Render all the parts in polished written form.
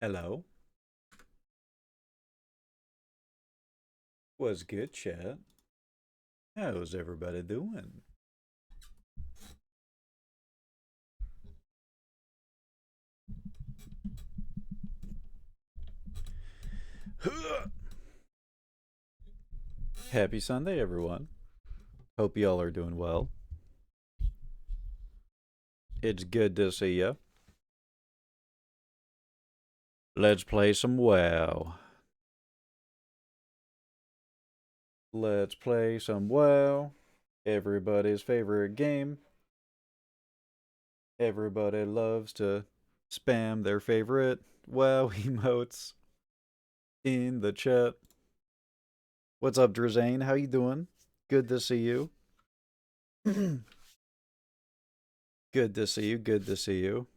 Hello. What's good, chat? How's everybody doing? Happy Sunday, everyone. Hope y'all are doing well. It's good to see ya. Let's play some WoW. Let's play some WoW. Everybody's favorite game. Everybody loves to spam their favorite WoW emotes in the chat. What's up, Drazane? How you doing? Good to see you. Good to see you. Good to see you.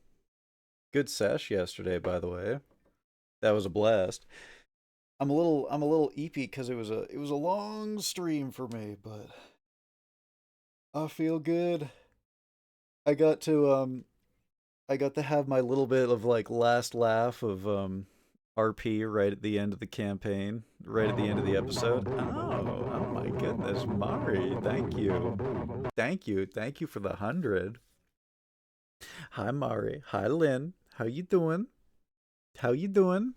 Good sesh yesterday, by the way. That was a blast. I'm a little eepy because it was a long stream for me, but I feel good. I got to I got to have my little bit of like last laugh of RP right at the end of the campaign, right at the end of the episode. Oh my goodness, Mari, thank you. Thank you for the 100. Hi Mari. Hi Lynn. How you doing? How you doing?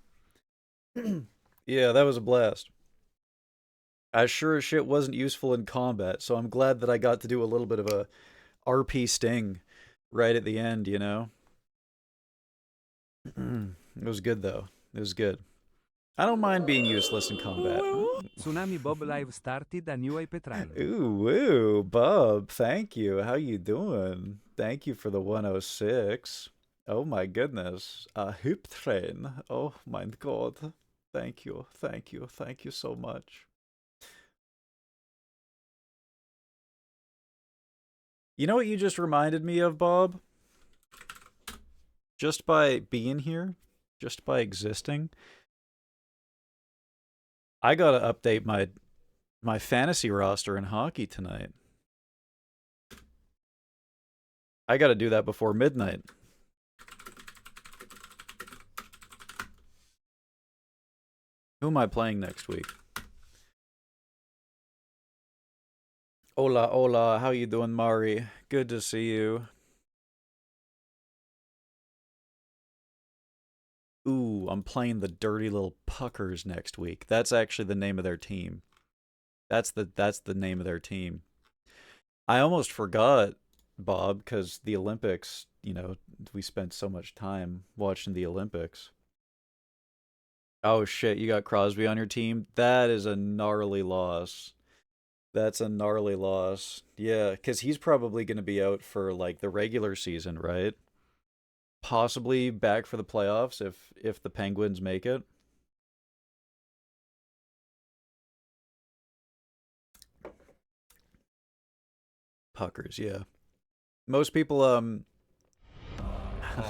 Yeah, that was a blast. I sure as shit wasn't useful in combat, so I'm glad that I got to do a little bit of a RP sting right at the end, you know? It was good though. It was good. I don't mind being useless in combat. Tsunami Bob Live started a new IP train. Ooh, woo, Bub, thank you. How you doing? Thank you for the 106. Oh my goodness. A hoop train. Oh my god. Thank you. Thank you. Thank you so much. You know what you just reminded me of, Bob? Just by being here, just by existing, I gotta update my fantasy roster in hockey tonight. I gotta do that before midnight. Who am I playing next week? Hola, hola. How you doing, Mari? Good to see you. Ooh, I'm playing the Dirty Little Puckers next week. That's actually the name of their team. That's the name of their team. I almost forgot, Bob, because the Olympics, we spent so much time watching the Olympics. Oh shit, you got Crosby on your team? That is a gnarly loss. That's a gnarly loss. Yeah, because he's probably going to be out for like the regular season, right? Possibly back for the playoffs if the Penguins make it. Puckers, yeah. Most people Our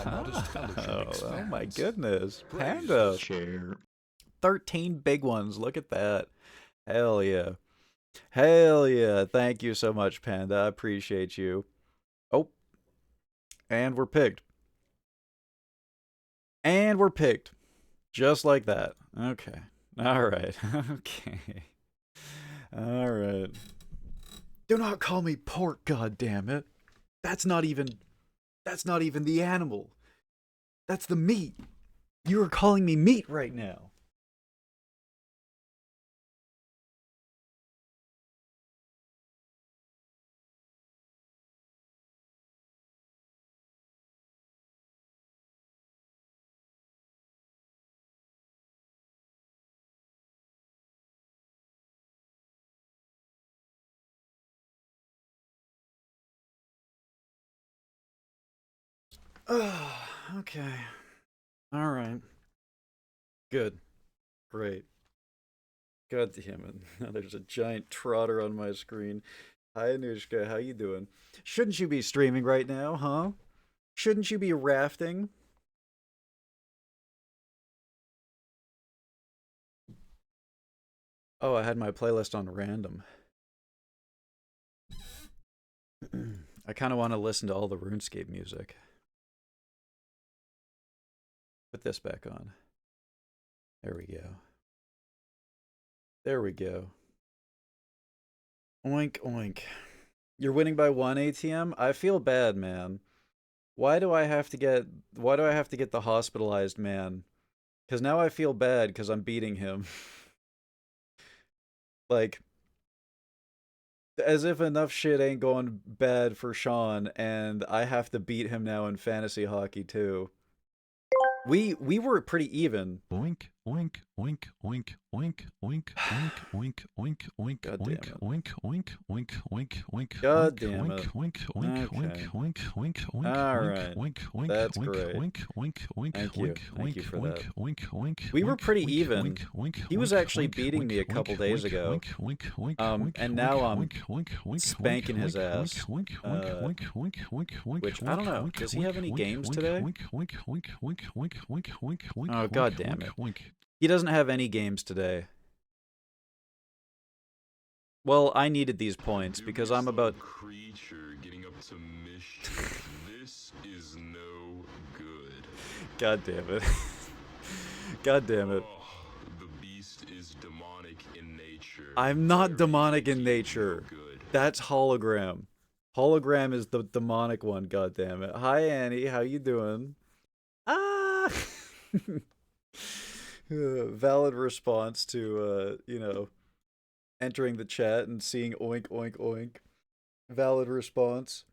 modest fellowship oh my expands. goodness. Praise the Panda. share. 13 big ones. Look at that. Hell yeah. Hell yeah. Thank you so much, Panda. I appreciate you. Oh, and we're picked. And we're picked. Just like that. Okay. All right. Okay. All right. Do not call me pork, god damn it. That's not even that's not even the animal. That's the meat. You are calling me meat right now. Okay. All right. Good. Great. God damn it. Now there's a giant trotter on my screen. Hi Anushka, how you doing? Shouldn't you be streaming right now, huh? Shouldn't you be rafting? Oh, I had my playlist on random. I kind of want to listen to all the RuneScape music. Put this back on. There we go. There we go. Oink, oink. You're winning by 1 ATM? I feel bad, man. Why do I have to get the hospitalized man? Cuz now I feel bad cuz I'm beating him. Like as if enough shit ain't going bad for Sean and I have to beat him now in fantasy hockey too. We were pretty even. Oink, oink, oink, oink, oink, oink, oink, oink, oink, oink, God oink, damn it. oink, oink, oink, oink, oink, God oink, damn oink, it. oink, oink, Okay. oink, oink, oink, oink, All oink, right. oink, oink, That's oink, great. oink, oink, oink, Thank you. oink, Thank you oink, for oink, that. oink, oink, We were oink, pretty oink, even. oink, oink, He was oink, actually oink, beating oink, me a couple oink, days oink, ago. oink, oink, oink, oink, And oink, now I'm oink, oink, oink, spanking his oink, oink, ass. oink, oink, oink, oink, oink, oink, Which I don't know. oink, Does he have any oink, games oink, today? oink, oink, oink, oink, oink, oink, oink, oink, Oh, God damn it. oink. He doesn't have any games today. Well, I needed these points because I'm about creature getting up to mischief. This is no good. God damn it. God damn it. Oh, the beast is demonic in nature. I'm not Very demonic in no nature. good. That's hologram. Hologram is the demonic one, god damn it. Hi Annie, how you doing? Ah valid response to entering the chat and seeing oink oink oink. Valid response.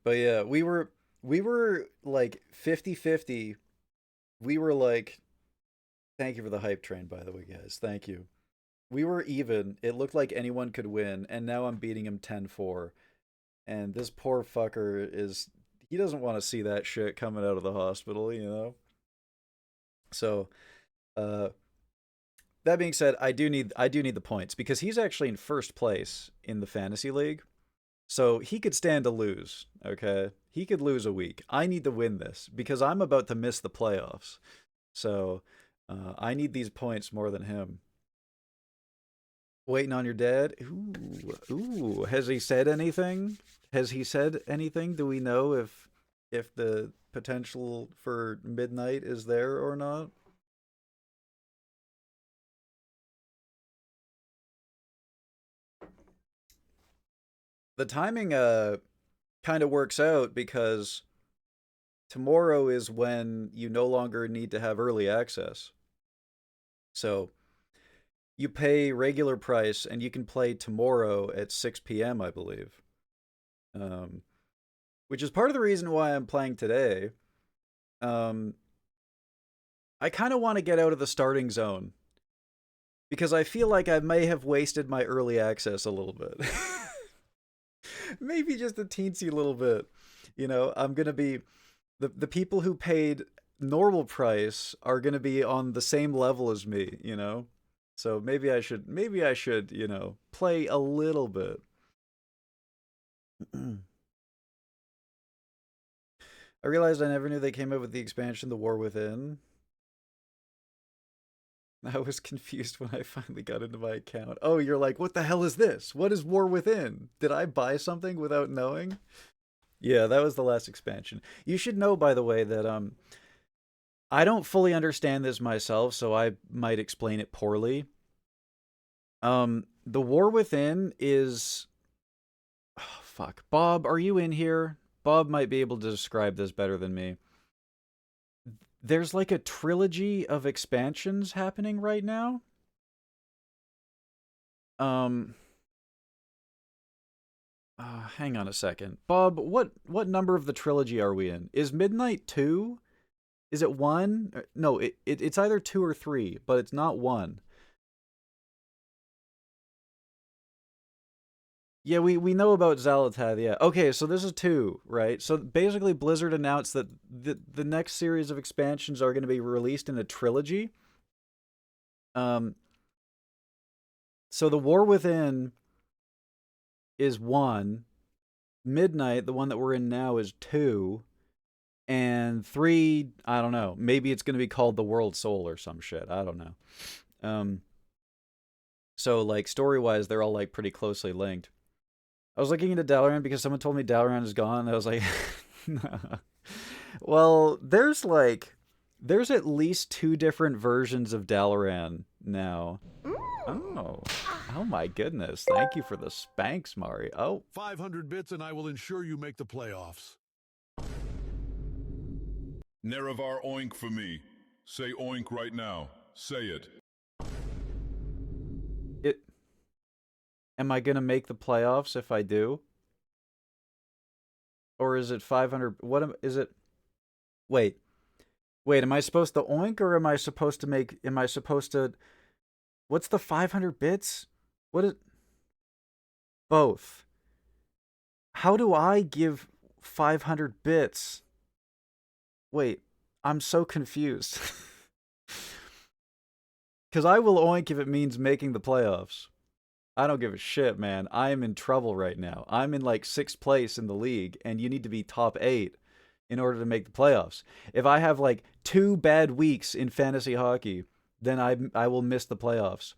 But yeah, we were like 50-50. We were like, thank you for the hype train, by the way, guys. Thank you. We were even. It looked like anyone could win, and now I'm beating him 10-4. And this poor fucker he doesn't want to see that shit coming out of the hospital, you know? So, that being said, I do need the points because he's actually in first place in the fantasy league. So he could stand to lose, okay? He could lose a week. I need to win this because I'm about to miss the playoffs. So, I need these points more than him. Waiting on your dad? Ooh. Has he said anything? Do we know if the potential for midnight is there or not? The timing kind of works out because tomorrow is when you no longer need to have early access. So you pay regular price and you can play tomorrow at 6 p.m., I believe. Which is part of the reason why I'm playing today. I kind of want to get out of the starting zone because I feel like I may have wasted my early access a little bit. Maybe just a teensy little bit. You know, I'm going to be the people who paid normal price are going to be on the same level as me, you know? So maybe I should, play a little bit. I realized I never knew they came out with the expansion, The War Within. I was confused when I finally got into my account. Oh, you're like, what the hell is this? What is War Within? Did I buy something without knowing? Yeah, that was the last expansion. You should know, by the way, that I don't fully understand this myself, so I might explain it poorly. The War Within is... Oh, fuck. Bob, are you in here? Bob might be able to describe this better than me. There's like a trilogy of expansions happening right now. Hang on a second. Bob, what number of the trilogy are we in? Is Midnight 2? Is it 1? No, it's either 2 or 3, but it's not 1. Yeah, we know about Xalatath, yeah. Okay, so this is 2, right? So basically Blizzard announced that the next series of expansions are going to be released in a trilogy. So the War Within is 1. Midnight, the one that we're in now, is 2. And 3, I don't know. Maybe it's going to be called The World Soul or some shit. I don't know. So, like, story-wise, they're all, like, pretty closely linked. I was looking into Dalaran because someone told me Dalaran is gone. And I was like, nah. Well, there's, like, There's at least 2 different versions of Dalaran now. Oh. Oh my goodness. Thank you for the spanks, Mari. Oh. 500 bits and I will ensure you make the playoffs. Nerevar oink for me. Say oink right now. Say it. Am I going to make the playoffs if I do? Or is it 500? Is it? Wait. Wait, am I supposed to oink or am I supposed to what's the 500 bits? What is both? How do I give 500 bits? Wait, I'm so confused. Cuz I will oink if it means making the playoffs. I don't give a shit, man. I am in trouble right now. I'm in like 6th place in the league and you need to be top 8 in order to make the playoffs. If I have like 2 bad weeks in fantasy hockey, then I will miss the playoffs.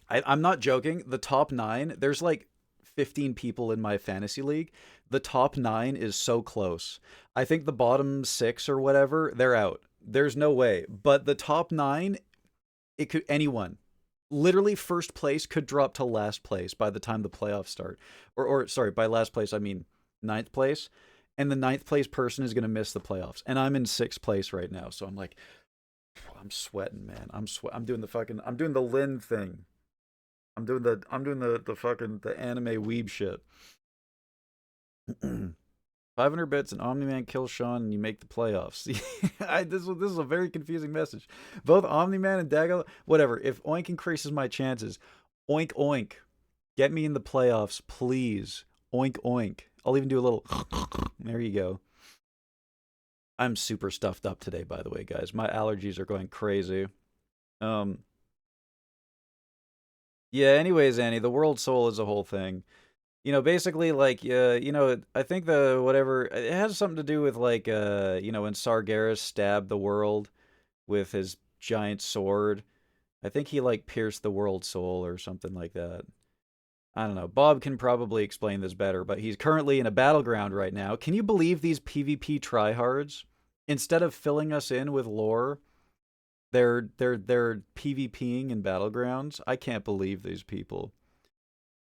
I'm not joking. The top 9, there's like 15 people in my fantasy league. The top 9 is so close. I think the bottom 6 or whatever, they're out. There's no way. But the top 9, it could anyone. Literally first place could drop to last place by the time the playoffs start. Or sorry, by last place I mean 9th place. And the 9th place person is going to miss the playoffs. And I'm in 6th place right now. So I'm like, I'm sweating, man. I'm doing the Lin thing. I'm doing the fucking the anime weeb shit. 500 bits and Omni-Man kills Sean and you make the playoffs. This is a very confusing message. Both Omni-Man and Dago, whatever. If oink increases my chances, oink oink. Get me in the playoffs, please. Oink oink. I'll even do a little there you go. I'm super stuffed up today, by the way, guys. My allergies are going crazy. Yeah, anyways, Annie, the world soul is a whole thing. You know, basically, like, I think it has something to do with, like, when Sargeras stabbed the world with his giant sword. I think he, like, pierced the world soul or something like that. I don't know. Bob can probably explain this better, but he's currently in a battleground right now. Can you believe these PvP tryhards? Instead of filling us in with lore, they're PvPing in battlegrounds. I can't believe these people.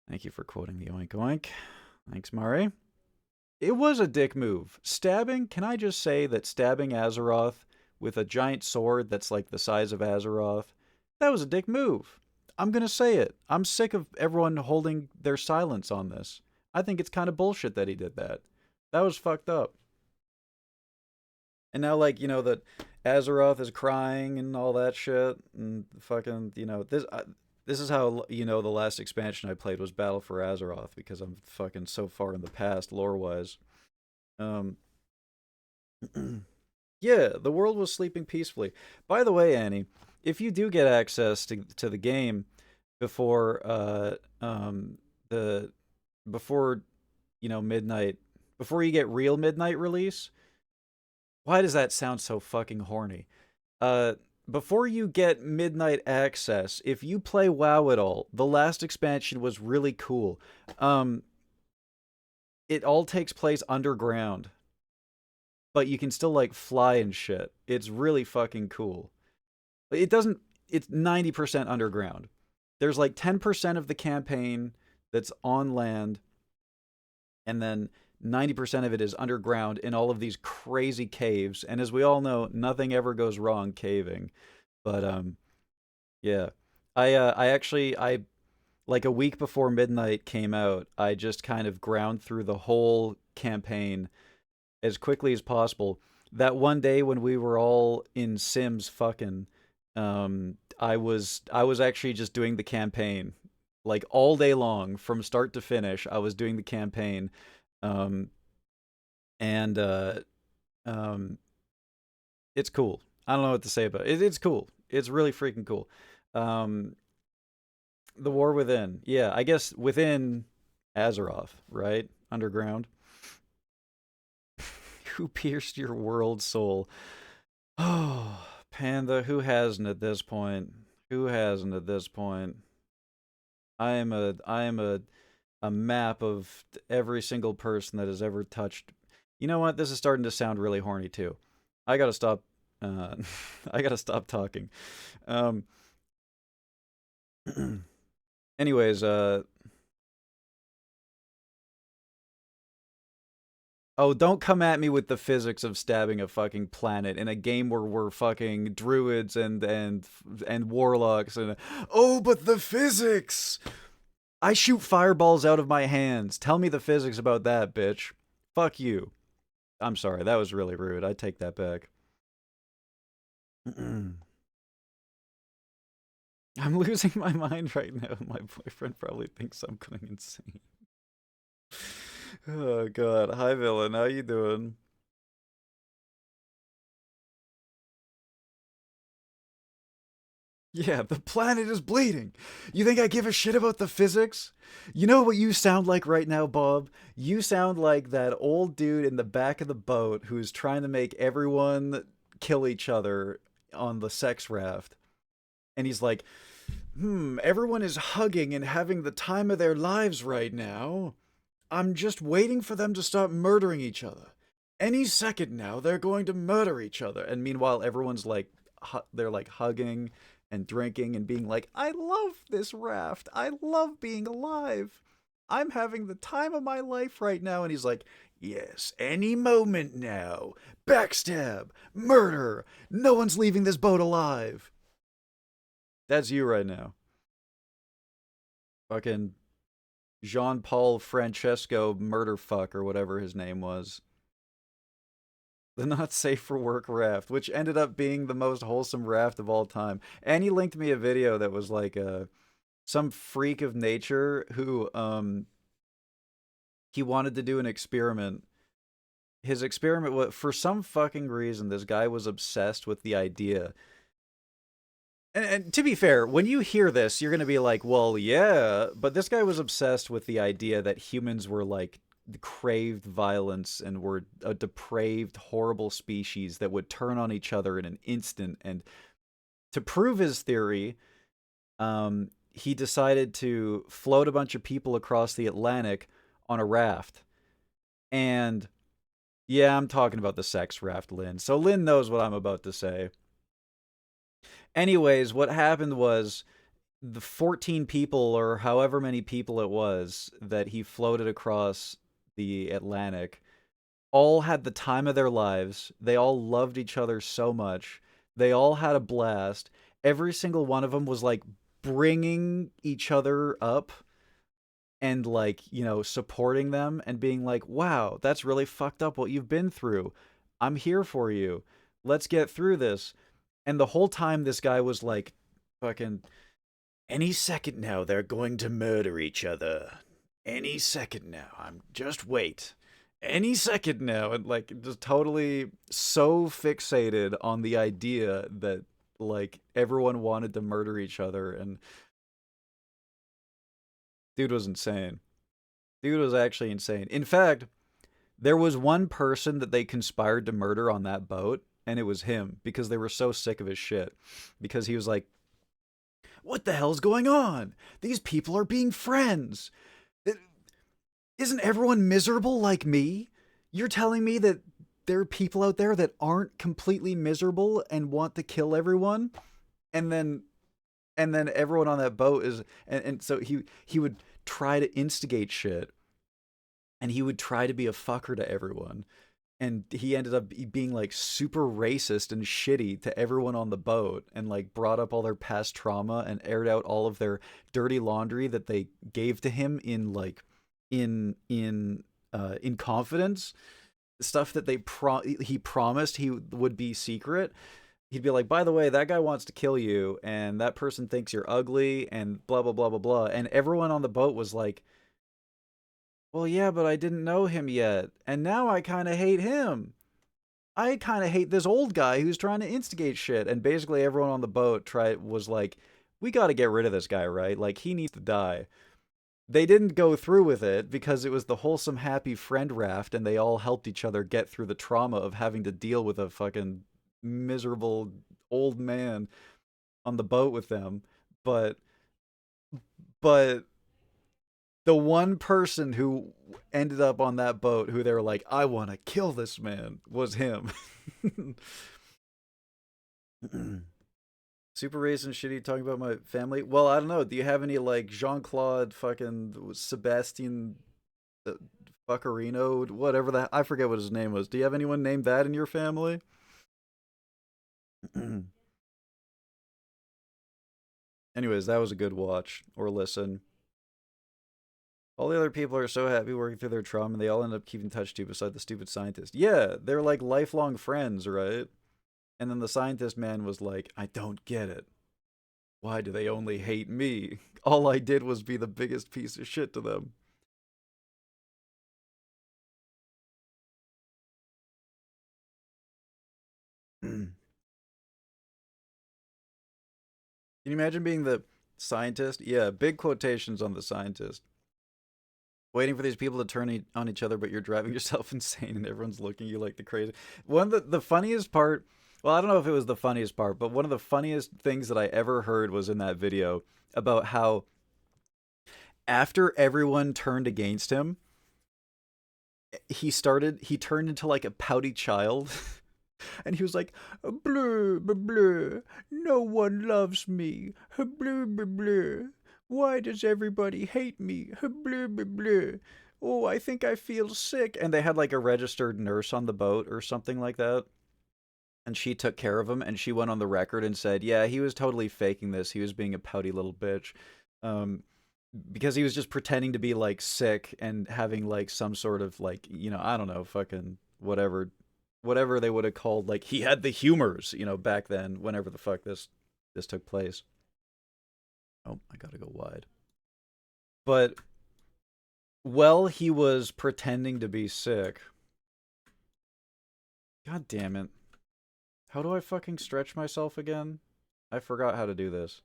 Thank you for quoting the oink oink. Thanks, Mari. It was a dick move. Stabbing, can I just say that stabbing Azeroth with a giant sword that's like the size of Azeroth, that was a dick move. I'm going to say it. I'm sick of everyone holding their silence on this. I think it's kind of bullshit that he did that. That was fucked up. And now, like, that Azeroth is crying and all that shit, and fucking, this is how, the last expansion I played was Battle for Azeroth, because I'm fucking so far in the past, lore-wise. Yeah, the world was sleeping peacefully. By the way, Annie, if you do get access to the game before midnight, before you get real midnight release, why does that sound so fucking horny? Before you get midnight access, if you play WoW at all, the last expansion was really cool. It all takes place underground, but you can still like fly and shit. It's really fucking cool. It's 90% underground. There's like 10% of the campaign that's on land, and then 90% of it is underground in all of these crazy caves. And as we all know, nothing ever goes wrong caving. But yeah, I like a week before midnight came out, I just kind of ground through the whole campaign as quickly as possible. That one day when we were all in Sims fucking, I was actually just doing the campaign like all day long from start to finish. I was doing the campaign. It's cool. I don't know what to say about it. It's cool. It's really freaking cool. The War Within. Yeah, I guess within Azeroth, right? Underground. Who pierced your world soul? Oh, Panda, who hasn't at this point? Who hasn't at this point? I am a map of every single person that has ever touched. You know what? This is starting to sound really horny too. I gotta stop Uh, I gotta stop talking. Um, anyways, oh, don't come at me with the physics of stabbing a fucking planet in a game where we're fucking druids and warlocks and oh, but the physics. I shoot fireballs out of my hands. Tell me the physics about that, bitch. Fuck you. I'm sorry, that was really rude. I take that back. I'm losing my mind right now. My boyfriend probably thinks I'm going insane. Oh god. Hi villain, how you doing? Yeah, the planet is bleeding. You think I give a shit about the physics? You know what you sound like right now, Bob? You sound like that old dude in the back of the boat who's trying to make everyone kill each other on the sex raft. And he's like, everyone is hugging and having the time of their lives right now. I'm just waiting for them to stop murdering each other. Any second now, they're going to murder each other. And meanwhile, everyone's like, they're like hugging and drinking and being like, I love this raft. I love being alive. I'm having the time of my life right now. And he's like, yes, any moment now. Backstab, murder. No one's leaving this boat alive. That's you right now. Fucking Jean-Paul Francesco murderfuck or whatever his name was. The not safe for work raft, which ended up being the most wholesome raft of all time. And he linked me a video that was like some freak of nature who he wanted to do an experiment. His experiment was, for some fucking reason, this guy was obsessed with the idea. And to be fair, when you hear this, you're going to be like, well, yeah, but this guy was obsessed with the idea that humans were like craved violence and were a depraved, horrible species that would turn on each other in an instant. And to prove his theory, he decided to float a bunch of people across the Atlantic on a raft. And yeah, I'm talking about the sex raft, Lynn. So Lynn knows what I'm about to say. Anyways, what happened was the 14 people or however many people it was that he floated across the Atlantic all had the time of their lives. They all loved each other so much. They all had a blast. Every single one of them was like bringing each other up and like, you know, supporting them and being like, wow, that's really fucked up what you've been through. I'm here for you. Let's get through this. And the whole time this guy was like, fucking, any second now they're going to murder each other. Any second now. Just wait. Any second now. And like, just totally so fixated on the idea that like everyone wanted to murder each other. And dude was insane. Dude was actually insane. In fact, there was one person that they conspired to murder on that boat, and it was him because they were so sick of his shit. Because he was like, what the hell's going on? These people are being friends. Isn't everyone miserable like me? You're telling me that there are people out there that aren't completely miserable and want to kill everyone? And then everyone on that boat is and so he would try to instigate shit, and he would try to be a fucker to everyone. And he ended up being like super racist and shitty to everyone on the boat, and like brought up all their past trauma and aired out all of their dirty laundry that they gave to him in like in confidence, stuff that he promised he would be secret. He'd be like, by the way, that guy wants to kill you, and that person thinks you're ugly, and blah blah blah blah blah. And everyone on the boat was like, well, yeah, but I didn't know him yet, and now I kind of hate him. I kind of hate this old guy who's trying to instigate shit. And basically everyone on the boat was like, we got to get rid of this guy, right? Like, he needs to die. They didn't go through with it because it was the wholesome, happy friend raft, and they all helped each other get through the trauma of having to deal with a fucking miserable old man on the boat with them. But the one person who ended up on that boat who they were like, I want to kill this man, was him. Super racist shitty talking about my family. Well, I don't know. Do you have any like Jean-Claude fucking Sebastian uh, Fuckerino, whatever that I forget what his name was. Do you have anyone named that in your family? Anyways, that was a good watch or listen. All the other people are so happy working through their trauma, and they all end up keeping touch too, beside the stupid scientist. Yeah, they're like lifelong friends, right? And then the scientist man was like, I don't get it. Why do they only hate me? All I did was be the biggest piece of shit to them. Can you imagine being the scientist? Yeah, big quotations on the scientist. Waiting for these people to turn on each other, but you're driving yourself insane and everyone's looking at you like the crazy. One of the funniest part, well, I don't know if it was the funniest part, but one of the funniest things that I ever heard was in that video about how after everyone turned against him, he turned into like a pouty child. And he was like, blue, blue, blue, no one loves me. Blue, blue, blue. Why does everybody hate me? Blue, blue, blue. Oh, I think I feel sick. And they had like a registered nurse on the boat or something like that. And she took care of him, and she went on the record and said, yeah, he was totally faking this. He was being a pouty little bitch. Um, because he was just pretending to be like sick and having like some sort of like, I don't know, fucking whatever they would have called, like, he had the humors, back then, whenever the fuck this took place. Oh, I gotta go wide. But while he was pretending to be sick, god damn it, how do I fucking stretch myself again? I forgot how to do this.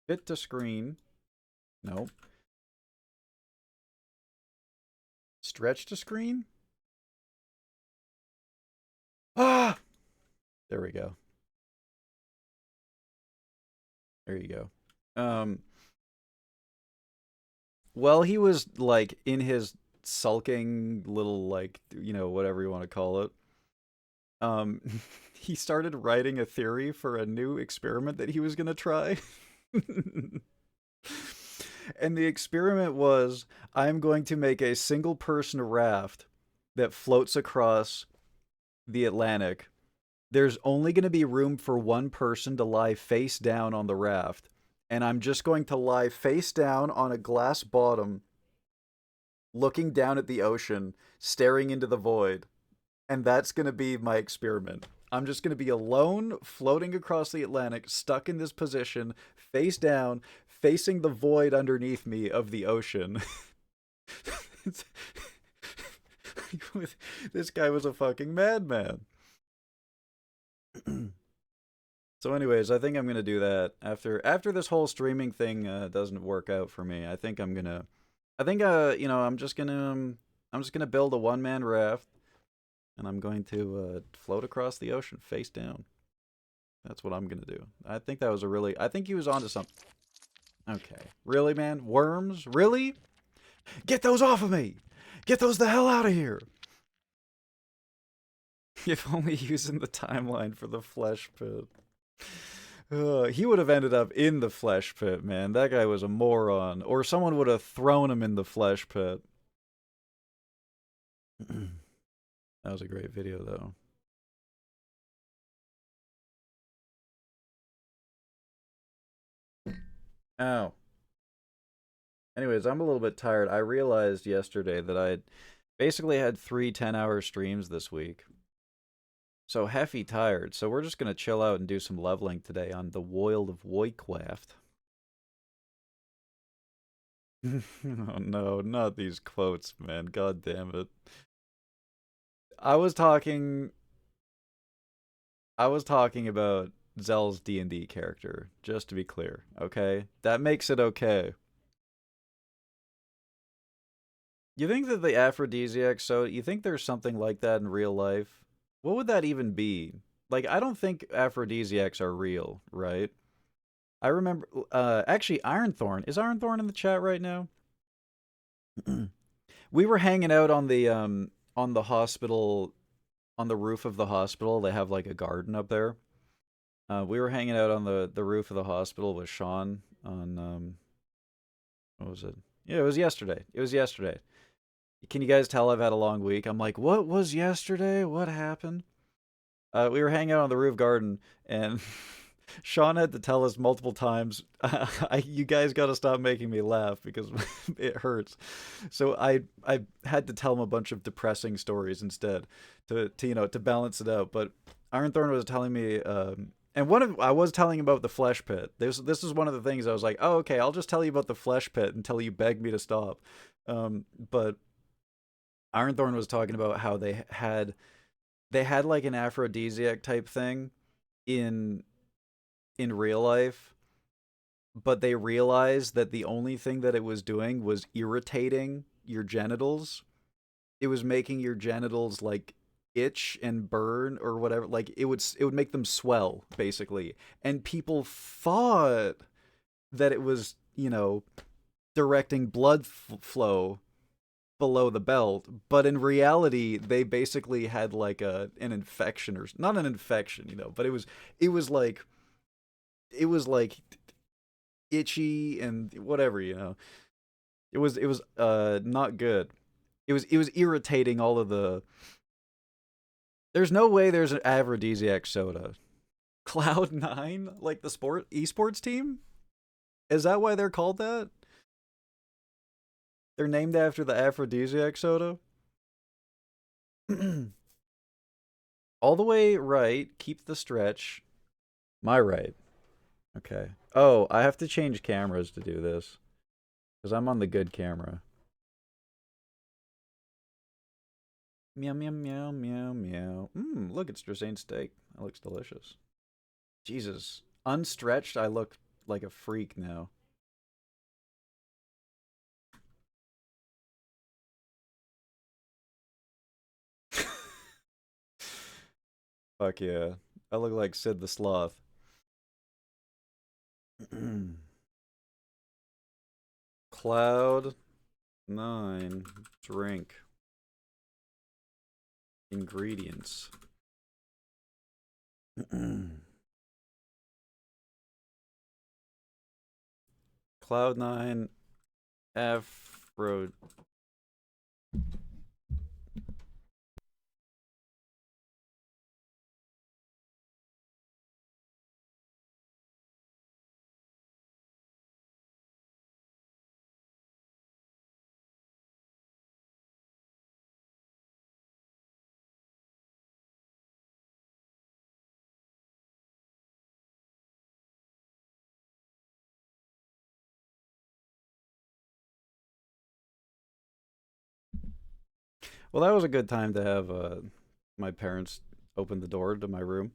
Fit to screen. Nope. Stretch to screen? Ah! There we go. There you go. Well, he was like in his sulking little like, whatever you want to call it. He started writing a theory for a new experiment that he was going to try. And the experiment was, I'm going to make a single person raft that floats across the Atlantic. There's only going to be room for one person to lie face down on the raft. And I'm just going to lie face down on a glass bottom, looking down at the ocean, staring into the void. And that's going to be my experiment. I'm just going to be alone, floating across the Atlantic, stuck in this position, face down, facing the void underneath me of the ocean. This guy was a fucking madman. So anyways, I think I'm going to do that after this whole streaming thing doesn't work out for me. I think I'm just going to build a one-man raft, and I'm going to float across the ocean face down. That's what I'm going to do. I think he was onto something. Okay. Really, man? Worms? Really? Get those off of me! Get those the hell out of here! If only using the timeline for the flesh pit. He would have ended up in the flesh pit, man. That guy was a moron. Or someone would have thrown him in the flesh pit. That was a great video, though. Ow. Anyways, I'm a little bit tired. I realized yesterday that I basically had 3 10-hour streams this week. So hefty tired. So we're just going to chill out and do some leveling today on the Wild of Warcraft. Oh no, not these quotes, man. God damn it. I was talking about Zell's D&D character, just to be clear, okay? That makes it okay. You think that the aphrodisiac, so you think there's something like that in real life? What would that even be? Like, I don't think aphrodisiacs are real, right? I remember, actually, Ironthorn. Is Ironthorn in the chat right now? We were hanging out on the hospital, on the roof of the hospital. They have like a garden up there. We were hanging out on the roof of the hospital with Sean on what was it? Yeah, it was yesterday. It was yesterday. Can you guys tell I've had a long week? I'm like, what was yesterday? What happened? We were hanging out on the roof garden, and Sean had to tell us multiple times, you guys got to stop making me laugh because it hurts. So I had to tell him a bunch of depressing stories instead to balance it out. But Ironthorn was telling me, and I was telling him about the flesh pit. This is one of the things I was like, oh okay, I'll just tell you about the flesh pit until you beg me to stop. But Ironthorn was talking about how they had like an aphrodisiac type thing in real life, but they realized that the only thing that it was doing was irritating your genitals. It was making your genitals like itch and burn or whatever. Like it would make them swell basically. And people thought that it was, directing blood flow below the belt, but in reality they basically had like an infection, or not an infection, but it was like itchy and whatever. It was not good. It was irritating all of the. There's no way there's an aphrodisiac soda. Cloud9, like the esports team, is that why they're called that? They're named after the aphrodisiac soda. All the way right, keep the stretch. My right. Okay. Oh, I have to change cameras to do this because I'm on the good camera. Meow meow meow meow meow. Look, it's Drasaine steak. That looks delicious. Jesus, unstretched, I look like a freak now. Fuck yeah, I look like Sid the Sloth. Cloud9 drink ingredients. Cloud9 Afro. Well, that was a good time to have my parents open the door to my room,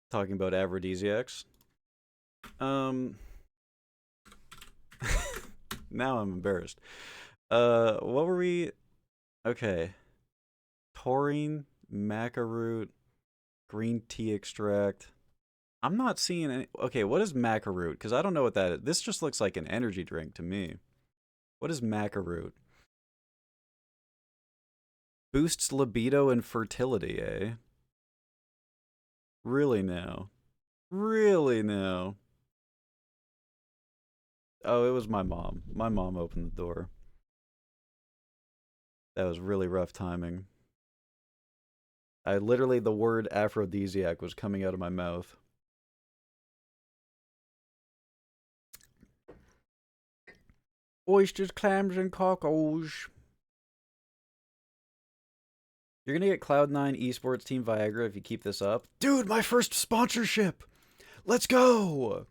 talking about aphrodisiacs. Um, now I'm embarrassed. What were we? Okay, taurine, maca root, green tea extract. I'm not seeing any. Okay, what is maca root? Because I don't know what that is. This just looks like an energy drink to me. What is maca root? Boosts libido and fertility, eh? Really now? Really now? Oh, it was my mom. My mom opened the door. That was really rough timing. The word aphrodisiac was coming out of my mouth. Oysters, clams, and cockles. You're gonna get Cloud9 Esports Team Viagra if you keep this up. Dude, my first sponsorship! Let's go!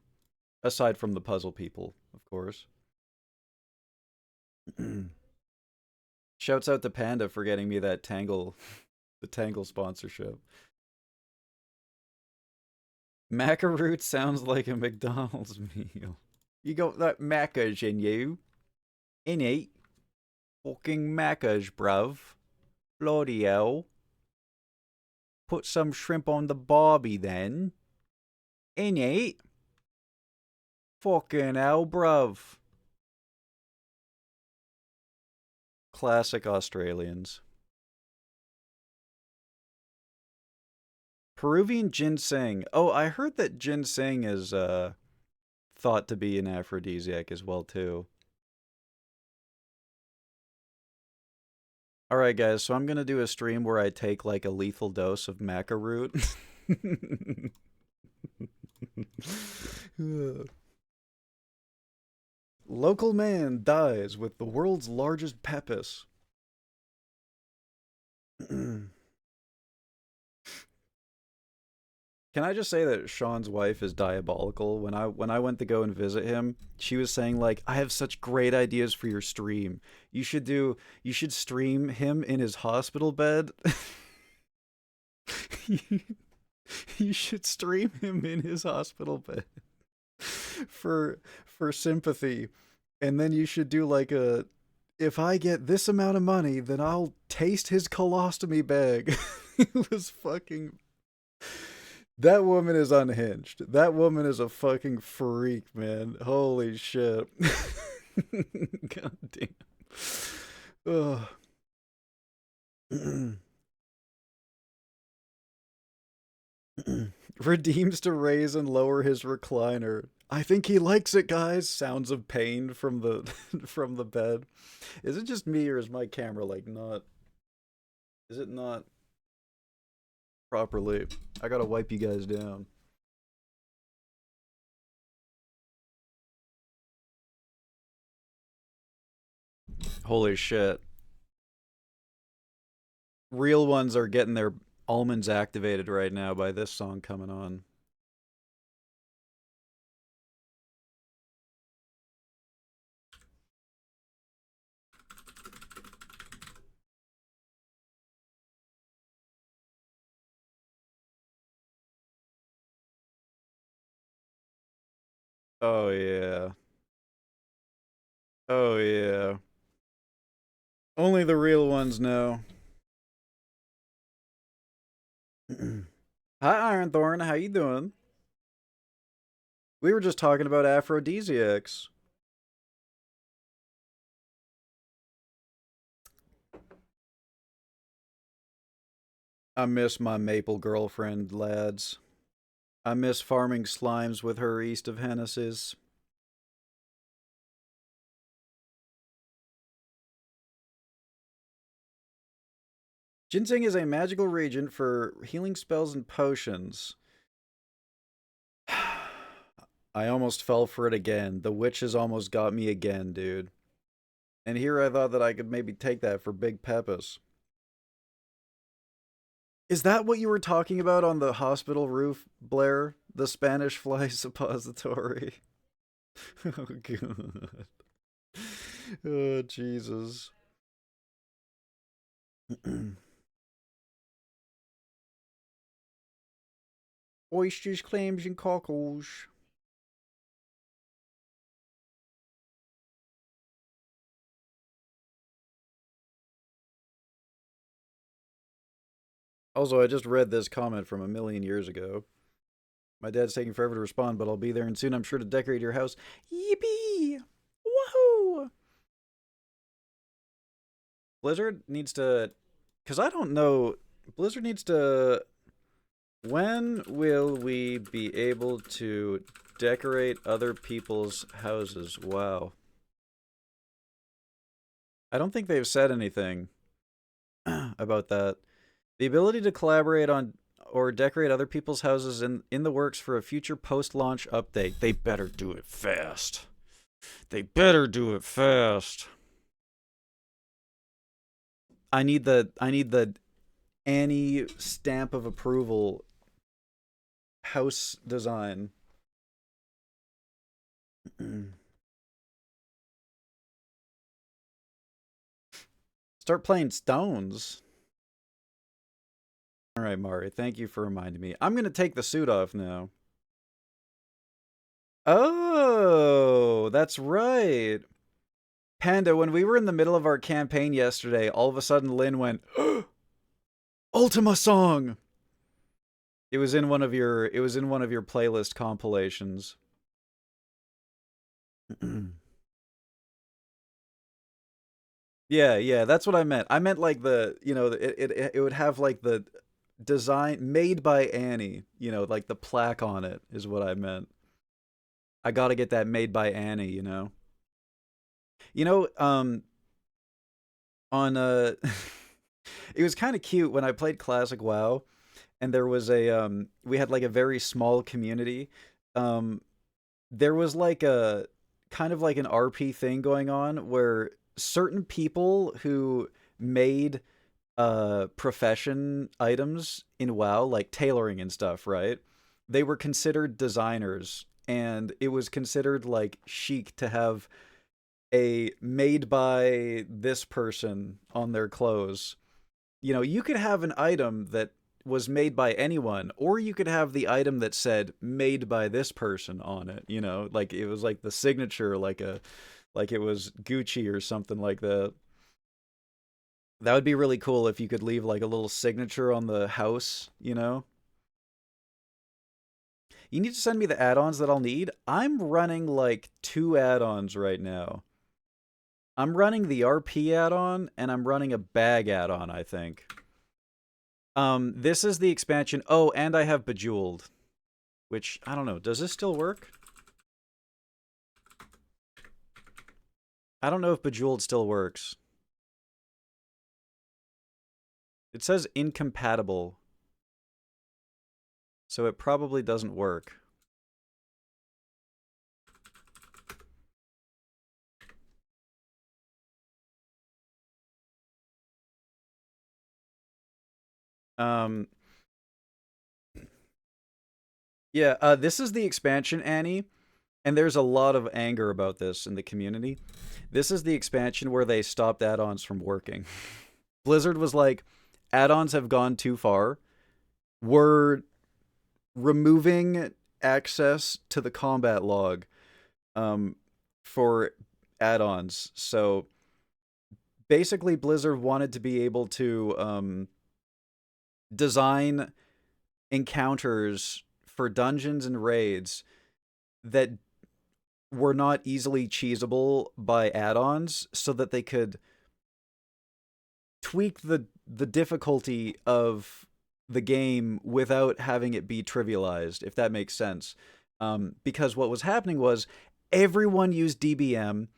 Aside from the puzzle people, of course. Shouts out to Panda for getting me that Tangle, the Tangle sponsorship. Macaroot sounds like a McDonald's meal. You got that Macca's in you? Innit? Fucking Macca's, bruv. Bloody hell. Put some shrimp on the barbie then. Innit? Fucking hell, bruv. Classic Australians. Peruvian ginseng. Oh, I heard that ginseng is thought to be an aphrodisiac as well too. All right, guys. So I'm gonna do a stream where I take like a lethal dose of maca root. Local man dies with the world's largest peppus. Can I just say that Sean's wife is diabolical? When I went to go and visit him, she was saying like, "I have such great ideas for your stream. You should stream him in his hospital bed." You should stream him in his hospital bed for sympathy. And then you should do like a, if I get this amount of money, then I'll taste his colostomy bag. It was fucking. That woman is unhinged. That woman is a fucking freak, man. Holy shit. God damn. Ugh. Redeems to raise and lower his recliner. I think he likes it, guys. Sounds of pain from the from the bed. Is it just me or is my camera like not? Is it not properly? I gotta wipe you guys down. Holy shit. Real ones are getting their almonds activated right now by this song coming on. Oh yeah. Oh yeah. Only the real ones know. Hi Ironthorn, how you doing? We were just talking about aphrodisiacs. I miss my maple girlfriend, lads. I miss farming slimes with her east of Hennessy's. Ginseng is a magical reagent for healing spells and potions. I almost fell for it again. The witches almost got me again, dude. And here I thought that I could maybe take that for Big Peppus. Is that what you were talking about on the hospital roof, Blair? The Spanish fly suppository? Oh, God. Oh, Jesus. Oysters, clams, and cockles. Also, I just read this comment from a million years ago. My dad's taking forever to respond, but I'll be there and soon I'm sure to decorate your house. Yippee! Woohoo! Blizzard needs to... Because I don't know... Blizzard needs to... When will we be able to decorate other people's houses? Wow. I don't think they've said anything about that. The ability to collaborate on or decorate other people's houses in the works for a future post-launch update. They better do it fast. They better do it fast. I need the Annie stamp of approval house design. Start playing Stones. All right, Mari, thank you for reminding me. I'm going to take the suit off now. Oh, that's right. Panda, when we were in the middle of our campaign yesterday, all of a sudden Lynn went, Ultima song. It was in one of your playlist compilations. Yeah, that's what I meant. I meant like the, it would have like the made by Annie. You know, like the plaque on it is what I meant. I gotta get that made by Annie. You know. You know, on it was kind of cute when I played Classic WoW, and there was a we had like a very small community. Um, there was like a kind of like an RP thing going on where certain people who made profession items in WoW, like tailoring and stuff, right? They were considered designers, and it was considered like chic to have a made by this person on their clothes. You know, you could have an item that was made by anyone, or you could have the item that said made by this person on it, you know, like it was like the signature, like it was Gucci or something like that. That would be really cool if you could leave like a little signature on the house, you know? You need to send me the add-ons that I'll need. I'm running like 2 add-ons right now. I'm running the RP add-on and I'm running a bag add-on, I think. This is the expansion. Oh, and I have Bejeweled, which I don't know. Does this still work? I don't know if Bejeweled still works. It says incompatible, so it probably doesn't work. Um, yeah, this is the expansion, Annie, and there's a lot of anger about this in the community. This is the expansion where they stopped add-ons from working. Blizzard was like, add-ons have gone too far. We're removing access to the combat log um, for add-ons. So basically, Blizzard wanted to be able to design encounters for dungeons and raids that were not easily cheesable by add-ons, so that they could tweak the difficulty of the game without having it be trivialized, if that makes sense. Because what was happening was everyone used DBM,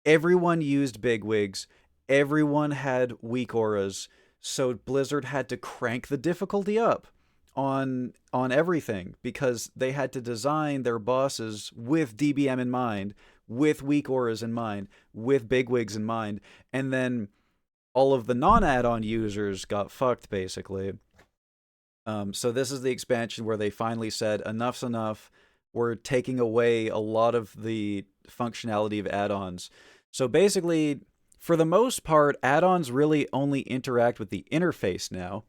everyone used bigwigs, everyone had weak auras, so Blizzard had to crank the difficulty up on everything because they had to design their bosses with DBM in mind, with weak auras in mind, with bigwigs in mind, and then all of the non-add-on users got fucked basically. So this is the expansion where they finally said enough's enough. We're taking away a lot of the functionality of add-ons. So basically, for the most part, add-ons really only interact with the interface now.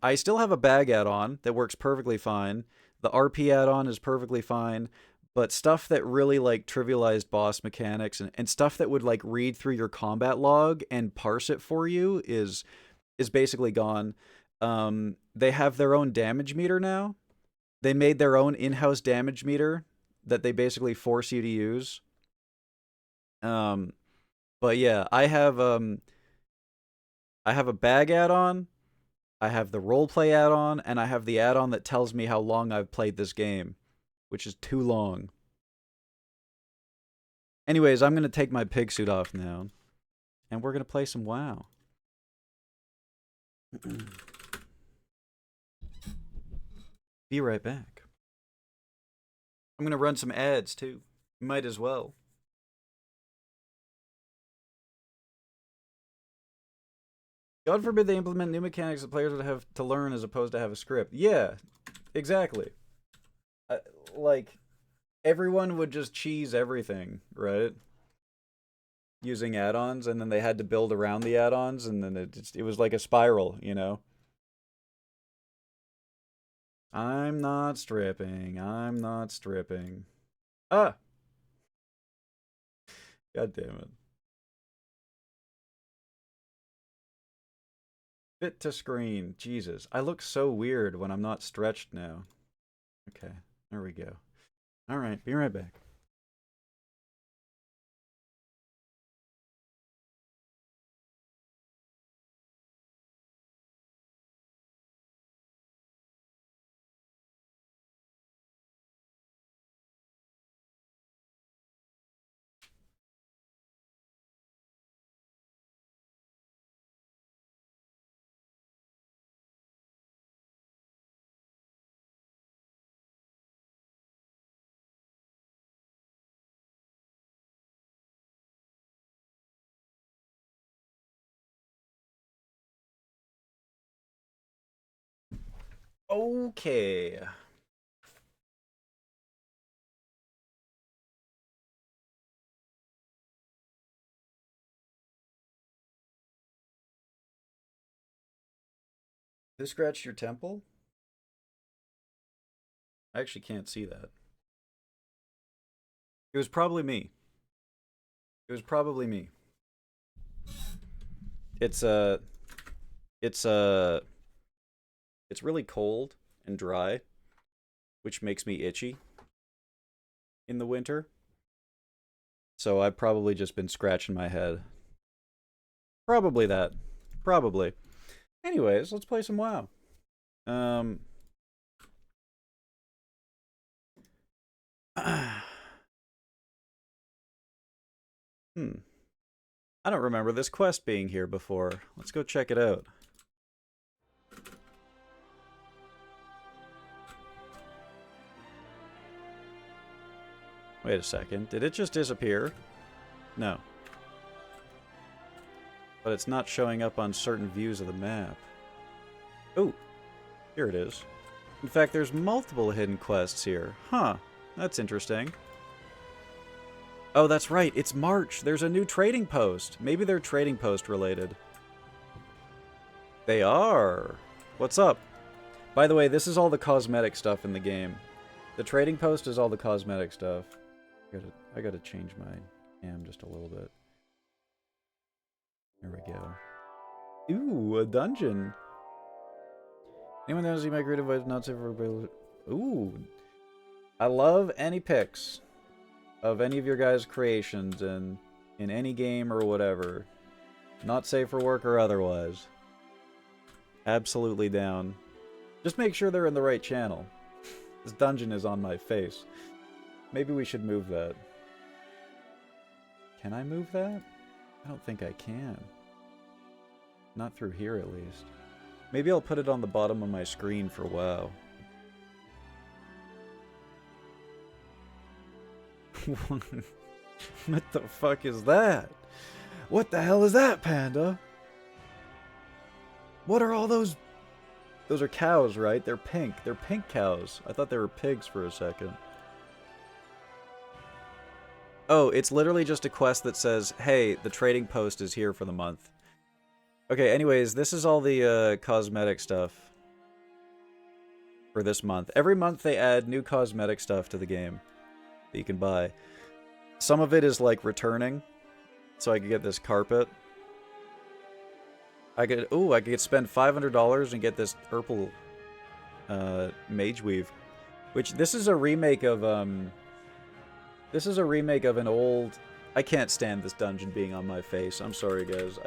I still have a bag add-on that works perfectly fine. The RP add-on is perfectly fine. But stuff that really like trivialized boss mechanics and stuff that would like read through your combat log and parse it for you is basically gone. They have their own damage meter now. They made their own in-house damage meter that they basically force you to use. Um, but yeah, I have a bag add-on, I have the roleplay add-on, and I have the add-on that tells me how long I've played this game, which is too long. Anyways, I'm gonna take my pig suit off now, and we're gonna play some WoW. Be right back. I'm gonna run some ads too. Might as well. God forbid they implement new mechanics that players would have to learn as opposed to have a script. Yeah, exactly. Like, everyone would just cheese everything, right? Using add-ons, and then they had to build around the add-ons, and then it was like a spiral, you know? I'm not stripping. I'm not stripping. Ah! God damn it. Fit to screen. Jesus. I look so weird when I'm not stretched now. Okay. There we go. Alright, be right back. Okay. Who scratched your temple? I actually can't see that. It was probably me. It was probably me. It's it's it's really cold and dry, which makes me itchy in the winter. So I've probably just been scratching my head. Probably that. Probably. Anyways, let's play some WoW. Um I don't remember this quest being here before. Let's go check it out. Wait a second. Did it just disappear? No. But it's not showing up on certain views of the map. Oh, here it is. In fact, there's multiple hidden quests here. Huh, that's interesting. Oh, that's right, it's March. There's a new trading post. Maybe they're trading post related. They are. What's up? By the way, this is all the cosmetic stuff in the game. The trading post is all the cosmetic stuff. I gotta change my cam just a little bit. There we go. Ooh, a dungeon. Anyone knows you migrated but not safe for... Ooh. I love any pics of any of your guys' creations in any game or whatever. Not safe for work or otherwise. Absolutely down. Just make sure they're in the right channel. This dungeon is on my face. Maybe we should move that. Can I move that? I don't think I can. Not through here, at least. Maybe I'll put it on the bottom of my screen for WoW. What the fuck is that? What the hell is that, Panda? What are all those... Those are cows, right? They're pink. They're pink cows. I thought they were pigs for a second. Oh, it's literally just a quest that says, hey, the trading post is here for the month. Okay, anyways, this is all the cosmetic stuff for this month. Every month they add new cosmetic stuff to the game that you can buy. Some of it is like returning, so I could get this carpet. I could spend $500 and get this purple mage weave, which this is a remake of an old... I can't stand this dungeon being on my face. I'm sorry, guys.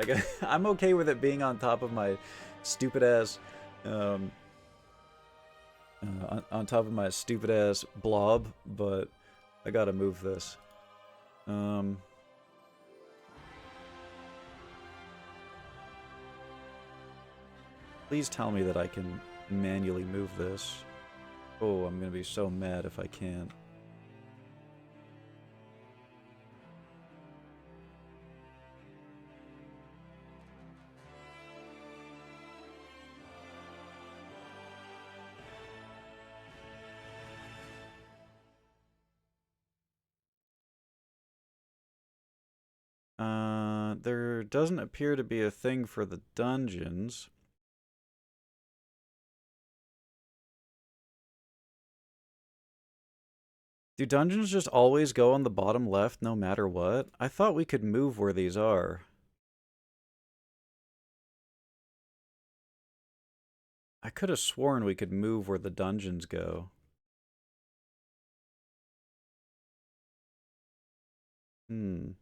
I'm okay with it being on top of my stupid ass, on top of my stupid ass blob, but I gotta move this. Please tell me that I can manually move this. Oh, I'm gonna be so mad if I can't. There doesn't appear to be a thing for the dungeons. Do dungeons just always go on the bottom left no matter what? I thought we could move where these are. I could have sworn we could move where the dungeons go. Hmm.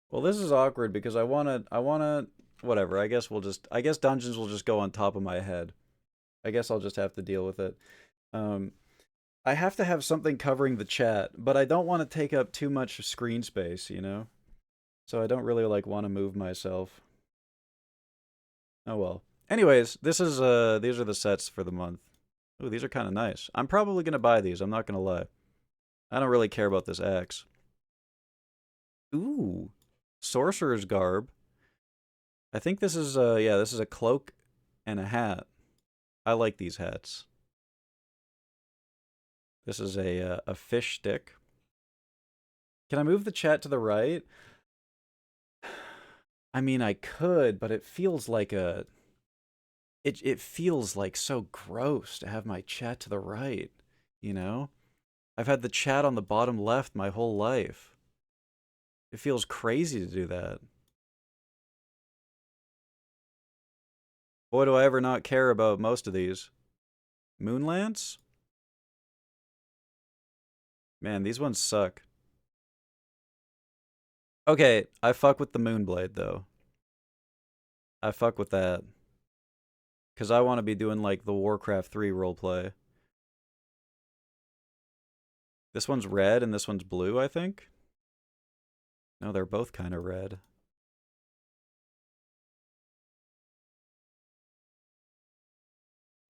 Well, this is awkward because I wanna, whatever, I guess dungeons will just go on top of my head. I guess I'll just have to deal with it. I have to have something covering the chat, but I don't want to take up too much screen space, you know? So I don't really, like, want to move myself. Oh well. Anyways, these are the sets for the month. Ooh, these are kind of nice. I'm probably going to buy these. I'm not going to lie. I don't really care about this axe. Ooh. Sorcerer's garb. I think this is, yeah, this is a cloak and a hat. I like these hats. This is a fish stick. Can I move the chat to the right? I mean, I could, but it feels like a... It feels like so gross to have my chat to the right, you know? I've had the chat on the bottom left my whole life. It feels crazy to do that. Boy, do I ever not care about most of these. Moonlance? Man, these ones suck. Okay, I fuck with the Moonblade, though. I fuck with that. Because I want to be doing, like, the Warcraft 3 roleplay. This one's red and this one's blue, I think? No, they're both kind of red.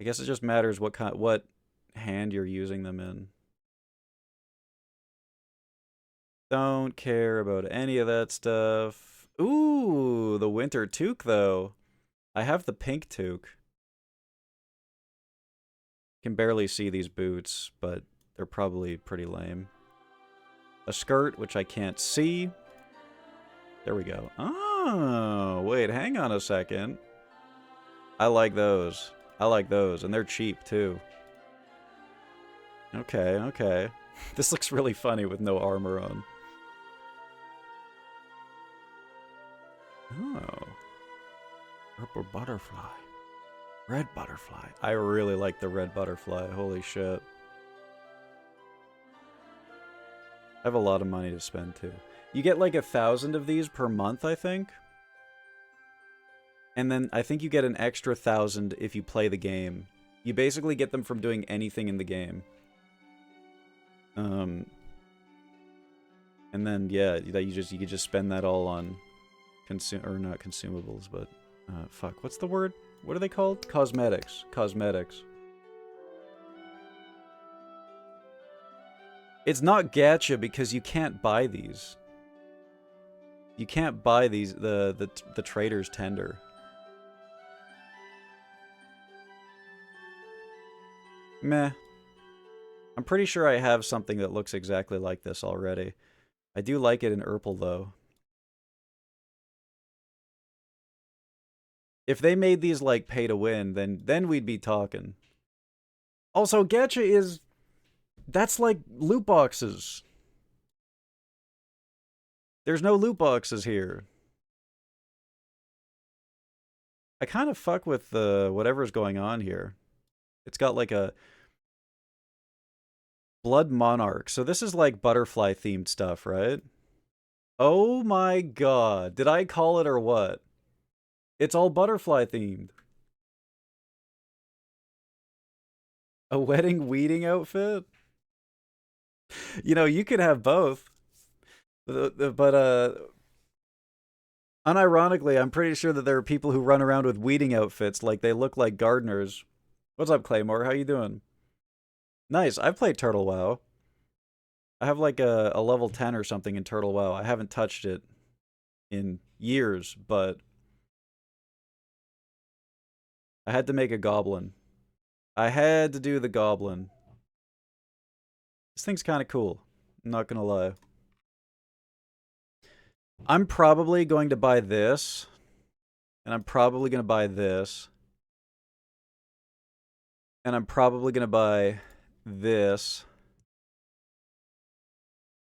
I guess it just matters what hand you're using them in. Don't care about any of that stuff. Ooh, the winter toque, though. I have the pink toque. Can barely see these boots, but they're probably pretty lame. A skirt, which I can't see. There we go. Oh, wait, hang on a second. I like those. I like those, and they're cheap, too. Okay, okay. This looks really funny with no armor on. Oh. Purple butterfly. Red butterfly. I really like the red butterfly. Holy shit. I have a lot of money to spend, too. You get like 1,000 of these per month, I think. And then I think you get an extra 1,000 if you play the game. You basically get them from doing anything in the game. And then yeah, you could just spend that all on not consumables, but fuck, what's the word? What are they called? Cosmetics. Cosmetics. It's not gacha because you can't buy these. You can't buy these the trader's tender. Meh. I'm pretty sure I have something that looks exactly like this already. I do like it in Urple, though. If they made these, like, pay to win, then we'd be talking. Also, gacha is... That's like loot boxes. There's no loot boxes here. I kind of fuck with whatever's going on here. It's got like a... Blood Monarch. So this is like butterfly themed stuff, right? Oh my god. Did I call it or what? It's all butterfly themed. A wedding weeding outfit? You know, you could have both. But unironically, I'm pretty sure that there are people who run around with weeding outfits like they look like gardeners. What's up, Claymore? How you doing? Nice. I've played Turtle WoW. I have like a level 10 or something in Turtle WoW. I haven't touched it in years, but I had to make a goblin. I had to do the goblin. This thing's kind of cool. I'm not gonna lie. I'm probably going to buy this. And I'm probably going to buy this. And I'm probably going to buy this.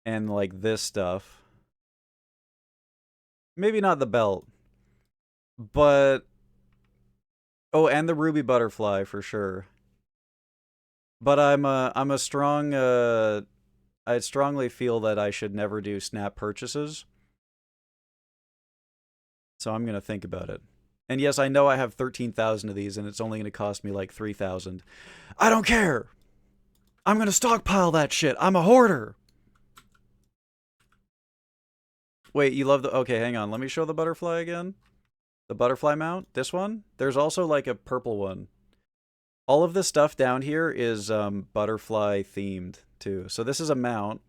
And like this stuff. Maybe not the belt. But... Oh, and the ruby butterfly for sure. But I'm a strong... I strongly feel that I should never do snap purchases. So I'm going to think about it. And yes, I know I have 13,000 of these, and it's only going to cost me like 3,000. I don't care! I'm going to stockpile that shit! I'm a hoarder! Wait, you love the... Okay, hang on. Let me show the butterfly again. The butterfly mount? This one? There's also like a purple one. All of this stuff down here is butterfly themed too. So this is a mount,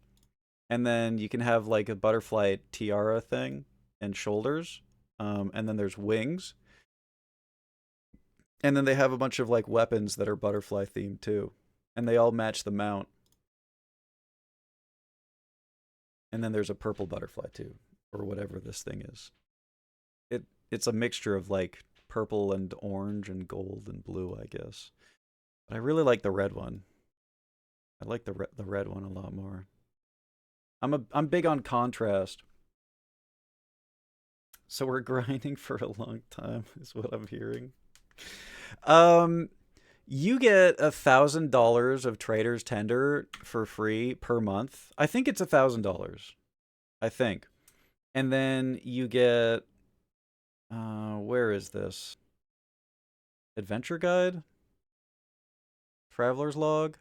and then you can have like a butterfly tiara thing and shoulders, and then there's wings, and then they have a bunch of like weapons that are butterfly themed too, and they all match the mount. And then there's a purple butterfly too, or whatever this thing is. It's a mixture of like purple and orange and gold and blue, I guess. But I really like the red one. I like the red one a lot more. I'm big on contrast. So we're grinding for a long time, is what I'm hearing. You get $1,000 of Trader's Tender for free per month. I think it's $1,000. I think. And then you get, where is this? Adventure Guide? Traveler's Log?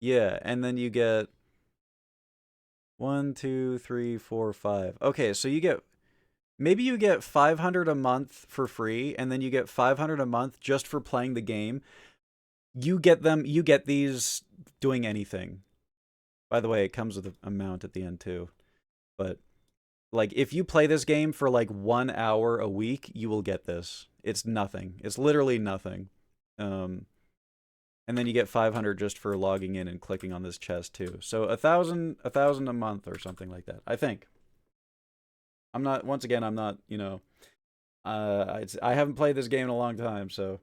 Yeah, and then you get 1, 2, 3, 4, 5. Okay, so you get, maybe you get 500 a month for free, and then you get 500 a month just for playing the game. You get these doing anything. By the way, it comes with a mount at the end too. But like, if you play this game for like 1 hour a week, you will get this. It's nothing. It's literally nothing. And then you get 500 just for logging in and clicking on this chest too. So 1,000 a month or something like that, I think. I'm not, once again, I'm not, you know, I haven't played this game in a long time, so.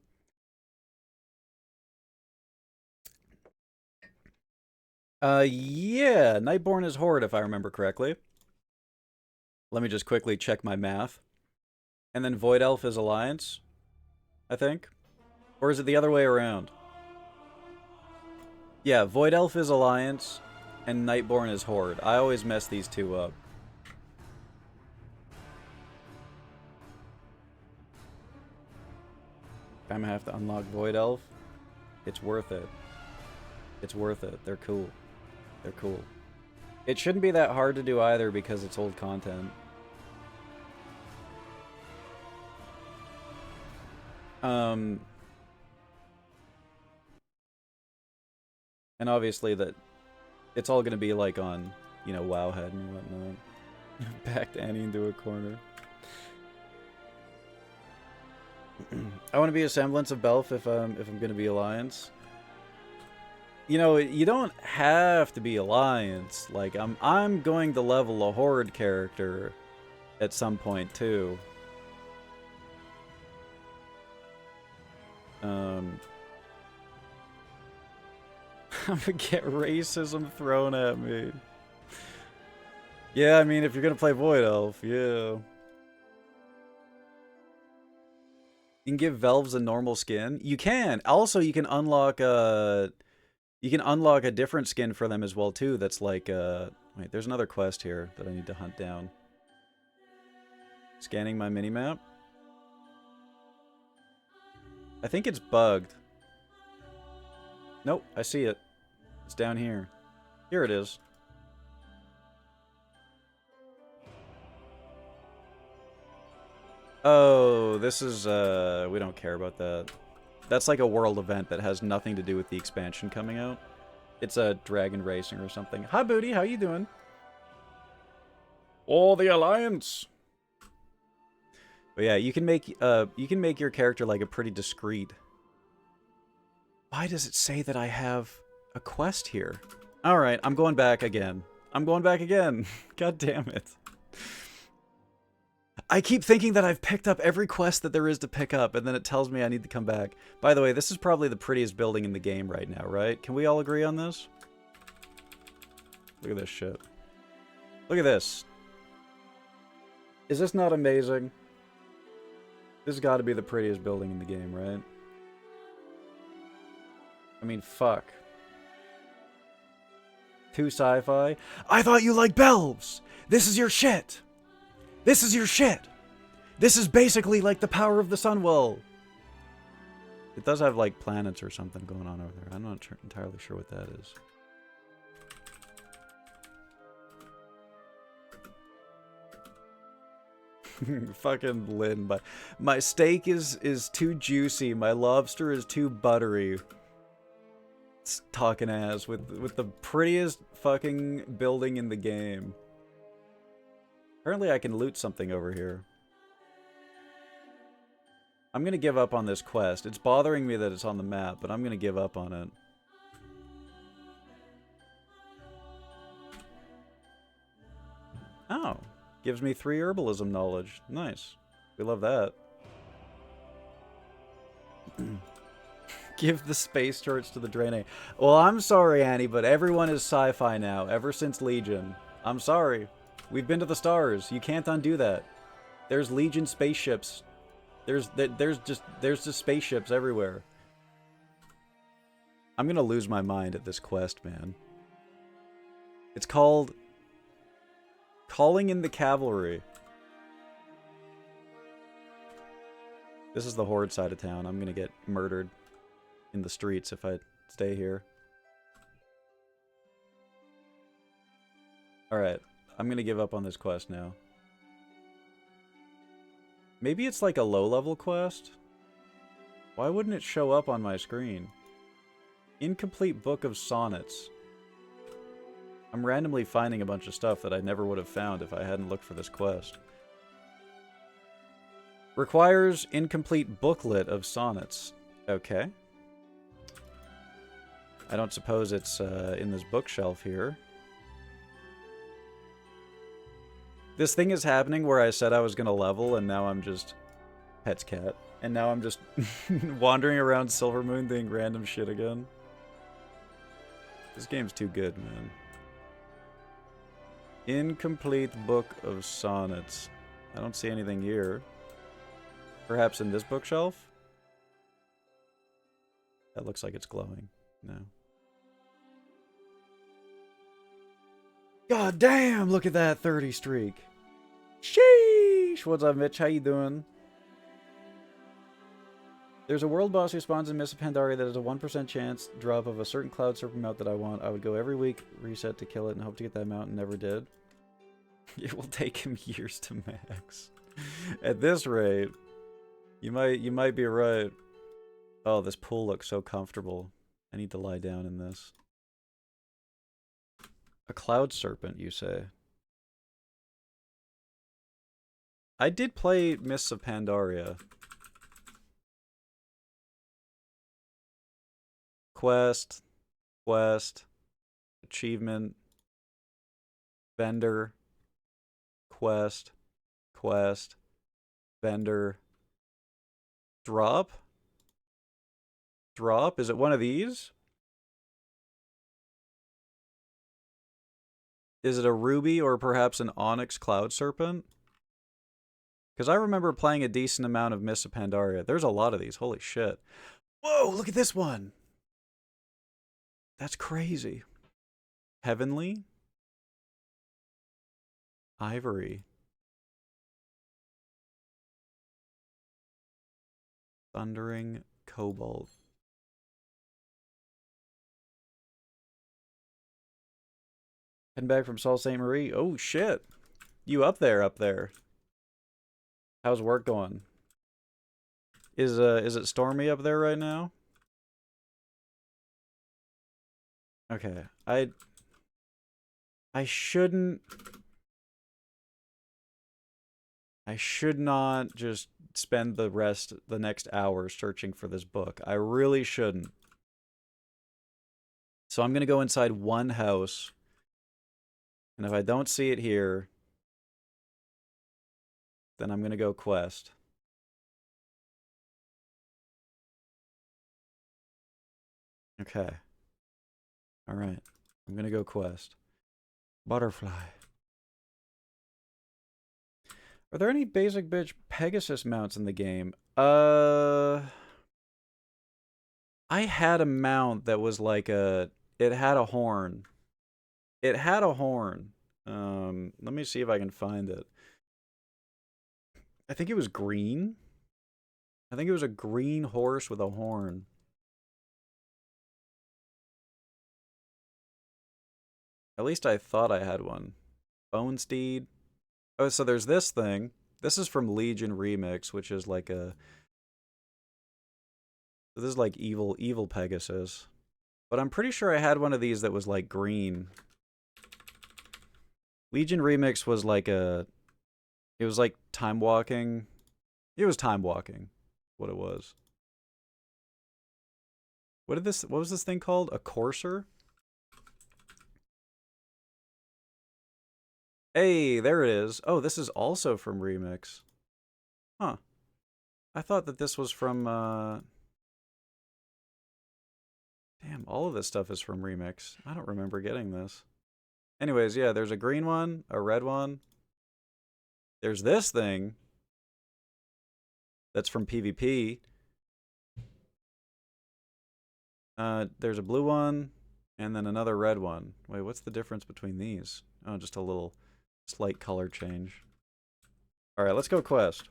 Yeah, Nightborn is Horde, if I remember correctly. Let me just quickly check my math. And then Void Elf is Alliance, I think. Or is it the other way around? Yeah, Void Elf is Alliance, and Nightborn is Horde. I always mess these two up. I'm gonna have to unlock Void Elf. It's worth it. It's worth it. They're cool. They're cool. It shouldn't be that hard to do either because it's old content. And obviously that it's all gonna be like on, you know, Wowhead and whatnot. Backed Annie into a corner. I want to be a semblance of Belf if I'm gonna be Alliance. You know, you don't have to be Alliance. Like I'm going to level a Horde character at some point too. I'm gonna get racism thrown at me. Yeah, I mean, if you're gonna play Void Elf, yeah. You can give Velves a normal skin. You can. Also, you can unlock a different skin for them as well too. That's like wait, there's another quest here that I need to hunt down. Scanning my minimap. I think it's bugged. Nope, I see it. It's down here. Here it is. Oh, this is, we don't care about that. That's like a world event that has nothing to do with the expansion coming out. It's a dragon racing or something. Hi, Booty, how you doing? Oh, the Alliance! But yeah, you can make your character like a pretty discreet. Why does it say that I have a quest here? Alright, I'm going back again. I'm going back again. God damn it. I keep thinking that I've picked up every quest that there is to pick up, and then it tells me I need to come back. By the way, this is probably the prettiest building in the game right now, right? Can we all agree on this? Look at this shit. Look at this. Is this not amazing? This has got to be the prettiest building in the game, right? I mean, fuck. Too sci-fi? I thought you liked Belves! This is your shit! This is your shit! This is basically like the power of the Sunwell! It does have like planets or something going on over there. I'm not entirely sure what that is. Fucking Lynn, but my steak is too juicy. My lobster is too buttery. It's talking ass with the prettiest fucking building in the game. Apparently I can loot something over here. I'm gonna give up on this quest. It's bothering me that it's on the map, but I'm gonna give up on it. Oh. Gives me 3 herbalism knowledge. Nice. We love that. Give the space turrets to the Draenei. Well, I'm sorry, Annie, but everyone is sci-fi now, ever since Legion. I'm sorry. We've been to the stars. You can't undo that. There's Legion spaceships. There's just spaceships everywhere. I'm gonna lose my mind at this quest, man. It's called Calling in the Cavalry. This is the Horde side of town. I'm gonna get murdered in the streets if I stay here. Alright, I'm gonna give up on this quest now. Maybe it's like a low-level quest? Why wouldn't it show up on my screen? Incomplete Book of Sonnets. I'm randomly finding a bunch of stuff that I never would have found if I hadn't looked for this quest. Requires incomplete booklet of sonnets. Okay. I don't suppose it's in this bookshelf here. This thing is happening where I said I was going to level, and now I'm just... Pet's cat. And now I'm just wandering around Silvermoon doing random shit again. This game's too good, man. Incomplete Book of Sonnets. I don't see anything here. Perhaps in this bookshelf? That looks like it's glowing. No. God damn, look at that 30 streak. Sheesh! What's up, Mitch? How you doing? There's a world boss who spawns in Mists of Pandaria that has a 1% chance drop of a certain cloud serpent mount that I want. I would go every week, reset to kill it, and hope to get that mount, and never did. It will take him years to max. At this rate, you might be right. Oh, this pool looks so comfortable. I need to lie down in this. A cloud serpent, you say? I did play Mists of Pandaria. Quest, achievement, vendor, quest, vendor, drop? Is it one of these? Is it a ruby or perhaps an onyx cloud serpent? Because I remember playing a decent amount of Mists of Pandaria. There's a lot of these. Holy shit. Whoa, look at this one. That's crazy. Heavenly? Ivory. Thundering Cobalt. Heading back from Sault Ste. Marie. Oh, shit. You up there. How's work going? Is it stormy up there right now? Okay. I should not just spend the next hour searching for this book. I really shouldn't. So I'm going to go inside one house. And if I don't see it here, then I'm going to go quest. Okay. Alright. I'm going to go quest. Butterfly. Are there any basic bitch Pegasus mounts in the game? I had a mount that was like it had a horn. It had a horn. Let me see if I can find it. I think it was green. I think it was a green horse with a horn. At least I thought I had one. Bone Steed. Oh, so there's this thing. This is from Legion Remix, which is like a... This is like evil Pegasus. But I'm pretty sure I had one of these that was like green. Legion Remix was like a... It was like time walking. It was time walking, what it was. What was this thing called? A courser? Hey, there it is. Oh, this is also from Remix. Huh. I thought that this was from, Damn, all of this stuff is from Remix. I don't remember getting this. Anyways, yeah, there's a green one, a red one. There's this thing. That's from PvP. There's a blue one, and then another red one. Wait, what's the difference between these? Oh, just a little slight color change. Alright, let's go quest.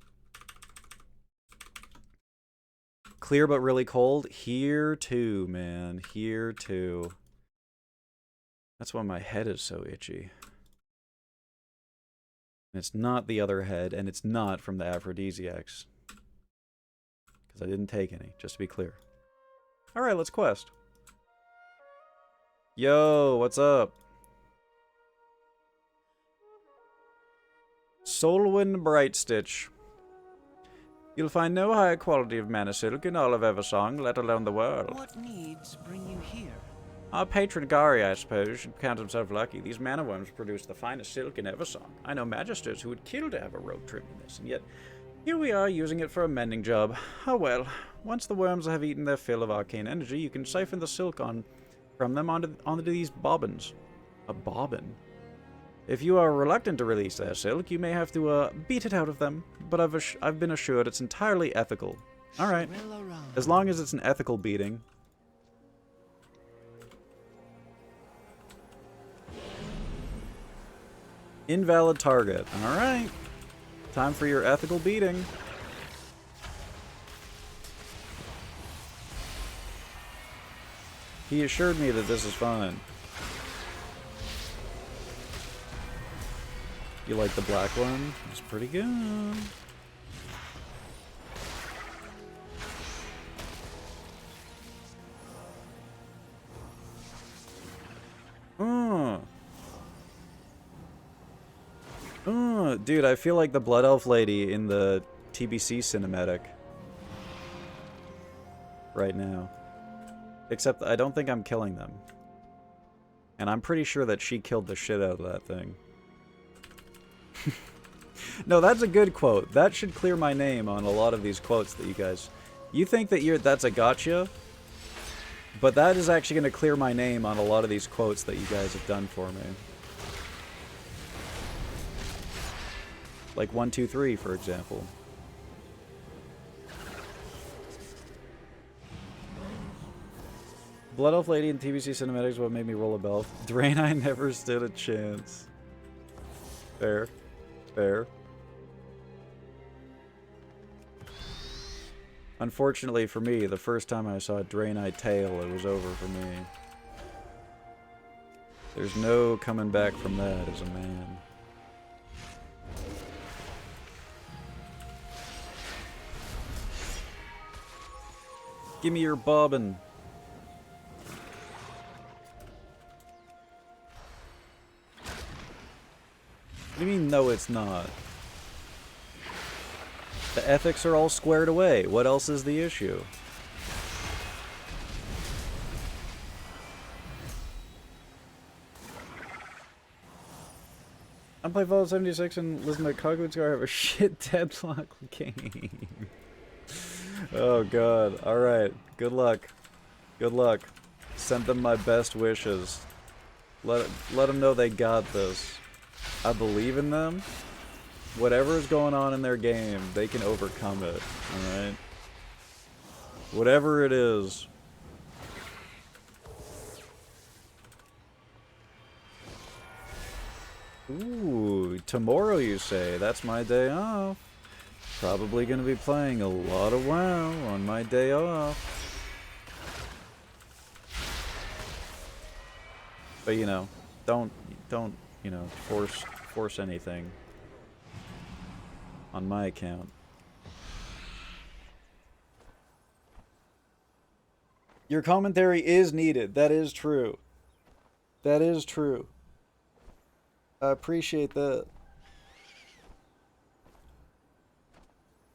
Clear but really cold? Here too, man. Here too. That's why my head is so itchy. And it's not the other head, and it's not from the aphrodisiacs. Because I didn't take any, just to be clear. Alright, let's quest. Yo, what's up? Solwyn Brightstitch. You'll find no higher quality of mana silk in all of Eversong, let alone the world. What needs bring you here? Our patron Gary, I suppose, should count himself lucky. These mana worms produce the finest silk in Eversong. I know magisters who would kill to have a rope trimmed in this, and yet here we are using it for a mending job. Oh well, once the worms have eaten their fill of arcane energy, you can siphon the silk from them onto these bobbins. A bobbin? If you are reluctant to release their silk, you may have to beat it out of them, but I've been assured it's entirely ethical. Alright, as long as it's an ethical beating. Invalid target. Alright. Time for your ethical beating. He assured me that this is fine. You like the black one? It's pretty good. Dude, I feel like the Blood Elf lady in the TBC cinematic right now. Except I don't think I'm killing them. And I'm pretty sure that she killed the shit out of that thing. No, that's a good quote. That should clear my name on a lot of these quotes that you guys... You think that that's a gotcha? But that is actually going to clear my name on a lot of these quotes that you guys have done for me. Like 1, 2, 3, for example. Blood Elf Lady in TBC Cinematics what made me roll a bell. Draenei never stood a chance. Fair. Fair. Unfortunately for me, the first time I saw Draenei tail, it was over for me. There's no coming back from that as a man. Give me your bobbin. What do you mean, no it's not? The ethics are all squared away. What else is the issue? I play Fallout 76 and listen to Cogwood's Gar have a shit deadlock game. Oh god. Alright. Good luck. Good luck. Send them my best wishes. Let them know they got this. I believe in them. Whatever is going on in their game, they can overcome it. Alright? Whatever it is. Ooh, tomorrow you say? That's my day off. Probably gonna be playing a lot of WoW on my day off. But you know, don't, you know, force anything. on my account. Your commentary is needed. That is true. That is true. I appreciate that.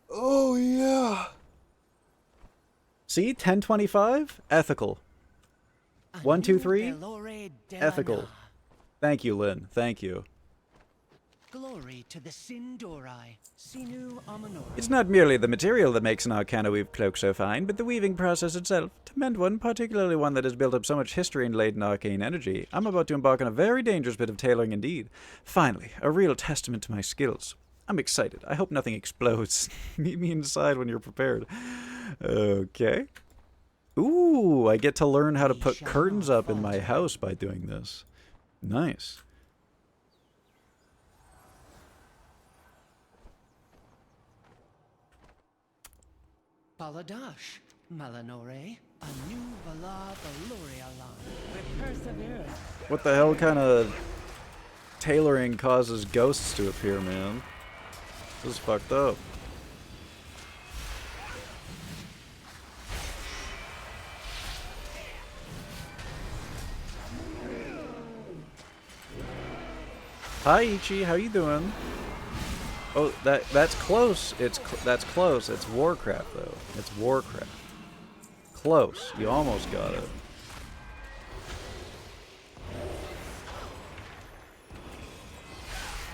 Oh, yeah. See? 1025? Ethical. 1, 2, 3? Ethical. Thank you, Lynn. Thank you. Glory to the Sindorai, Sinu Amanori. It's not merely the material that makes an arcana weave cloak so fine, but the weaving process itself. To mend one, particularly one that has built up so much history and laden arcane energy, I'm about to embark on a very dangerous bit of tailoring indeed. Finally, a real testament to my skills. I'm excited. I hope nothing explodes. Meet me inside when you're prepared. Okay. Ooh, I get to learn how to put curtains up in my house by doing this. Nice. Baladash, Malanore, Anu Vala Valorialan. With perseverance. What the hell kind of tailoring causes ghosts to appear, man? This is fucked up. Hi Ichi, how you doing? Oh, that's close. That's close. It's Warcraft though. It's Warcraft. Close. You almost got it.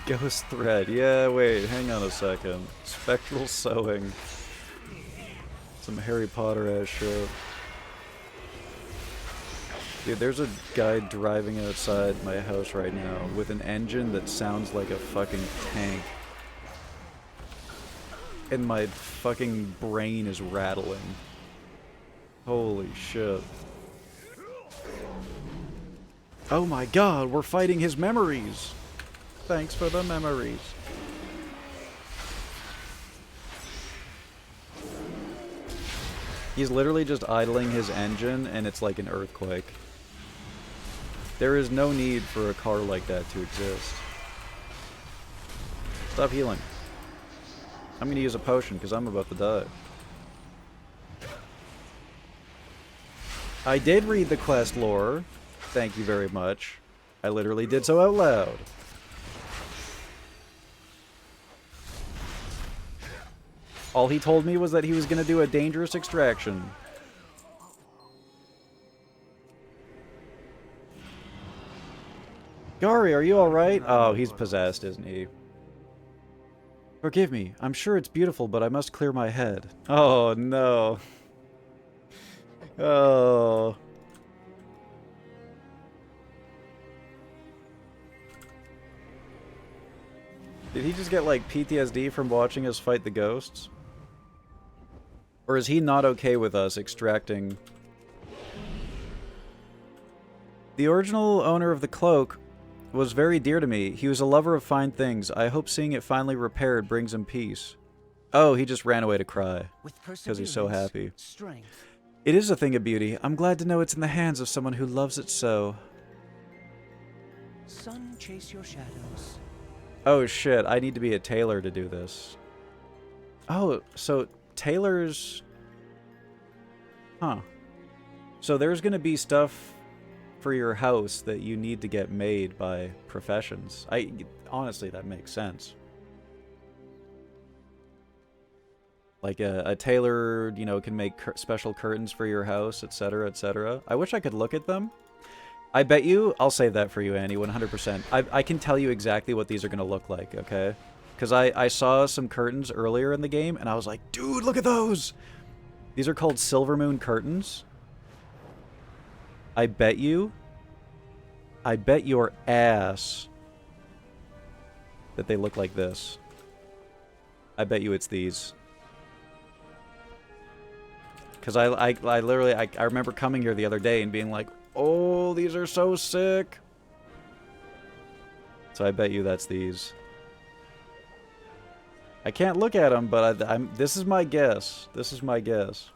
Ghost thread. Yeah, wait, hang on a second. Spectral sewing. Some Harry Potter ass shit. Dude, there's a guy driving outside my house right now with an engine that sounds like a fucking tank. And my fucking brain is rattling. Holy shit. Oh my god, we're fighting his memories! Thanks for the memories. He's literally just idling his engine and it's like an earthquake. There is no need for a car like that to exist. Stop healing. I'm gonna use a potion because I'm about to die. I did read the quest lore. Thank you very much. I literally did so out loud. All he told me was that he was gonna do a dangerous extraction. Gary, are you alright? Oh, he's possessed, isn't he? Forgive me. I'm sure it's beautiful, but I must clear my head. Oh, no. Oh. Did he just get, like, PTSD from watching us fight the ghosts? Or is he not okay with us extracting... The original owner of the cloak was very dear to me. He was a lover of fine things. I hope seeing it finally repaired brings him peace. Oh, he just ran away to cry. Because he's so happy. Strength. It is a thing of beauty. I'm glad to know it's in the hands of someone who loves it so. Sun chase your shadows. Oh shit, I need to be a tailor to do this. Oh, so tailors... Huh. So there's gonna be stuff for your house that you need to get made by professions. Honestly, that makes sense. Like a tailor, you know, can make special curtains for your house, etc., etc. I wish I could look at them. I bet you, I'll save that for you, Annie, 100%. I can tell you exactly what these are going to look like, okay? Because I saw some curtains earlier in the game, and I was like, dude, look at those! These are called Silver Moon curtains. I bet your ass that they look like this. I bet you it's these. Because I literally, I remember coming here the other day and being like, oh, these are so sick. So I bet you that's these. I can't look at them, but this is my guess. This is my guess.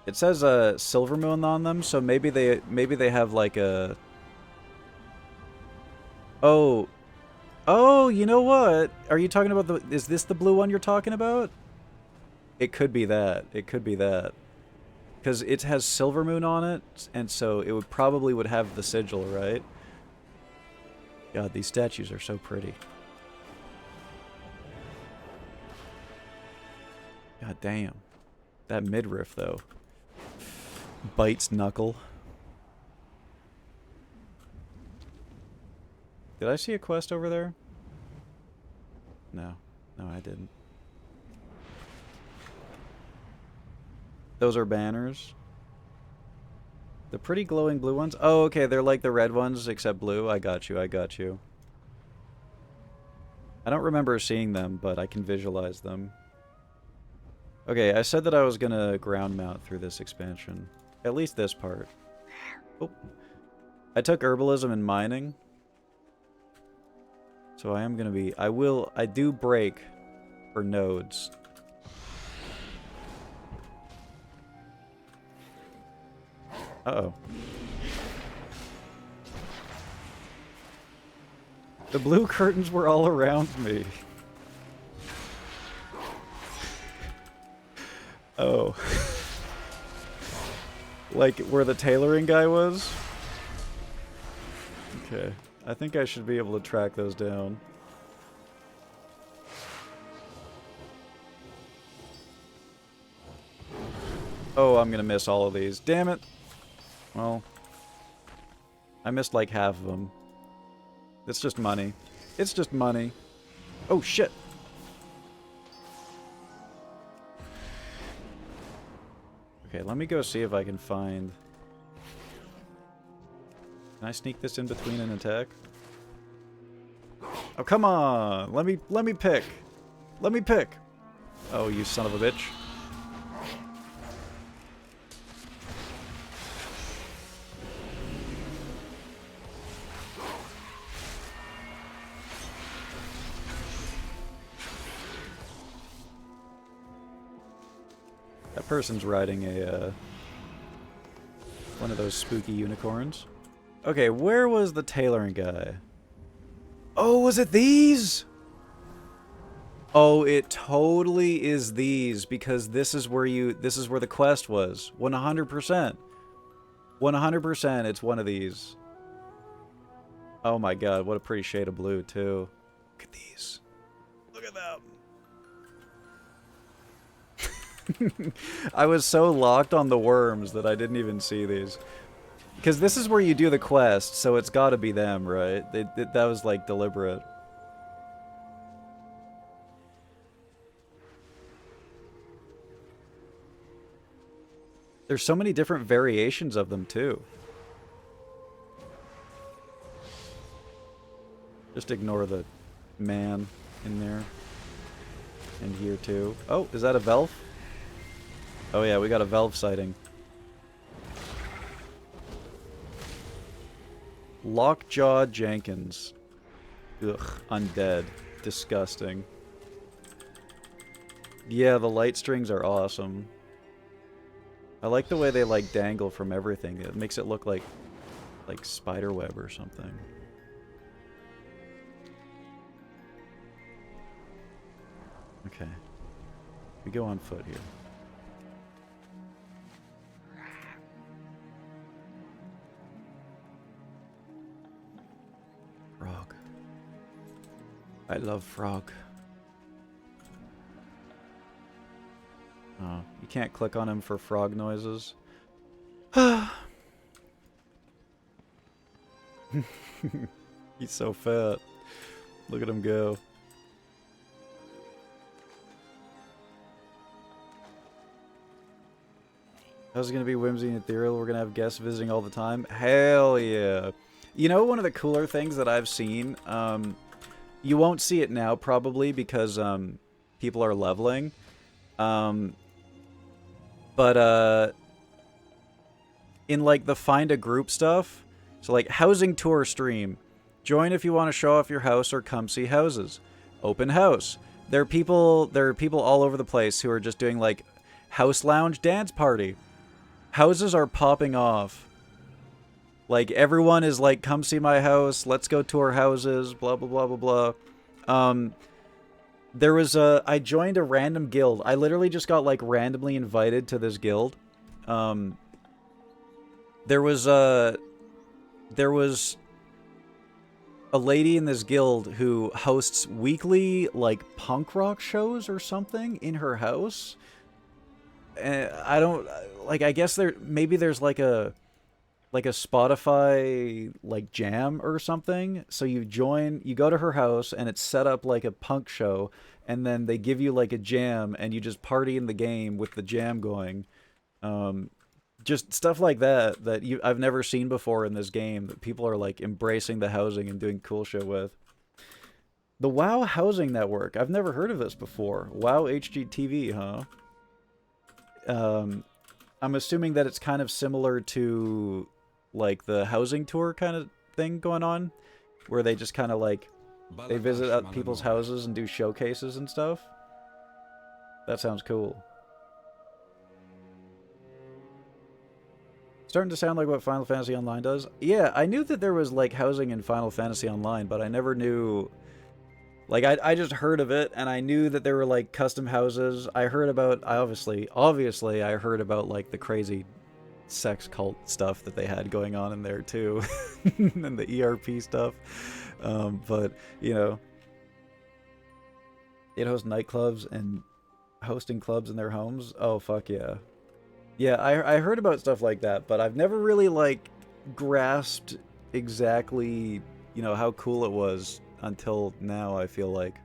It says Silver Moon on them, so maybe they have like a Oh. Oh, you know what? Are you talking about the... Is this the blue one you're talking about? It could be that. It could be that. Because it has Silver Moon on it, and so it would probably would have the sigil, right? God, these statues are so pretty. God damn. That midriff, though. Bites knuckle. Did I see a quest over there? No. No, I didn't. Those are banners. The pretty glowing blue ones? Oh, okay, they're like the red ones, except blue. I got you, I got you. I don't remember seeing them, but I can visualize them. Okay, I said that I was gonna ground mount through this expansion. At least this part. Oh. I took herbalism and mining. So I am gonna be... I do break for nodes. Uh-oh. The blue curtains were all around me. Oh. Like where the tailoring guy was? Okay. I think I should be able to track those down. Oh, I'm gonna miss all of these. Damn it! Well, I missed like half of them. It's just money. It's just money. Oh, shit! Okay, let me go see if I can find... Can I sneak this in between an attack? Oh, come on! Let me pick! Let me pick! Oh, you son of a bitch. That person's riding a, one of those spooky unicorns. Okay, where was the tailoring guy? Oh, was it these? Oh, it totally is these, because this is where the quest was. 100%. 100% it's one of these. Oh my god, what a pretty shade of blue, too. Look at these. Look at them. I was so locked on the worms that I didn't even see these. Because this is where you do the quest, so it's gotta be them, right? That was, like, deliberate. There's so many different variations of them, too. Just ignore the man in there. And here, too. Oh, is that a Velf? Oh yeah, we got a Velf sighting. Lockjaw Jenkins. Ugh, undead. Disgusting. Yeah, the light strings are awesome. I like the way they like dangle from everything. It makes it look like spiderweb or something. Okay. We go on foot here. Frog. I love frog. Oh, you can't click on him for frog noises. He's so fat. Look at him go. How's it gonna be whimsy and ethereal? We're gonna have guests visiting all the time? Hell yeah. You know, one of the cooler things that I've seen, you won't see it now probably because people are leveling. But in like the find a group stuff, so like housing tour stream, join if you want to show off your house or come see houses. Open house. There are people all over the place who are just doing like house lounge dance party. Houses are popping off Like, everyone is like, come see my house, let's go tour houses, blah, blah, blah, blah, blah. There was I joined a random guild. I literally just got, like, randomly invited to this guild. There was a lady in this guild who hosts weekly, like, punk rock shows or something in her house. And I don't, like, I guess maybe there's like a Spotify, like, jam or something. So you go to her house and it's set up like a punk show, and then they give you like a jam and you just party in the game with the jam going. Just stuff like that I've never seen before in this game, that people are like embracing the housing and doing cool shit with. The WoW Housing Network. I've never heard of this before. WoW HGTV, huh? I'm assuming that it's kind of similar to, like, the housing tour kind of thing going on, where they just kind of, like, they visit people's houses and do showcases and stuff. That sounds cool. Starting to sound like what Final Fantasy Online does. Yeah, I knew that there was, like, housing in Final Fantasy Online, but I never knew... Like, I just heard of it, and I knew that there were, like, custom houses. I heard about... obviously, I heard about, like, the crazy sex cult stuff that they had going on in there, too. And the ERP stuff. But, you know... It hosts nightclubs and hosting clubs in their homes. Oh, fuck yeah. Yeah, I heard about stuff like that, but I've never really, like, grasped exactly, you know, how cool it was until now, I feel like.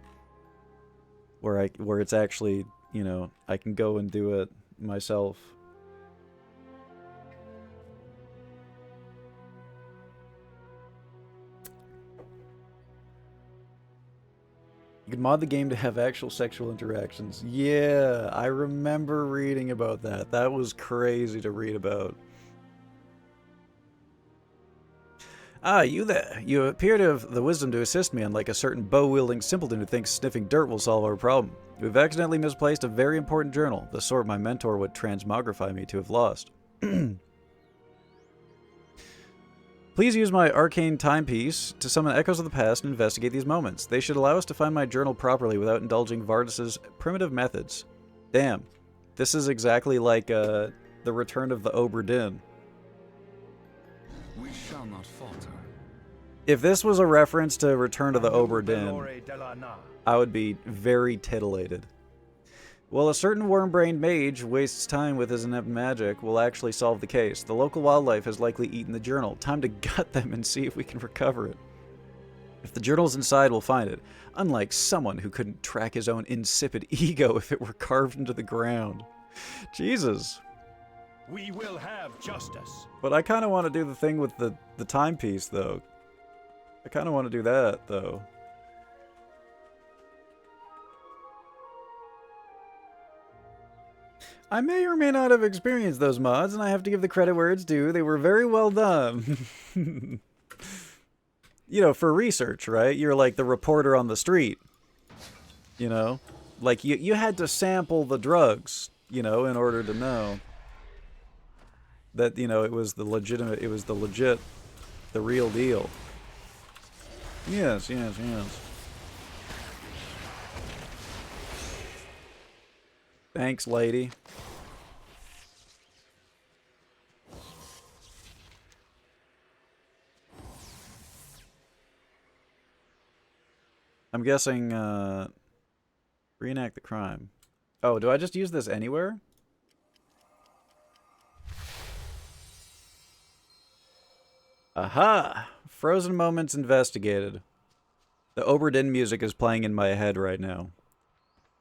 Where it's actually, you know, I can go and do it myself. You can mod the game to have actual sexual interactions. Yeah, I remember reading about that. That was crazy to read about. Ah, you there. You appear to have the wisdom to assist me, unlike a certain bow-wielding simpleton who thinks sniffing dirt will solve our problem. We've accidentally misplaced a very important journal, the sort my mentor would transmogrify me to have lost. Please use my arcane timepiece to summon echoes of the past and investigate these moments. They should allow us to find my journal properly without indulging Vardis's primitive methods. Damn. This is exactly like the return of the Obra Dinn. We shall not falter. If this was a reference to Return to the Obra Dinn, I would be very titillated. Well, a certain worm-brained mage wastes time with his inept magic will actually solve the case. The local wildlife has likely eaten the journal. Time to gut them and see if we can recover it. If the journal's inside, we'll find it. Unlike someone who couldn't track his own insipid ego if it were carved into the ground. Jesus. We will have justice. But I kind of want to do the thing with the timepiece, though. I kind of want to do that, though. I may or may not have experienced those mods, and I have to give the credit where it's due. They were very well done. You know, for research, right? You're like the reporter on the street. You know? Like, you had to sample the drugs, you know, in order to know that, you know, it was the legitimate, it was the legit, the real deal. Yes, yes, yes. Thanks, lady. I'm guessing, reenact the crime. Oh, do I just use this anywhere? Aha! Frozen moments investigated. The Obra Dinn music is playing in my head right now.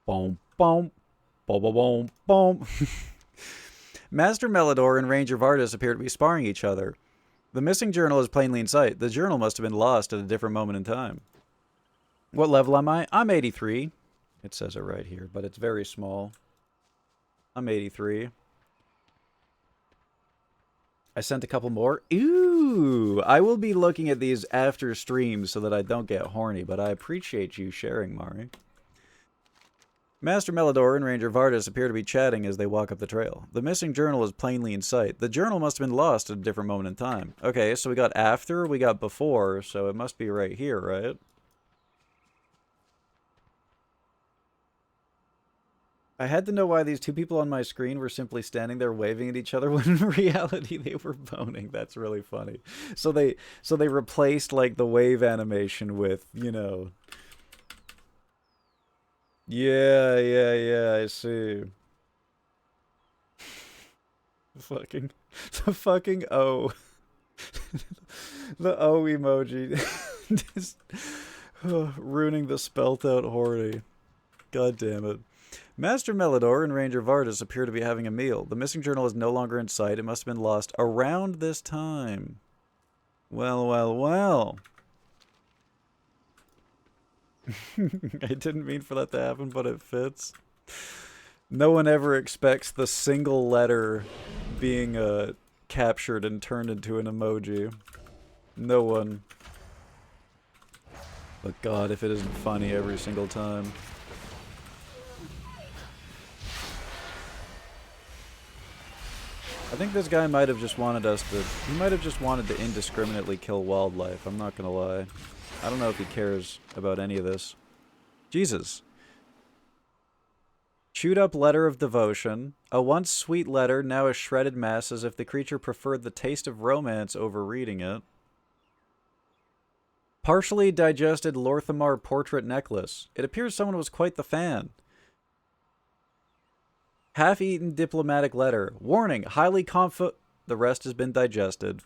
Boom, boom. Boom, boom, boom, boom. Master Melidor and Ranger Vardis appear to be sparring each other. The missing journal is plainly in sight. The journal must have been lost at a different moment in time. What level am I? I'm 83. It says it right here, but it's very small. I'm 83. I sent a couple more. Ooh! I will be looking at these after streams so that I don't get horny, but I appreciate you sharing, Mari. Master Melidor and Ranger Vardis appear to be chatting as they walk up the trail. The missing journal is plainly in sight. The journal must have been lost at a different moment in time. Okay, so we got after, we got before, so it must be right here, right? I had to know why these two people on my screen were simply standing there waving at each other when in reality they were boning. That's really funny. So they replaced like the wave animation with, you know. Yeah, I see. The fucking O. The O emoji. Just, ruining the spelt out horny. God damn it. Master Melidor and Ranger Vardis appear to be having a meal. The missing journal is no longer in sight. It must have been lost around this time. Well. I didn't mean for that to happen, but it fits. No one ever expects the single letter being captured and turned into an emoji. No one. But God, if it isn't funny every single time. I think this guy might have just wanted us to... He might have just wanted to indiscriminately kill wildlife, I'm not gonna lie. I don't know if he cares about any of this. Jesus. Chewed up letter of devotion. A once sweet letter, now a shredded mess, as if the creature preferred the taste of romance over reading it. Partially digested Lorthamar portrait necklace. It appears someone was quite the fan. Half-eaten diplomatic letter. Warning, highly The rest has been digested.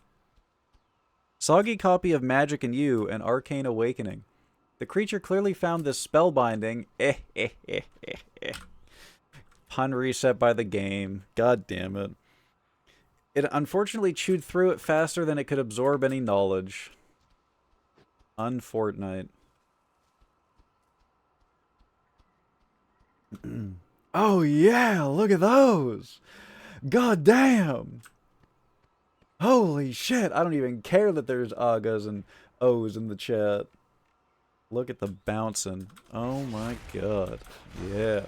Soggy copy of Magic and You, an Arcane Awakening. The creature clearly found this spellbinding. Pun reset by the game. God damn it. It unfortunately chewed through it faster than it could absorb any knowledge. Unfortnite. Oh yeah, look at those! God damn! Holy shit, I don't even care that there's Agas and O's in the chat. Look at the bouncing. Oh my god. Yeah.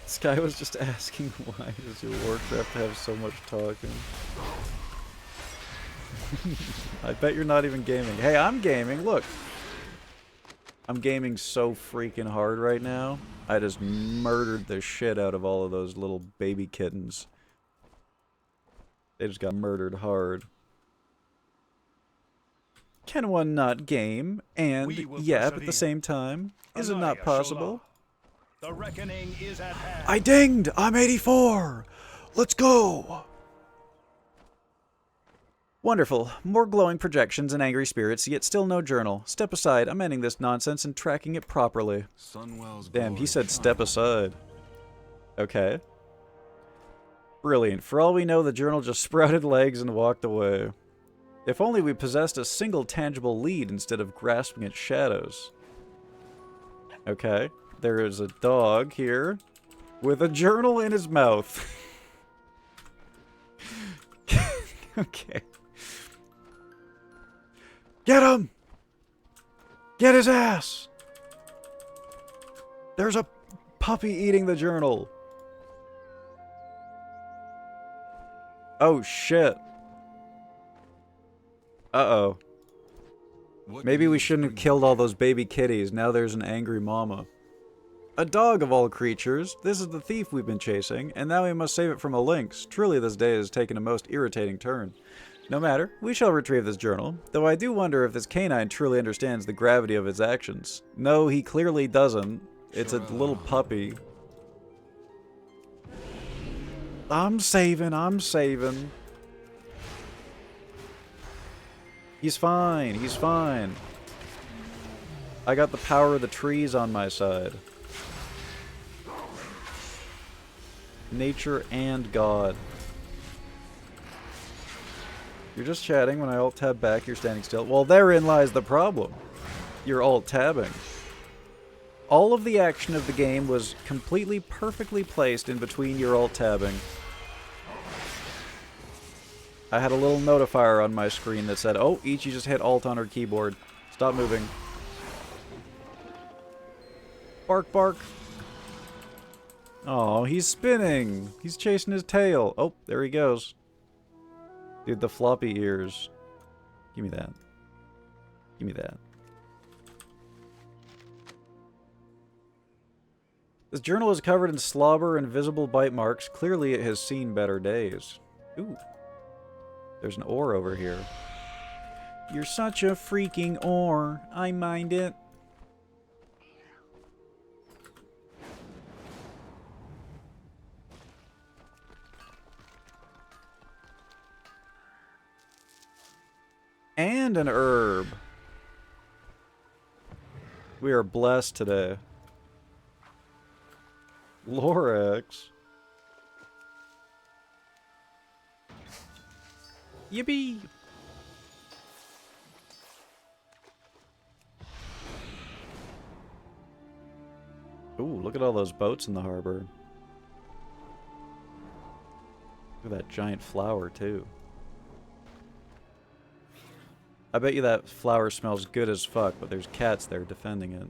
This guy was just asking why does your Warcraft have so much talking? I bet you're not even gaming. Hey, I'm gaming, look! I'm gaming so freaking hard right now. I just murdered the shit out of all of those little baby kittens. They just got murdered hard. Can one not game and yap at the same time? Is it not possible? The reckoning is at hand. I dinged! I'm 84! Let's go! Wonderful. More glowing projections and angry spirits, yet still no journal. Step aside. I'm ending this nonsense and tracking it properly. Damn, he said step aside. Okay. Brilliant. For all we know, the journal just sprouted legs and walked away. If only we possessed a single tangible lead instead of grasping at shadows. Okay. There is a dog here with a journal in his mouth. Okay. Get him! Get his ass! There's a puppy eating the journal. Oh shit. Uh-oh. Maybe we shouldn't have killed all those baby kitties. Now there's an angry mama. A dog of all creatures. This is the thief we've been chasing, and now we must save it from a lynx. Truly this day has taken a most irritating turn. No matter, we shall retrieve this journal, though I do wonder if this canine truly understands the gravity of its actions. No, he clearly doesn't. It's a little puppy. I'm saving. He's fine, he's fine. I got the power of the trees on my side. Nature and God. You're just chatting. When I alt-tab back, you're standing still. Well, therein lies the problem. You're alt-tabbing. All of the action of the game was completely perfectly placed in between your alt-tabbing. I had a little notifier on my screen that said, oh, Ichi just hit alt on her keyboard. Stop moving. Bark, bark. Oh, he's spinning. He's chasing his tail. Oh, there he goes. Dude, the floppy ears. Give me that. Give me that. This journal is covered in slobber and visible bite marks. Clearly it has seen better days. Ooh. There's an ore over here. You're such a freaking ore. I mind it. And an herb. We are blessed today. Lorax. Yippee! Ooh, look at all those boats in the harbor. Look at that giant flower, too. I bet you that flower smells good as fuck, but there's cats there defending it.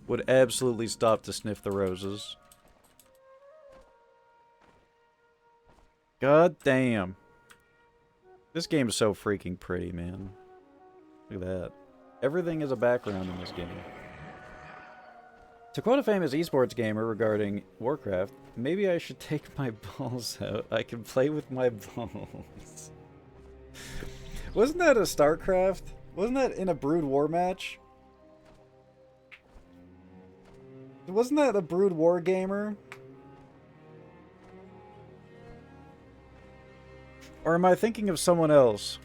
Would absolutely stop to sniff the roses. God damn. This game is so freaking pretty, man. Look at that. Everything is a background in this game. To quote a famous esports gamer regarding Warcraft, maybe I should take my balls out. I can play with my balls. Wasn't that a StarCraft? Wasn't that in a Brood War match? Wasn't that a Brood War gamer? Or am I thinking of someone else?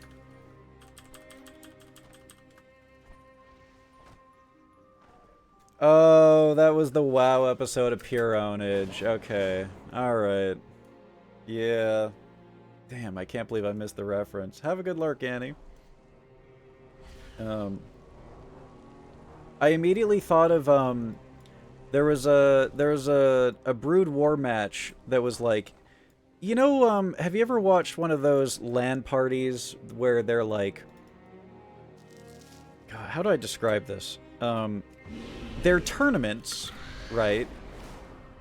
Oh, that was the WoW episode of Pure Ownage. Okay. Alright. Yeah. Damn, I can't believe I missed the reference. Have a good lurk, Annie. I immediately thought of, there was a Brood War match that was like, you know, have you ever watched one of those LAN parties where they're like, God, how do I describe this? They're tournaments, right?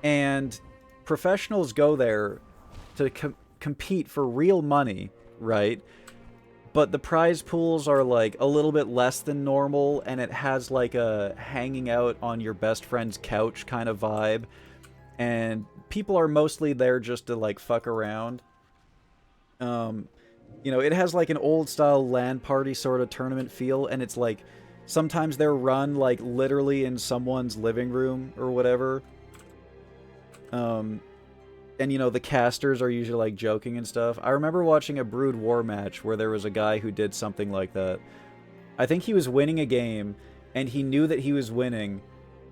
And professionals go there to compete for real money, right? But the prize pools are like a little bit less than normal, and it has like a hanging out on your best friend's couch kind of vibe. And people are mostly there just to like fuck around. You know, it has like an old style LAN party sort of tournament feel, and it's like sometimes they're run like literally in someone's living room or whatever. And you know, the casters are usually like joking and stuff. I remember watching a Brood War match where there was a guy who did something like that. I think he was winning a game, and he knew that he was winning,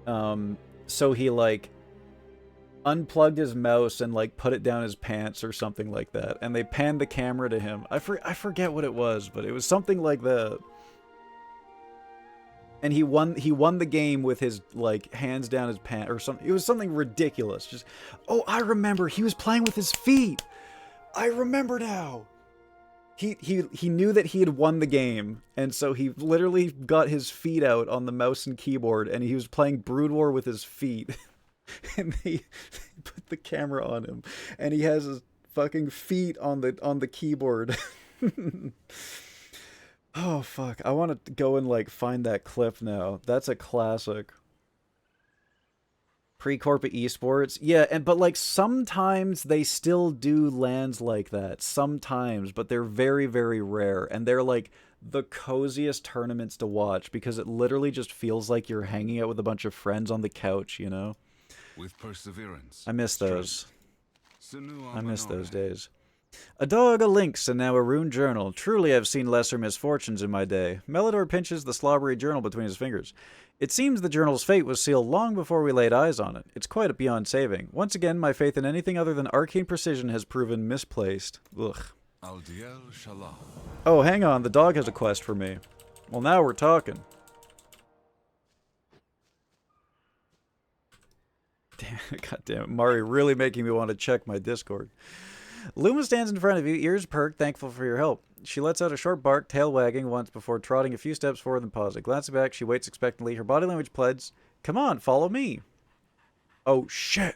so he like unplugged his mouse and like put it down his pants or something like that, and they panned the camera to him. I forget what it was, but it was something like that. And he won the game with his like hands down his pants or something. It was something ridiculous. Just, oh, I remember, he was playing with his feet. I remember now. He knew that he had won the game, and so he literally got his feet out on the mouse and keyboard, and he was playing Brood War with his feet. And they put the camera on him, and he has his fucking feet on the keyboard. Oh fuck, I want to go and like find that clip now. That's a classic. Pre-corporate esports. Yeah, but like sometimes they still do LANs like that. Sometimes, but they're very, very rare, and they're like the coziest tournaments to watch because it literally just feels like you're hanging out with a bunch of friends on the couch, you know? With perseverance. I miss those. Strength. I miss those days. A dog, a lynx, and now a rune journal. Truly I've seen lesser misfortunes in my day. Melidor pinches the slobbery journal between his fingers. It seems the journal's fate was sealed long before we laid eyes on it. It's quite beyond saving. Once again, my faith in anything other than arcane precision has proven misplaced. Ugh. Oh, hang on, the dog has a quest for me. Well, now we're talking. God damn it, Mari really making me want to check my Discord. Luma stands in front of you, ears perked, thankful for your help. She lets out a short bark, tail wagging once before trotting a few steps forward and pausing. Glancing back, she waits expectantly. Her body language pleads, "Come on, follow me." Oh, shit.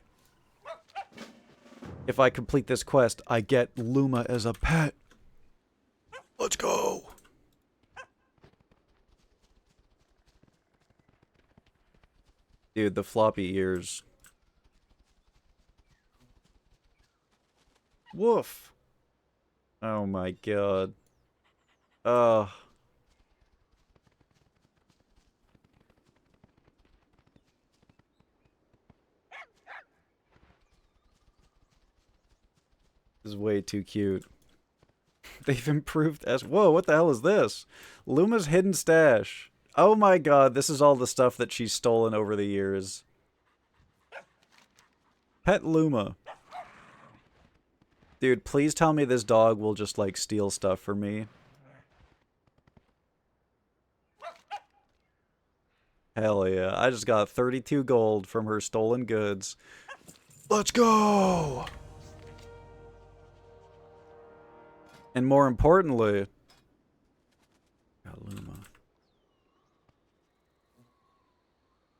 If I complete this quest, I get Luma as a pet. Let's go. Dude, the floppy ears. Woof. Oh my god. Ugh. This is way too cute. They've improved as— whoa, what the hell is this? Luma's hidden stash. Oh my god, this is all the stuff that she's stolen over the years. Pet Luma. Dude, please tell me this dog will just, like, steal stuff for me. Hell yeah. I just got 32 gold from her stolen goods. Let's go! And more importantly... got Luma.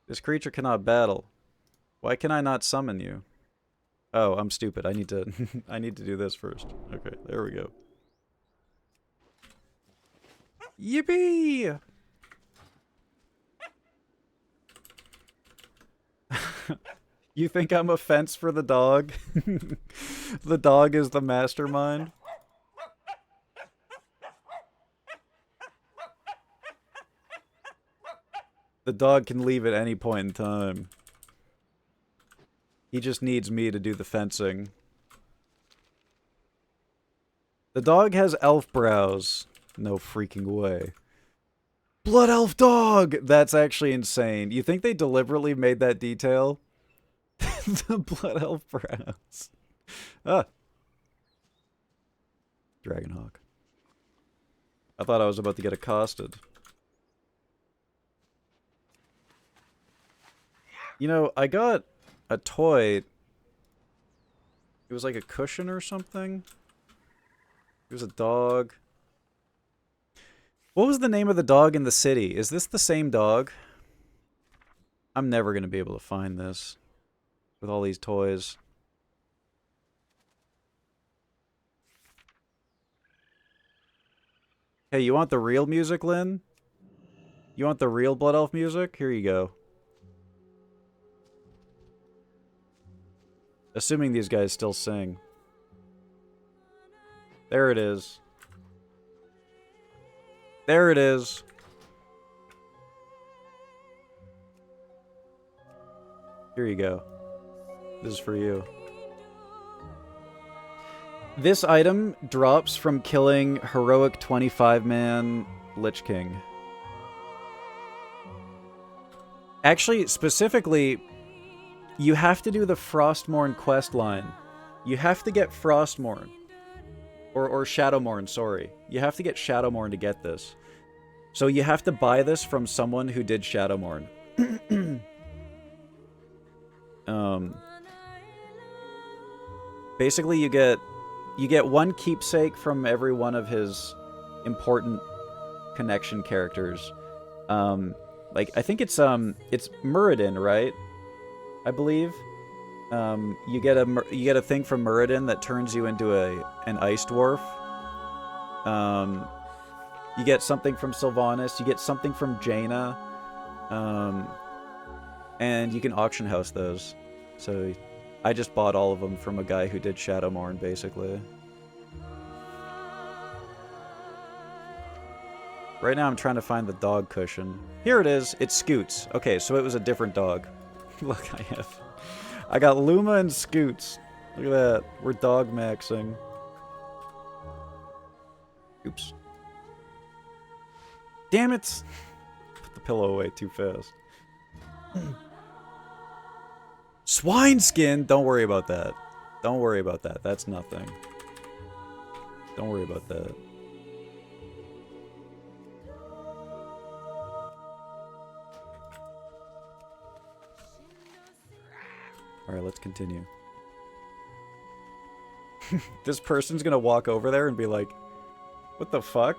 This creature cannot battle. Why can I not summon you? Oh, I'm stupid. I need to I need to do this first. Okay, there we go. Yippee! You think I'm a fence for the dog? The dog is the mastermind? The dog can leave at any point in time. He just needs me to do the fencing. The dog has elf brows. No freaking way. Blood elf dog! That's actually insane. You think they deliberately made that detail? The blood elf brows. Ah. Dragonhawk. I thought I was about to get accosted. You know, I got a toy. It was like a cushion or something. It was a dog. What was the name of the dog in the city? Is this the same dog? I'm never going to be able to find this with all these toys. Hey, you want the real music, Lynn? You want the real Blood Elf music? Here you go. Assuming these guys still sing. There it is. There it is. Here you go. This is for you. This item drops from killing heroic 25-man Lich King. Actually, specifically, you have to do the Frostmourne quest line. You have to get Frostmourne. Or Shadowmourne, sorry. You have to get Shadowmourne to get this. So you have to buy this from someone who did Shadowmourne. Basically, you get one keepsake from every one of his important connection characters. Like, I think it's Muradin, right? I believe. You get a thing from Muradin that turns you into an ice dwarf. You get something from Sylvanas. You get something from Jaina. And you can auction house those. So I just bought all of them from a guy who did Shadowmourne, basically. Right now I'm trying to find the dog cushion. Here it is. It Scoots. Okay, so it was a different dog. Look, I got Luma and Scoots. Look at that. We're dog maxing. Oops. Damn it! Put the pillow away too fast. Swine skin! Don't worry about that. Don't worry about that. That's nothing. Don't worry about that. Alright, let's continue. This person's gonna walk over there and be like, what the fuck?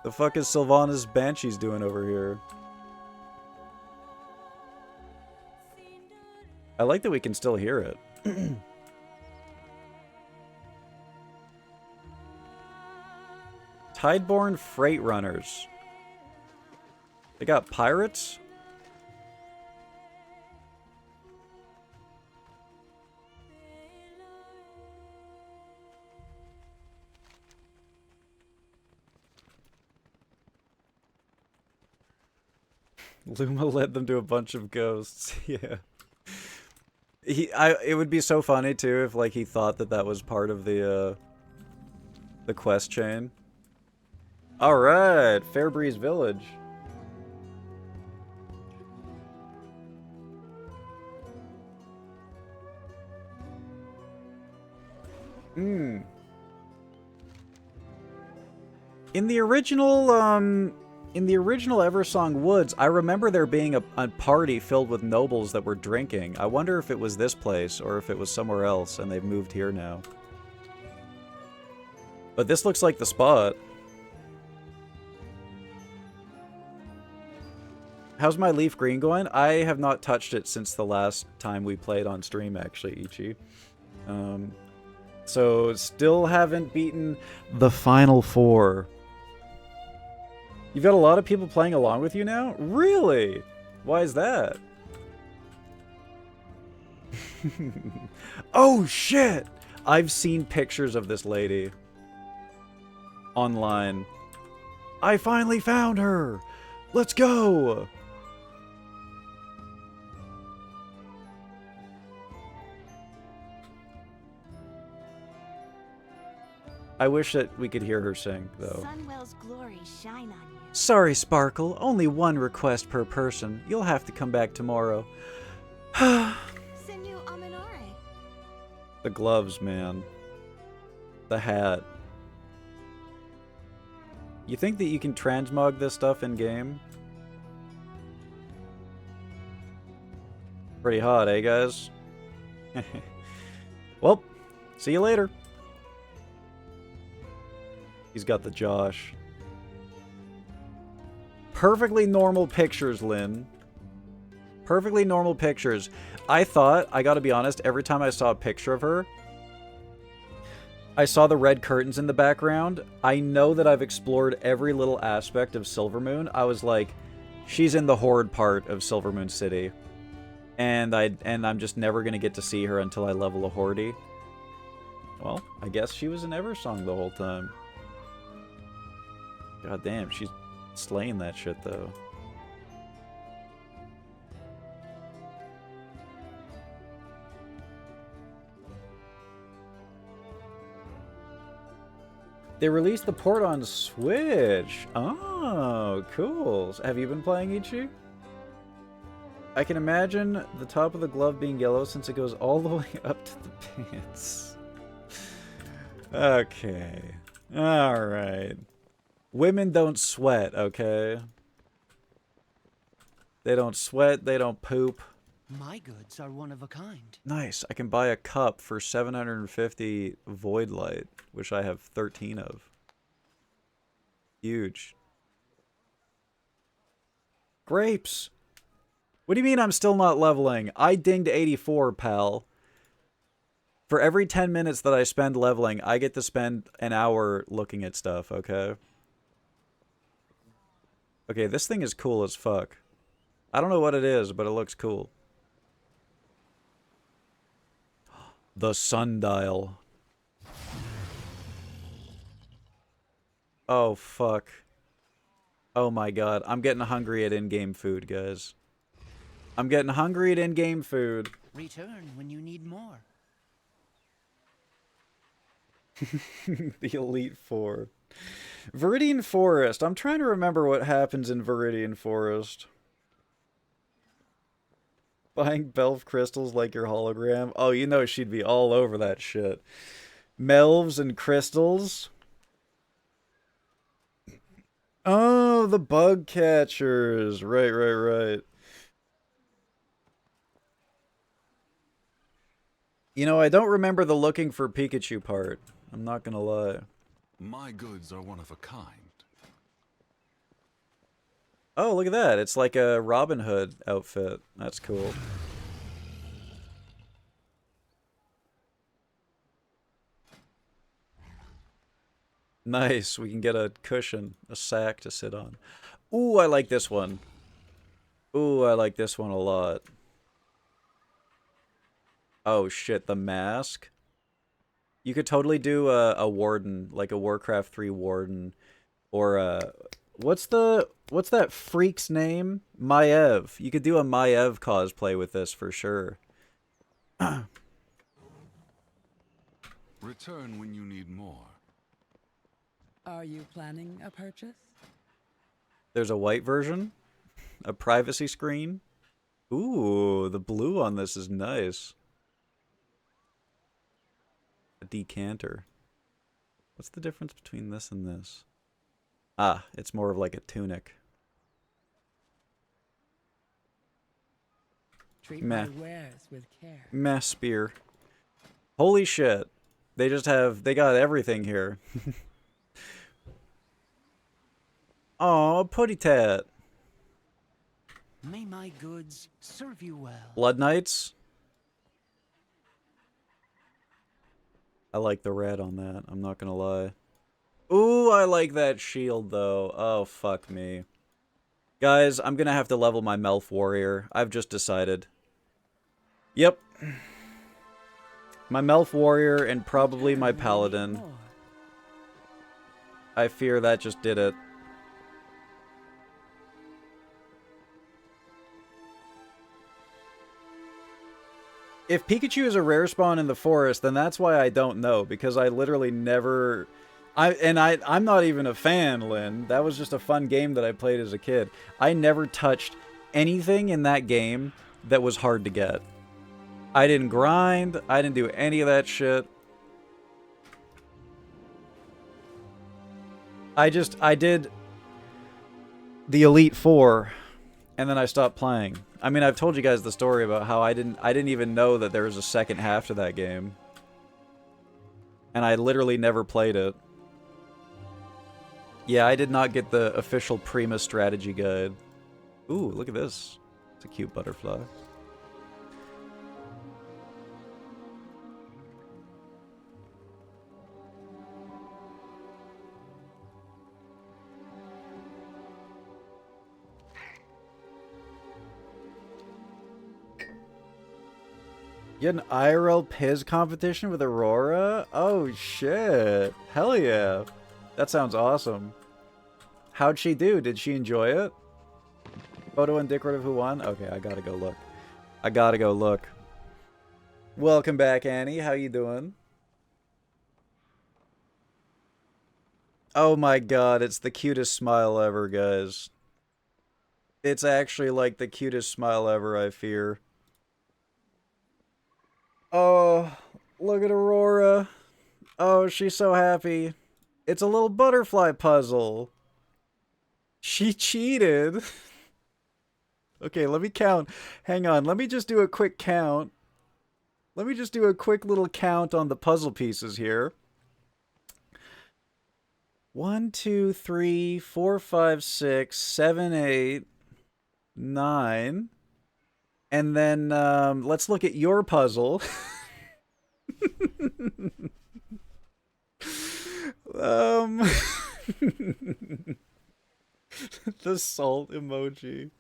The fuck is Sylvanas Banshees doing over here? I like that we can still hear it. Tideborne Freight Runners. They got pirates? Luma led them to a bunch of ghosts. Yeah. It would be so funny too if like he thought that that was part of the quest chain. All right, Fairbreeze Village. Hmm. In the original Eversong Woods, I remember there being a party filled with nobles that were drinking. I wonder if it was this place or if it was somewhere else and they've moved here now. But this looks like the spot. How's my leaf green going? I have not touched it since the last time we played on stream, actually, Ichi. So, still haven't beaten the final 4. You've got a lot of people playing along with you now? Really? Why is that? Oh, shit! I've seen pictures of this lady online. I finally found her! Let's go! I wish that we could hear her sing, though. Sunwell's glory shine on you. Sorry, Sparkle. Only one request per person. You'll have to come back tomorrow. Sinu Aminore. The gloves, man. The hat. You think that you can transmog this stuff in-game? Pretty hot, eh, guys? Well, see you later. He's got the Josh. Perfectly normal pictures, Lynn. Perfectly normal pictures. I thought, I gotta be honest, every time I saw a picture of her, I saw the red curtains in the background. I know that I've explored every little aspect of Silvermoon. I was like, she's in the Horde part of Silvermoon City. And I'm just never gonna get to see her until I level a Horde. Well, I guess she was in Eversong the whole time. God damn, she's slaying that shit, though. They released the port on Switch. Oh, cool. Have you been playing Ichi? I can imagine the top of the glove being yellow since it goes all the way up to the pants. Okay. Alright. Women don't sweat, okay? They don't sweat, they don't poop. My goods are one of a kind. Nice. I can buy a cup for 750 Void Light, which I have 13 of. Huge. Grapes! What do you mean I'm still not leveling? I dinged 84, pal. For every 10 minutes that I spend leveling, I get to spend an hour looking at stuff, okay? Okay, this thing is cool as fuck. I don't know what it is, but it looks cool. The sundial. Oh, fuck. Oh my god. I'm getting hungry at in-game food, guys. I'm getting hungry at in-game food. Return when you need more. The Elite Four. Viridian Forest. I'm trying to remember what happens in Viridian Forest. Buying Belv crystals like your hologram. Oh, you know she'd be all over that shit. Melvs and crystals. Oh, the bug catchers. Right, right, right. You know, I don't remember the looking for Pikachu part. I'm not gonna lie. My goods are one of a kind. Oh, look at that. It's like a Robin Hood outfit. That's cool. Nice. We can get a cushion, a sack to sit on. Ooh, I like this one. Ooh, I like this one a lot. Oh shit, the mask. You could totally do a warden, like a Warcraft 3 warden, or what's that freak's name? Maiev. You could do a Maiev cosplay with this for sure. Return when you need more. Are you planning a purchase? There's a white version, a privacy screen. Ooh, the blue on this is nice. A decanter. What's the difference between this and this? Ah, it's more of like a tunic. Treat Meh. my wares with care. Meh spear. Holy shit. They got everything here. Aw, putty tat. May my goods serve you well. Blood Knights. I like the red on that, I'm not gonna lie. Ooh, I like that shield though. Oh, fuck me. Guys, I'm gonna have to level my Melf Warrior. I've just decided. Yep. My Melf Warrior and probably my Paladin. I fear that just did it. If Pikachu is a rare spawn in the forest, then that's why I don't know, because I literally never... I'm not even a fan, Lynn. That was just a fun game that I played as a kid. I never touched anything in that game that was hard to get. I didn't grind. I didn't do any of that shit. I did the Elite Four, and then I stopped playing. I mean, I've told you guys the story about how I didn't even know that there was a second half to that game. And I literally never played it. Yeah, I did not get the official Prima strategy guide. Ooh, look at this. It's a cute butterfly. You had an IRL Piz competition with Aurora? Oh shit. Hell yeah. That sounds awesome. How'd she do? Did she enjoy it? Photo indicative who won? Okay, I gotta go look. I gotta go look. Welcome back, Annie. How you doing? Oh my god, it's the cutest smile ever, guys. It's actually like the cutest smile ever, I fear. Oh, look at Aurora. Oh, she's so happy. It's a little butterfly puzzle. She cheated. Okay, let me count. Hang on, let me just do a quick count. Let me just do a quick little count on the puzzle pieces here. 1, 2, 3, 4, 5, 6, 7, 8, 9. And then, let's look at your puzzle. The salt emoji.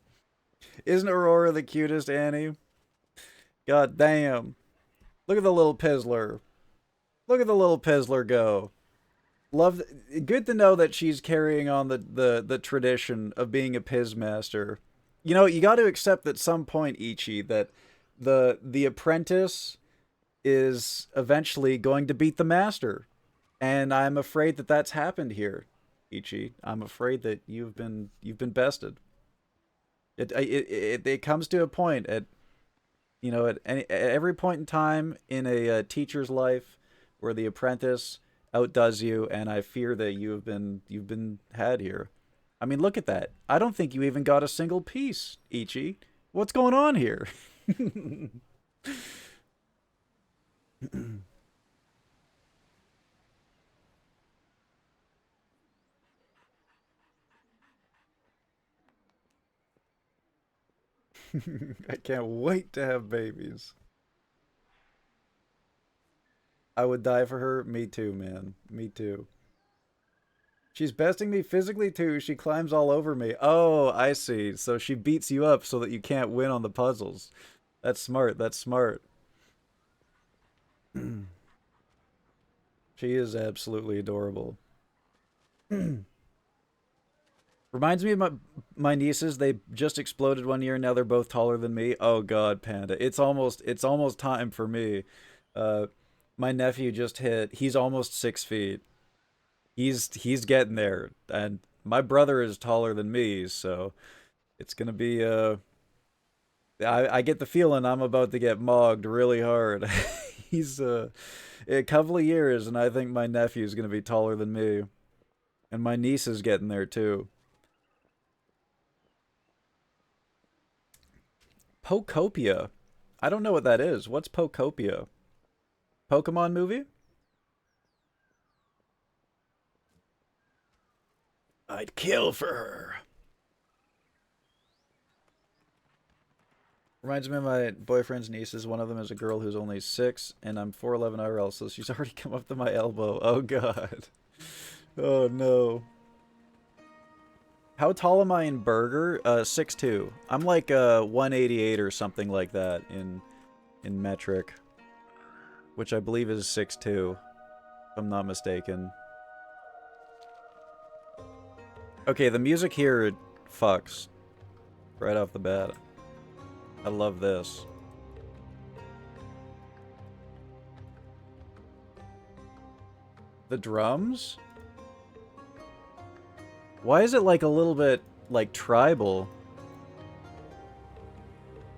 Isn't Aurora the cutest, Annie? God damn. Look at the little Pizzler. Look at the little Pizzler go. Good to know that she's carrying on the tradition of being a Piz master. You know, you got to accept at some point, Ichi, that the apprentice is eventually going to beat the master. And I'm afraid that that's happened here, Ichi. I'm afraid that you've been bested. It comes to a point at every point in time in a teacher's life where the apprentice outdoes you, and I fear that you've been had here. I mean, look at that. I don't think you even got a single piece, Ichi. What's going on here? I can't wait to have babies. I would die for her. Me too, man. Me too. She's besting me physically too. She climbs all over me. Oh, I see. So she beats you up so that you can't win on the puzzles. That's smart. That's smart. She is absolutely adorable. Reminds me of my nieces. They just exploded one year. Now they're both taller than me. Oh God, Panda. It's almost time for me. My nephew just hit. He's almost 6 feet. He's getting there, and my brother is taller than me, so it's gonna be I get the feeling I'm about to get mogged really hard. He's a couple of years, and I think my nephew's gonna be taller than me, and my niece is getting there too. Pokopia. I don't know what that is. What's Pokopia? Pokemon movie? I'd kill for her. Reminds me of my boyfriend's nieces. One of them is a girl who's only 6, and I'm 4'11" IRL, so she's already come up to my elbow. Oh God. Oh no. How tall am I in Burger? 6'2". I'm like 188 or something like that in metric, which I believe is 6'2", if I'm not mistaken. Okay, the music here fucks right off the bat. I love this. The drums? Why is it like a little bit like tribal?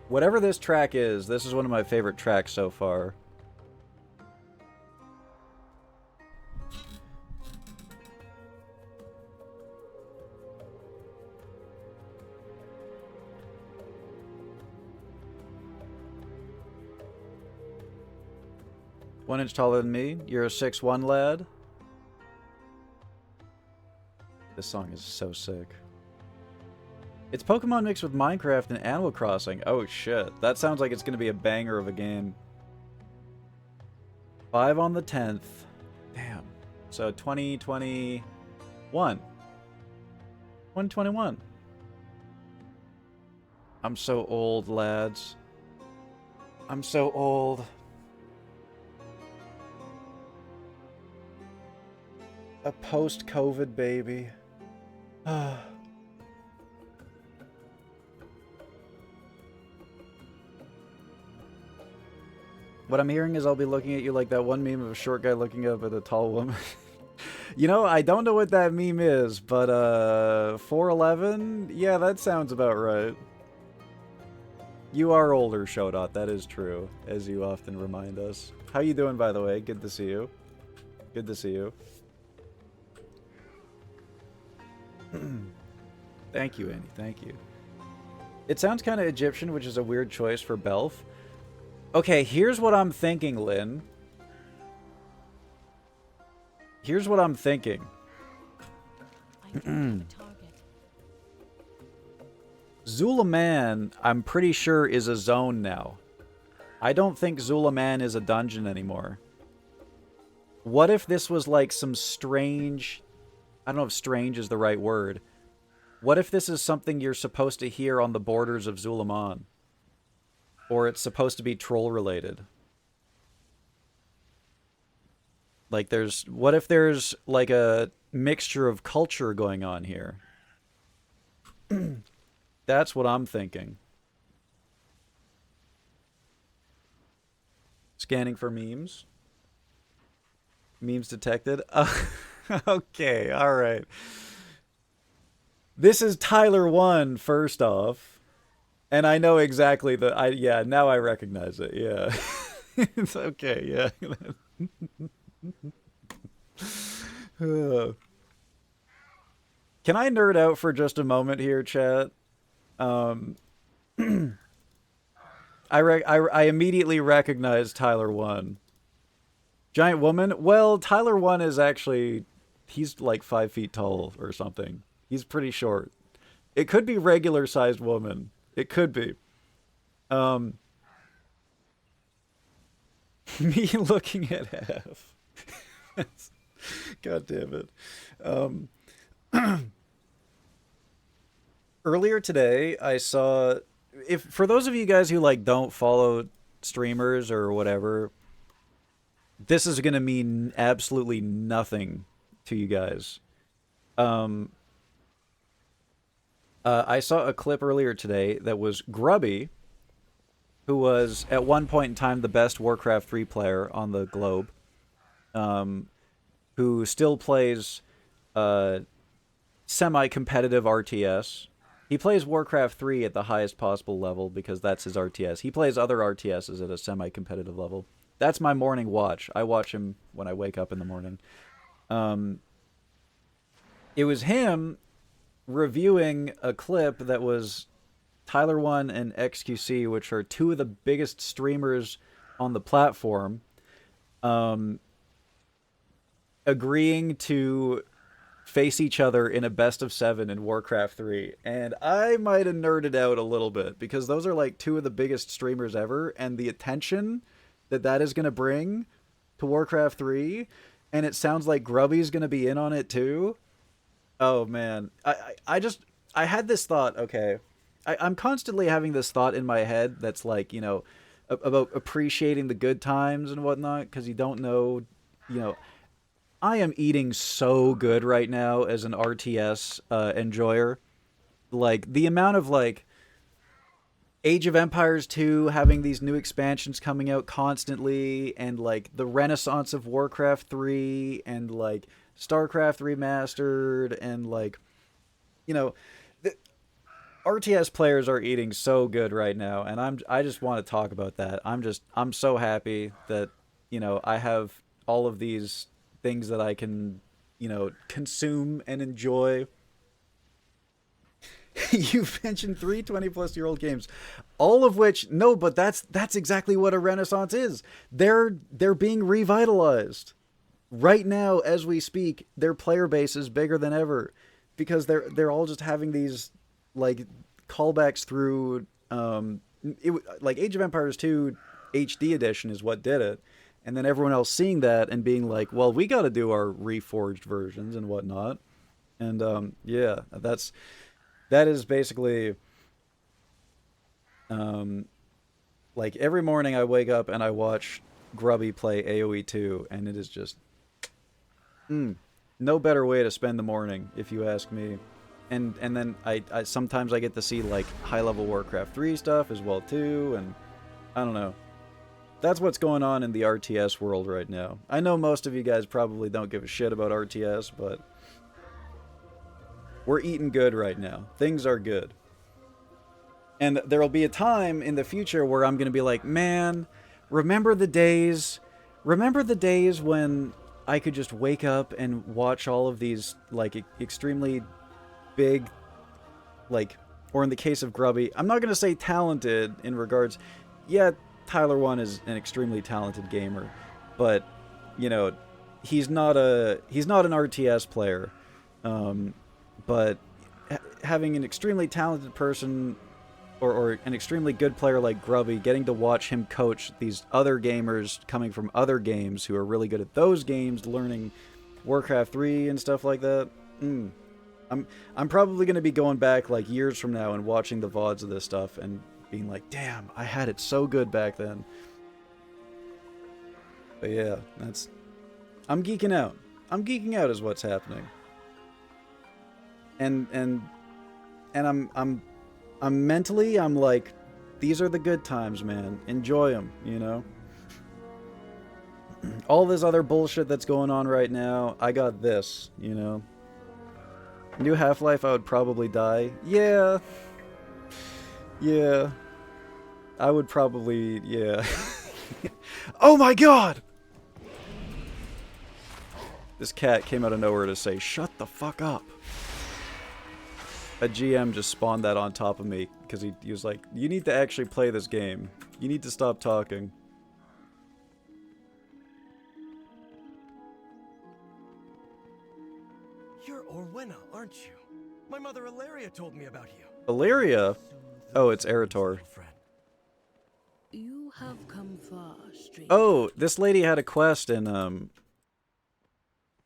Whatever this track is, this is one of my favorite tracks so far. One inch taller than me. You're a 6'1" lad. This song is so sick. It's Pokemon mixed with Minecraft and Animal Crossing. Oh shit. That sounds like it's going to be a banger of a game. 5 on the 10th. Damn. So 2021. 2021. I'm so old, lads. I'm so old. A post-COVID baby. What I'm hearing is I'll be looking at you like that one meme of a short guy looking up at a tall woman. You know, I don't know what that meme is, but 4'11"? Yeah, that sounds about right. You are older, Shodot, that is true, as you often remind us. How you doing, by the way? Good to see you. Good to see you. Thank you, Annie. Thank you. It sounds kind of Egyptian, which is a weird choice for Belf. Okay, here's what I'm thinking, Lynn. Here's what I'm thinking. Zulaman, I'm pretty sure, is a zone now. I don't think Zulaman is a dungeon anymore. What if this was like some strange... I don't know if strange is the right word. What if this is something you're supposed to hear on the borders of Zulaman? Or it's supposed to be troll-related? Like there's... What if there's like a mixture of culture going on here? That's what I'm thinking. Scanning for memes. Memes detected. Okay, alright. This is Tyler 1, first off. And I know exactly the... yeah, now I recognize it, yeah. It's okay, yeah. Can I nerd out for just a moment here, chat? I immediately recognize Tyler 1. Giant woman? Well, Tyler 1 is actually... He's like 5 feet tall or something. He's pretty short. It could be regular-sized woman. It could be. Me looking at half. God damn it. Earlier today, I saw, if for those of you guys who like don't follow streamers or whatever, this is gonna mean absolutely nothing to you guys. Um, I saw a clip earlier today that was Grubby, who was at one point in time the best Warcraft 3 player on the globe, who still plays semi-competitive RTS. He plays Warcraft 3 at the highest possible level because that's his RTS. He plays other RTSs at a semi-competitive level. That's my morning watch. I watch him when I wake up in the morning. It was him reviewing a clip that was Tyler1 and XQC, which are two of the biggest streamers on the platform, agreeing to face each other in a best of 7 in Warcraft 3. And I might have nerded out a little bit because those are like two of the biggest streamers ever, and the attention that is going to bring to Warcraft 3, and it sounds like Grubby's going to be in on it too. Oh man, I had this thought. Okay, I'm constantly having this thought in my head that's like, you know, about appreciating the good times and whatnot, because you don't know, you know, I am eating so good right now as an RTS enjoyer. Like, the amount of, like, Age of Empires 2 having these new expansions coming out constantly, and, like, the renaissance of Warcraft 3, and, like, StarCraft Remastered, and, like, you know, the RTS players are eating so good right now, and I just want to talk about that. I'm so happy that, you know, I have all of these things that I can, you know, consume and enjoy. You've mentioned 3 20-plus-year-old games, all of which, no, but that's exactly what a renaissance is. They're being revitalized right now as we speak. Their player base is bigger than ever because they're all just having these like callbacks through like Age of Empires 2 HD edition is what did it. And then everyone else seeing that and being like, well, we got to do our reforged versions and whatnot. And yeah, that is basically like every morning I wake up and I watch Grubby play AoE 2, and it is just no better way to spend the morning, if you ask me. And then I sometimes I get to see like high level Warcraft 3 stuff as well too, and I don't know. That's what's going on in the RTS world right now. I know most of you guys probably don't give a shit about RTS, but we're eating good right now. Things are good. And there'll be a time in the future where I'm going to be like, man, remember the days when I could just wake up and watch all of these, like, extremely big, like, or in the case of Grubby, I'm not going to say talented in regards, yeah, Tyler1 is an extremely talented gamer, but, you know, he's not an RTS player, but having an extremely talented person or an extremely good player like Grubby, getting to watch him coach these other gamers coming from other games who are really good at those games, learning Warcraft 3 and stuff like that. I'm probably going to be going back like years from now and watching the VODs of this stuff and being like, damn, I had it so good back then. But yeah, I'm geeking out. I'm geeking out is what's happening. And I'm mentally, I'm like, these are the good times, man. Enjoy them, you know? All this other bullshit that's going on right now, I got this, you know? New Half-Life, I would probably die. Yeah. Yeah. I would probably, yeah. Oh my god! This cat came out of nowhere to say, shut the fuck up. A GM just spawned that on top of me because he was like, you need to actually play this game. You need to stop talking. You're Orwena, aren't you? My mother Ilaria told me about you. Ilaria? Oh, it's Eritor. have come far, stranger. Oh, this lady had a quest in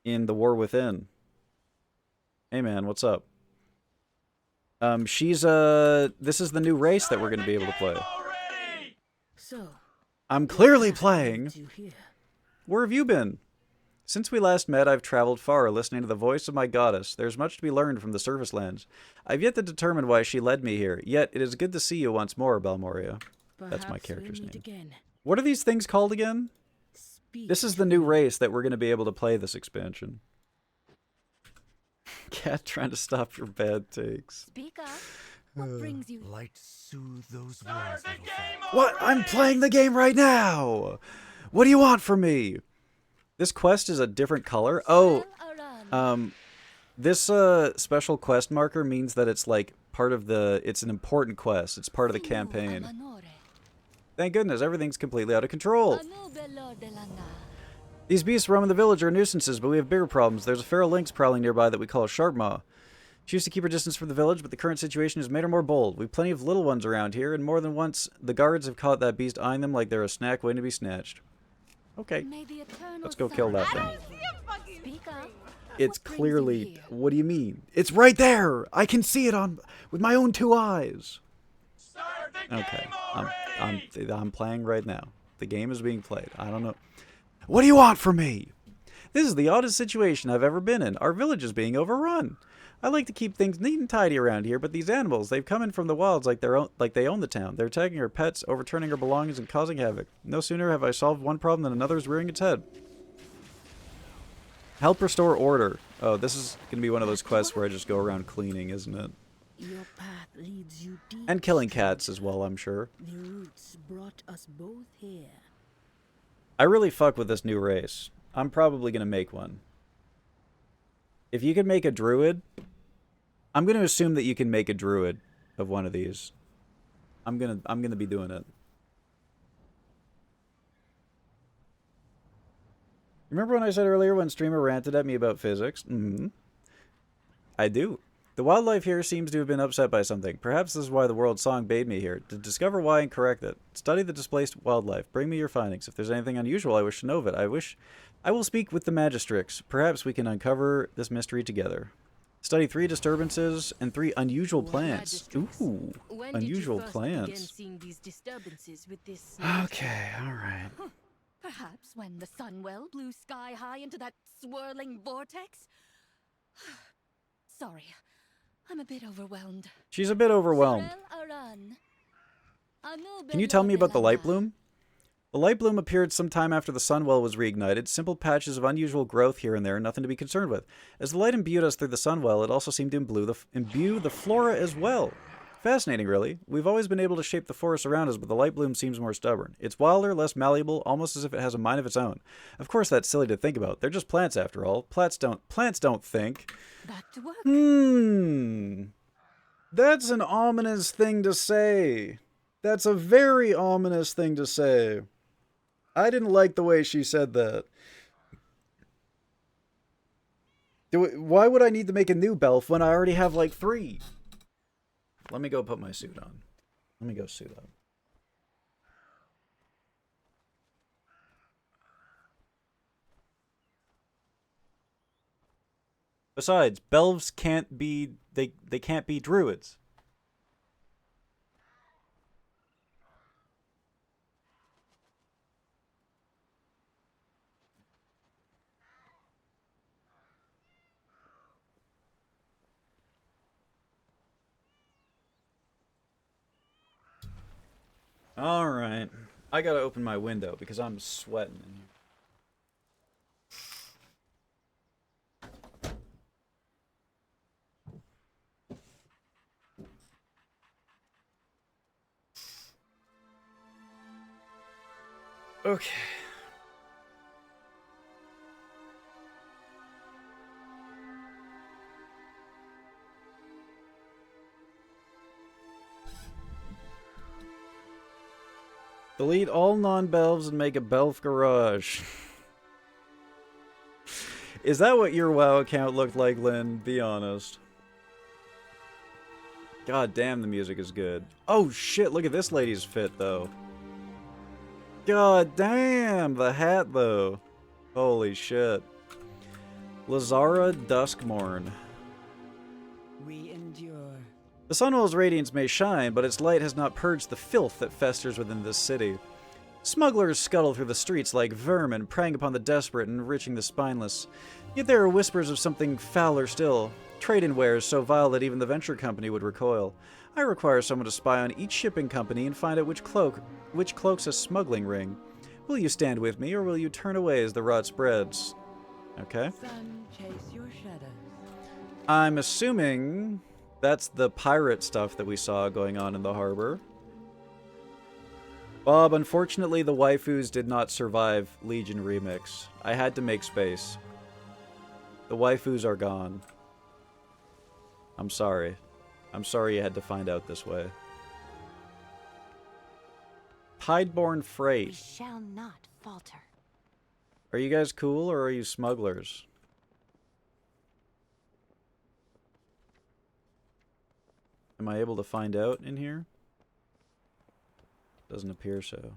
The War Within. Hey man, what's up? She's this is the new race that we're gonna be able to play. So, I'm clearly what playing. brings you here? Where have you been? Since we last met, I've traveled far, listening to the voice of my goddess. There's much to be learned from the surface lands. I've yet to determine why she led me here. Yet, it is good to see you once more, Balmoria. That's my Perhaps we'll character's meet name. again. What are these things called again? Speak This is to the new me. race that we're going to be able to play this expansion. Cat trying to stop your bad takes. Speak up. What brings you? Light soothe those wounds, little friend. What? I'm playing the game right now! What do you want from me? This quest is a different color. Oh, this special quest marker means that it's like part of the, it's an important quest. It's part of the campaign. Thank goodness, everything's completely out of control. These beasts roaming the village are nuisances, but we have bigger problems. There's a feral lynx prowling nearby that we call a sharpmaw. She used to keep her distance from the village, but the current situation has made her more bold. We've plenty of little ones around here, and more than once, the guards have caught that beast eyeing them like they're a snack waiting to be snatched. Okay, let's go kill that thing. Speak up. It's What brings you clearly, here? what do you mean? It's right there! I can see it with my own 2 eyes. Okay, I'm playing right now. The game is being played. I don't know. What do you want from me? This is the oddest situation I've ever been in. Our village is being overrun. I like to keep things neat and tidy around here, but these animals, they've come in from the wilds like they own the town. They're attacking our pets, overturning our belongings, and causing havoc. No sooner have I solved one problem than another is rearing its head. Help restore order. Oh, this is going to be one of those quests where I just go around cleaning, isn't it? Your path leads you deep. And killing cats as well, I'm sure. The roots brought us both here. I really fuck with this new race. I'm probably going to make one. If you can make a druid, I'm going to assume that you can make a druid of one of these. I'm going to be doing it. Remember when I said earlier when streamer ranted at me about physics? I do. The wildlife here seems to have been upset by something. Perhaps this is why the world song bade me here, to discover why and correct it. Study the displaced wildlife. Bring me your findings. If there's anything unusual, I wish to know of it. I will speak with the magistrates. Perhaps we can uncover this mystery together. Study 3 disturbances and 3 unusual plants. Ooh, unusual plants. These disturbances with this Okay, alright. Perhaps when the Sunwell blew sky high into that swirling vortex? Sorry, I'm a bit overwhelmed. She's a bit overwhelmed. Can you tell me about the light bloom? The light bloom appeared sometime after the Sunwell was reignited. Simple patches of unusual growth here and there, nothing to be concerned with. As the light imbued us through the Sunwell, it also seemed to imbue the flora as well. Fascinating, really. We've always been able to shape the forest around us, but the light bloom seems more stubborn. It's wilder, less malleable, almost as if it has a mind of its own. Of course, that's silly to think about. They're just plants, after all. Plants don't think. Back to work. That's an ominous thing to say. That's a very ominous thing to say. I didn't like the way she said that. Why would I need to make a new Belf when I already have like 3? Let me go put my suit on. Let me go suit up. Besides, Belvs can't be they can't be druids. Alright. I gotta open my window because I'm sweating in here. Okay. Delete all non-belves and make a belf garage. Is that what your WoW account looked like, Lynn? Be honest. God damn, the music is good. Oh shit, look at this lady's fit, though. God damn, the hat though. Holy shit. Lazara Duskmorn. We endure. The Sunwell's radiance may shine, but its light has not purged the filth that festers within this city. Smugglers scuttle through the streets like vermin, preying upon the desperate and enriching the spineless. Yet there are whispers of something fouler still. Trade in wares so vile that even the venture company would recoil. I require someone to spy on each shipping company and find out which cloaks a smuggling ring. Will you stand with me, or will you turn away as the rot spreads? Okay. Sun, chase your shadows. I'm assuming that's the pirate stuff that we saw going on in the harbor. Bob, unfortunately the waifus did not survive Legion Remix. I had to make space. The waifus are gone. I'm sorry. I'm sorry you had to find out this way. Tideborne We Freight. shall not falter. Are you guys cool, or are you smugglers? Am I able to find out in here? Doesn't appear so.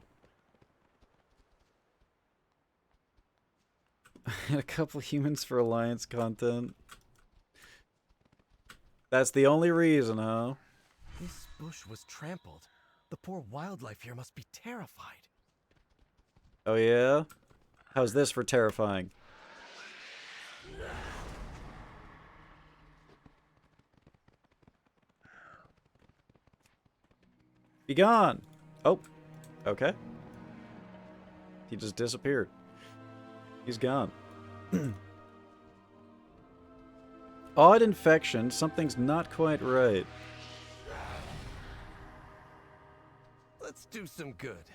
A couple humans for Alliance content. That's the only reason, huh? This bush was trampled. The poor wildlife here must be terrified. Oh yeah? How's this for terrifying? Be gone! Oh, okay. He just disappeared. He's gone. Odd infection. Something's not quite right. Let's do some good.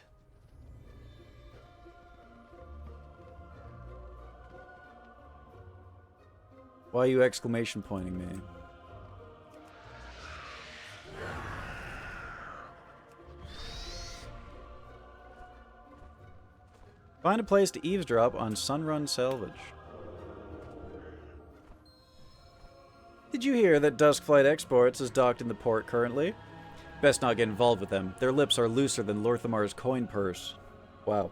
Why are you exclamation pointing me? Find a place to eavesdrop on Sunrun Salvage. Did you hear that Dusk Flight Exports is docked in the port currently? Best not get involved with them. Their lips are looser than Lorthamar's coin purse. Wow.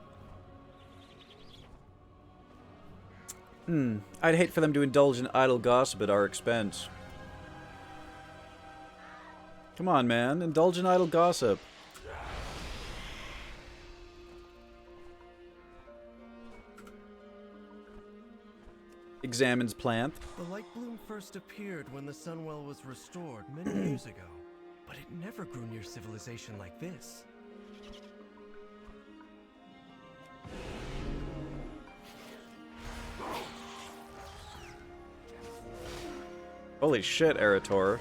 I'd hate for them to indulge in idle gossip at our expense. Come on, man. Indulge in idle gossip. Examines plant. The light bloom first appeared when the Sunwell was restored many years ago, but it never grew near civilization like this. Holy shit, Erator.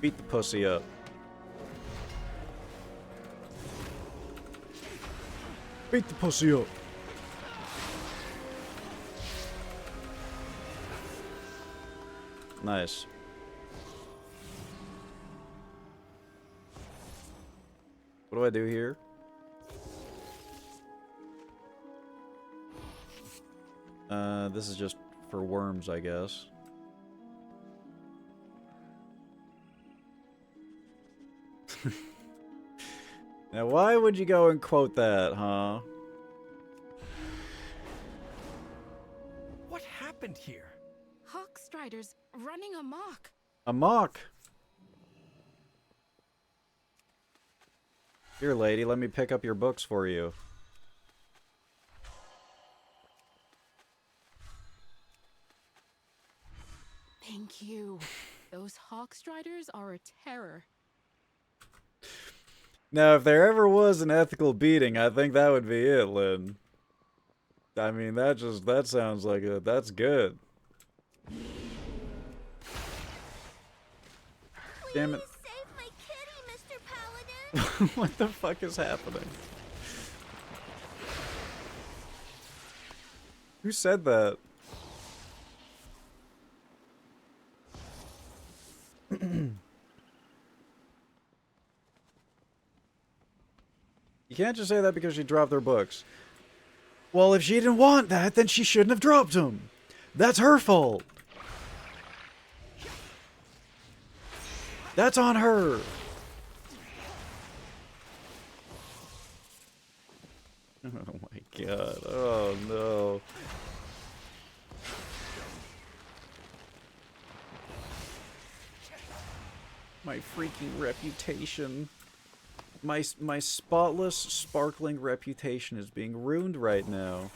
Beat the pussy up. Beat the pussy up. Nice. What do I do here? This is just for worms, I guess. Now, why would you go and quote that, huh? What happened here? Hawk Striders running amok. Amok! Here, lady, let me pick up your books for you. Thank you. Those Hawk Striders are a terror. Now, if there ever was an ethical beating, I think that would be it, Lynn. I mean, that sounds like that's good. Damn it. Save my kitty, Mr. Paladin. What the fuck is happening? Who said that? You can't just say that because she dropped her books. Well, if she didn't want that, then she shouldn't have dropped them. That's her fault. That's on her. Oh my god. Oh no. My freaking reputation. My spotless, sparkling reputation is being ruined right now.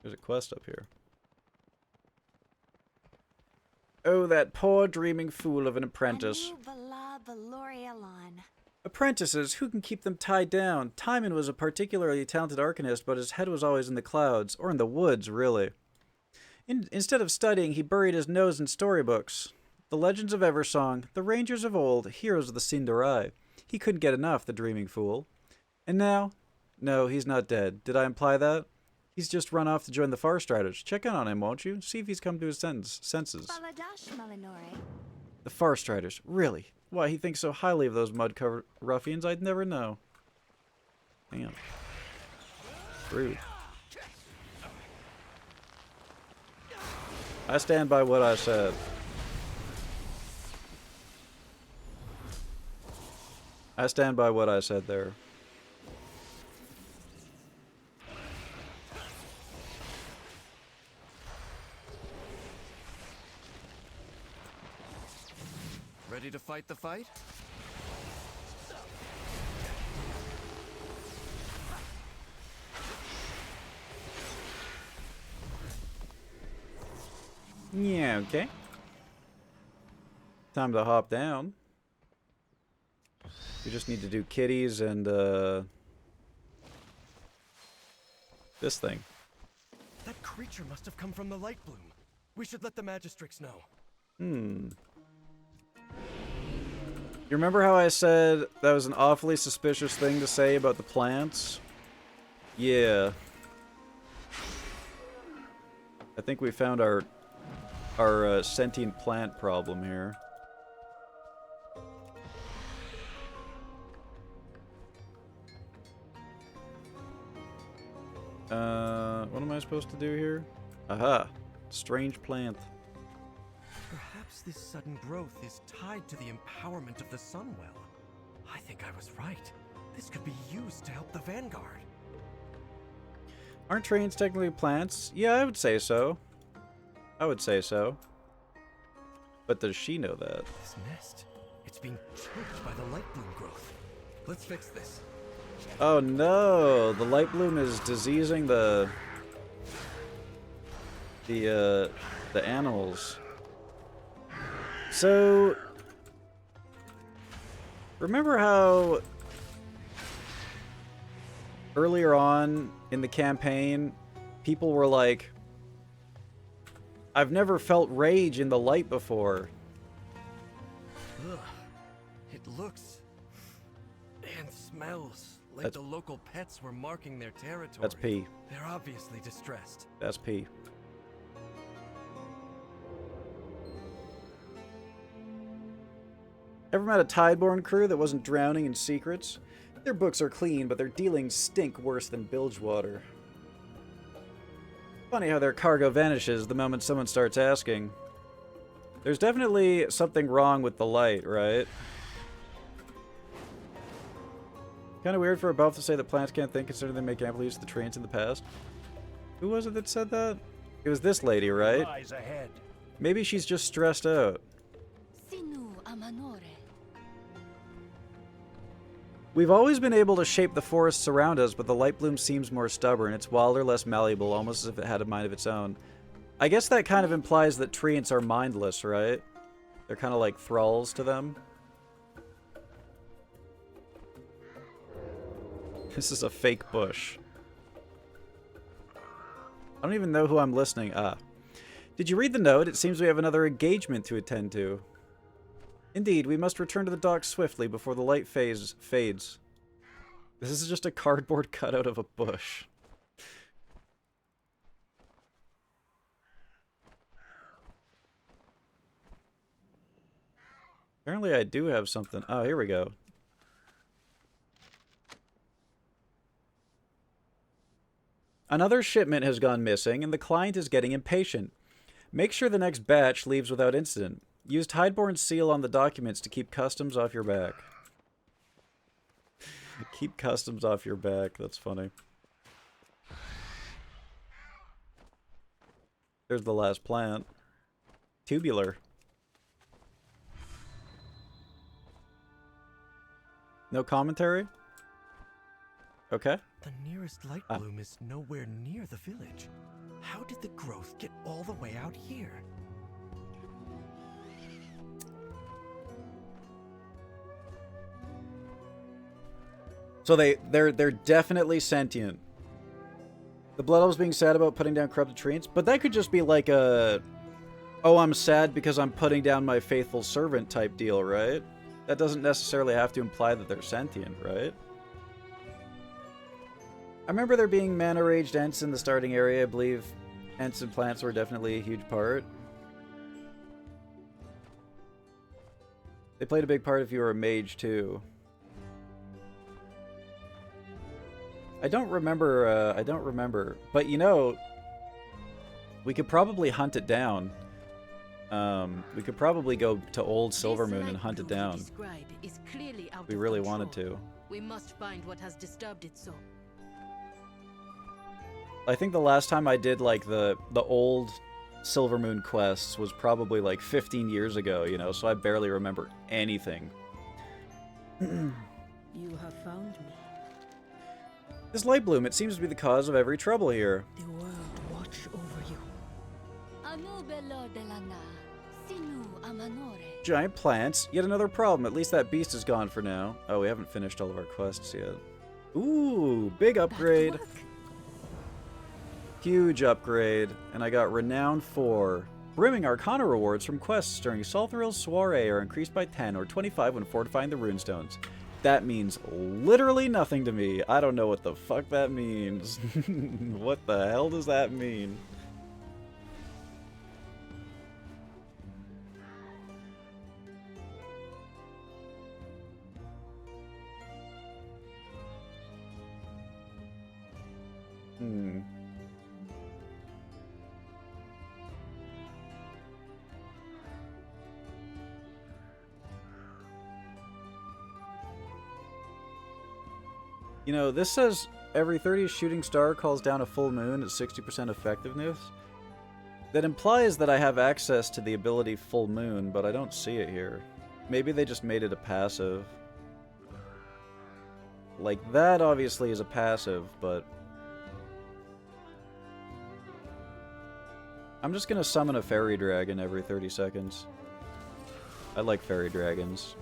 There's a quest up here. Oh, that poor dreaming fool of an apprentice. Apprentices, who can keep them tied down? Timon was a particularly talented arcanist, but his head was always in the clouds, or in the woods, really. Instead of studying, he buried his nose in storybooks. The legends of Eversong, the rangers of old, heroes of the Sindarai. He couldn't get enough, the dreaming fool. And now? No, he's not dead. Did I imply that? He's just run off to join the Farstriders. Check in on him, won't you? See if he's come to his senses. The Farstriders, really? Why, he thinks so highly of those mud-covered ruffians, I'd never know. Damn. Rude. I stand by what I said. I stand by what I said there. Ready to fight the fight? Yeah, okay. Time to hop down. We just need to do kitties and, this thing. That creature must have come from the light bloom. We should let the magistrates know. You remember how I said that was an awfully suspicious thing to say about the plants? Yeah. I think we found our sentient plant problem here. What am I supposed to do here? Aha! Strange plant. Perhaps this sudden growth is tied to the empowerment of the Sunwell. I think I was right. This could be used to help the Vanguard. Aren't trains technically plants? Yeah, I would say so. I would say so. But does she know that? This nest, it's being choked by the light bloom growth. Let's fix this. Oh no! The light bloom is diseasing the animals. So, remember how earlier on in the campaign, people were like, I've never felt rage in the light before. Ugh. It looks and smells like the local pets were marking their territory. That's pee. They're obviously distressed. That's pee. Ever met a Tideborn crew that wasn't drowning in secrets? Their books are clean, but their dealings stink worse than bilge water. Funny how their cargo vanishes the moment someone starts asking. There's definitely something wrong with the light, right? Kind of weird for a buff to say that plants can't think considering they make ample use of the trains in the past. Who was it that said that? It was this lady, right? Rise ahead. Maybe she's just stressed out. We've always been able to shape the forests around us, but the light bloom seems more stubborn. It's wilder, less malleable, almost as if it had a mind of its own. I guess that kind of implies that treants are mindless, right? They're kind of like thralls to them. This is a fake bush. I don't even know who I'm listening. Ah. Did you read the note? It seems we have another engagement to attend to. Indeed, we must return to the dock swiftly before the light fades. This is just a cardboard cutout of a bush. Apparently I do have something. Oh, here we go. Another shipment has gone missing, and the client is getting impatient. Make sure the next batch leaves without incident. Used Highborn seal on the documents to keep customs off your back. Keep customs off your back. That's funny. There's the last plant. Tubular. No commentary? Okay. The nearest light bloom is nowhere near the village. How did the growth get all the way out here? So they're definitely sentient. The Blood Elves being sad about putting down corrupted trees, but that could just be like a, oh, I'm sad because I'm putting down my faithful servant type deal, right? That doesn't necessarily have to imply that they're sentient, right? I remember there being mana-raged Ents in the starting area. I believe Ents and plants were definitely a huge part. They played a big part if you were a mage, too. I don't remember. But, you know, we could probably hunt it down. We could probably go to Old Silvermoon and hunt it down. We really wanted to. We must find what has disturbed it so. I think the last time I did, like, the old Silvermoon quests was probably, like, 15 years ago, you know, so I barely remember anything. You have found me. This light bloom, it seems to be the cause of every trouble here. The world watch over you. Giant plants, yet another problem. At least that beast is gone for now. Oh, we haven't finished all of our quests yet. Ooh, big upgrade. Huge upgrade. And I got Renown 4. Brimming Arcana rewards from quests during Solthrill's Soiree are increased by 10 or 25 when fortifying the runestones. That means literally nothing to me. I don't know what the fuck that means. What the hell does that mean? You know, this says every 30 shooting star calls down a full moon at 60% effectiveness. That implies that I have access to the ability full moon, but I don't see it here. Maybe they just made it a passive. Like, that obviously is a passive, but... I'm just gonna summon a fairy dragon every 30 seconds. I like fairy dragons.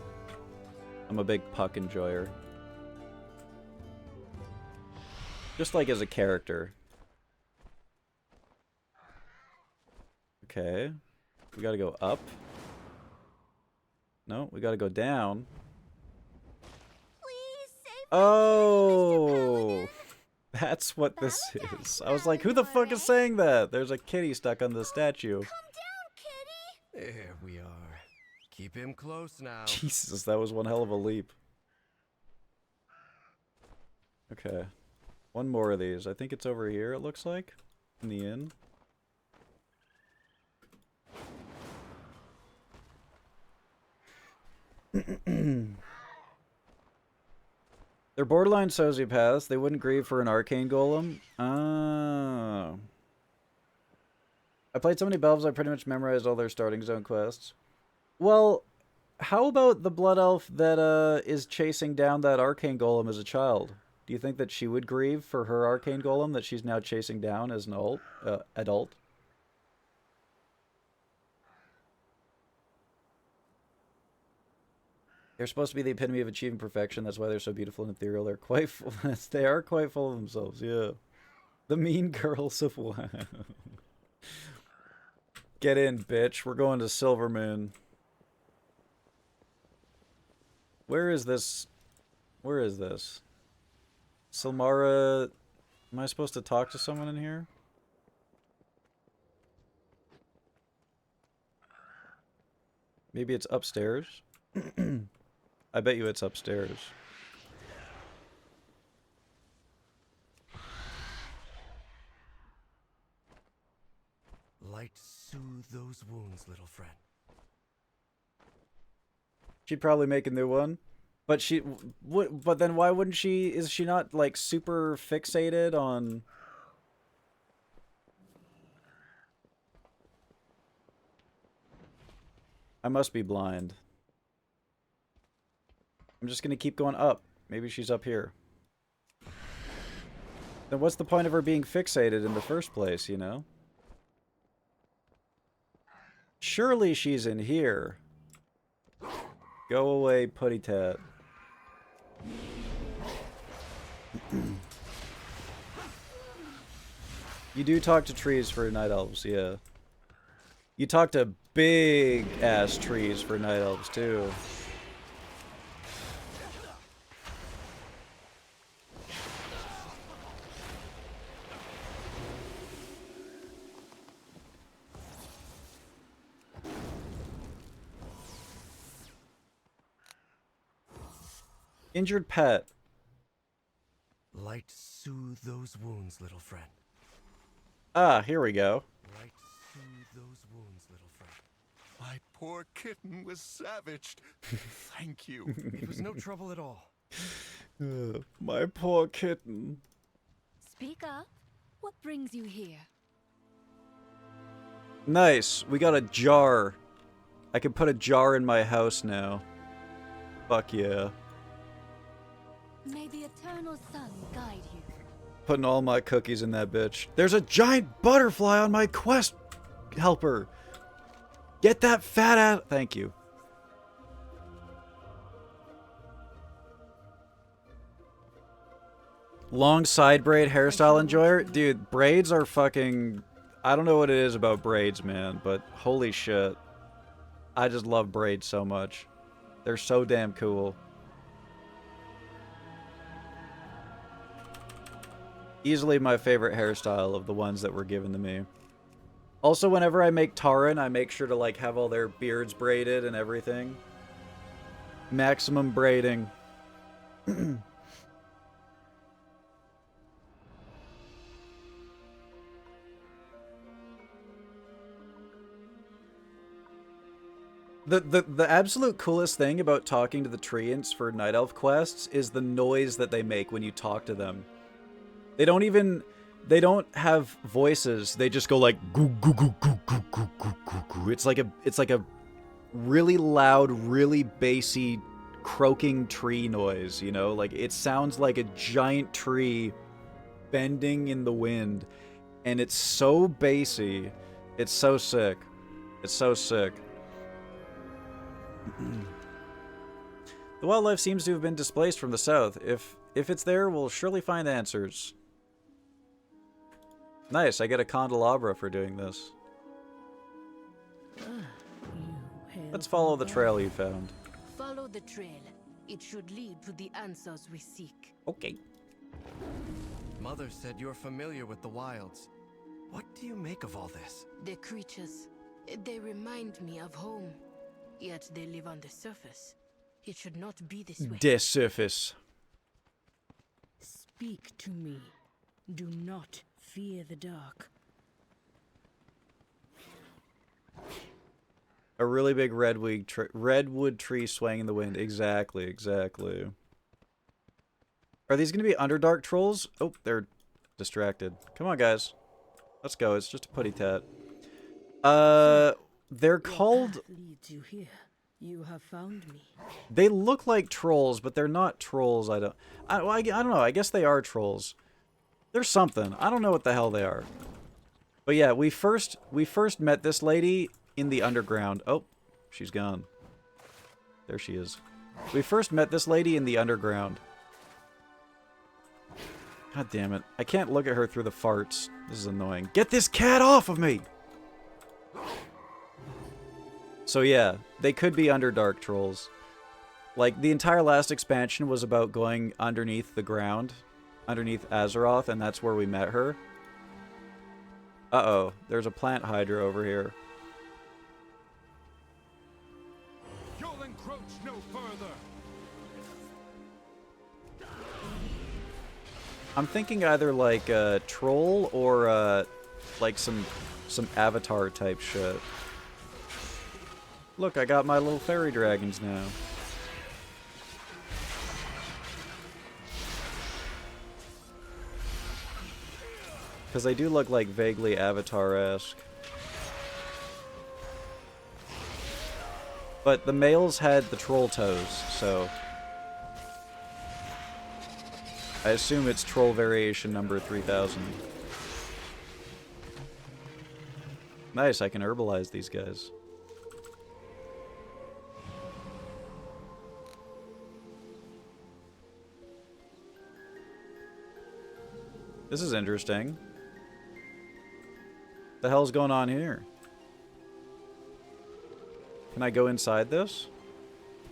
I'm a big puck enjoyer. Just like as a character. Okay. We gotta go up. No, we gotta go down. Oh! That's what this is. I was like, who the fuck is saying that? There's a kitty stuck on the statue. There we are. Keep him close now. Jesus, that was one hell of a leap. Okay. One more of these. I think it's over here, it looks like. In the inn. They're borderline sociopaths. They wouldn't grieve for an arcane golem. Oh. I played so many Belves, I pretty much memorized all their starting zone quests. Well, how about the Blood Elf that is chasing down that arcane golem as a child? Do you think that she would grieve for her arcane golem that she's now chasing down as an adult? They're supposed to be the epitome of achieving perfection. That's why they're so beautiful and ethereal. They're quite full. They are quite full of themselves. Yeah, the mean girls of WoW. Get in, bitch. We're going to Silvermoon. Where is this? Where is this? Silmara, am I supposed to talk to someone in here? Maybe it's upstairs? I bet you it's upstairs. Light soothe those wounds, little friend. She'd probably make a new one. But she would. But then why wouldn't she? Is she not like super fixated on? I must be blind. I'm just gonna keep going up. Maybe she's up here. Then what's the point of her being fixated in the first place, you know? Surely she's in here. Go away, putty tat. You do talk to trees for night elves, yeah. You talk to big ass trees for night elves too. Injured pet. Light soothe those wounds, little friend. Ah, here we go. Light soothe those wounds, little friend. My poor kitten was savaged. Thank you. It was no trouble at all. My poor kitten. Speak up. What brings you here? Nice. We got a jar. I can put a jar in my house now. Fuck yeah. May the eternal sun guide you. Putting all my cookies in that bitch. There's a giant butterfly on my quest helper. Get that fat ass. Thank you. Long side braid hairstyle enjoyer? Dude, braids are fucking... I don't know what it is about braids, man, but holy shit. I just love braids so much. They're so damn cool. Easily my favorite hairstyle of the ones that were given to me. Also, whenever I make Tauren, I make sure to like have all their beards braided and everything. Maximum braiding. The absolute coolest thing about talking to the treants for Night Elf quests is the noise that they make when you talk to them. They don't have voices. They just go like goo goo goo goo goo goo goo goo goo. It's like a really loud, really bassy croaking tree noise, you know? Like it sounds like a giant tree bending in the wind, and it's so bassy. It's so sick. It's so sick. The wildlife seems to have been displaced from the south. If it's there, we'll surely find answers. Nice, I get a candelabra for doing this. Let's follow the trail you found. Follow the trail. It should lead to the answers we seek. Okay. Mother said you're familiar with the wilds. What do you make of all this? The creatures, they remind me of home. Yet they live on the surface. It should not be this way. The surface. Speak to me. Do not fear the dark. A really big redwood tree swaying in the wind. Exactly, exactly. Are these going to be Underdark trolls? Oh, they're distracted. Come on, guys. Let's go. It's just a putty tat. They're called... Path leads you here. You have found me. They look like trolls, but they're not trolls. I don't know. I guess they are trolls. They're something. I don't know what the hell they are. But yeah, we first met this lady in the underground. Oh, she's gone. There she is. We first met this lady in the underground. God damn it. I can't look at her through the farts. This is annoying. Get this cat off of me! So yeah, they could be Underdark trolls. Like, the entire last expansion was about going underneath the ground, underneath Azeroth, and that's where we met her. Uh-oh, there's a plant hydra over here. You'll encroach no further. I'm thinking either like a troll or like some Avatar type shit. Look, I got my little fairy dragons now. Because they do look like vaguely Avatar-esque. But the males had the troll toes, so... I assume it's troll variation number 3000. Nice, I can herbalize these guys. This is interesting. The hell's going on here? Can I go inside this?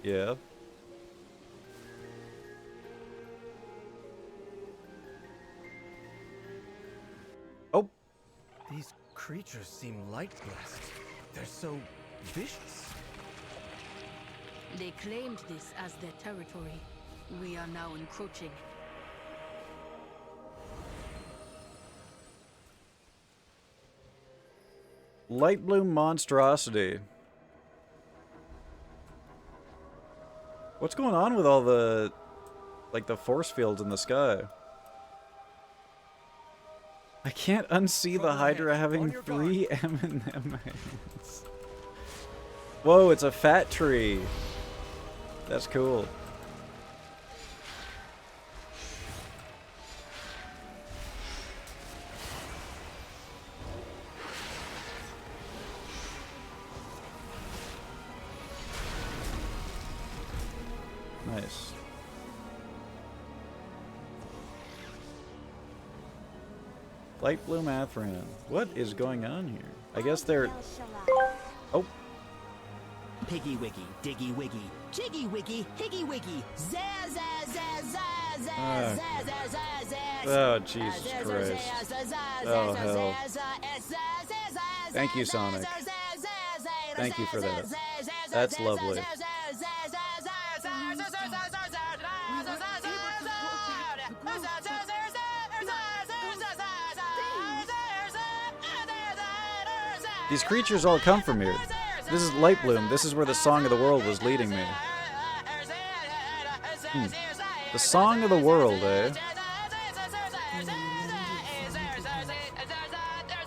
Yeah. Oh. These creatures seem light-blessed. They're so vicious. They claimed this as their territory. We are now encroaching. Light blue monstrosity. What's going on with all the, like, the force fields in the sky? I can't unsee the Hydra having 3 M&M heads. Whoa, it's a fat tree. That's cool. Nice. Light blue Mathran. What is going on here? I guess they're... Oh. Piggy wiggy, diggy wiggy, jiggy wiggy, higgy wiggy, zaz zaz zaz zaz zaz zaz zaz zaz. Oh, Jesus Christ. Oh, hell. Thank you, Sonic. Thank you for that. That's lovely. These creatures all come from here. This is Light Bloom. This is where the Song of the World was leading me. The Song of the World, eh?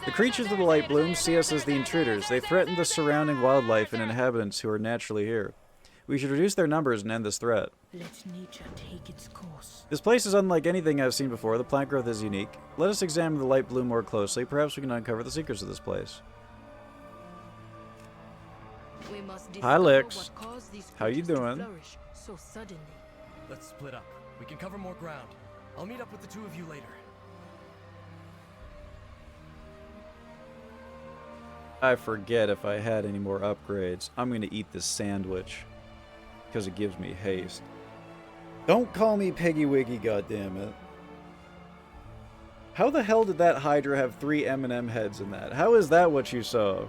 The creatures of the Light Bloom see us as the intruders. They threaten the surrounding wildlife and inhabitants who are naturally here. We should reduce their numbers and end this threat. Let nature take its course. This place is unlike anything I've seen before. The plant growth is unique. Let us examine the Light Bloom more closely. Perhaps we can uncover the secrets of this place. We must Hi, Lix. what caused these How you creatures to doing? flourish so suddenly. Let's split up. We can cover more ground. I'll meet up with the two of you later. I forget if I had any more upgrades. I'm going to eat this sandwich because it gives me haste. Don't call me Peggy Wiggy, goddammit. How the hell did that Hydra have 3 M&M heads in that? How is that what you saw?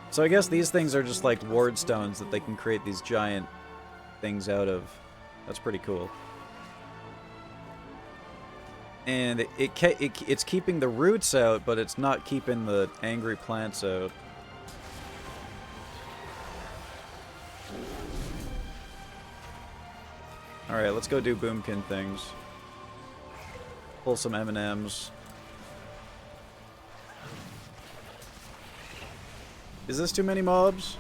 So I guess these things are just like ward stones that they can create these giant things out of. That's pretty cool. And it's keeping the roots out, but it's not keeping the angry plants out. Alright, let's go do boomkin things. Pull some M&Ms. Is this too many mobs?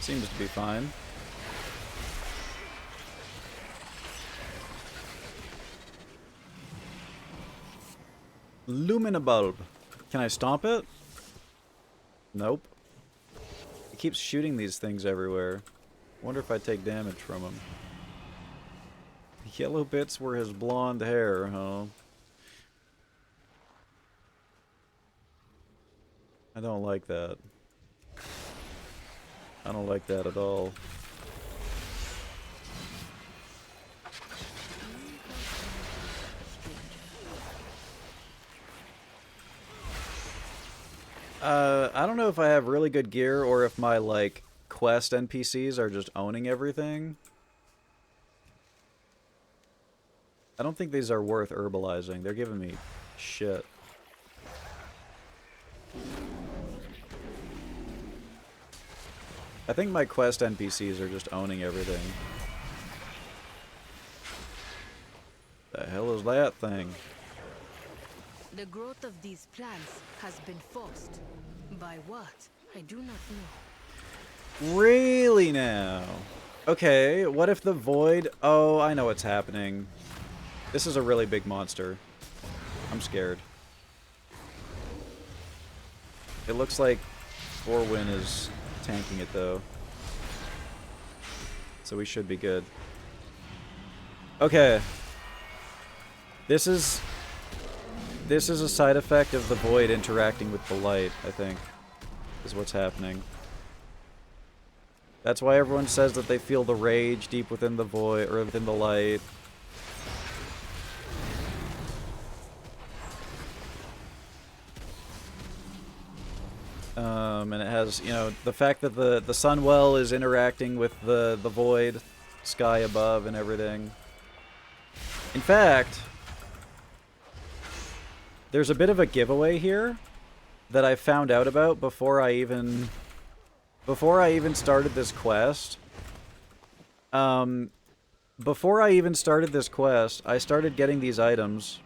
Seems to be fine. Luminabulb. Can I stomp it? Nope. It keeps shooting these things everywhere. Wonder if I take damage from them. Yellow bits were his blonde hair, huh? I don't like that. I don't like that at all. I don't know if I have really good gear or if my, like, quest NPCs are just owning everything. I don't think these are worth herbalizing. They're giving me shit. I think my quest NPCs are just owning everything. The hell is that thing? The growth of these plants has been forced. By what? I do not know. Really now? Okay, what if the void... Oh, I know what's happening. This is a really big monster. I'm scared. It looks like Forwin is tanking it though. So we should be good. Okay. This is a side effect of the void interacting with the light, I think. Is what's happening. That's why everyone says that they feel the rage deep within the void, or within the light. And it has, you know, the fact that the Sunwell is interacting with the void sky above and everything. In fact, there's a bit of a giveaway here that I found out about before I even started this quest. Before I even started this quest, I started getting these items.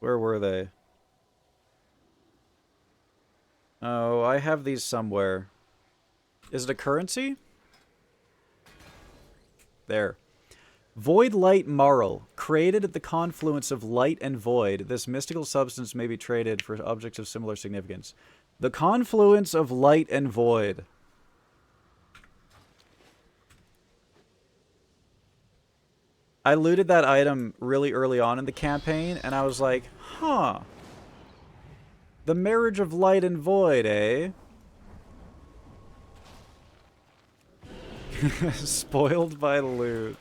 Where were they? Oh, I have these somewhere. Is it a currency? There. Void Light Marl. Created at the confluence of light and void, this mystical substance may be traded for objects of similar significance. The confluence of light and void. I looted that item really early on in the campaign, and I was like, huh. The marriage of light and void, eh? Spoiled by loot.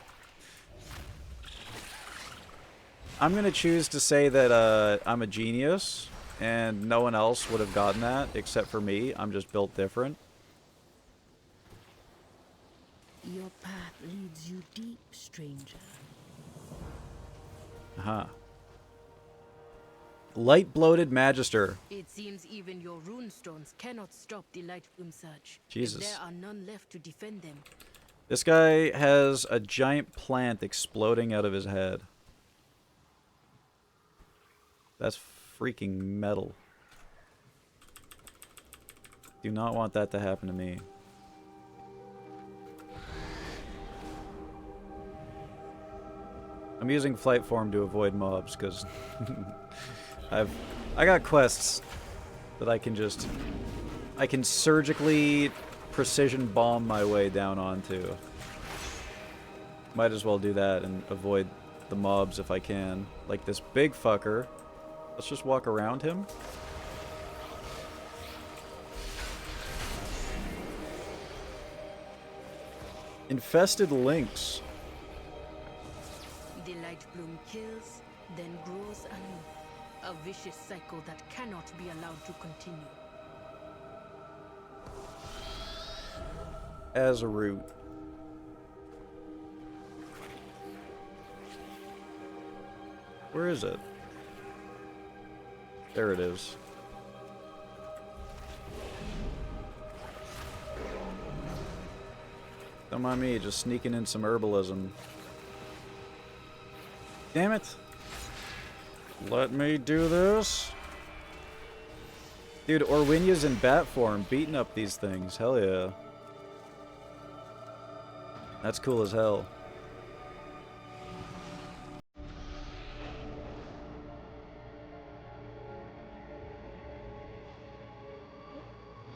I'm gonna choose to say that I'm a genius, and no one else would have gotten that, except for me. I'm just built different. Your path leads you deep, stranger. Uh-huh. Light-bloated Magister. It seems even your runestones cannot stop the light plume surge. Jesus. If there are none left to defend them. This guy has a giant plant exploding out of his head. That's freaking metal. Do not want that to happen to me. I'm using flight form to avoid mobs because I got quests that I can surgically precision bomb my way down onto. Might as well do that and avoid the mobs if I can. Like this big fucker. Let's just walk around him. Infested lynx. The light bloom kills, then grows anew. A vicious cycle that cannot be allowed to continue. As a root. Where is it? There it is. Don't mind me, just sneaking in some herbalism. Damn it! Let me do this! Dude, Orwinia's in bat form, beating up these things. Hell yeah. That's cool as hell.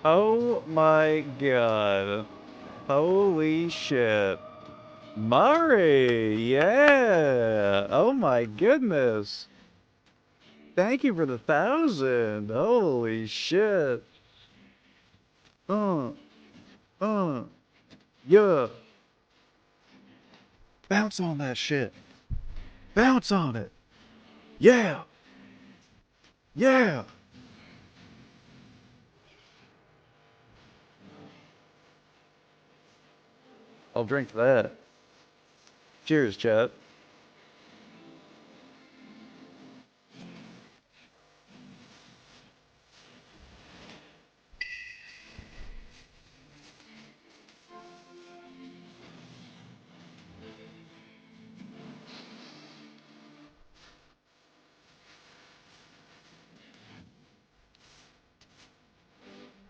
Oh my god. Holy shit. Mari! Yeah! Oh my goodness! Thank you for the 1,000! Holy shit! Yeah! Bounce on that shit! Bounce on it! Yeah! Yeah! I'll drink that. Cheers, chat.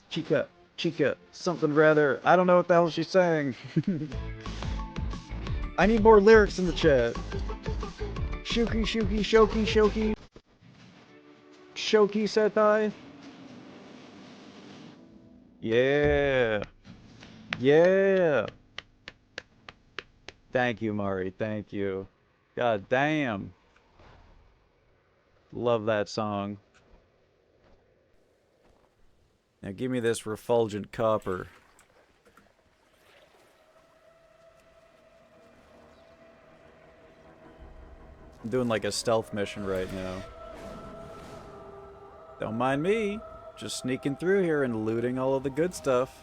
Chica, Chica, something rather. I don't know what the hell she's saying. I need more lyrics in the chat. Shuki, Shuki, Shoki, Shoki. Shoki Setai. Yeah. Yeah. Thank you, Mari. Thank you. God damn. Love that song. Now give me this refulgent copper. I'm doing like a stealth mission right now. Don't mind me. Just sneaking through here and looting all of the good stuff.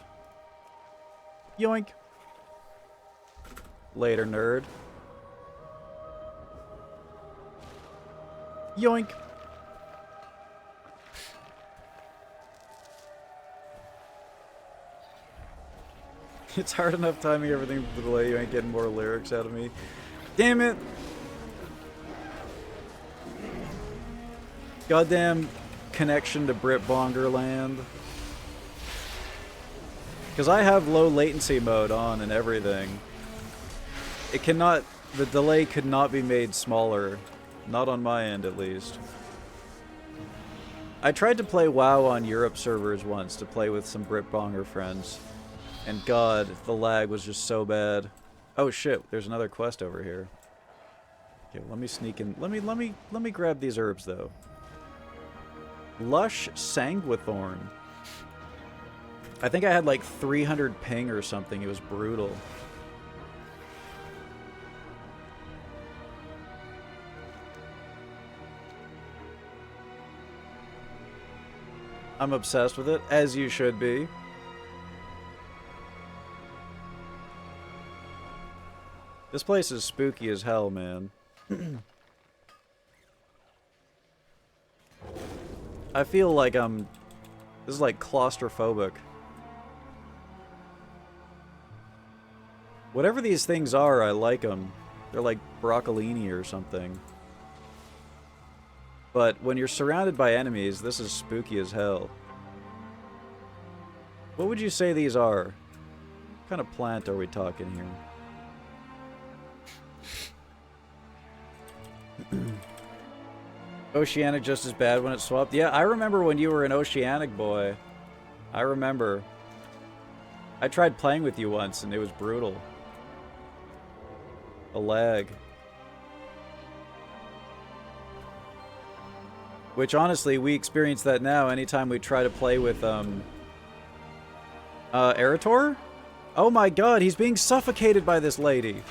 Yoink. Later, nerd. Yoink. It's hard enough timing everything with the delay. You ain't getting more lyrics out of me. Damn it. Goddamn connection to Britbonger land. Because I have low latency mode on and everything. It cannot... The delay could not be made smaller. Not on my end, at least. I tried to play WoW on Europe servers once to play with some Britbonger friends. And god, the lag was just so bad. Oh shit, there's another quest over here. Okay, let me sneak in. Let me grab these herbs though. Lush Sanguithorn. I think I had like 300 ping or something. It was brutal. I'm obsessed with it, as you should be. This place is spooky as hell, man. I feel like this is like claustrophobic. Whatever these things are, I like them. They're like broccolini or something. But when you're surrounded by enemies, this is spooky as hell. What would you say these are? What kind of plant are we talking here? Oceanic just as bad when it swapped. Yeah, I remember when you were an Oceanic boy. I remember. I tried playing with you once and it was brutal. A lag. Which honestly, we experience that now anytime we try to play with Eritor? Oh my god, he's being suffocated by this lady.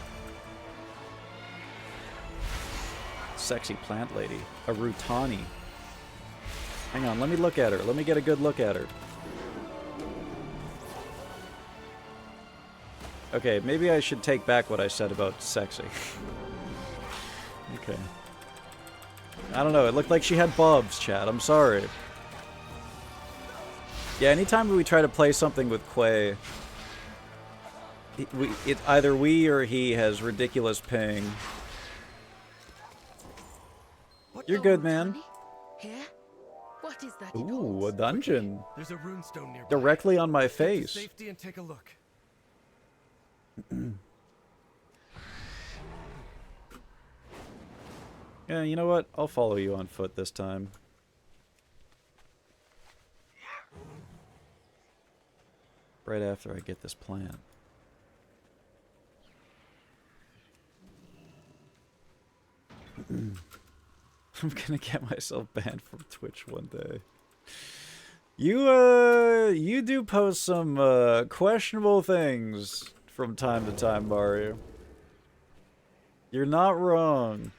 Sexy plant lady. A Rutani. Hang on, let me look at her. Let me get a good look at her. Okay, maybe I should take back what I said about sexy. Okay. I don't know, it looked like she had bobs, chat. I'm sorry. Yeah, anytime we try to play something with Quay, either we or he has ridiculous ping. You're good, man. Here? What is that? Ooh, a dungeon. There's a runestone nearby. Directly on my Get to face. safety and take a look. Yeah, you know what? I'll follow you on foot this time. Right after I get this plant. I'm gonna get myself banned from Twitch one day. You do post some questionable things from time to time, Mario. You're not wrong.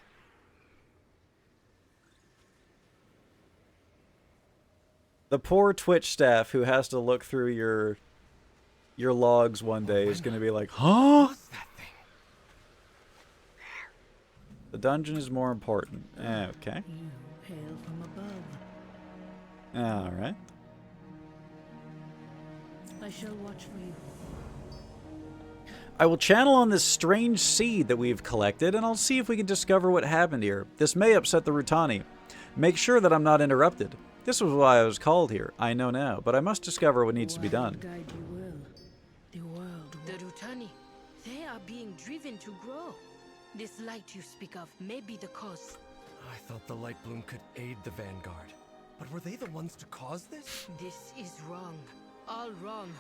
The poor Twitch staff who has to look through your your logs one day is going to be like, huh? What's that thing? The dungeon is more important. Okay. You hail from above. Alright. I shall watch for you. I will channel on this strange seed that we've collected, and I'll see if we can discover what happened here. This may upset the Rutani. Make sure that I'm not interrupted. This was why I was called here. I know now, but I must discover what needs to be done. Guide you will. The world The Rutani, they are being driven to grow. This light you speak of may be the cause. I thought the light bloom could aid the Vanguard. But were they the ones to cause this? This is wrong. All wrong.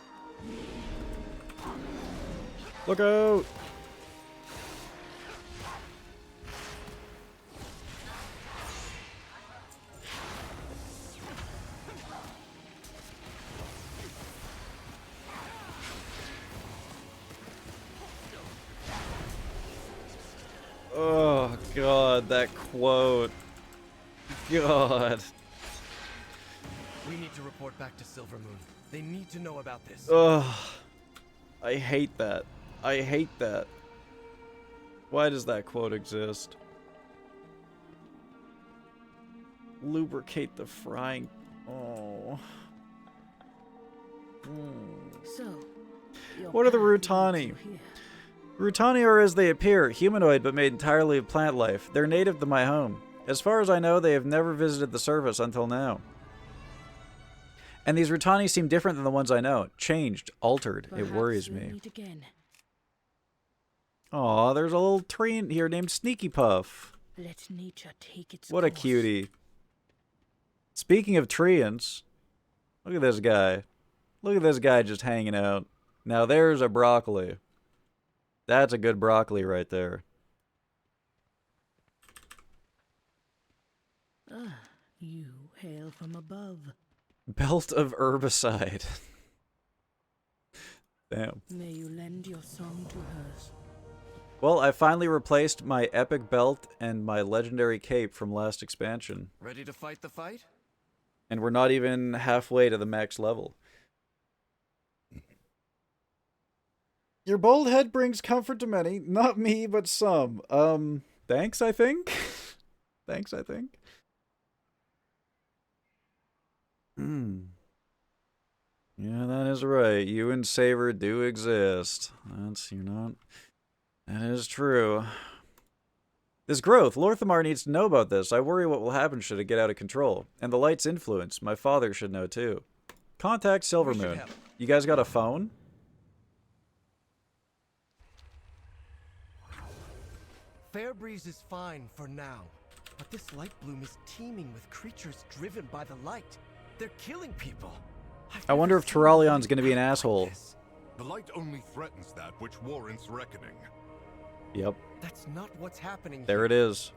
Look out! Oh god, that quote. God. We need to report back to Silvermoon. They need to know about this. Ugh. I hate that. I hate that. Why does that quote exist? Lubricate the frying. Oh. So, What are the Rutani? Rutani are as they appear, humanoid but made entirely of plant life. They're native to my home. As far as I know, they have never visited the surface until now. And these Rutani seem different than the ones I know. Changed, altered. It worries me. Aw, there's a little tree in here named Sneaky Puff. Let nature take its What a course. cutie. Speaking of treants, look at this guy. Look at this guy just hanging out. Now there's a broccoli. That's a good broccoli right there. Ah, you hail from above. Belt of herbicide. Damn. May you lend your song to hers. Well, I finally replaced my epic belt and my legendary cape from last expansion. Ready to fight the fight? And we're not even halfway to the max level. Your bald head brings comfort to many. Not me, but some. Thanks, I think? Thanks, I think. Yeah, that is right. You and Saber do exist. You're not... That is true. This growth, Lorthamar needs to know about this. I worry what will happen should it get out of control. And the light's influence. My father should know too. Contact Silvermoon. You guys got a phone? Fairbreeze is fine for now. But this light bloom is teeming with creatures driven by the light. They're killing people. I wonder if Turalion's gonna be an asshole. The light only threatens that which warrants reckoning. Yep. That's not what's happening There here. it is.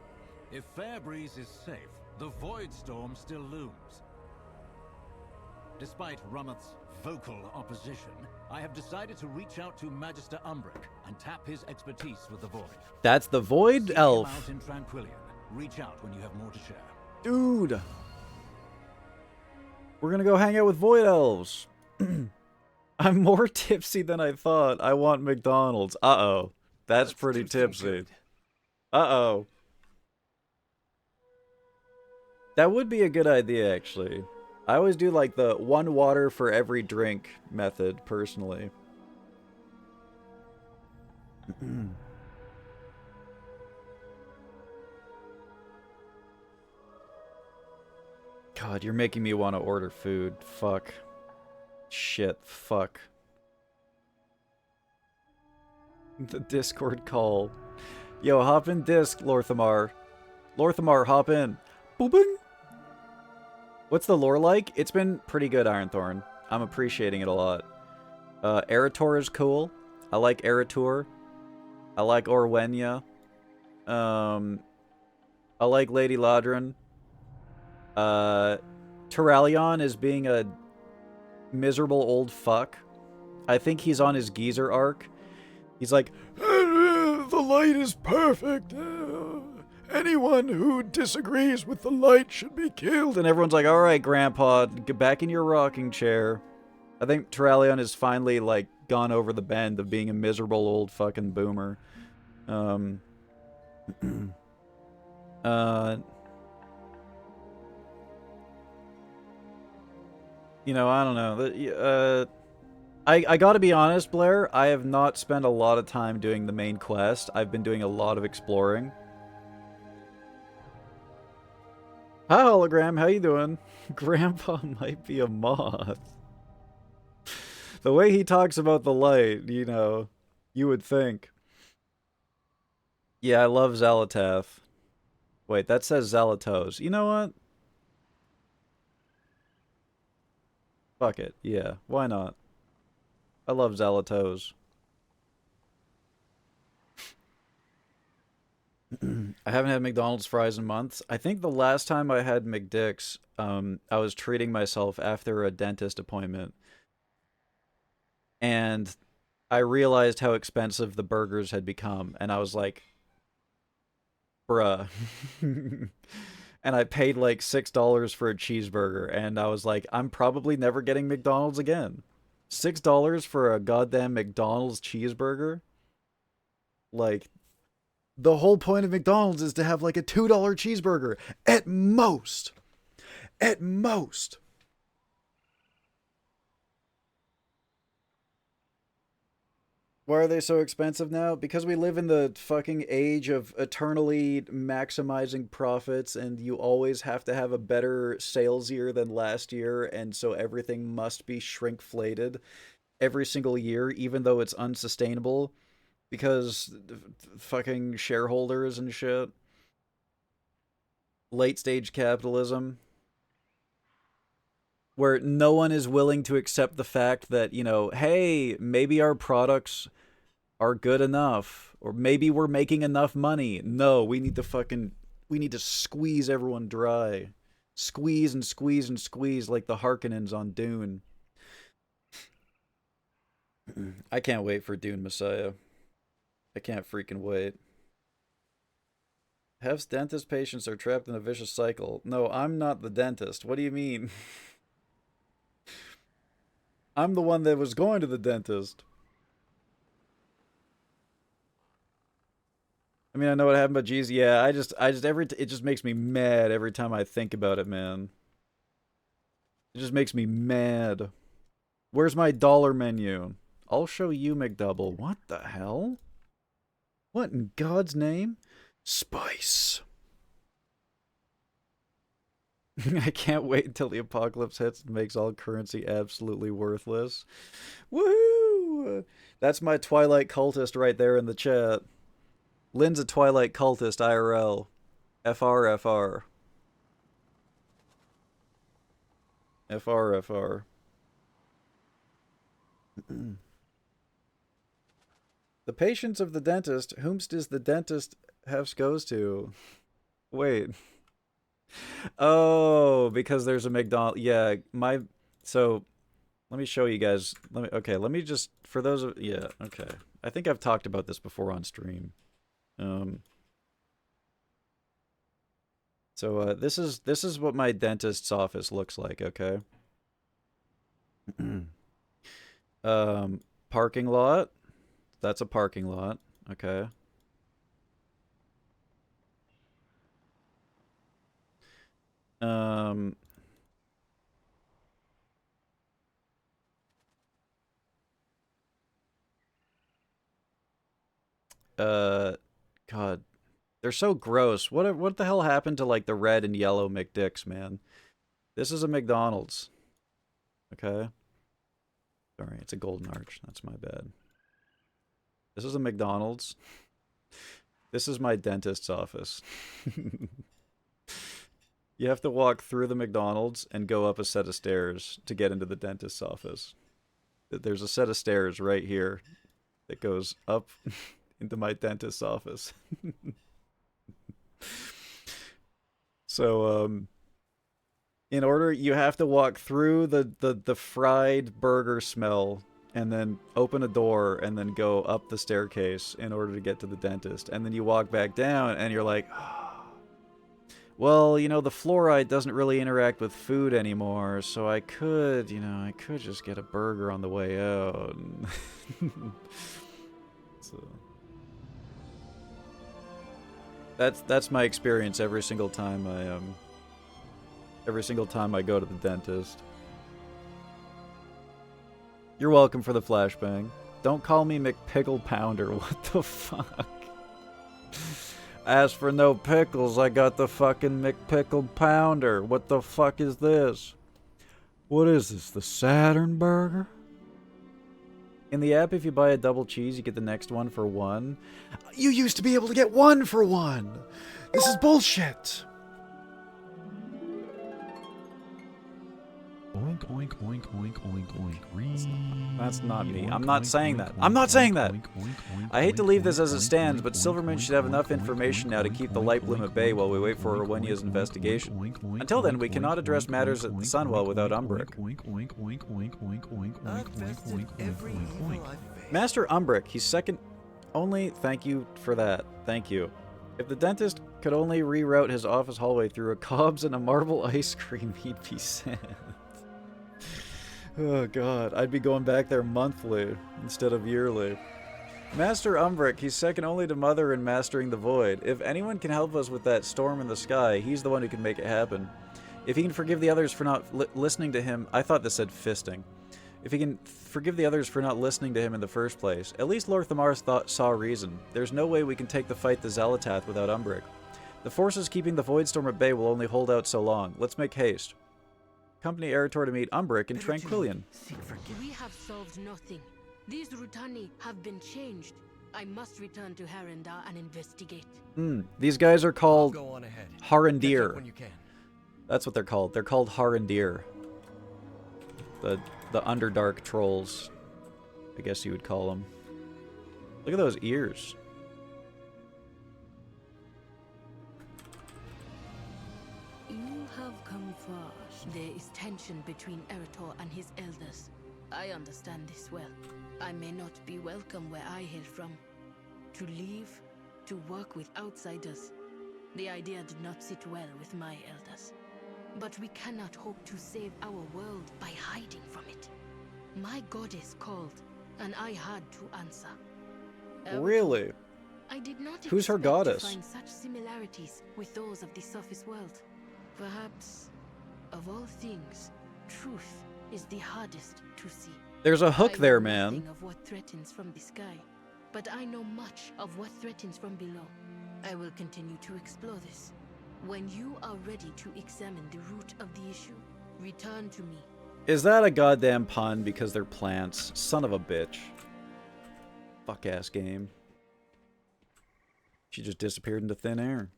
If Fairbreeze is safe, the Void Storm still looms. Despite Rummoth's vocal opposition, I have decided to reach out to Magister Umbric and tap his expertise with the Void. That's the Void Seek Elf. him out in Tranquillion. Reach out when you have more to share. Dude. We're gonna go hang out with Void Elves. I'm more tipsy than I thought. I want McDonald's. Uh-oh. That's pretty tipsy. Uh-oh. That would be a good idea, actually. I always do, like, the one water for every drink method, personally. God, you're making me want to order food. Fuck. Shit. Fuck. The Discord call. Yo, hop in Disc, Lorthamar. Lorthamar, hop in. Booping. What's the lore like? It's been pretty good, Ironthorn. I'm appreciating it a lot. Erator is cool. I like Erator. I like Orwenya. I like Lady Ladrin. Turalyon is being a miserable old fuck. I think he's on his geezer arc. He's like, the light is perfect. Anyone who disagrees with the light should be killed. And everyone's like, alright, Grandpa, get back in your rocking chair. I think Turalyon is finally, like, gone over the bend of being a miserable old fucking boomer. You know, I don't know. I gotta be honest, Blair, I have not spent a lot of time doing the main quest. I've been doing a lot of exploring. Hi, Hologram, how you doing? Grandpa might be a moth. The way he talks about the light, you know, you would think. Yeah, I love Xalatath. Wait, that says Xalatos. You know what? Fuck it. Yeah, why not? I love Xalatos. I haven't had McDonald's fries in months. I think the last time I had McDick's, I was treating myself after a dentist appointment. And I realized how expensive the burgers had become. And I was like, bruh. And I paid like $6 for a cheeseburger. And I was like, I'm probably never getting McDonald's again. $6 for a goddamn McDonald's cheeseburger? Like, the whole point of McDonald's is to have like a $2 cheeseburger. At most. At most. Why are they so expensive now? Because we live in the fucking age of eternally maximizing profits, and you always have to have a better sales year than last year, and so everything must be shrinkflated every single year, even though it's unsustainable, because fucking shareholders and shit. Late stage capitalism. Where no one is willing to accept the fact that, you know, hey, maybe our products are good enough, or maybe we're making enough money. No, we need to squeeze everyone dry. Squeeze and squeeze and squeeze like the Harkonnens on Dune. I can't wait for Dune Messiah. I can't freaking wait. HEFZ dentist patients are trapped in a vicious cycle. No, I'm not the dentist. What do you mean? I'm the one that was going to the dentist. I mean, I know what happened, but geez, yeah, it just makes me mad every time I think about it, man. It just makes me mad. Where's my dollar menu? I'll show you, McDouble. What the hell? What in God's name? Spice. I can't wait until the apocalypse hits and makes all currency absolutely worthless. Woohoo! That's my Twilight cultist right there in the chat. Lynn's a Twilight cultist IRL. FR. The patients of the dentist, whomst is the dentist HEFZ goes to? Wait. Oh, because there's a McDonald's. Yeah, so let me show you guys. Let me just, for those of, yeah, okay. I think I've talked about this before on stream. So this is what my dentist's office looks like, okay? Parking lot. That's a parking lot, okay? God, they're so gross. What the hell happened to like the red and yellow McDicks, man? This is a McDonald's. Okay. Sorry, it's a golden arch. That's my bad. This is a McDonald's. This is my dentist's office. You have to walk through the McDonald's and go up a set of stairs to get into the dentist's office. There's a set of stairs right here that goes up into my dentist's office. So, in order, you have to walk through the fried burger smell and then open a door and then go up the staircase in order to get to the dentist. And then you walk back down and you're like, oh. Well, you know, the fluoride doesn't really interact with food anymore, so I could, you know, I could just get a burger on the way out. So that's my experience every single time I go to the dentist. You're welcome for the flashbang. Don't call me McPickle Pounder. What the fuck? As for no pickles, I got the fucking McPickle Pounder. What the fuck is this? What is this, the Saturn burger? In the app, if you buy a double cheese, you get the next one for $1. You used to be able to get 1 for $1! This is bullshit! Oink, oink, oink, oink, oink, oink. That's not me. Oink, I'm not oink, saying oink, that. oink, I'm not oink, saying that! oink, oink, oink, I hate to oink, leave this oink, as it oink, stands, oink, but oink, Silvermoon oink, should have oink, enough oink, information oink, now to oink, keep the oink, light oink, bloom at bay oink, while we wait oink, for oink, Rowenia's oink, investigation. oink, oink, Until then, we oink, cannot address oink, matters oink, at the oink, Sunwell oink, without oink, Umbric. oink, oink, oink, oink, oink, oink, I've oink, vested oink, every oink, evil oink, oink. I've faced. Master Umbric, he's second only. Thank you for that. Thank you. If the dentist could only reroute his office hallway through a Cobb's and a marble ice cream, he'd be sad. Oh god, I'd be going back there monthly instead of yearly. Master Umbric, he's second only to Mother in mastering the void. If anyone can help us with that storm in the sky, he's the one who can make it happen. If he can forgive the others for not listening to him... I thought this said fisting. If he can forgive the others for not listening to him in the first place, at least Lord Thamar saw reason. There's no way we can take the fight to Xalatath without Umbric. The forces keeping the Voidstorm at bay will only hold out so long. Let's make haste. Accompany Eritor to meet Umbric and Tranquillian. We have solved nothing. These Rutani have been changed. I must return to Harendar and investigate. These guys are called Go on ahead. Harendir. When you can. That's what they're called. They're called Harendir. The Underdark trolls, I guess you would call them. Look at those ears. You have come far. There is tension between Eritor and his elders. I understand this well. I may not be welcome where I hail from. To leave, to work with outsiders. The idea did not sit well with my elders. But we cannot hope to save our world by hiding from it. My goddess called, and I had to answer. Really? I did not Who's her expect goddess? to find such similarities with those of the surface world. Perhaps, of all things, truth is the hardest to see. There's a hook I there, know man. nothing of what threatens from the sky, but I know much of what threatens from below. I will continue to explore this. When you are ready to examine the root of the issue, return to me. Is that a goddamn pun because they're plants? Son of a bitch. Fuck ass game. She just disappeared into thin air.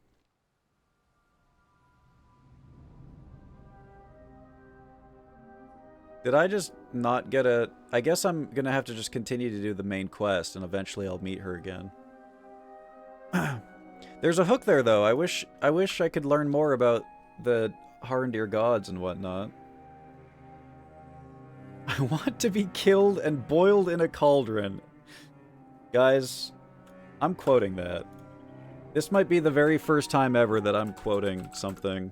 Did I just not get a... I guess I'm gonna have to just continue to do the main quest and eventually I'll meet her again. There's a hook there though. I wish I could learn more about the Harendir gods and whatnot. I want to be killed and boiled in a cauldron. Guys, I'm quoting that. This might be the very first time ever that I'm quoting something.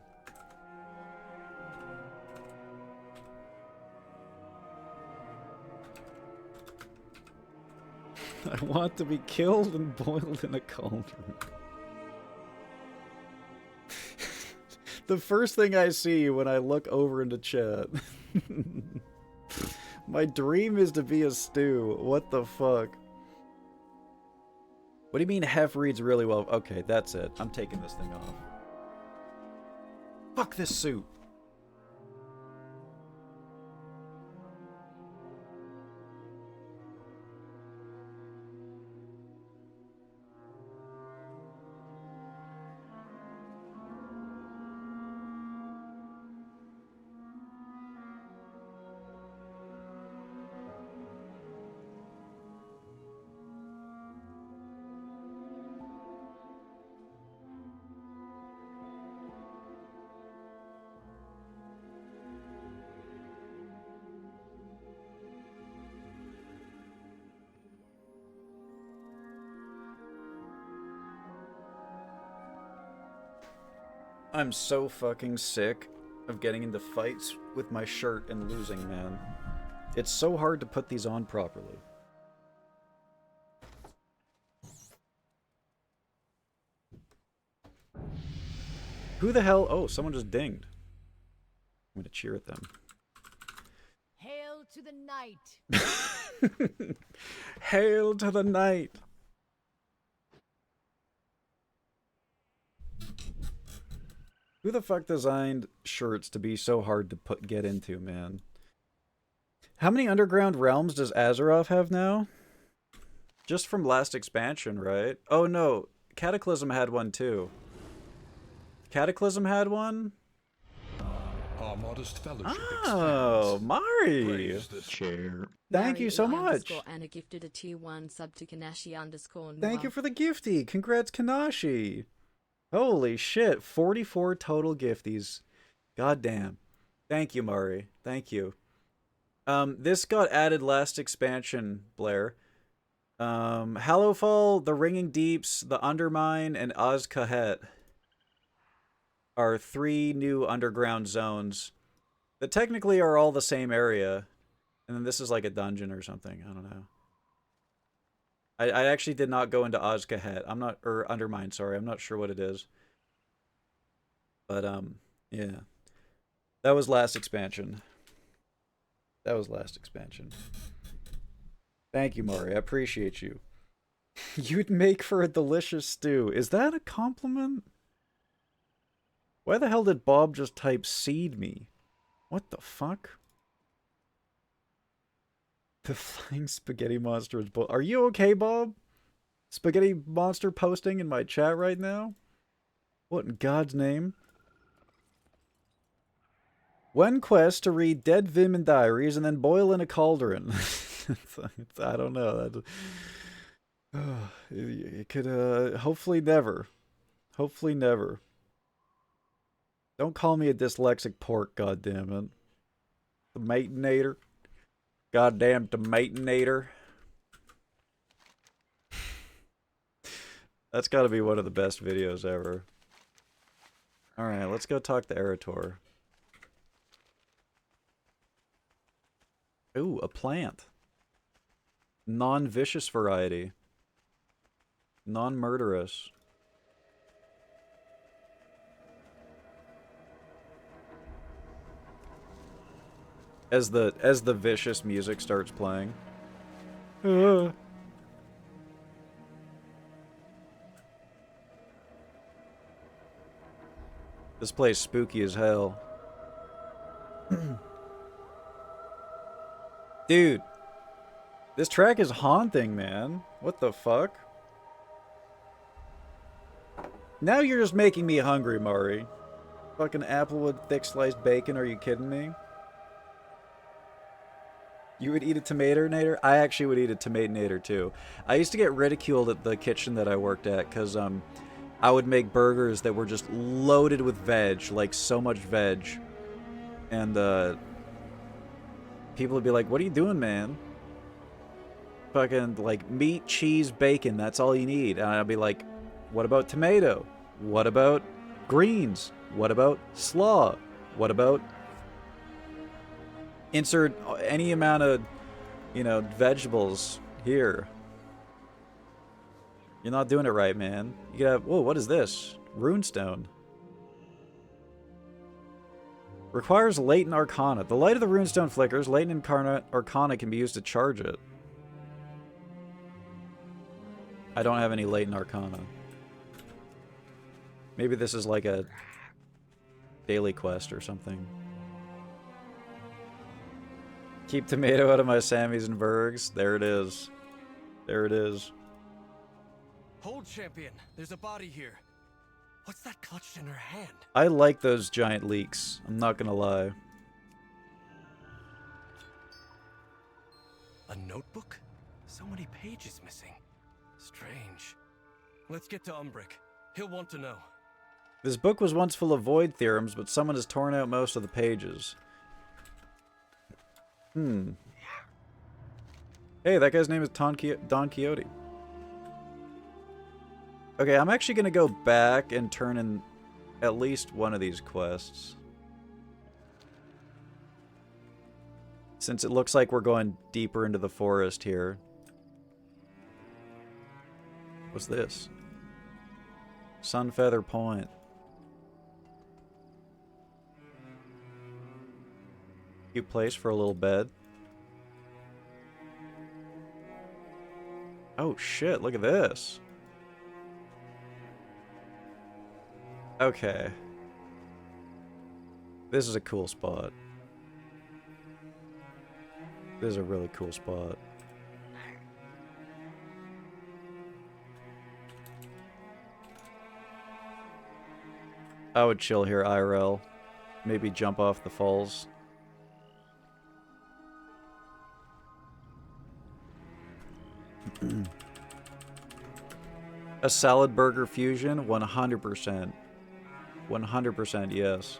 I want to be killed and boiled in a cauldron. The first thing I see when I look over into chat. My dream is to be a stew. What the fuck? What do you mean Hef reads really well? Okay, that's it. I'm taking this thing off. Fuck this suit. I'm so fucking sick of getting into fights with my shirt and losing, man. It's so hard to put these on properly. Who the hell? Oh, someone just dinged. I'm gonna cheer at them. Hail to the night. Hail to the night. Who the fuck designed shirts to be so hard to get into, man? How many underground realms does Azeroth have now? Just from last expansion, right? Oh no, Cataclysm had one too. Cataclysm had one? Our modest fellowship Oh, Mari! Chair. Thank you so much. Anna gifted a tier 1 sub to Kanashi_. Thank you for the gifty. Congrats, Kanashi. Holy shit, 44 total gifties. God damn. Thank you, Mari. Thank you. This got added last expansion, Blair. Hallowfall, the Ringing Deeps, the Undermine, and Oz-Kahet are 3 new underground zones that technically are all the same area. And then this is like a dungeon or something. I don't know. I actually did not go into Oz-Kahet. I'm not, or Undermine, sorry. I'm not sure what it is. But, yeah. That was last expansion. That was last expansion. Thank you, Mari. I appreciate you. You'd make for a delicious stew. Is that a compliment? Why the hell did Bob just type seed me? What the fuck? The flying spaghetti monster is Are you okay, Bob? Spaghetti monster posting in my chat right now? What in God's name? One quest to read Dead Vim and Diaries and then boil in a cauldron. I don't know. It could, hopefully never. Hopefully never. Don't call me a dyslexic pork, goddammit. The Matinator. Goddamn Tomatinator. That's gotta be one of the best videos ever. Alright, let's go talk to Erator. Ooh, a plant. Non-vicious variety. Non-murderous. As the vicious music starts playing. This place spooky as hell. Dude. This track is haunting, man. What the fuck? Now you're just making me hungry, Mari. Fucking Applewood thick sliced bacon, are you kidding me? You would eat a tomato-nator? I actually would eat a tomato-nator too. I used to get ridiculed at the kitchen that I worked at because I would make burgers that were just loaded with veg, like so much veg. And people would be like, what are you doing, man? Fucking like meat, cheese, bacon, that's all you need. And I'd be like, what about tomato? What about greens? What about slaw? What about... Insert any amount of, you know, vegetables here. You're not doing it right, man. You gotta... Whoa, what is this? Runestone. Requires latent arcana. The light of the runestone flickers. Latent arcana can be used to charge it. I don't have any latent arcana. Maybe this is like a daily quest or something. Keep tomato out of my Sammys and Bergs. There it is. There it is. Hold, champion. There's a body here. What's that clutched in her hand? I like those giant leaks. I'm not gonna lie. A notebook? So many pages missing. Strange. Let's get to Umbrick. He'll want to know. This book was once full of void theorems, but someone has torn out most of the pages. Hey, that guy's name is Don Quixote. Okay, I'm actually gonna go back and turn in at least one of these quests. Since it looks like we're going deeper into the forest here. What's this? Sunfeather Point. Cute place for a little bed. Oh shit, look at this. Okay. This is a cool spot. This is a really cool spot. I would chill here IRL. Maybe jump off the falls. A salad burger fusion? 100%. 100% yes.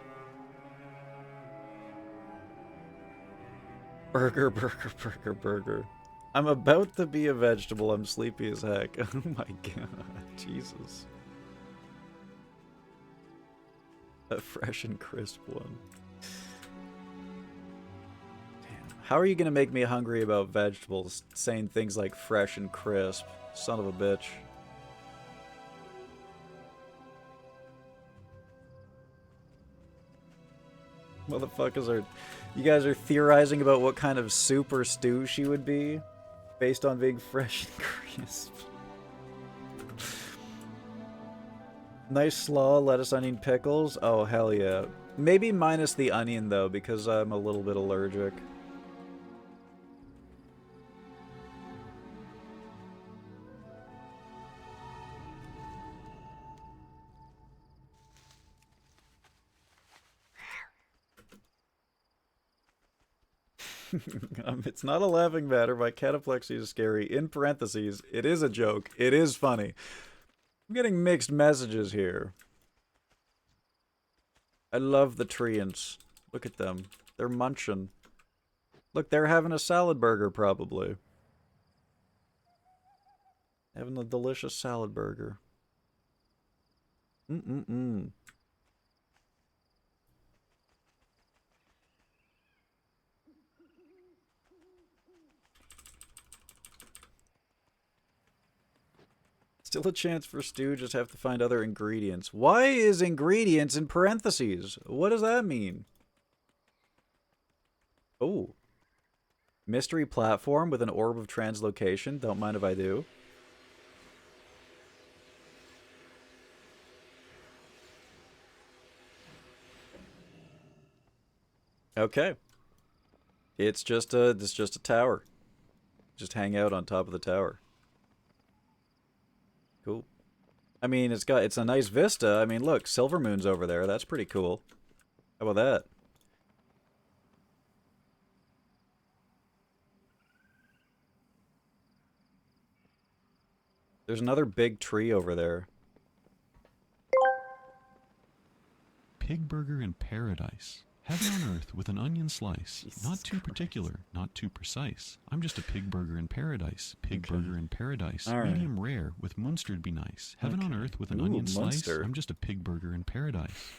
Burger, burger, burger, burger. I'm about to be a vegetable. I'm sleepy as heck. Oh my god. Jesus. A fresh and crisp one. Damn. How are you gonna make me hungry about vegetables saying things like fresh and crisp? Son of a bitch. Motherfuckers are... You guys are theorizing about what kind of soup or stew she would be? Based on being fresh and crisp. Nice slaw, lettuce, onion, pickles. Oh, hell yeah. Maybe minus the onion, though, because I'm a little bit allergic. It's not a laughing matter. My cataplexy is scary. In parentheses, it is a joke. It is funny. I'm getting mixed messages here. I love the treants. Look at them. They're munching. Look, they're having a salad burger, probably. Having a delicious salad burger. Mm-mm-mm. Still a chance for stew, just have to find other ingredients. Why is ingredients in parentheses? What does that mean? Oh. Mystery platform with an orb of translocation. Don't mind if I do. Okay. It's just a tower. Just hang out on top of the tower. Cool. I mean, it's a nice vista. I mean, look, Silver Moon's over there. That's pretty cool. How about that? There's another big tree over there. Pig burger in paradise. Heaven on earth with an onion slice. Not too particular, not too precise. I'm just a pig burger in paradise. Pig burger in paradise. All right. Medium rare with Munster'd be nice. Heaven on earth with an onion slice. Munster. I'm just a pig burger in paradise.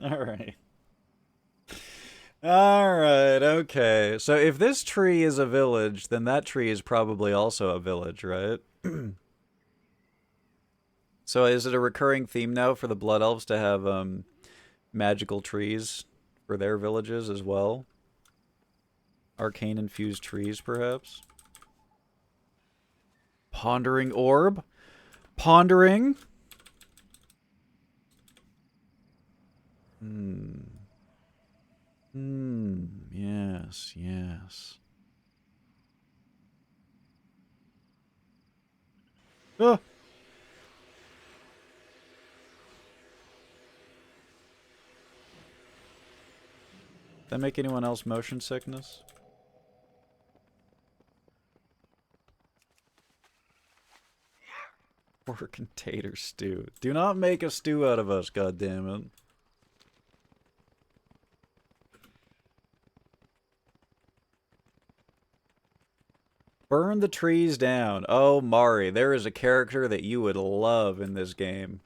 Alright. Alright, okay. So if this tree is a village, then that tree is probably also a village, right? So is it a recurring theme now for the Blood Elves to have magical trees for their villages as well? Arcane infused trees, perhaps? Pondering orb? Pondering? Yes, yes. Ah! That make anyone else motion sickness? Pork and tater stew. Do not make a stew out of us, goddammit. Burn the trees down. Oh, Mari, there is a character that you would love in this game.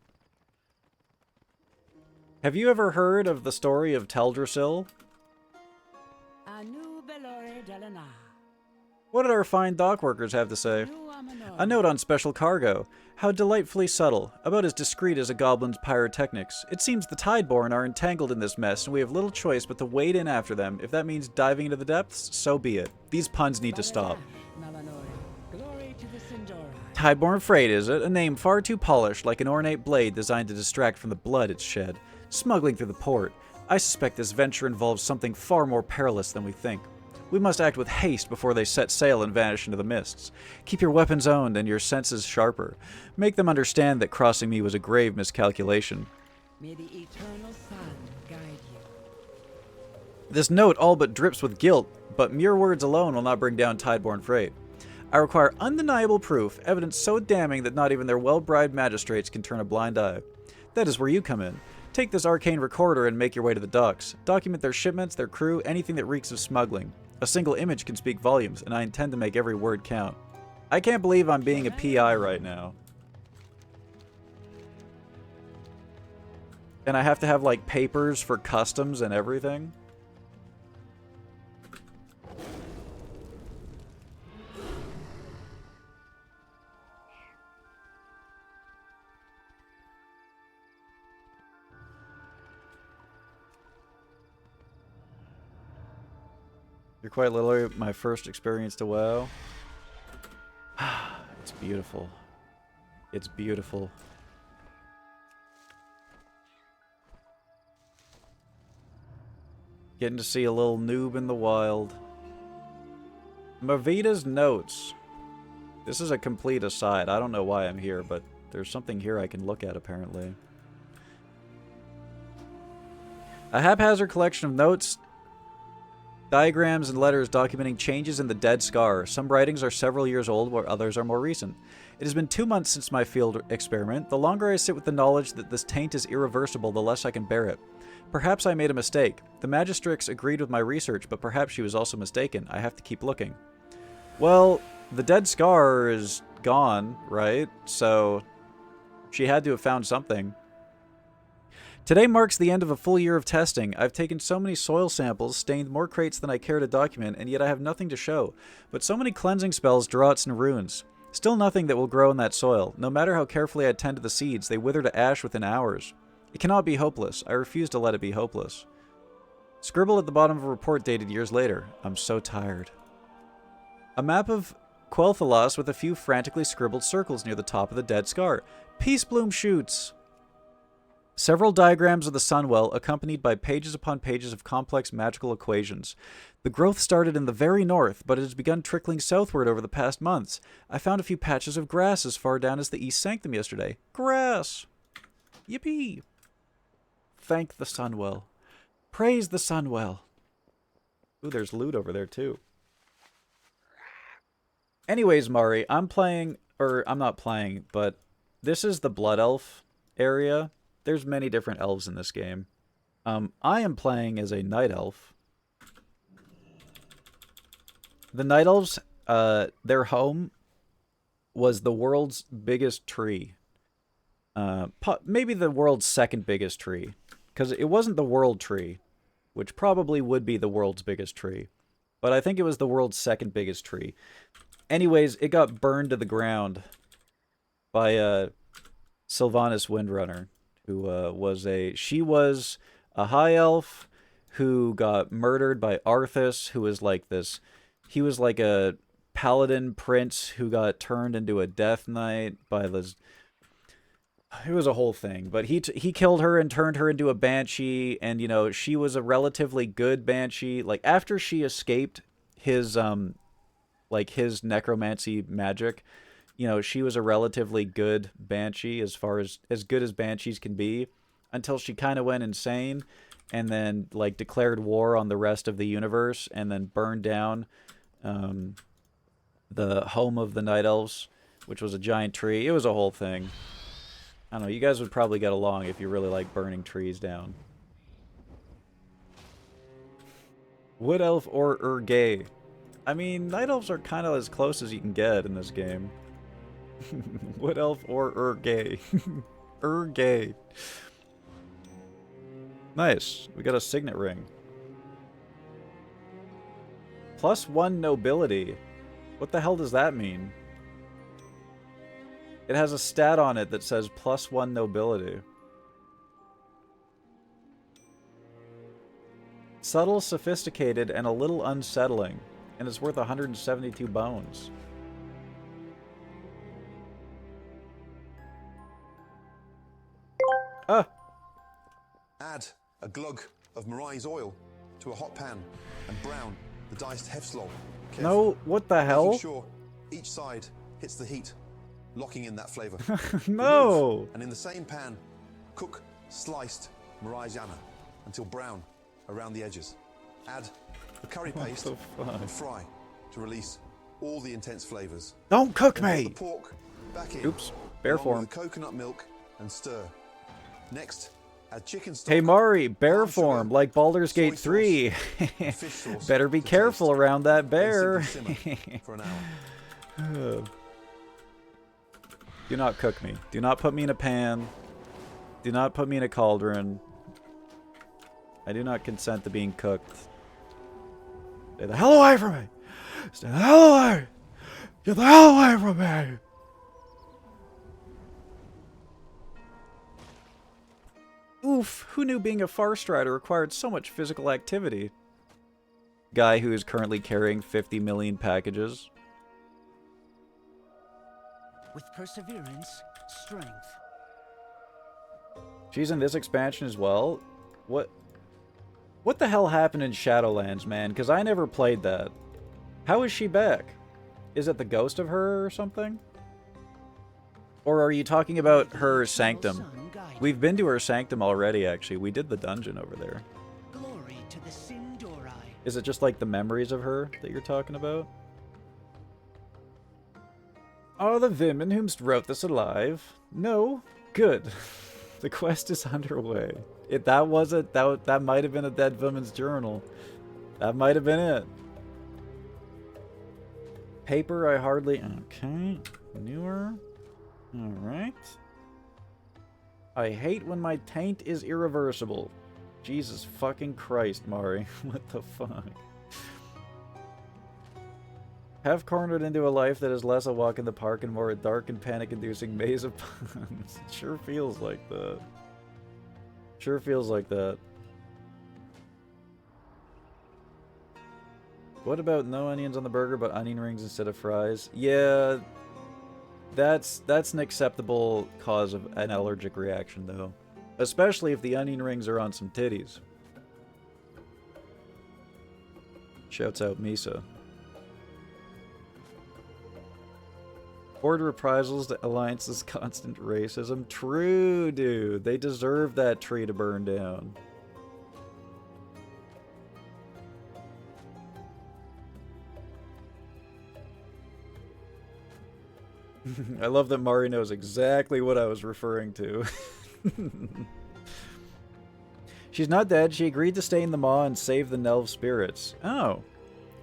Have you ever heard of the story of Teldrassil? Anu Belore Delana. What did our fine dock workers have to say? A note on special cargo. How delightfully subtle, about as discreet as a goblin's pyrotechnics. It seems the Tideborn are entangled in this mess, and we have little choice but to wade in after them. If that means diving into the depths, so be it. These puns need to stop. Glory to the Sindora. Tideborn Freight, is it? A name far too polished, like an ornate blade designed to distract from the blood it's shed. Smuggling through the port. I suspect this venture involves something far more perilous than we think. We must act with haste before they set sail and vanish into the mists. Keep your weapons owned and your senses sharper. Make them understand that crossing me was a grave miscalculation. May the eternal sun guide you. This note all but drips with guilt, but mere words alone will not bring down Tideborn Freight. I require undeniable proof, evidence so damning that not even their well-bribed magistrates can turn a blind eye. That is where you come in. Take this arcane recorder and make your way to the docks. Document their shipments, their crew, anything that reeks of smuggling. A single image can speak volumes, and I intend to make every word count. I can't believe I'm being a PI right now. And I have to have, like, papers for customs and everything. You're quite literally my first experience to WoW. It's beautiful. It's beautiful. Getting to see a little noob in the wild. Mavita's notes. This is a complete aside. I don't know why I'm here, but there's something here I can look at apparently. A haphazard collection of notes, diagrams, and letters documenting changes in the dead scar. Some writings are several years old, while others are more recent. It has been 2 months since my field experiment. The longer I sit with the knowledge that this taint is irreversible, the less I can bear it. Perhaps I made a mistake. The magistrix agreed with my research, but perhaps she was also mistaken. I have to keep looking. Well, the dead scar is gone, right? So she had to have found something. Today marks the end of a full year of testing. I've taken so many soil samples, stained more crates than I care to document, and yet I have nothing to show. But so many cleansing spells, draughts, and runes. Still nothing that will grow in that soil. No matter how carefully I tend to the seeds, they wither to ash within hours. It cannot be hopeless. I refuse to let it be hopeless. Scribble at the bottom of a report dated years later. I'm so tired. A map of Quel'Thalas with a few frantically scribbled circles near the top of the dead scar. Peace bloom shoots! Several diagrams of the Sunwell, accompanied by pages upon pages of complex magical equations. The growth started in the very north, but it has begun trickling southward over the past months. I found a few patches of grass as far down as the East Sanctum yesterday. Grass! Yippee! Thank the Sunwell. Praise the Sunwell. Ooh, there's loot over there, too. Anyways, Mari, I'm not playing, but this is the Blood Elf area. There's many different elves in this game. I am playing as a Night Elf. The Night Elves, their home was the world's biggest tree. Maybe the world's second biggest tree. Because it wasn't the world tree, which probably would be the world's biggest tree. But I think it was the world's second biggest tree. Anyways, it got burned to the ground by Sylvanas Windrunner. Who was a high elf who got murdered by Arthas, who was like this. He was like a paladin prince who got turned into a death knight by this. It was a whole thing, but he killed her and turned her into a banshee, and you know she was a relatively good banshee. Like after she escaped his his necromancy magic. You know, she was a relatively good banshee as good as banshees can be until she kind of went insane and then like declared war on the rest of the universe and then burned down the home of the Night Elves, which was a giant tree. It was a whole thing. I don't know, you guys would probably get along if you really like burning trees down. Wood Elf or Urgay? I mean, Night Elves are kind of as close as you can get in this game. Wood Elf or Urgay? Urgay. Nice. We got a signet ring. +1 nobility. What the hell does that mean? It has a stat on it that says +1 nobility. Subtle, sophisticated, and a little unsettling. And it's worth 172 bones. Ah! Add a glug of Marai's oil to a hot pan and brown the diced HEFZ. No, what the hell? Making sure each side hits the heat, locking in that flavor. No! Remove, and in the same pan, cook sliced Marai's yana until brown around the edges. Add the curry paste and fry to release all the intense flavors. Don't cook Then me! put the pork back in. Oops, bear along form. with the coconut milk and stir. Next, add chicken stock. Hey Mari, bear form, like Baldur's Gate 3. Better be careful around that bear. For an hour. Do not cook me. Do not put me in a pan. Do not put me in a cauldron. I do not consent to being cooked. Stay the hell away from me! Stay the hell away! Get the hell away from me! Oof, who knew being a Far Strider required so much physical activity? Guy who is currently carrying 50 million packages. With perseverance, strength. She's in this expansion as well? What the hell happened in Shadowlands, man? Because I never played that. How is she back? Is it the ghost of her or something? Or are you talking about her sanctum? We've been to her sanctum already, actually. We did the dungeon over there. Glory to the Sindori. Is it just like the memories of her that you're talking about? Are the women whom wrote this alive? No? Good. The quest is underway. That might have been a dead woman's journal. That might have been it. Paper I hardly... Okay. Newer. Alright. I hate when my taint is irreversible. Jesus fucking Christ, Mari. What the fuck? Have cornered into a life that is less a walk in the park and more a dark and panic-inducing maze of puns. It sure feels like that. Sure feels like that. What about no onions on the burger but onion rings instead of fries? Yeah, that's an acceptable cause of an allergic reaction though. Especially if the onion rings are on some titties. Shouts out Misa. Horde reprisals the Alliance's constant racism. True, dude. They deserve that tree to burn down. I love that Mari knows exactly what I was referring to. She's not dead. She agreed to stay in the maw and save the Nelv spirits. Oh.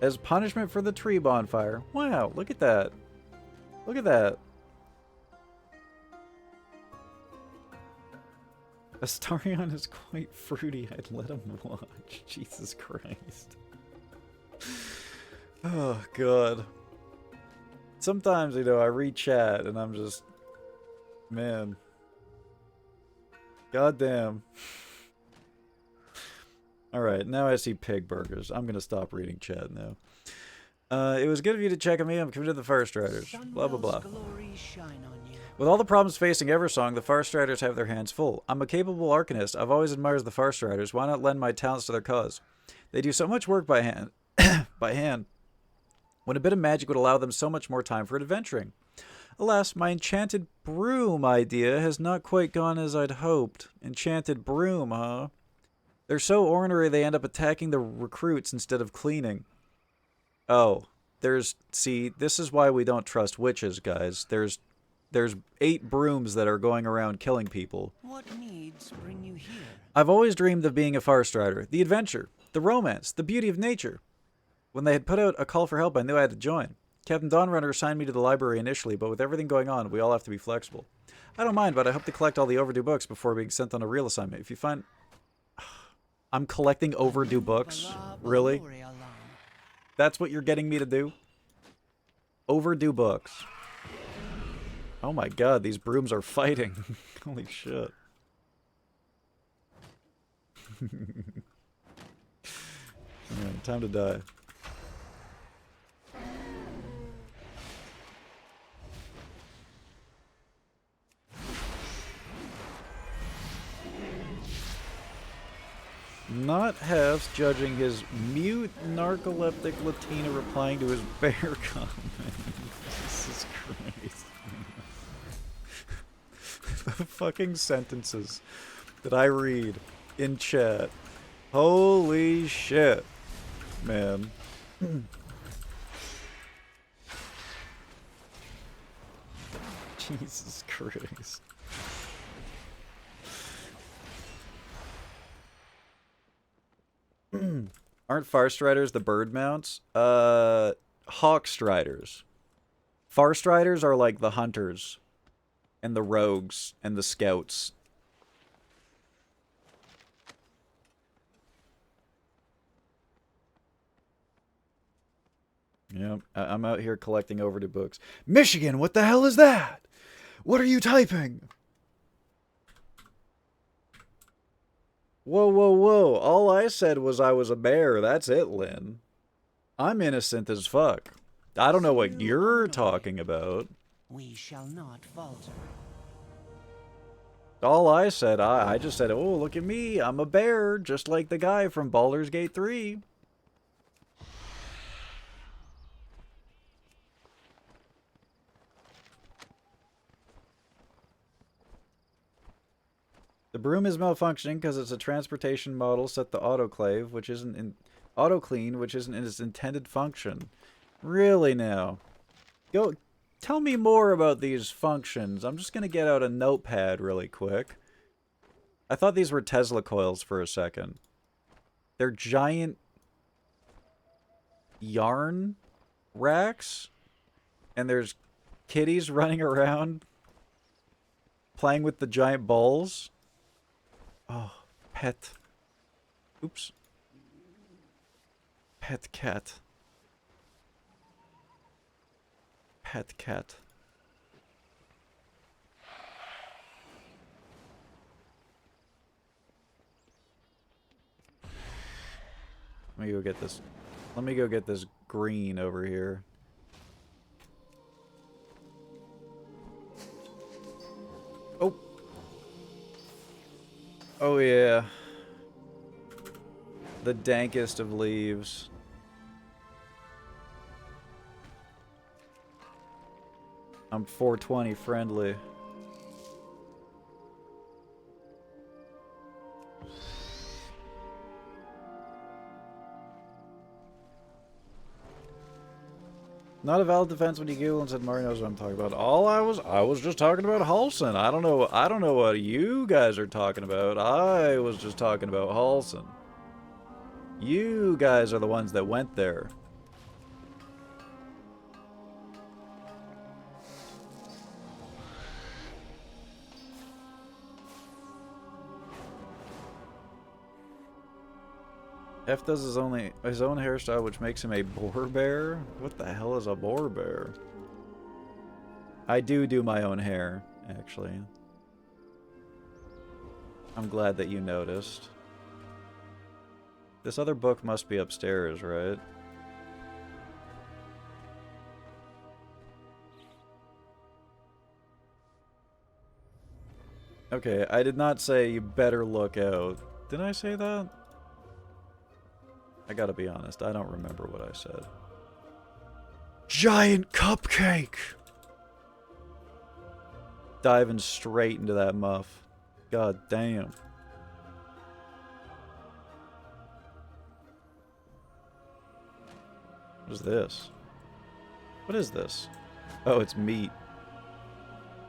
As punishment for the tree bonfire. Wow, look at that. Look at that. Astarion is quite fruity. I'd let him watch. Jesus Christ. Oh, God. Sometimes, you know, I read chat and I'm just... Man. Goddamn. Alright, now I see pig burgers. I'm gonna stop reading chat now. It was good of you to check on me. I'm committed to the Far Striders. Blah, blah, blah. With all the problems facing Eversong, the Far Striders have their hands full. I'm a capable arcanist. I've always admired the Far Striders. Why not lend my talents to their cause? They do so much work by hand. When a bit of magic would allow them so much more time for adventuring. Alas, my enchanted broom idea has not quite gone as I'd hoped. Enchanted broom, huh? They're so ornery they end up attacking the recruits instead of cleaning. Oh, see, this is why we don't trust witches, guys. There's 8 brooms that are going around killing people. What needs bring you here? I've always dreamed of being a Far Strider. The adventure, the romance, the beauty of nature. When they had put out a call for help, I knew I had to join. Captain Dawnrunner assigned me to the library initially, but with everything going on, we all have to be flexible. I don't mind, but I hope to collect all the overdue books before being sent on a real assignment. If you find... I'm collecting overdue books? Really? That's what you're getting me to do? Overdue books. Oh my god, these brooms are fighting. Holy shit. Alright, time to die. Not HEFZ judging his mute narcoleptic Latina replying to his bear comment. Jesus Christ. The fucking sentences that I read in chat. Holy shit, man. Jesus Christ. Aren't Farstriders the bird mounts? Hawkstriders. Farstriders are like the hunters. And the rogues. And the scouts. Yep, I'm out here collecting overdue books. Michigan, what the hell is that? What are you typing? Whoa, whoa, whoa. All I said was I was a bear. That's it, Lynn. I'm innocent as fuck. I don't know what you're talking about. We shall not falter. All I said, I just said, oh, look at me. I'm a bear, just like the guy from Baldur's Gate 3. The broom is malfunctioning because it's a transportation model set to autoclave, which isn't in autoclean, which isn't in its intended function. Really now? Go tell me more about these functions. I'm just gonna get out a notepad really quick. I thought these were Tesla coils for a second. They're giant yarn racks, and there's kitties running around playing with the giant balls. Oh, pet. Oops. Pet cat. Pet cat. Let me go get this. Let me go get this green over here. Oh. Oh yeah. The dankest of leaves. I'm 420 friendly. Not a valid defense when you Google and said Mario knows what I'm talking about. I was just talking about Halson. I don't know what you guys are talking about. I was just talking about Halson. You guys are the ones that went there. F does his own hairstyle, which makes him a boar bear? What the hell is a boar bear? I do my own hair, actually. I'm glad that you noticed. This other book must be upstairs, right? Okay, I did not say you better look out. Did I say that? I gotta be honest, I don't remember what I said. Giant cupcake! Diving straight into that muff. God damn. What is this? What is this? Oh, it's meat.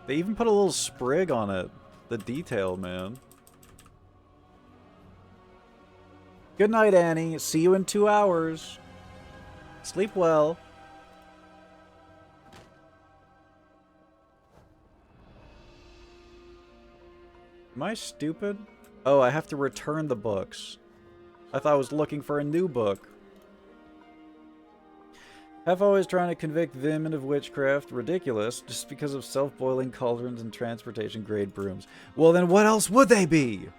They even put a little sprig on it. The detail, man. Good night, Annie. See you in 2 hours. Sleep well. Am I stupid? Oh, I have to return the books. I thought I was looking for a new book. Half always trying to convict women of witchcraft. Ridiculous, just because of self-boiling cauldrons and transportation-grade brooms. Well, then what else would they be?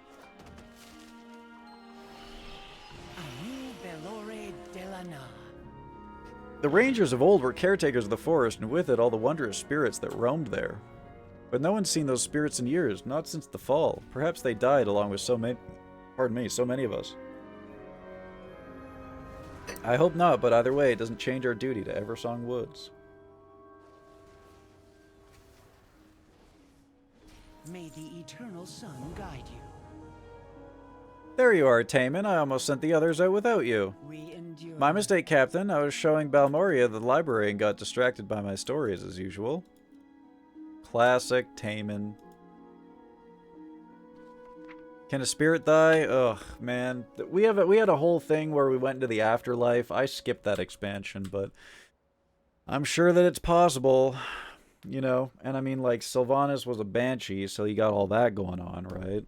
The rangers of old were caretakers of the forest, and with it all the wondrous spirits that roamed there. But no one's seen those spirits in years, not since the fall. Perhaps they died along with so many of us. I hope not, but either way, it doesn't change our duty to Eversong Woods. May the eternal sun guide you. There you are, Taman. I almost sent the others out without you. My mistake, Captain. I was showing Balmoria the library and got distracted by my stories, as usual. Classic Taman. Can a spirit die? Ugh, man. We had a whole thing where we went into the afterlife. I skipped that expansion, but I'm sure that it's possible, you know. And I mean, like, Sylvanas was a banshee, so you got all that going on, right?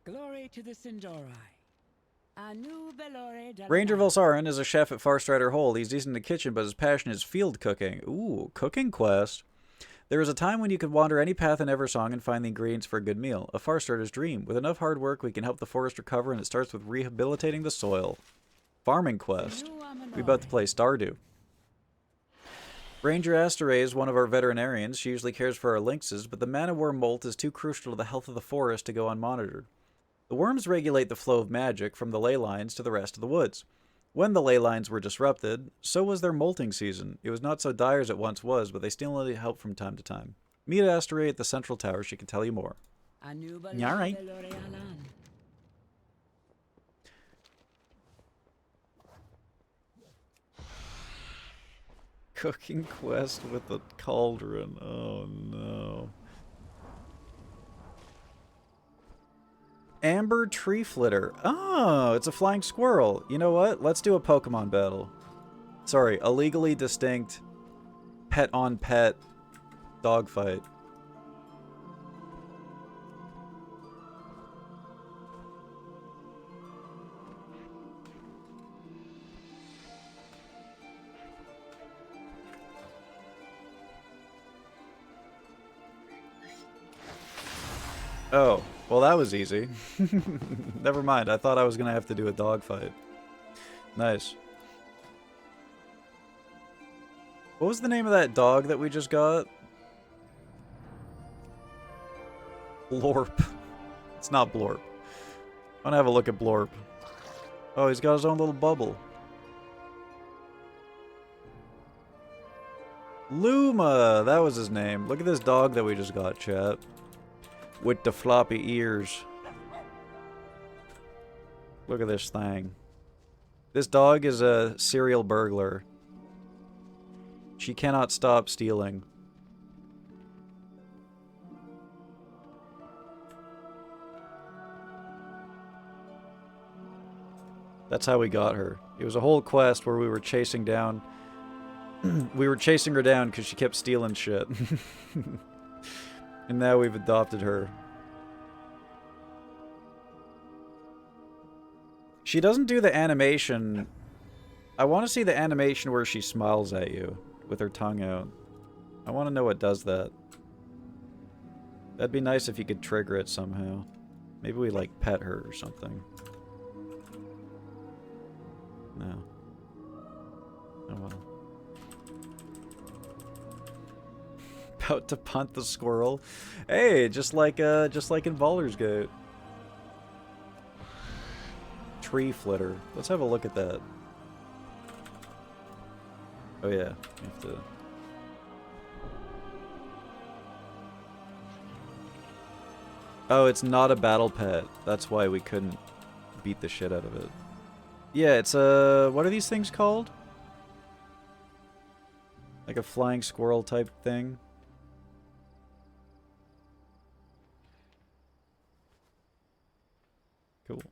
Glory to the Sindori. Anu Belore Ranger Velsarin is a chef at Farstrider Hole. He's decent in the kitchen, but his passion is field cooking. Ooh, cooking quest. There was a time when you could wander any path in Eversong and find the ingredients for a good meal. A Farstrider's dream. With enough hard work, we can help the forest recover, and it starts with rehabilitating the soil. Farming quest. We about to play Stardew. Ranger Asteray is one of our veterinarians. She usually cares for our lynxes, but the mana worm molt is too crucial to the health of the forest to go unmonitored. The worms regulate the flow of magic from the ley lines to the rest of the woods. When the ley lines were disrupted, so was their molting season. It was not so dire as it once was, but they still needed help from time to time. Meet Asteray at the central tower. She can tell you more. Alright. Cooking quest with the cauldron. Oh no. Amber Tree Flitter. Oh, it's a flying squirrel. You know what? Let's do a Pokemon battle. Sorry, a legally distinct pet-on-pet dogfight. Oh, well that was easy. Never mind, I thought I was gonna have to do a dogfight. Nice. What was the name of that dog that we just got? Blorp. It's not Blorp. I wanna have a look at Blorp. Oh, he's got his own little bubble. Luma! That was his name. Look at this dog that we just got, chat. With the floppy ears. Look at this thing. This dog is a serial burglar. She cannot stop stealing. That's how we got her. It was a whole quest where we were chasing down... we were chasing her down because she kept stealing shit. And now we've adopted her. She doesn't do the animation. I want to see the animation where she smiles at you with her tongue out. I want to know what does that. That'd be nice if you could trigger it somehow. Maybe we like pet her or something. No. Oh well. About to punt the squirrel. Hey, just like in Baldur's Gate. Tree Flitter. Let's have a look at that. Oh yeah, you have to... Oh, it's not a battle pet. That's why we couldn't beat the shit out of it. Yeah, it's a... what are these things called? Like a flying squirrel type thing? Cool.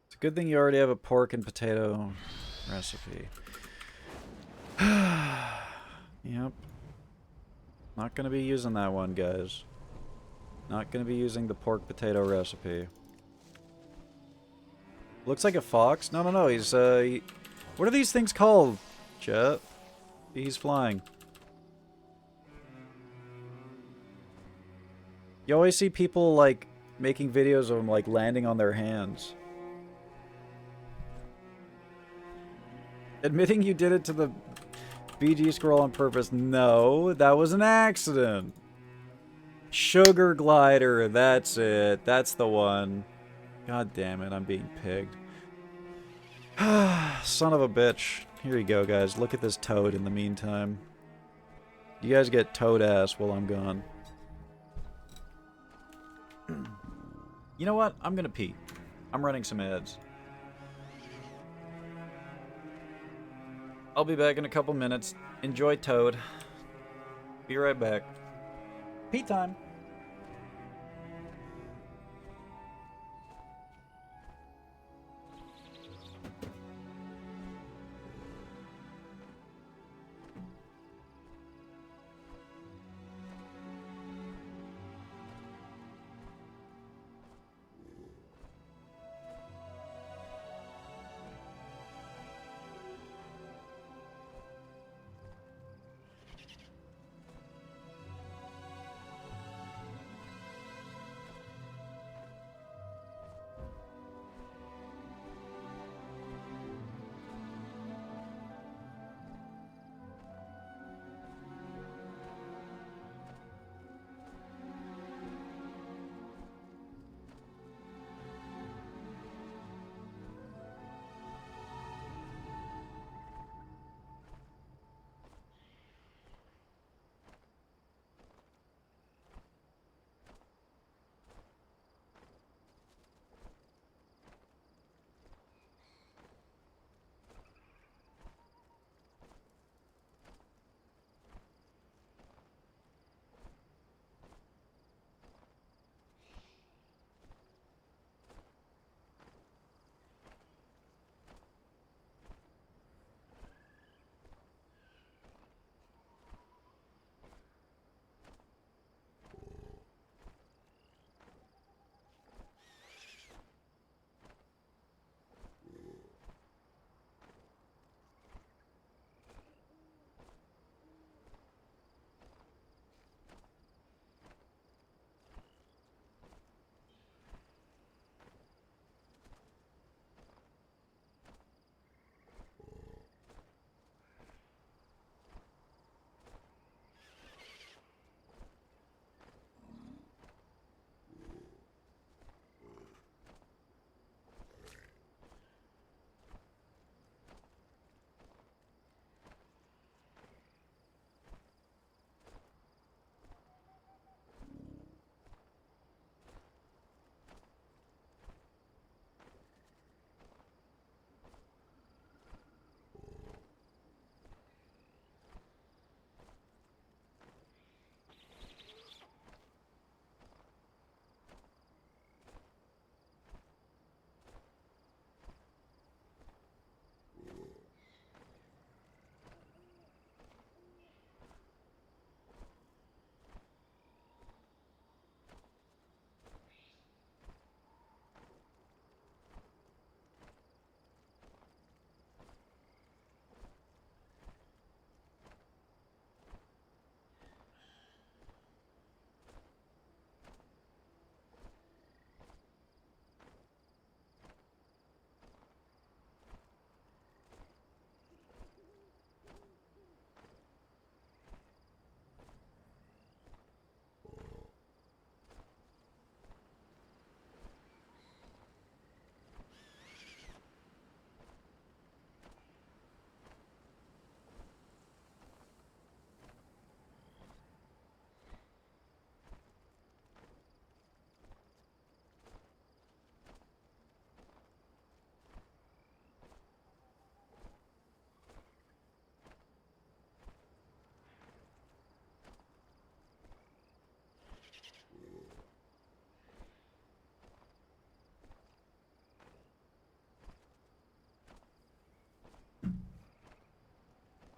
It's a good thing you already have a pork and potato recipe. Yep. Not gonna be using that one, guys. Not gonna be using the pork potato recipe. Looks like a fox? No, no, no, he's, what are these things called, Jet? He's flying. You always see people, like, making videos of them, like, landing on their hands. Admitting you did it to the BG scroll on purpose. No, that was an accident. Sugar glider, that's it. That's the one. God damn it, I'm being pigged. Son of a bitch. Here you go, guys. Look at this toad in the meantime. You guys get toad ass while I'm gone. You know what? I'm gonna pee. I'm running some ads. I'll be back in a couple minutes. Enjoy Toad. Be right back. Pee time.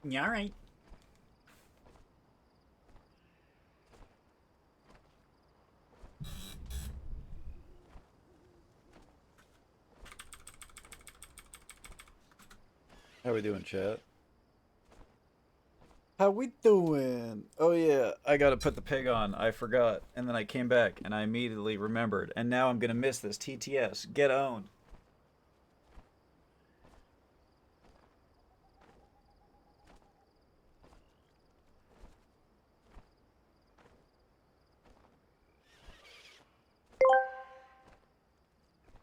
Yeah, alright. How we doing, chat? How we doing? Oh yeah, I gotta put the pig on. I forgot. And then I came back and I immediately remembered. And now I'm gonna miss this. TTS. Get owned.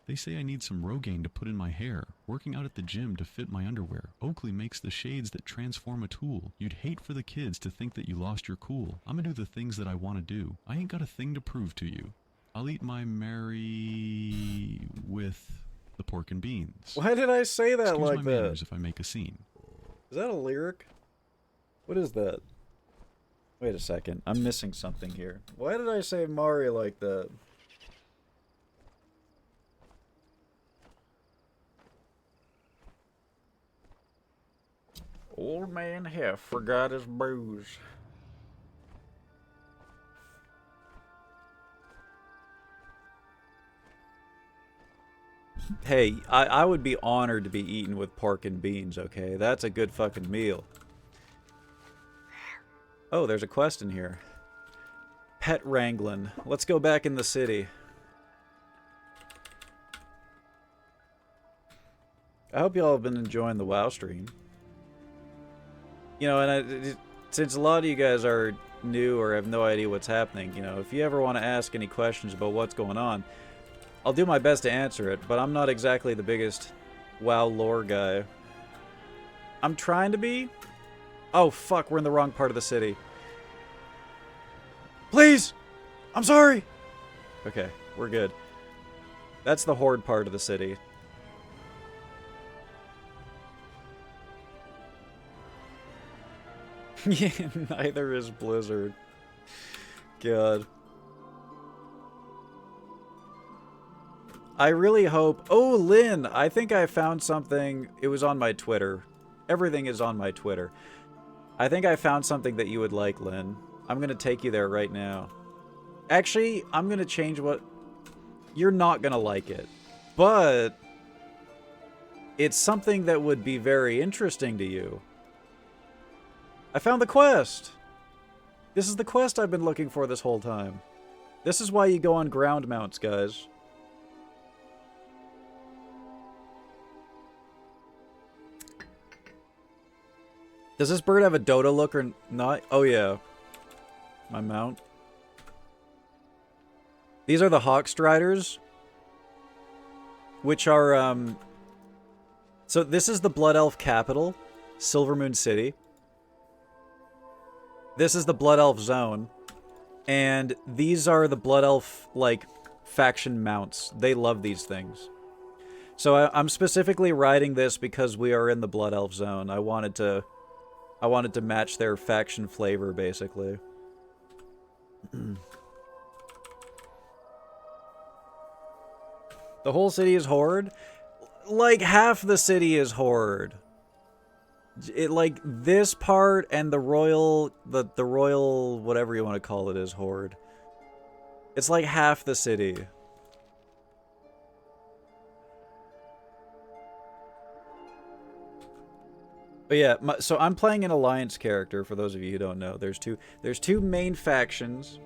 They say I need some Rogaine to put in my hair. Working out at the gym to fit my underwear. Oakley makes the shades that transform a tool. You'd hate for the kids to think that you lost your cool. I'm gonna do the things that I want to do. I ain't got a thing to prove to you. I'll eat my Mary with the pork and beans. Why did I say that Excuse like my that? manners if I make a scene. Is that a lyric? What is that? Wait a second. I'm missing something here. Why did I say Mari like that? Old man Hef forgot his booze. Hey, I would be honored to be eaten with pork and beans, okay? That's a good fucking meal. Oh, there's a quest in here. Pet wrangling. Let's go back in the city. I hope y'all have been enjoying the WoW stream. You know, and since a lot of you guys are new or have no idea what's happening, you know, if you ever want to ask any questions about what's going on, I'll do my best to answer it, but I'm not exactly the biggest WoW lore guy. I'm trying to be. Oh, fuck, we're in the wrong part of the city. Please! I'm sorry! Okay, we're good. That's the Horde part of the city. Yeah, neither is Blizzard. God. I really hope... Oh, Lynn! I think I found something... It was on my Twitter. Everything is on my Twitter. I think I found something that you would like, Lynn. I'm gonna take you there right now. Actually, I'm gonna change what... You're not gonna like it. But... it's something that would be very interesting to you. I found the quest! This is the quest I've been looking for this whole time. This is why you go on ground mounts, guys. Does this bird have a Dota look or not? Oh yeah. My mount. These are the Hawk Striders. Which are, So this is the Blood Elf capital. Silvermoon City. This is the Blood Elf zone. And these are the Blood Elf, like, faction mounts. They love these things. So I'm specifically riding this because we are in the Blood Elf zone. I wanted to match their faction flavor, basically. The whole city is Horde? Like, half the city is Horde. It, like, this part and the royal, the royal, whatever you want to call it, is Horde. It's like half the city. But yeah, so I'm playing an Alliance character, for those of you who don't know. There's two main factions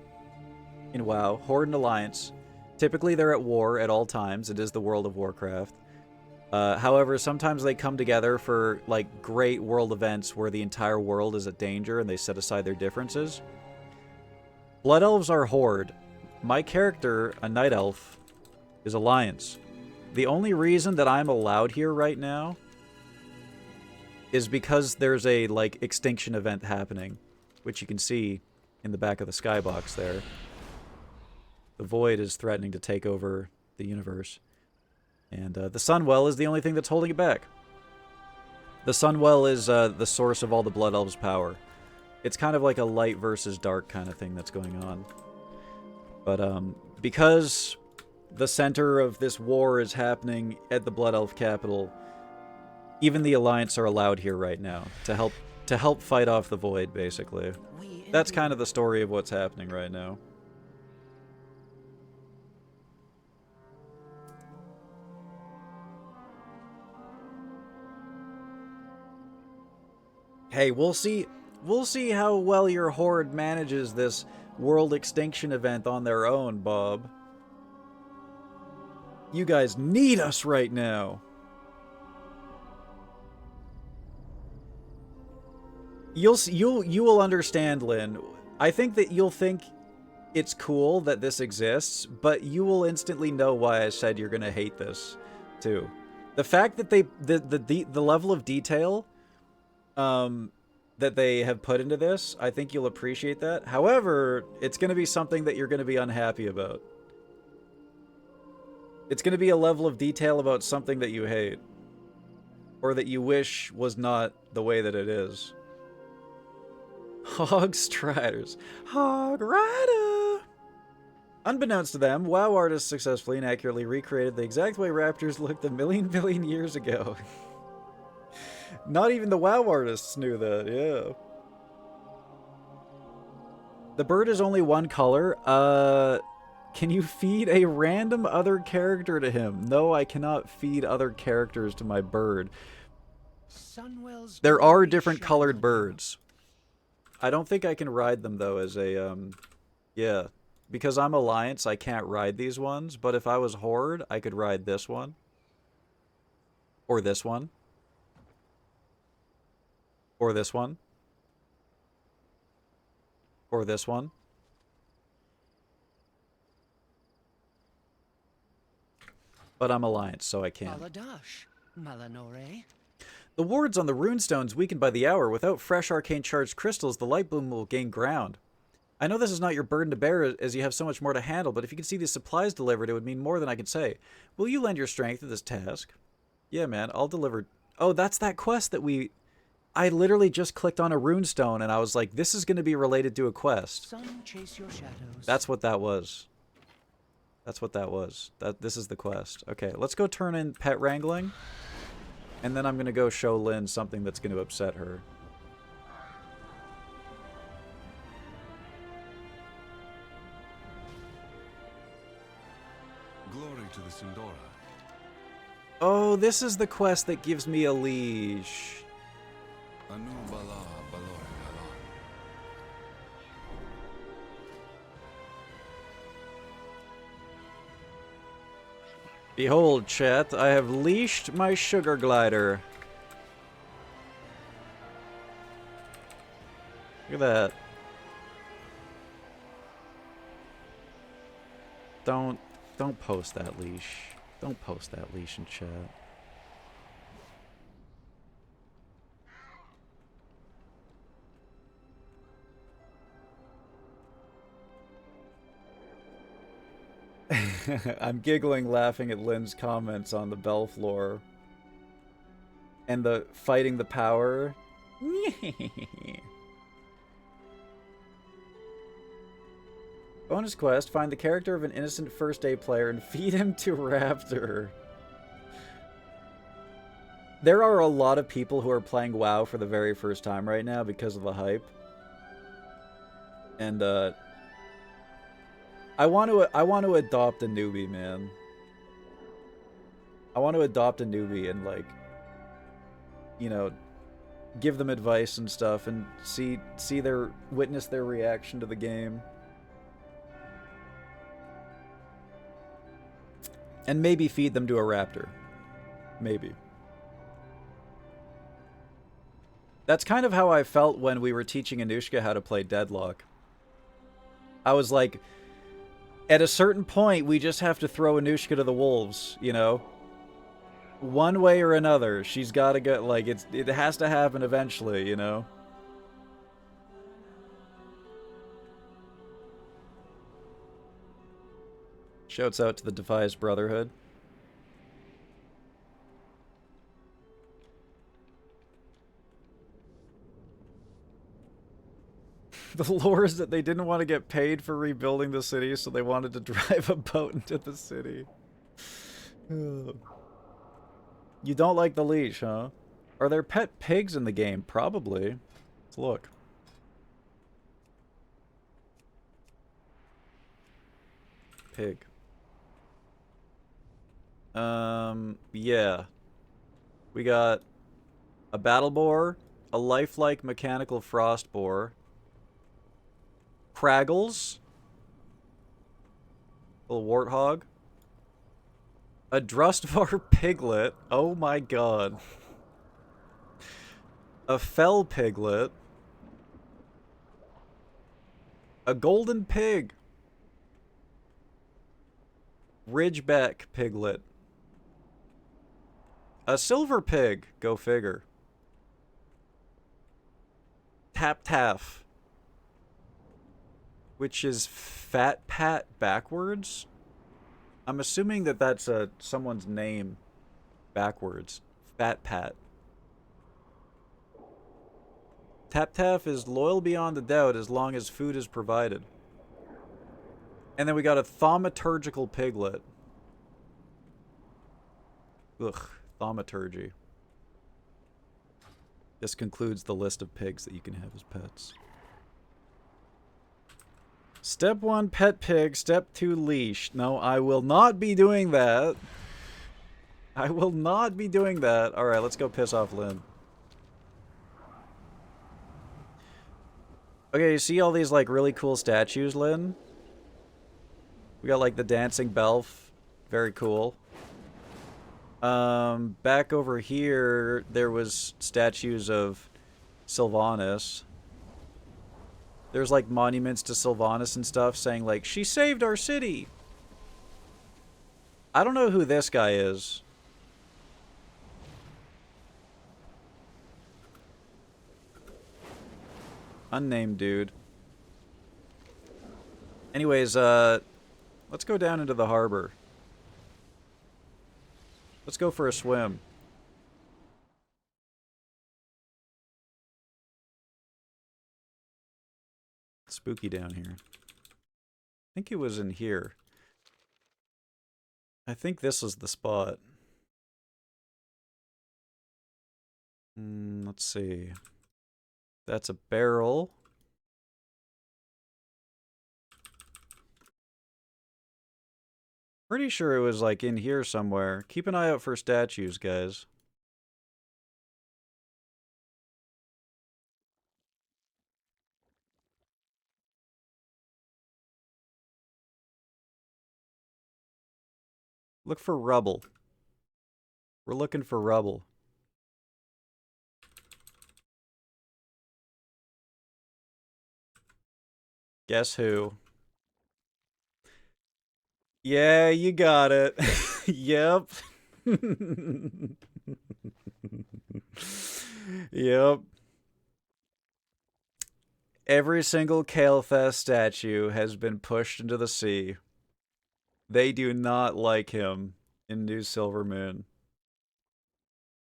in WoW, Horde and Alliance. Typically they're at war at all times. It is the World of Warcraft. However, sometimes they come together for, like, great world events where the entire world is at danger and they set aside their differences. Blood Elves are Horde. My character, a Night Elf, is Alliance. The only reason that I'm allowed here right now is because there's a, like, extinction event happening, which you can see in the back of the skybox there. The Void is threatening to take over the universe. And the Sunwell is the only thing that's holding it back. The Sunwell is the source of all the Blood Elves' power. It's kind of like a light versus dark kind of thing that's going on. But because the center of this war is happening at the Blood Elf capital, even the Alliance are allowed here right now to help fight off the Void, basically. That's kind of the story of what's happening right now. Hey, we'll see how well your horde manages this world extinction event on their own, Bob. You guys need us right now. You will understand, Lynn. I think that you'll think it's cool that this exists, but you will instantly know why I said you're gonna hate this, too. The fact that the level of detail, that they have put into this, I think you'll appreciate that. However, it's gonna be something that you're gonna be unhappy about. It's gonna be a level of detail about something that you hate, or that you wish was not the way that it is. Hog Striders. Hog Rider! Unbeknownst to them, WoW artists successfully and accurately recreated the exact way raptors looked a billion years ago. Not even the WoW artists knew that, yeah. The bird is only one color. Can you feed a random other character to him? No, I cannot feed other characters to my bird. There are different colored birds. I don't think I can ride them, though, as a, yeah. Because I'm Alliance, I can't ride these ones, but if I was Horde, I could ride this one. Or this one. Or this one. Or this one. But I'm Alliance, so I can't. The wards on the runestones weaken by the hour. Without fresh arcane charged crystals, the light bloom will gain ground. I know this is not your burden to bear as you have so much more to handle, but if you could see these supplies delivered, it would mean more than I can say. Will you lend your strength to this task? Yeah, man, I'll deliver. Oh, that's that quest that I literally just clicked on a runestone and I was like, this is going to be related to a quest. Chase your shadows. That's what that was. That's what that was. This is the quest. Okay, let's go turn in pet wrangling. And then I'm going to go show Lynn something that's going to upset her. Glory to the Sindora. Oh, this is the quest that gives me a leash. Anu Bala Balor Balan. Behold, chat, I have leashed my sugar glider. Look at that. Don't post that leash. Don't post that leash in chat. I'm giggling laughing at Lynn's comments on the Bellfloor. And the fighting the power. Bonus quest, find the character of an innocent first day player and feed him to Raptor. There are a lot of people who are playing WoW for the very first time right now because of the hype. And I want to adopt a newbie, man. I want to adopt a newbie and, like, you know, give them advice and stuff and witness their reaction to the game. And maybe feed them to a raptor. Maybe. That's kind of how I felt when we were teaching Anushka how to play Deadlock. I was like, at a certain point, we just have to throw Anushka to the wolves, you know? One way or another, she's got to get, like, it has to happen eventually, you know? Shouts out to the Defias Brotherhood. The lore is that they didn't want to get paid for rebuilding the city, so they wanted to drive a boat into the city. You don't like the leash, huh? Are there pet pigs in the game? Probably. Let's look. Pig. Yeah. We got a battle boar, A lifelike mechanical frost boar. Kraggles. Little warthog. A Drustvar piglet. Oh my god. A fell piglet. A golden pig. Ridgeback piglet. A silver pig. Go figure. Tap Taff. Which is Fat Pat backwards? I'm assuming that that's someone's name backwards. Fat Pat. Tap Taff is loyal beyond a doubt as long as food is provided. And then we got a thaumaturgical piglet. Ugh, thaumaturgy. This concludes the list of pigs that you can have as pets. Step 1, pet pig. Step 2, leash. No, I will not be doing that. I will not be doing that. Alright, let's go piss off Lynn. Okay, you see all these, like, really cool statues, Lynn? We got, like, the dancing Belf. Very cool. Back over here, there was statues of Sylvanas. There's, like, monuments to Sylvanas and stuff saying, like, she saved our city! I don't know who this guy is. Unnamed dude. Anyways, let's go down into the harbor. Let's go for a swim. It's spooky down here. I think it was in here. I think this was the spot. Let's see. That's a barrel. Pretty sure it was like in here somewhere. Keep an eye out for statues, guys. Look for rubble. We're looking for rubble. Guess who? Yeah, you got it. Yep. Yep. Every single Kael'thas statue has been pushed into the sea. They do not like him in New Silver Moon.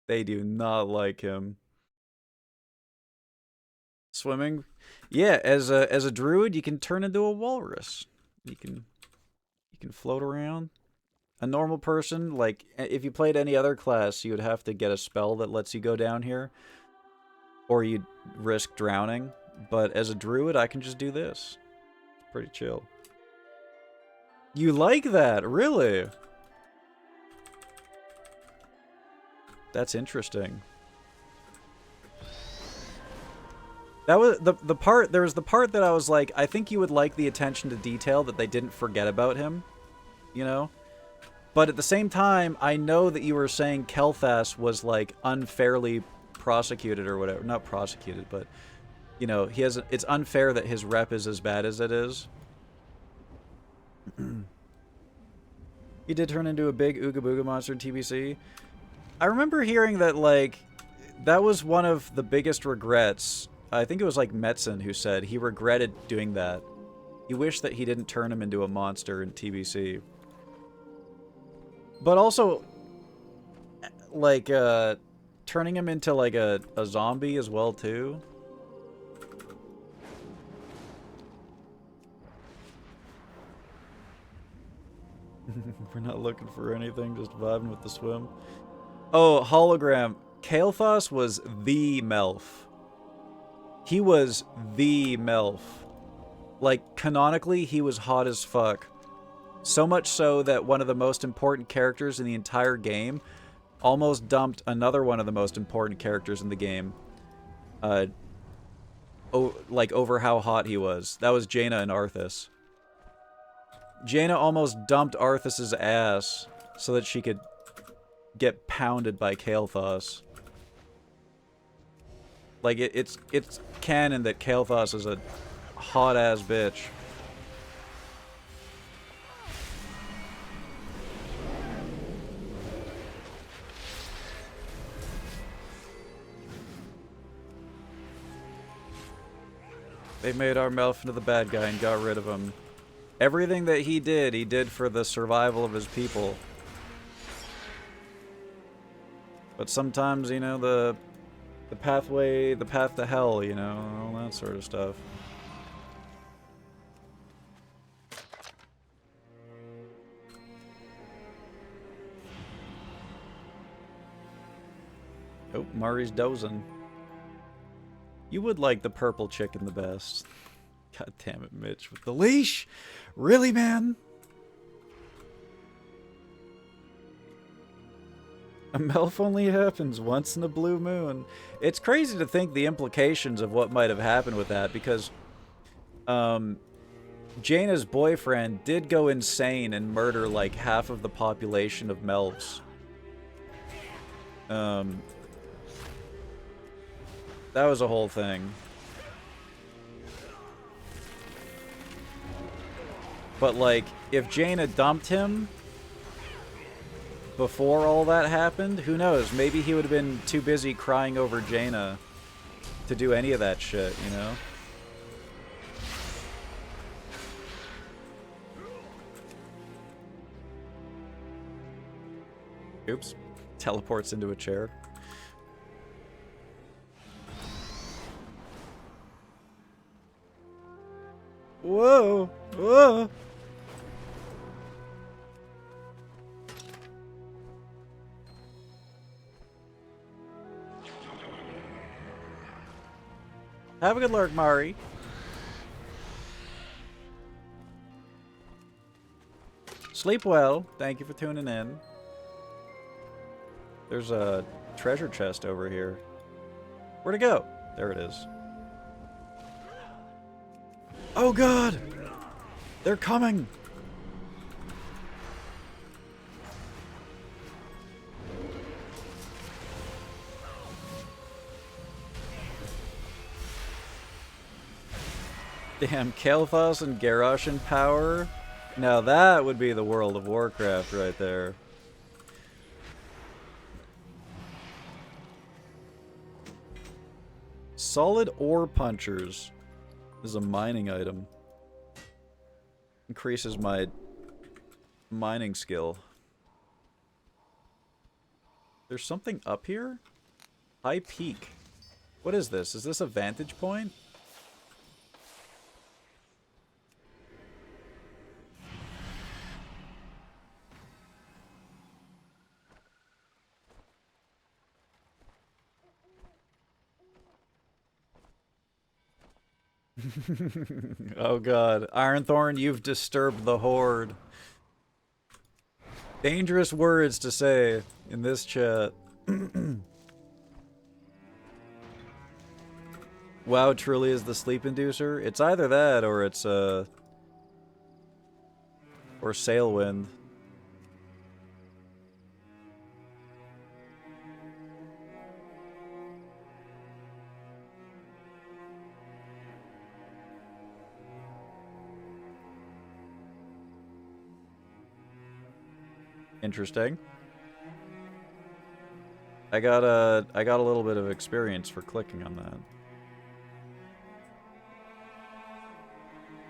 They do not like him. Swimming? Yeah, as a druid, you can turn into a walrus. You can float around. A normal person, like, if you played any other class, you would have to get a spell that lets you go down here. Or you'd risk drowning. But as a druid, I can just do this. It's pretty chill. You like that? Really? That's interesting. That was the part, there was the part that I was like, I think you would like the attention to detail that they didn't forget about him. You know? But at the same time, I know that you were saying Kael'thas was, like, unfairly prosecuted or whatever. Not prosecuted, but, you know, it's unfair that his rep is as bad as it is. He did turn into a big Ooga Booga monster in TBC. I remember hearing that, like, that was one of the biggest regrets. I think it was, like, Metzen who said he regretted doing that. He wished that he didn't turn him into a monster in TBC. But also, like, turning him into, like, a zombie as well, too. We're not looking for anything, just vibing with the swim. Oh, hologram. Kael'thas was the MILF. He was the MILF. Like, canonically, he was hot as fuck. So much so that one of the most important characters in the entire game almost dumped another one of the most important characters in the game. like over how hot he was. That was Jaina and Arthas. Jaina almost dumped Arthas's ass so that she could get pounded by Kael'thas. Like, it's canon that Kael'thas is a hot-ass bitch. They made our Melf into the bad guy and got rid of him. Everything that he did for the survival of his people. But sometimes, you know, the path to hell, you know, all that sort of stuff. Oh, Murray's dozing. You would like the purple chicken the best. God damn it, Mitch, with the leash! Really, man? A Melf only happens once in a blue moon. It's crazy to think the implications of what might have happened with that, because Jaina's boyfriend did go insane and murder like half of the population of Melfs. That was a whole thing. But like, if Jaina dumped him before all that happened, who knows? Maybe he would have been too busy crying over Jaina to do any of that shit, you know? Oops. Teleports into a chair. Whoa! Whoa! Have a good lurk, Mari. Sleep well. Thank you for tuning in. There's a treasure chest over here. Where'd it go? There it is. Oh god! They're coming! Damn, Kael'thas and Garrosh in power? Now that would be the World of Warcraft right there. Solid ore punchers is a mining item. Increases my mining skill. There's something up here? High peak. What is this? Is this a vantage point? Oh god. Ironthorn, you've disturbed the horde. Dangerous words to say in this chat. WoW truly is the sleep inducer? It's either that or it's or Sailwind. Interesting. I got a little bit of experience for clicking on that.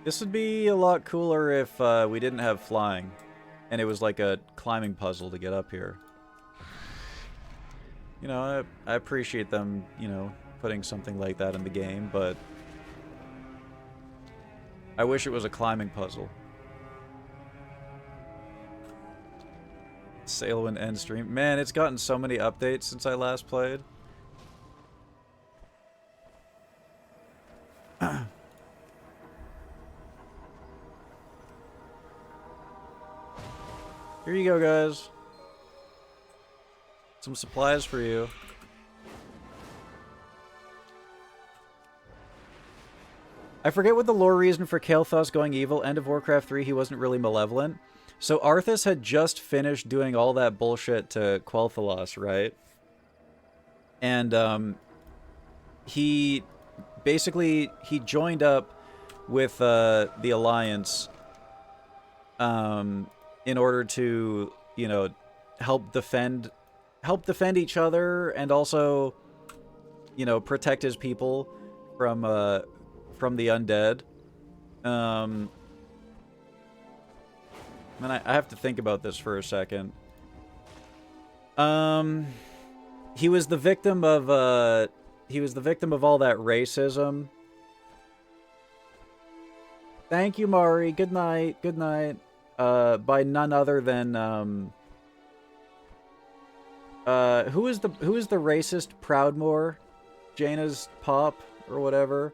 This would be a lot cooler if we didn't have flying, and it was like a climbing puzzle to get up here. You know, I appreciate them, you know, putting something like that in the game, but I wish it was a climbing puzzle. Sailwind end stream. Man, it's gotten so many updates since I last played. Here you go, guys. Some supplies for you. I forget what the lore reason for Kael'thas going evil. End of Warcraft 3, he wasn't really malevolent. So Arthas had just finished doing all that bullshit to Quel'Thalas, right? And he joined up with the Alliance in order to, you know, help defend each other and also, you know, protect his people from the undead. Man, I have to think about this for a second. He was the victim of all that racism. Thank you, Mari. Good night. Good night. By none other than who is the racist Proudmoore? Jaina's pop or whatever.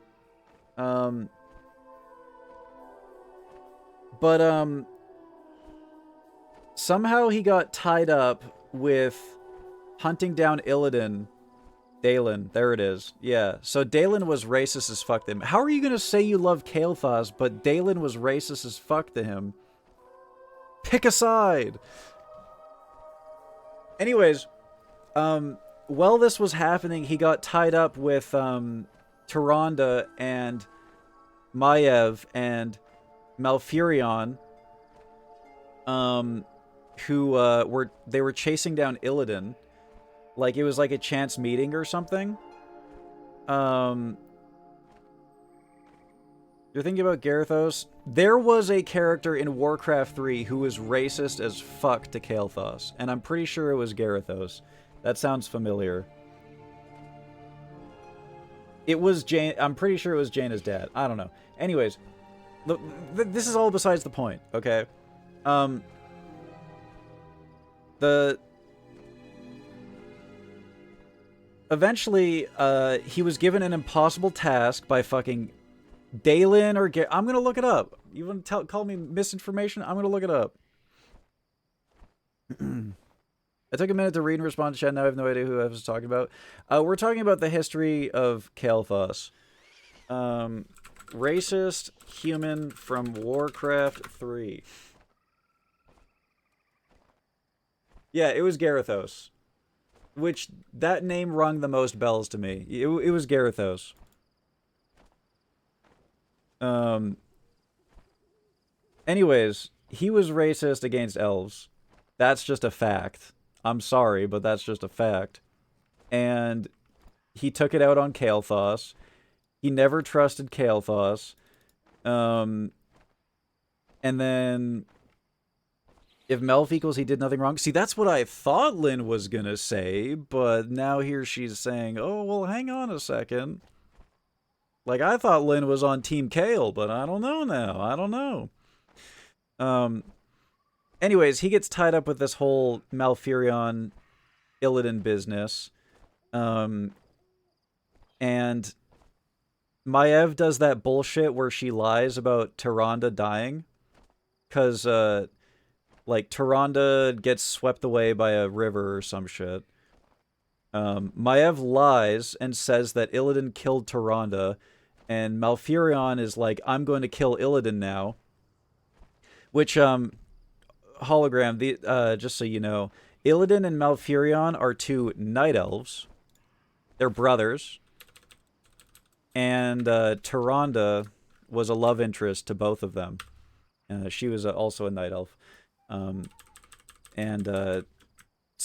But somehow he got tied up with hunting down Illidan. Dalen, there it is. Yeah, so Dalen was racist as fuck to him. How are you gonna say you love Kael'thas, but Dalen was racist as fuck to him? Pick a side! Anyways, while this was happening, he got tied up with Tyrande and Maiev and Malfurion, who were chasing down Illidan. Like, it was like a chance meeting or something. You're thinking about Garithos? There was a character in Warcraft 3 who was racist as fuck to Kael'thas, and I'm pretty sure it was Garithos. That sounds familiar. It was Jane. I'm pretty sure it was Jaina's dad. I don't know. Anyways, look, this is all besides the point, okay? Eventually, he was given an impossible task by fucking Dalen or I'm gonna look it up. You want to call me misinformation? I'm gonna look it up. I took a minute to read and respond to chat. Now I have no idea who I was talking about. We're talking about the history of Kael'thas. Racist human from Warcraft 3. Yeah, it was Garithos. Which, that name rung the most bells to me. It was Garithos. Anyways, he was racist against elves. That's just a fact. I'm sorry, but that's just a fact. And he took it out on Kael'thas. He never trusted Kael'thas. And then if Melf equals he did nothing wrong. See, that's what I thought Lynn was gonna say, but now here she's saying, oh, well, hang on a second. Like, I thought Lynn was on Team Kale, but I don't know now. I don't know. Anyways, he gets tied up with this whole Malfurion Illidan business. And Maiev does that bullshit where she lies about Tyrande dying. Because, like, Tyrande gets swept away by a river or some shit. Maiev lies and says that Illidan killed Tyrande, and Malfurion is like, I'm going to kill Illidan now. Which, hologram, just so you know, Illidan and Malfurion are two night elves. They're brothers. And Tyrande was a love interest to both of them. She was also a night elf. So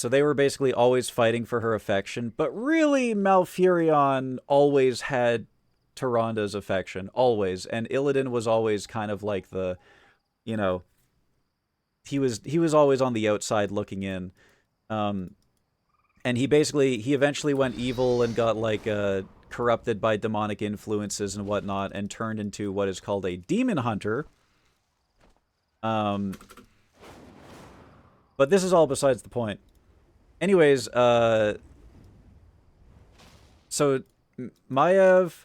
they were basically always fighting for her affection, but really Malfurion always had Tyrande's affection, always, and Illidan was always kind of like the, you know, he was always on the outside looking in, and he eventually went evil and got like corrupted by demonic influences and whatnot, and turned into what is called a demon hunter. But this is all besides the point. Anyways, so Maiev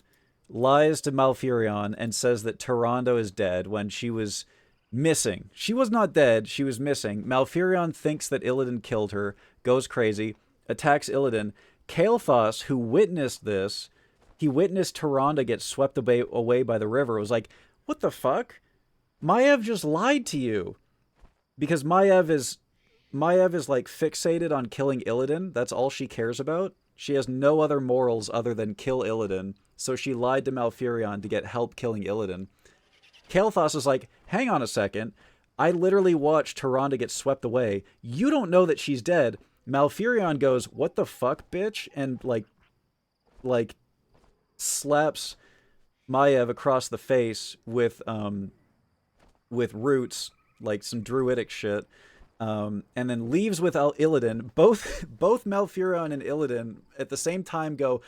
lies to Malfurion and says that Tyrande is dead when she was missing. She was not dead, she was missing. Malfurion thinks that Illidan killed her, goes crazy, attacks Illidan. Kael'thas, who witnessed this, he witnessed Tyrande get swept away by the river. It was like, what the fuck? Maiev just lied to you. Because Maiev is like fixated on killing Illidan. That's all she cares about. She has no other morals other than kill Illidan. So she lied to Malfurion to get help killing Illidan. Kael'thas is like, hang on a second. I literally watched Tyrande get swept away. You don't know that she's dead. Malfurion goes, what the fuck, bitch? And like slaps Maiev across the face with roots, like some druidic shit, and then leaves with Illidan. Both Malfurion and Illidan at the same time go,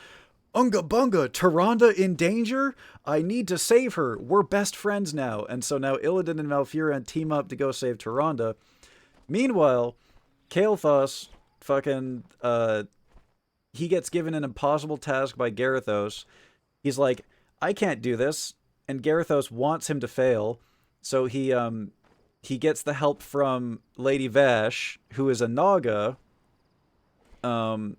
Unga bunga, Tyrande in danger? I need to save her. We're best friends now. And so now Illidan and Malfurion team up to go save Tyrande. Meanwhile, Kael'thas fucking he gets given an impossible task by Garithos. He's like, I can't do this, and Garithos wants him to fail. So he gets the help from Lady Vash, who is a Naga, to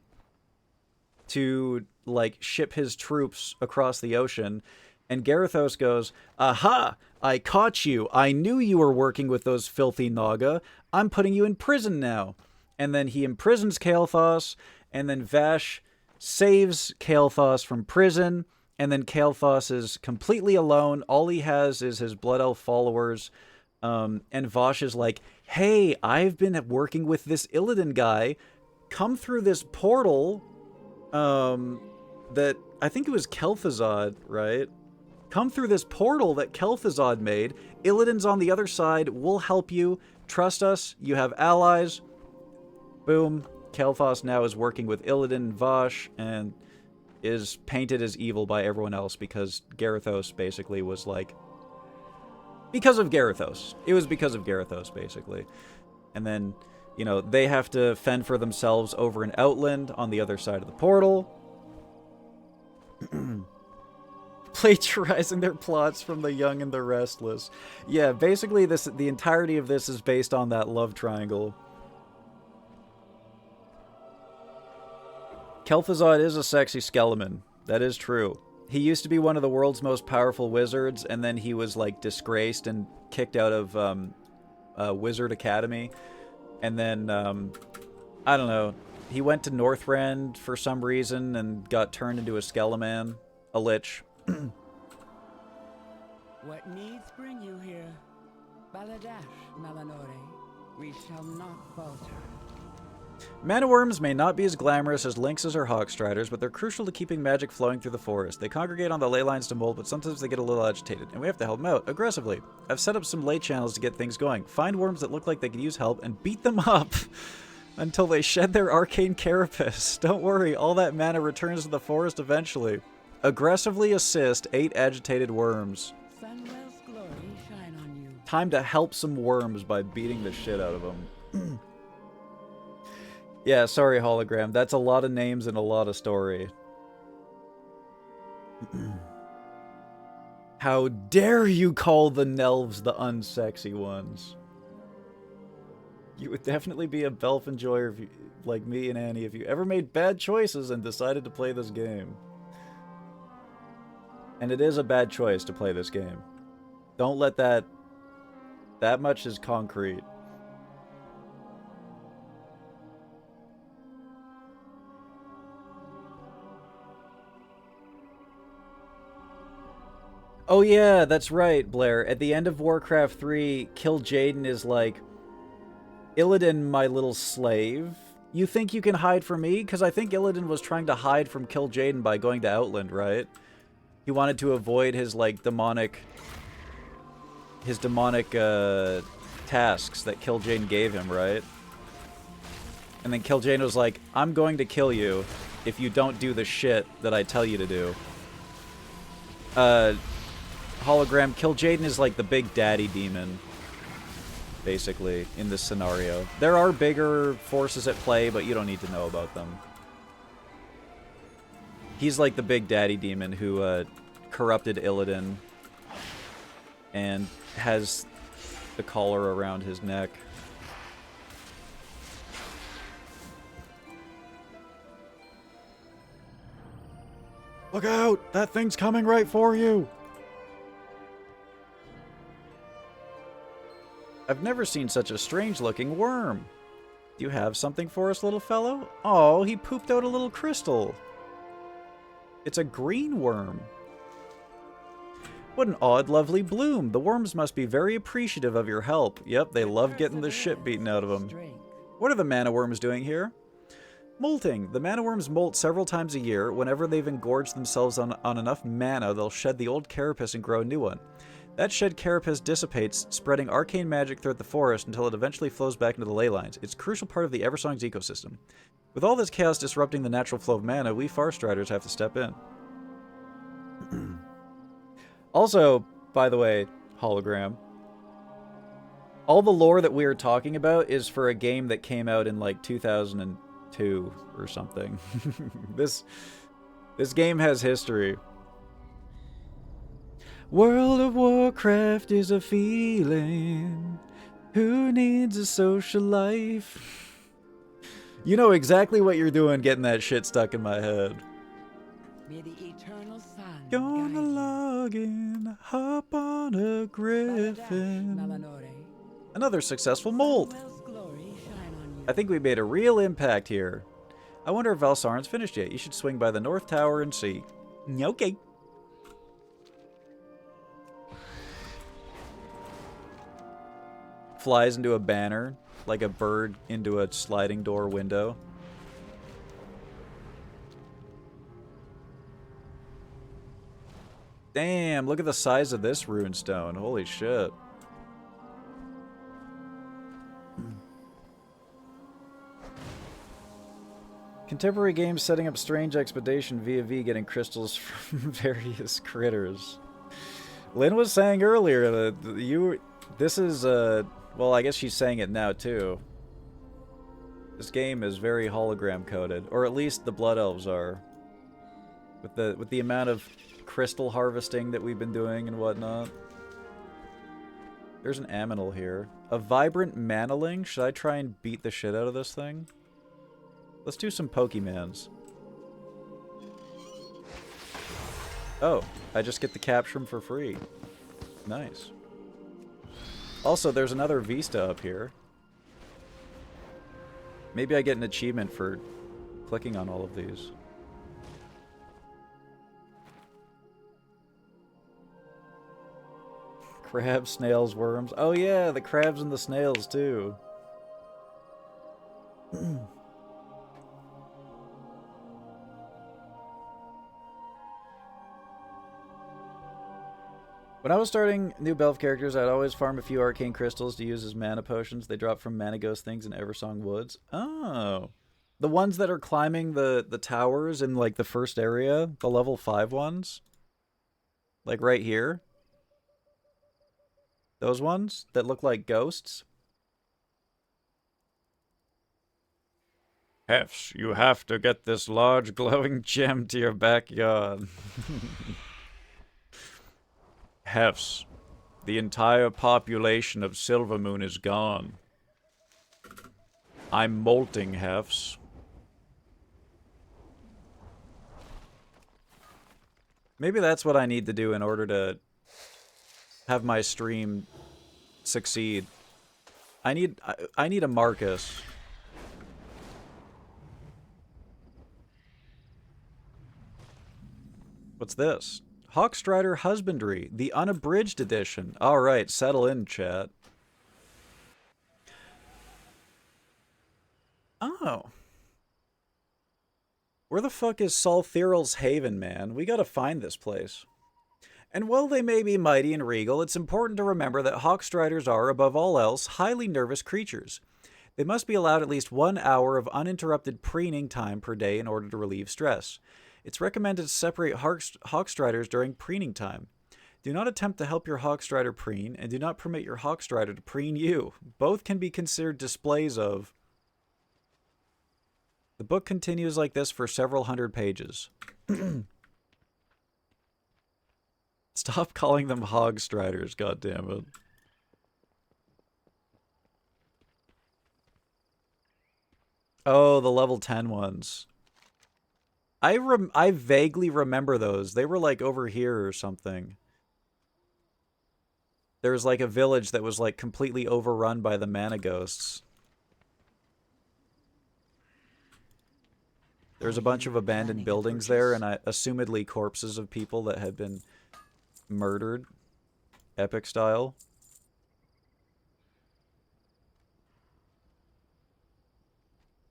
like ship his troops across the ocean. And Garithos goes, aha, I caught you. I knew you were working with those filthy Naga. I'm putting you in prison now. And then he imprisons Kael'thas, and then Vash saves Kael'thas from prison, and then Kael'thas is completely alone. All he has is his Blood Elf followers. And Vash is like, hey, I've been working with this Illidan guy. Come through this portal that I think it was Kel'Thuzad, right? Come through this portal that Kel'Thuzad made. Illidan's on the other side. We'll help you. Trust us. You have allies. Boom. Kael'thas now is working with Illidan and Vash and is painted as evil by everyone else because Garithos basically was like... Because of Garithos. It was because of Garithos, basically. And then, you know, they have to fend for themselves over in Outland on the other side of the portal. Plagiarizing their plots from The Young and the Restless. Yeah, basically the entirety of this is based on that love triangle. Kel'Thuzad is a sexy skeleton. That is true. He used to be one of the world's most powerful wizards, and then he was, like, disgraced and kicked out of Wizard Academy. And then, I don't know, he went to Northrend for some reason and got turned into a Skeleman, a lich. What needs bring you here? Baladash, Melanore. We shall not falter. Mana worms may not be as glamorous as lynxes or hawkstriders, but they're crucial to keeping magic flowing through the forest. They congregate on the ley lines to mold, but sometimes they get a little agitated, and we have to help them out, aggressively. I've set up some ley channels to get things going. Find worms that look like they could use help, and beat them up until they shed their arcane carapace. Don't worry, all that mana returns to the forest eventually. Aggressively assist 8 agitated worms. Sunwell's glory shine on you. Time to help some worms by beating the shit out of them. Yeah, sorry, Hologram. That's a lot of names and a lot of story. How dare you call the Nelves the unsexy ones? You would definitely be a Belf enjoyer if you, like me and Annie if you ever made bad choices and decided to play this game. And it is a bad choice to play this game. Don't let that... That much is concrete. Oh yeah, that's right, Blair. At the end of Warcraft 3, Kill Jaden is like, Illidan, my little slave. You think you can hide from me? Because I think Illidan was trying to hide from Kill Jaden by going to Outland, right? He wanted to avoid his, like, demonic... His demonic, tasks that Kill Jaden gave him, right? And then Kill Jaden was like, I'm going to kill you if you don't do the shit that I tell you to do. Hologram, Kill Jaden is like the big daddy demon, basically, in this scenario. There are bigger forces at play, but you don't need to know about them. He's like the big daddy demon who corrupted Illidan and has the collar around his neck. Look out! That thing's coming right for you! I've never seen such a strange-looking worm. Do you have something for us, little fellow? Oh, he pooped out a little crystal. It's a green worm. What an odd, lovely bloom. The worms must be very appreciative of your help. Yep, they love getting the shit beaten out of them. What are the mana worms doing here? Molting. The mana worms molt several times a year. Whenever they've engorged themselves on enough mana, they'll shed the old carapace and grow a new one. That shed carapace dissipates, spreading arcane magic throughout the forest until it eventually flows back into the ley lines. It's a crucial part of the Eversong's ecosystem. With all this chaos disrupting the natural flow of mana, we Farstriders have to step in. Also, by the way, hologram, all the lore that we are talking about is for a game that came out in like 2002 or something. This game has history. World of Warcraft is a feeling. Who needs a social life? You know exactly what you're doing getting that shit stuck in my head. May the eternal sun Gonna log in, hop on a griffin. Another successful molt. I think we made a real impact here. I wonder if Valsarin's finished yet. You should swing by the North Tower and see. Okay. Flies into a banner, like a bird into a sliding door window. Damn, look at the size of this runestone. Holy shit. Contemporary games setting up strange expedition via V getting crystals from various critters. Lynn was saying earlier that this is, well, I guess she's saying it now too. This game is very hologram coded, or at least the Blood Elves are. With the amount of crystal harvesting that we've been doing and whatnot. There's an aminal here. A vibrant manaling? Should I try and beat the shit out of this thing? Let's do some Pokemans. Oh, I just get to capture them for free. Nice. Also, there's another Vista up here. Maybe I get an achievement for clicking on all of these. Crabs, snails, worms. Oh yeah, the crabs and the snails too. When I was starting new Belf characters, I'd always farm a few arcane crystals to use as mana potions. They drop from mana ghost things in Eversong Woods. Oh. The ones that are climbing the towers in like the first area, the level 5 ones? Like right here? Those ones that look like ghosts? HEFZ, you have to get this large glowing gem to your backyard. HEFZ, the entire population of Silvermoon is gone. I'm molting, HEFZ. Maybe that's what I need to do in order to have my stream succeed. I need a Marcus. What's this? Hawkstrider Husbandry, the unabridged edition. Alright, settle in, chat. Oh. Where the fuck is Solthiral's Haven, man? We gotta find this place. And while they may be mighty and regal, it's important to remember that Hawkstriders are, above all else, highly nervous creatures. They must be allowed at least 1 hour of uninterrupted preening time per day in order to relieve stress. It's recommended to separate Hawkstriders during preening time. Do not attempt to help your Hawkstrider preen, and do not permit your Hawkstrider to preen you. Both can be considered displays of... The book continues like this for several hundred pages. Stop calling them Hogstriders, goddammit. Oh, the level 10 ones. I vaguely remember those. They were like over here or something. There was like a village that was like completely overrun by the mana ghosts. There's a bunch of abandoned buildings there, and assumedly corpses of people that had been murdered. Epic style.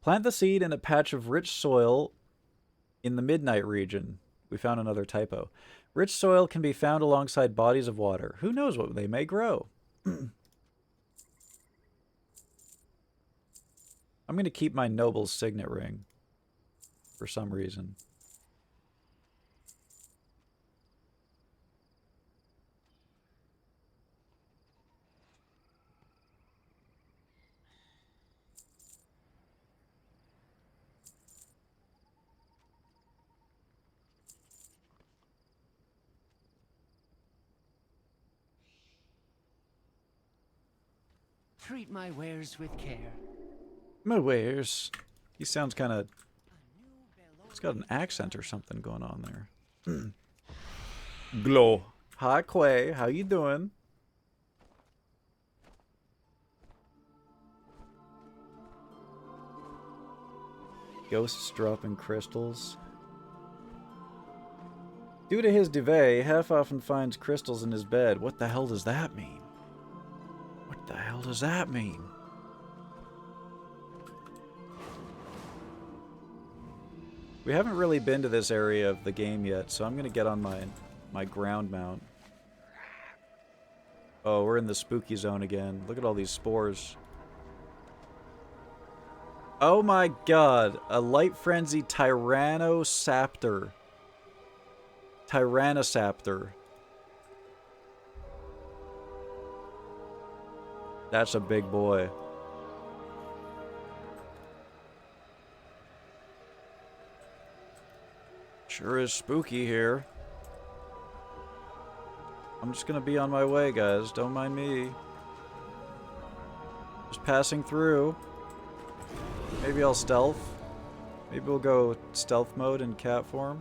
Plant the seed in a patch of rich soil in the Midnight region. We found another typo. Rich soil can be found alongside bodies of water. Who knows what they may grow? I'm going to keep my noble's signet ring. For some reason. Treat my wares with care. My wares. He sounds kind of... He's got an accent or something going on there. Glow. Hi, Quay. How you doing? Ghosts dropping crystals. Due to his duvet, Hef often finds crystals in his bed. What the hell does that mean? What the hell does that mean? We haven't really been to this area of the game yet, so I'm going to get on my ground mount. Oh, we're in the spooky zone again. Look at all these spores. Oh my god, a light frenzy Tyrannosaptor. Tyrannosaptor. That's a big boy. Sure is spooky here. I'm just gonna be on my way, guys. Don't mind me. Just passing through. Maybe I'll stealth. Maybe we'll go stealth mode in cat form.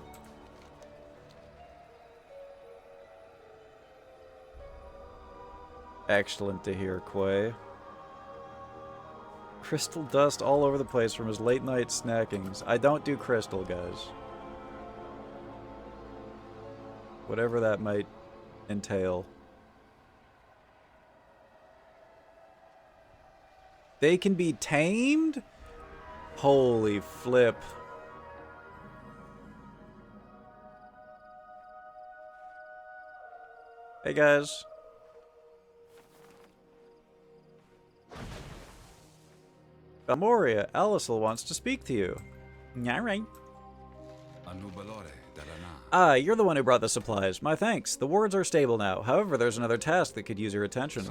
Excellent to hear, Quay. Crystal dust all over the place from his late night snackings. I don't do crystal, guys. Whatever that might entail. They can be tamed? Holy flip. Hey guys. Amoria, Alicel wants to speak to you. Alright. Ah, you're the one who brought the supplies. My thanks. The wards are stable now. However, there's another task that could use your attention.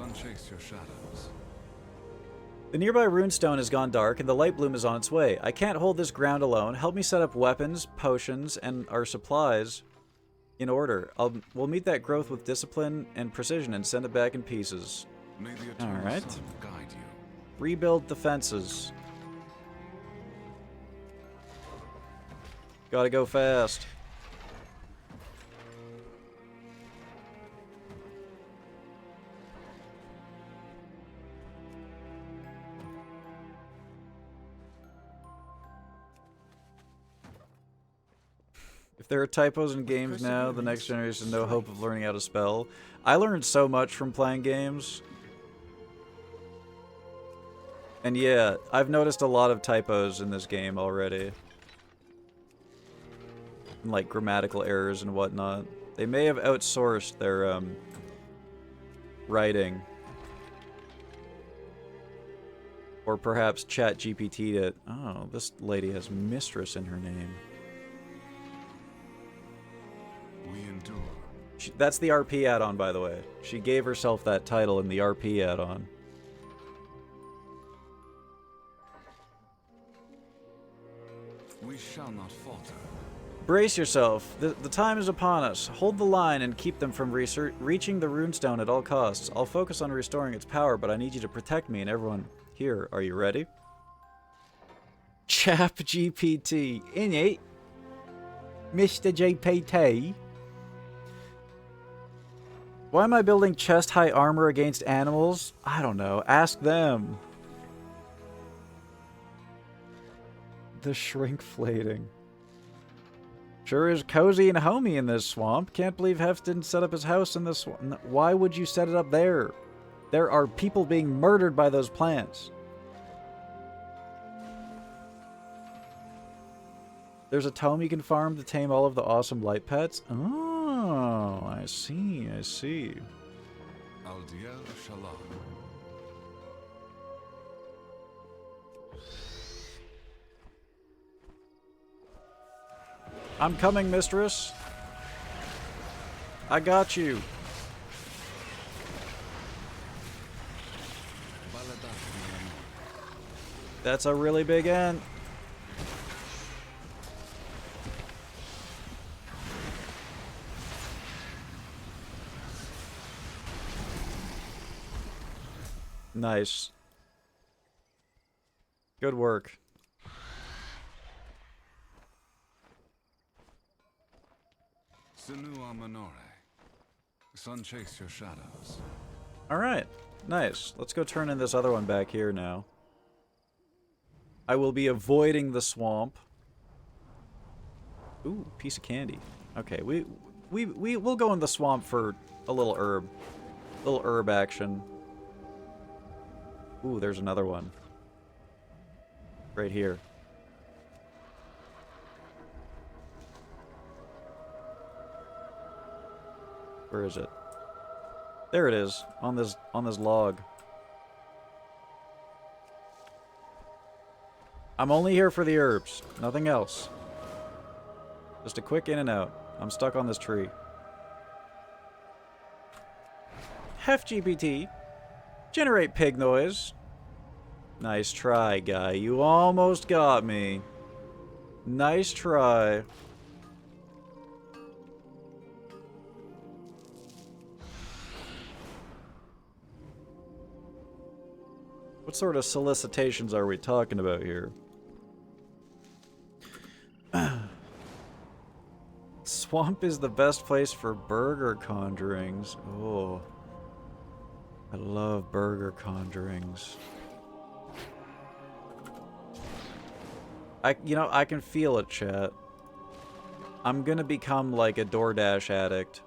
The nearby runestone has gone dark, and the light bloom is on its way. I can't hold this ground alone. Help me set up weapons, potions, and our supplies in order. We'll meet that growth with discipline and precision and send it back in pieces. Alright. Rebuild defenses. Gotta go fast. If there are typos in games now, the next generation has no hope of learning how to spell. I learned so much from playing games. And yeah, I've noticed a lot of typos in this game already. And like grammatical errors and whatnot. They may have outsourced their writing. Or perhaps ChatGPT'd it. Oh, this lady has mistress in her name. We endure. That's the RP add-on, by the way. She gave herself that title in the RP add-on. We shall not falter. Brace yourself. The time is upon us. Hold the line and keep them from reaching the runestone at all costs. I'll focus on restoring its power, but I need you to protect me and everyone here. Are you ready? ChatGPT. Innate. Mr. JPT. Why am I building chest-high armor against animals? I don't know. Ask them. The shrinkflating. Sure is cozy and homey in this swamp. Can't believe Hef didn't set up his house in this swamp. Why would you set it up there? There are people being murdered by those plants. There's a tome you can farm to tame all of the awesome light pets. Oh, I see, I see. Aldiel Shalom. I'm coming, mistress. I got you. That's a really big ant. Nice. Good work. Sinua Minore. Sun chase your shadows. Alright. Nice. Let's go turn in this other one back here now. I will be avoiding the swamp. Ooh, piece of candy. Okay, we'll go in the swamp for a little herb. Little herb action. Ooh, there's another one. Right here. Where is it? There it is, on this log. I'm only here for the herbs, nothing else. Just a quick in and out. I'm stuck on this tree. HEFGPT. Generate pig noise. Nice try, guy. You almost got me. Nice try. What sort of solicitations are we talking about here? Swamp is the best place for burger conjurings. Oh. I love burger conjurings. You know, I can feel it, chat. I'm gonna become like a DoorDash addict.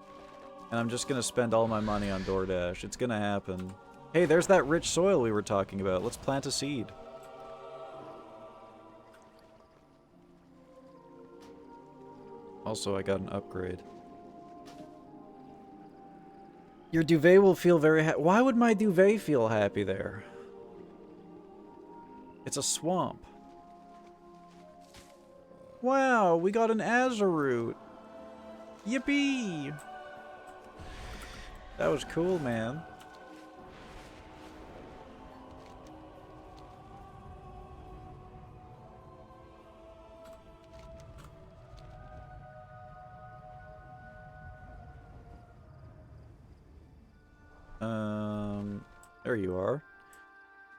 And I'm just gonna spend all my money on DoorDash. It's gonna happen. Hey, there's that rich soil we were talking about. Let's plant a seed. Also, I got an upgrade. Your duvet will feel very happy. Why would my duvet feel happy there? It's a swamp. Wow, we got an Azurut. Yippee! That was cool, man. There you are.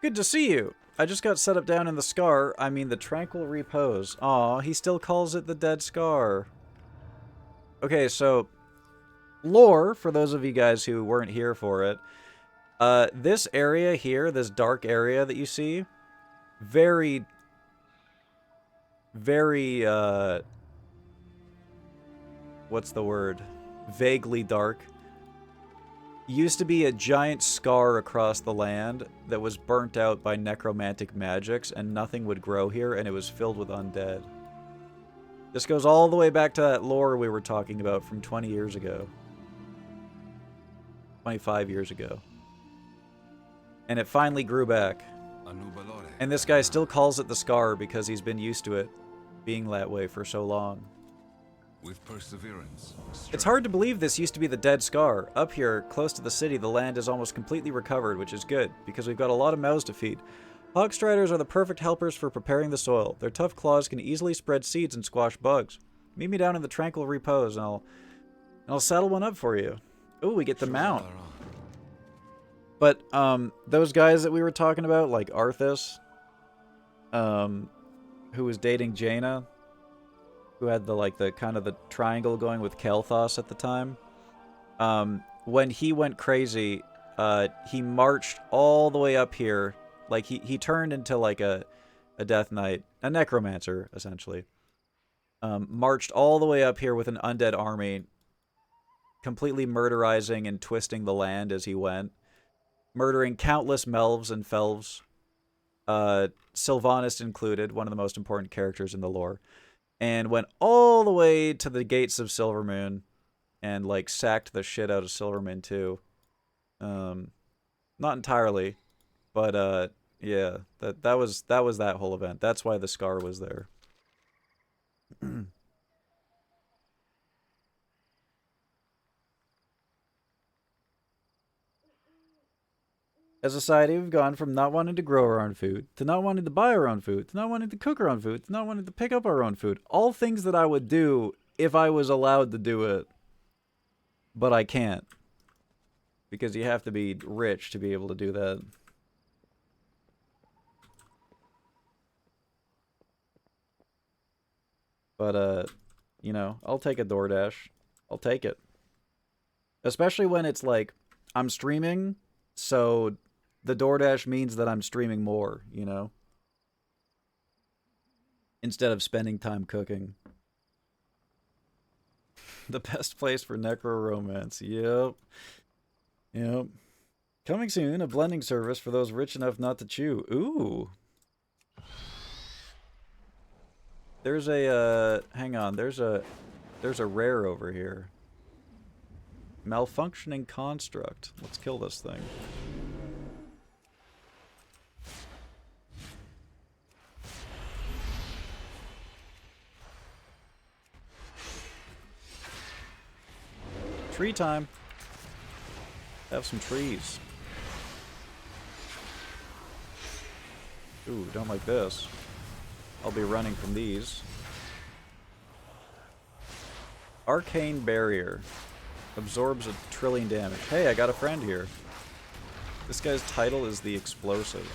Good to see you. I just got set up down in the scar. I mean the tranquil repose. Aw, he still calls it the dead scar. Okay, so lore, for those of you guys who weren't here for it. This area here, this dark area that you see, very, what's the word? Vaguely dark. Used to be a giant scar across the land that was burnt out by necromantic magics, and nothing would grow here, and it was filled with undead. This goes all the way back to that lore we were talking about from 20 years ago. 25 years ago. And it finally grew back. And this guy still calls it the scar because he's been used to it being that way for so long. With perseverance. It's hard to believe this used to be the dead scar. Up here, close to the city, the land is almost completely recovered, which is good, because we've got a lot of mouths to feed. Hogstriders are the perfect helpers for preparing the soil. Their tough claws can easily spread seeds and squash bugs. Meet me down in the tranquil repose, and I'll saddle one up for you. Ooh, we get the mount. But, those guys that we were talking about, like Arthas, who was dating Jaina, who had the like the kind of the triangle going with Kael'thas at the time. When he went crazy, he marched all the way up here. Like he turned into like a Death Knight, a necromancer essentially. Marched all the way up here with an undead army, completely murderizing and twisting the land as he went, murdering countless melves and felves, Sylvanas included, one of the most important characters in the lore, and went all the way to the gates of Silvermoon and like sacked the shit out of Silvermoon too. Not entirely, but yeah, that was that whole event. That's why the scar was there. As a society, we've gone from not wanting to grow our own food, to not wanting to buy our own food, to not wanting to cook our own food, to not wanting to pick up our own food. All things that I would do if I was allowed to do it. But I can't. Because you have to be rich to be able to do that. But, you know, I'll take a DoorDash. I'll take it. Especially when it's like, I'm streaming, so the DoorDash means that I'm streaming more, you know? Instead of spending time cooking. The best place for necro-romance. Yep. Yep. Coming soon, a blending service for those rich enough not to chew. Ooh. There's a, hang on, there's a rare over here. Malfunctioning construct. Let's kill this thing. Tree time. Have some trees. Ooh, don't like this. I'll be running from these. Arcane Barrier. Absorbs 1 trillion damage. Hey, I got a friend here. This guy's title is the Explosive.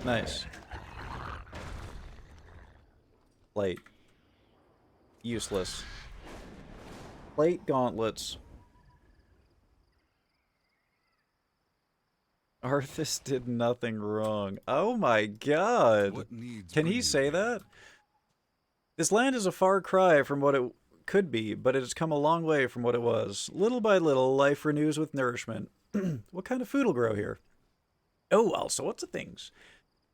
Nice. Plate. Useless. Plate gauntlets. Arthas did nothing wrong. Oh my god. Can he say that? This land is a far cry from what it could be, but it has come a long way from what it was. Little by little, life renews with nourishment. What kind of food will grow here? Oh, all sorts of things.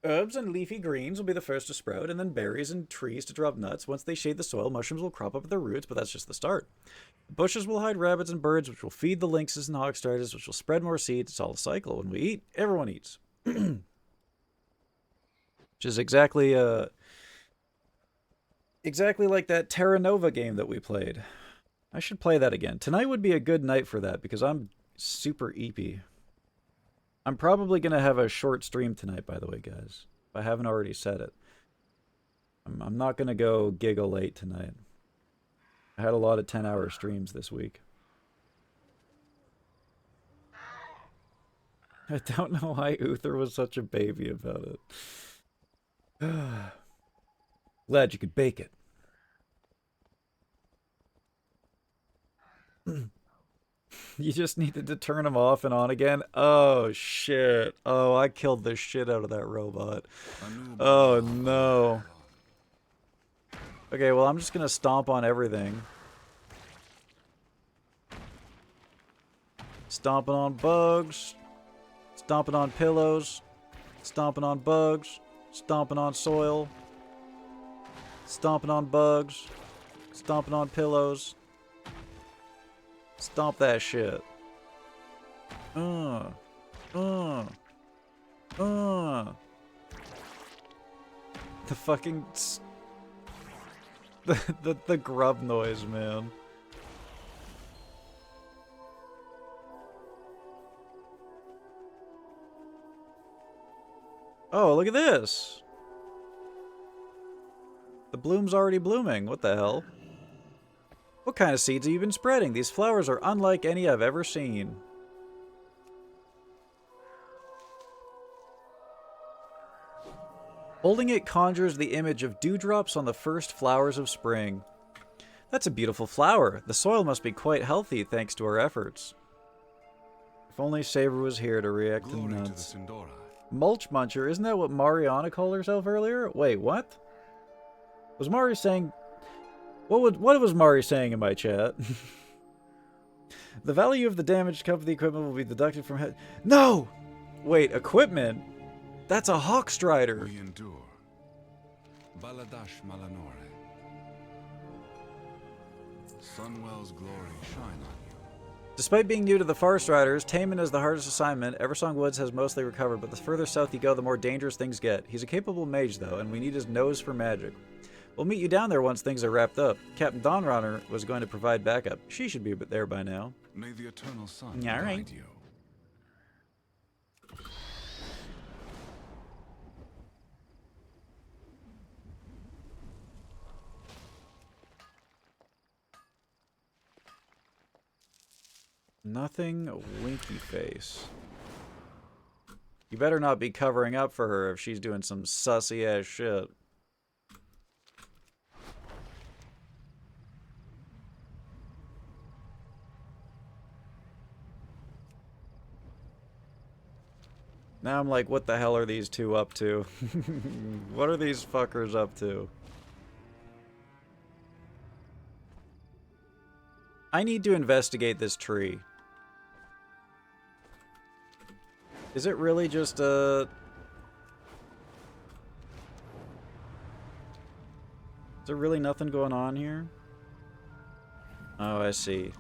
Herbs and leafy greens will be the first to sprout, and then berries and trees to drop nuts. Once they shade the soil, mushrooms will crop up at their roots, but that's just the start. Bushes will hide rabbits and birds, which will feed the lynxes and hogstarters, which will spread more seeds. It's all a cycle. When we eat, everyone eats. Which is exactly like that Terra Nova game that we played. I should play that again. Tonight would be a good night for that, because I'm super eepy. I'm probably going to have a short stream tonight, by the way, guys. If I haven't already said it. I'm not going to go giga late tonight. I had a lot of 10-hour streams this week. I don't know why Uther was such a baby about it. Glad you could bake it. You just needed to turn him off and on again? Oh, shit. Oh, I killed the shit out of that robot. Oh, no. Okay, well, I'm just gonna stomp on everything. Stomping on bugs. Stomping on pillows. Stomping on bugs. Stomping on soil. Stomping on bugs. Stomping on pillows. Stomp that shit. The fucking... The grub noise, man. Oh, look at this! The bloom's already blooming. What the hell? What kind of seeds have you been spreading? These flowers are unlike any I've ever seen. Holding it conjures the image of dewdrops on the first flowers of spring. That's a beautiful flower. The soil must be quite healthy thanks to our efforts. If only Saber was here to react to nuts. Mulch Muncher, isn't that what Mariana called herself earlier? Wait, what? Was Mari saying... What was Mari saying in my chat? The value of the damaged company equipment will be deducted from head... No! Wait, equipment? That's a Hawk Strider. We endure. Baladash Malanore. Sunwell's glory shine on you. Despite being new to the Forest Riders, Taman is the hardest assignment. Eversong Woods has mostly recovered, but the further south you go, the more dangerous things get. He's a capable mage, though, and we need his nose for magic. We'll meet you down there once things are wrapped up. Captain Dawnrunner was going to provide backup. She should be there by now. May the eternal sun Yeah, guide right. you. Nothing, winky face. You better not be covering up for her if she's doing some sussy ass shit. Now I'm like, what the hell are these two up to? What are these fuckers up to? I need to investigate this tree. Is it really just a... Is there really nothing going on here? Oh, I see.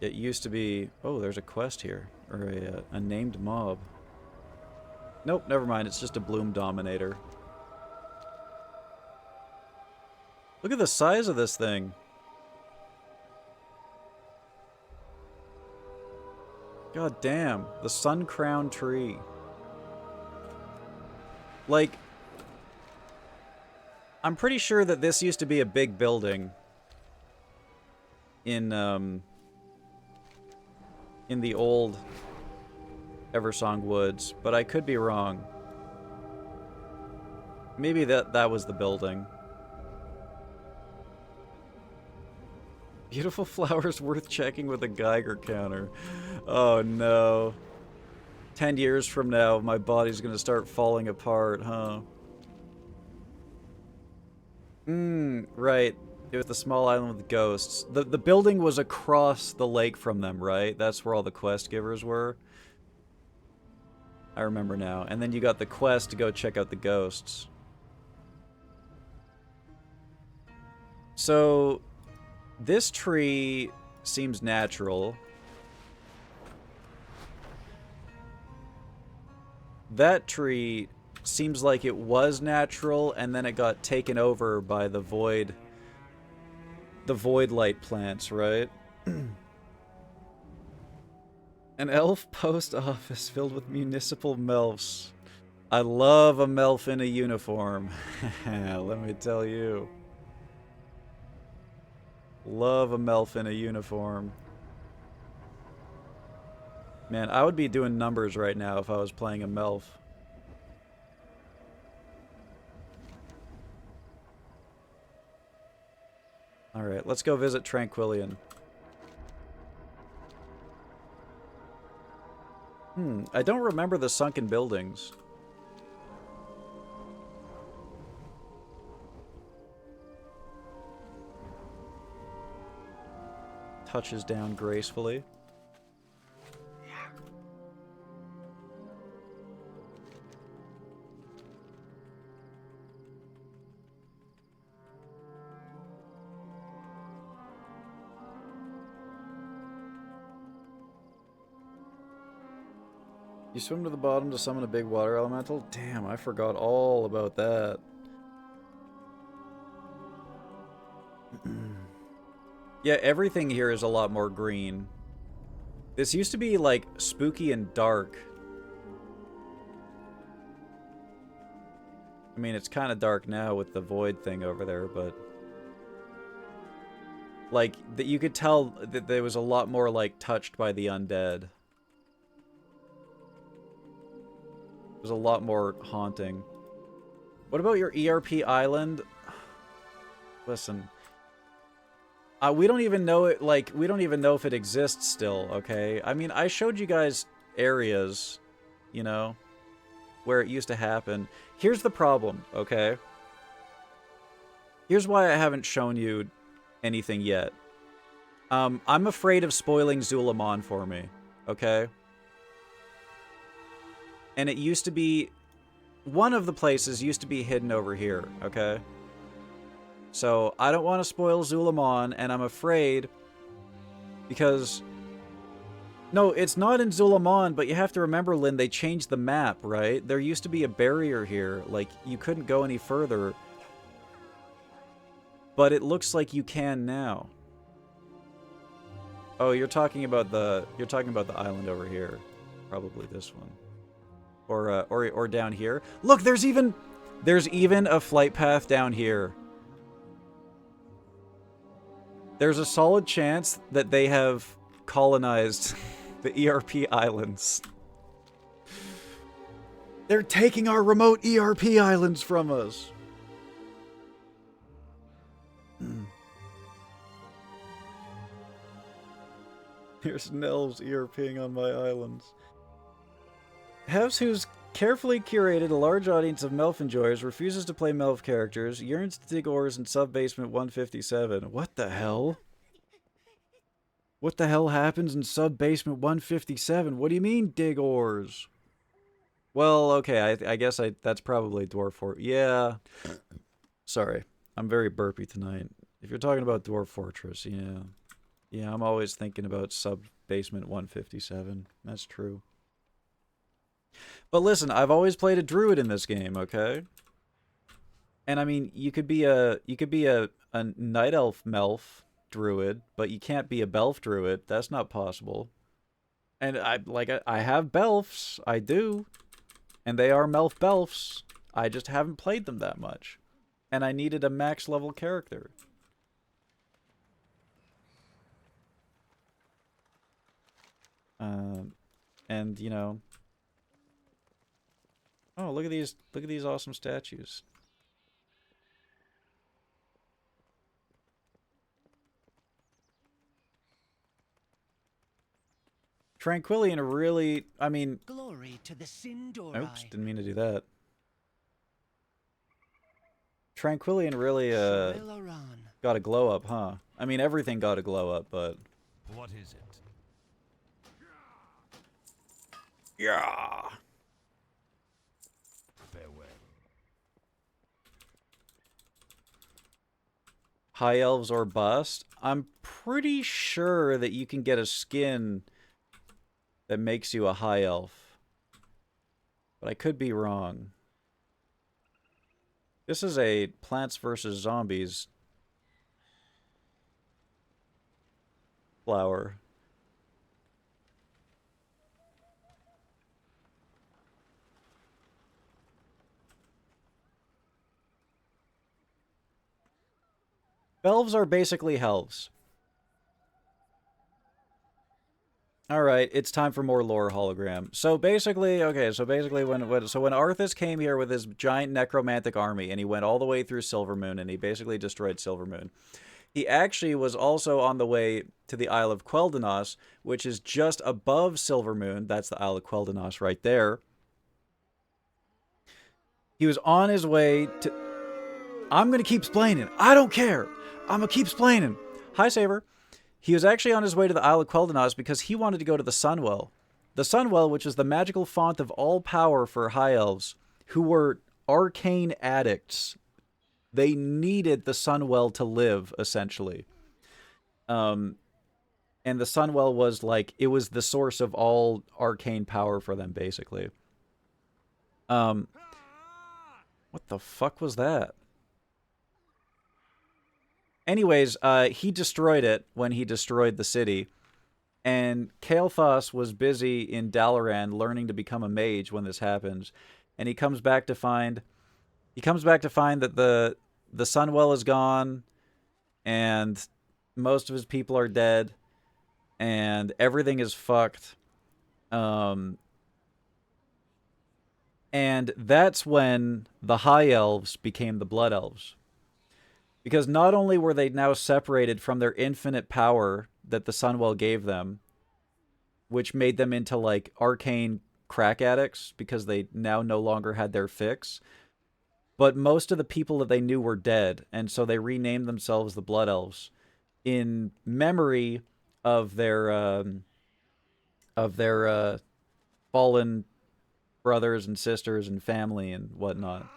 It used to be... Oh, there's a quest here. Or a named mob. Nope, never mind. It's just a Bloom Dominator. Look at the size of this thing. God damn, the Sun Crown tree. Like, I'm pretty sure that this used to be a big building in the old Eversong Woods, but I could be wrong. Maybe that was the building. Beautiful flowers worth checking with a Geiger counter. Oh no. 10 years from now, my body's gonna start falling apart, huh? Right. It was the small island with ghosts. The building was across the lake from them, right? That's where all the quest givers were. I remember now. And then you got the quest to go check out the ghosts. So... this tree seems natural. That tree seems like it was natural, and then it got taken over by the void light plants, right? An elf post office filled with municipal melfs. I love a melf in a uniform. Let me tell you. Love a melf in a uniform. Man, I would be doing numbers right now if I was playing a melf. Alright, let's go visit Tranquillian. I don't remember the sunken buildings. Touches down gracefully. You swim to the bottom to summon a big water elemental? Damn, I forgot all about that. Yeah, everything here is a lot more green. This used to be, like, spooky and dark. I mean, it's kind of dark now with the void thing over there, but... Like, that you could tell that there was a lot more, like, touched by the undead. It was a lot more haunting. What about your ERP island? Listen. We don't even know it, like, we don't even know if it exists still, okay? I mean, I showed you guys areas, you know, where it used to happen. Here's the problem, okay? Here's why I haven't shown you anything yet. I'm afraid of spoiling Zulamon for me, okay? And it used to be... One of the places used to be hidden over here, okay? So, I don't want to spoil Zulamon, and I'm afraid... Because... No, it's not in Zulamon, but you have to remember, Lynn, they changed the map, right? There used to be a barrier here. Like, you couldn't go any further. But it looks like you can now. Oh, you're talking about the island over here. Probably this one. Or down here. Look, there's even a flight path down here. There's a solid chance that they have colonized the ERP islands. They're taking our remote ERP islands from us. Here's Nels ERPing on my islands. HEFZ, who's carefully curated a large audience of Melf enjoyers, refuses to play Melf characters, yearns to dig ores in Sub-Basement 157. What the hell? What the hell happens in Sub-Basement 157? What do you mean, dig ores? Well, okay, I guess that's probably Dwarf Fort. Yeah. Sorry. I'm very burpy tonight. If you're talking about Dwarf Fortress, yeah. Yeah, I'm always thinking about Sub-Basement 157. That's true. But listen, I've always played a druid in this game, okay? And I mean, you could be a night elf melf druid, but you can't be a belf druid. That's not possible. And I have belfs, I do. And they are melf belfs. I just haven't played them that much. And I needed a max level character. And you know, oh, look at these awesome statues. Tranquillian really, I mean, Glory to the Sindori. oops, didn't mean to do that. Tranquillian really got a glow up, huh? I mean, everything got a glow up, but What is it? yeah. Farewell. High elves or bust? I'm pretty sure that you can get a skin that makes you a high elf. But I could be wrong. This is a Plants vs. Zombies flower. Elves are basically helves. Alright, it's time for more lore hologram. So basically, okay, when Arthas came here with his giant necromantic army, and he went all the way through Silvermoon, and he basically destroyed Silvermoon, he actually was also on the way to the Isle of Quel'Danos, which is just above Silvermoon. That's the Isle of Quel'Danos right there. He was on his way to... I'm gonna keep explaining. I don't care. I'm gonna keep explaining. Hi, Saber. He was actually on his way to the Isle of Quel'Danos because he wanted to go to the Sunwell. The Sunwell, which is the magical font of all power for High Elves, who were arcane addicts. They needed the Sunwell to live, essentially. And the Sunwell was like, it was the source of all arcane power for them, basically. What the fuck was that? Anyways, he destroyed it when he destroyed the city. And Kael'thas was busy in Dalaran learning to become a mage when this happens. And he comes back to find that the Sunwell is gone, and most of his people are dead, and everything is fucked. And that's when the High Elves became the Blood Elves. Because not only were they now separated from their infinite power that the Sunwell gave them, which made them into like arcane crack addicts because they now no longer had their fix, but most of the people that they knew were dead, and so they renamed themselves the Blood Elves in memory of their fallen brothers and sisters and family and whatnot.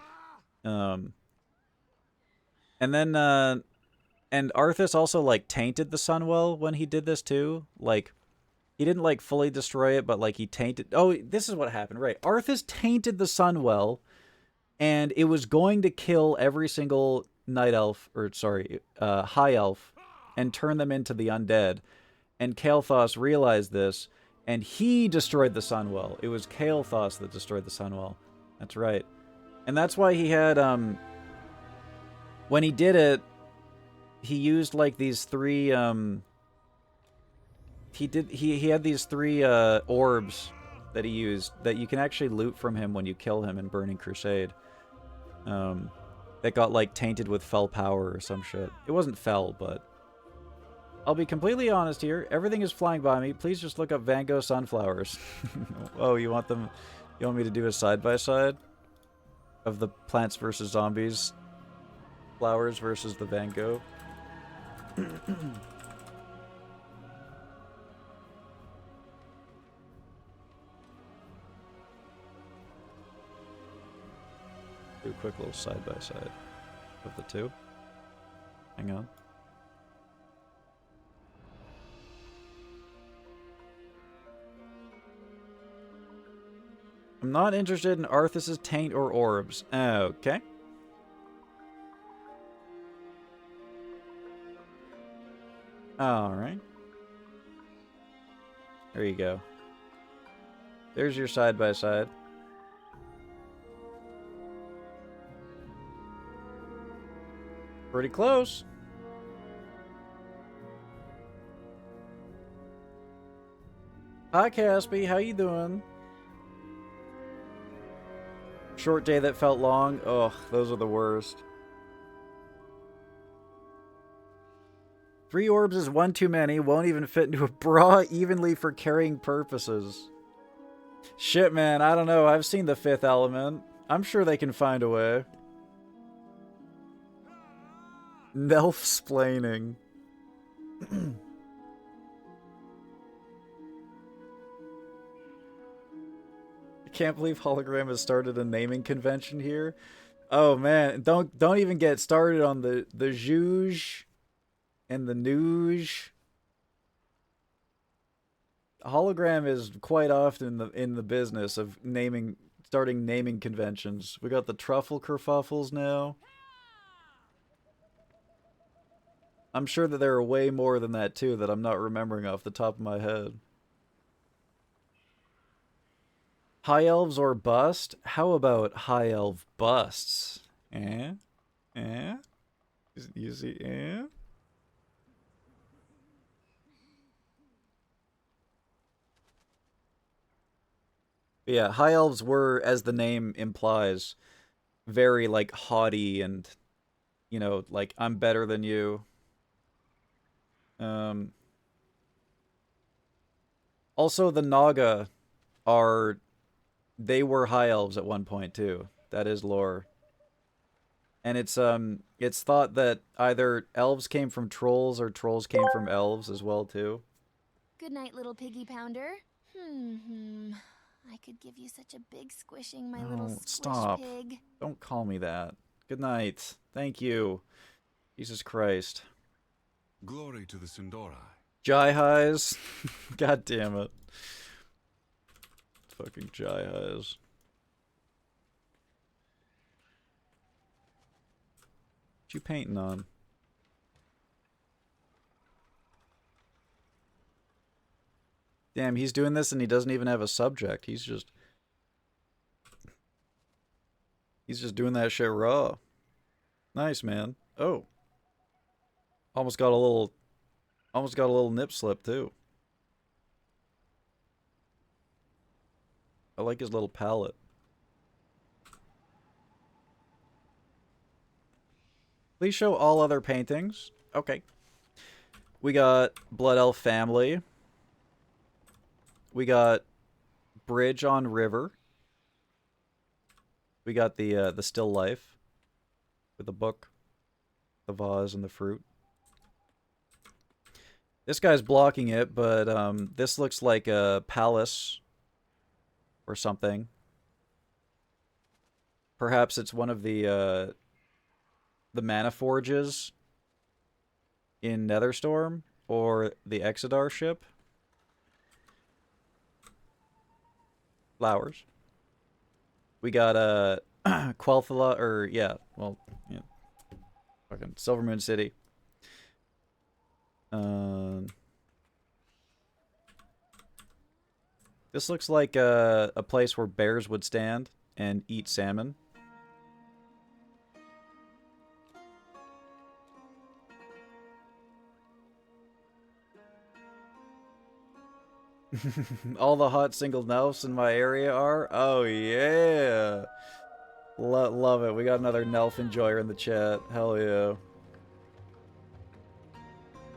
And then and Arthas also like tainted the Sunwell when he did this too. Like he didn't like fully destroy it, but like he tainted. Oh, this is what happened, right? Arthas tainted the Sunwell, and it was going to kill every single night elf, or sorry, high elf, and turn them into the undead. And Kael'thas realized this, and he destroyed the Sunwell. It was Kael'thas that destroyed the Sunwell. That's right. And that's why he had, when he did it, he used like these three, he had these three orbs that he used that you can actually loot from him when you kill him in Burning Crusade. That got like tainted with fell power or some shit. It wasn't fell, but I'll be completely honest here. Everything is flying by me. Please just look up Van Gogh sunflowers. Oh, you want them? You want me to do a side-by-side of the Plants vs. Zombies flowers versus the Van Gogh? Do a quick little side-by-side of the two. Hang on. I'm not interested in Arthas' taint or orbs. Okay. Alright. There you go. There's your side-by-side. Pretty close. Hi, Caspy. How you doing? Short day that felt long. Ugh, those are the worst. 3 orbs is one too many. Won't even fit into a bra evenly for carrying purposes. Shit, man. I don't know. I've seen the Fifth Element. I'm sure they can find a way. Nelf-splaining. I can't believe Hologram has started a naming convention here. Oh man, don't even get started on the Zhuge and the Nuge. Hologram is quite often in the business of starting naming conventions. We got the truffle kerfuffles now. I'm sure that there are way more than that too that I'm not remembering off the top of my head. High elves or bust? How about high elf busts? Eh? Eh? You see, eh? But yeah, high elves were, as the name implies, very like haughty and, you know, like I'm better than you. Also, the Naga they were high elves at one point too. That is lore. And it's thought that either elves came from trolls or trolls came from elves as well too. Good night, little piggy pounder. I could give you such a big squishing, my little squish stop. pig. Don't call me that. Good night. Thank you. Jesus Christ. Glory to the Sindori. Jai highs. God damn it. Fucking Jai highs. What you painting on? Damn, he's doing this and he doesn't even have a subject. He's just doing that shit raw. Nice, man. Oh. Almost got a little Almost got a little nip slip, too. I like his little palette. Please show all other paintings. Okay. We got Blood Elf Family. We got Bridge on River. We got the still life with the book, the vase, and the fruit. This guy's blocking it, but this looks like a palace or something. Perhaps it's one of the mana forges in Netherstorm or the Exodar ship. Flowers. We got Quel'Thalas, or yeah, well, yeah, fucking Silvermoon City. This looks like a place where bears would stand and eat salmon. All the hot single elves in my area are? Oh, yeah. Love it. We got another Nelf enjoyer in the chat. Hell yeah.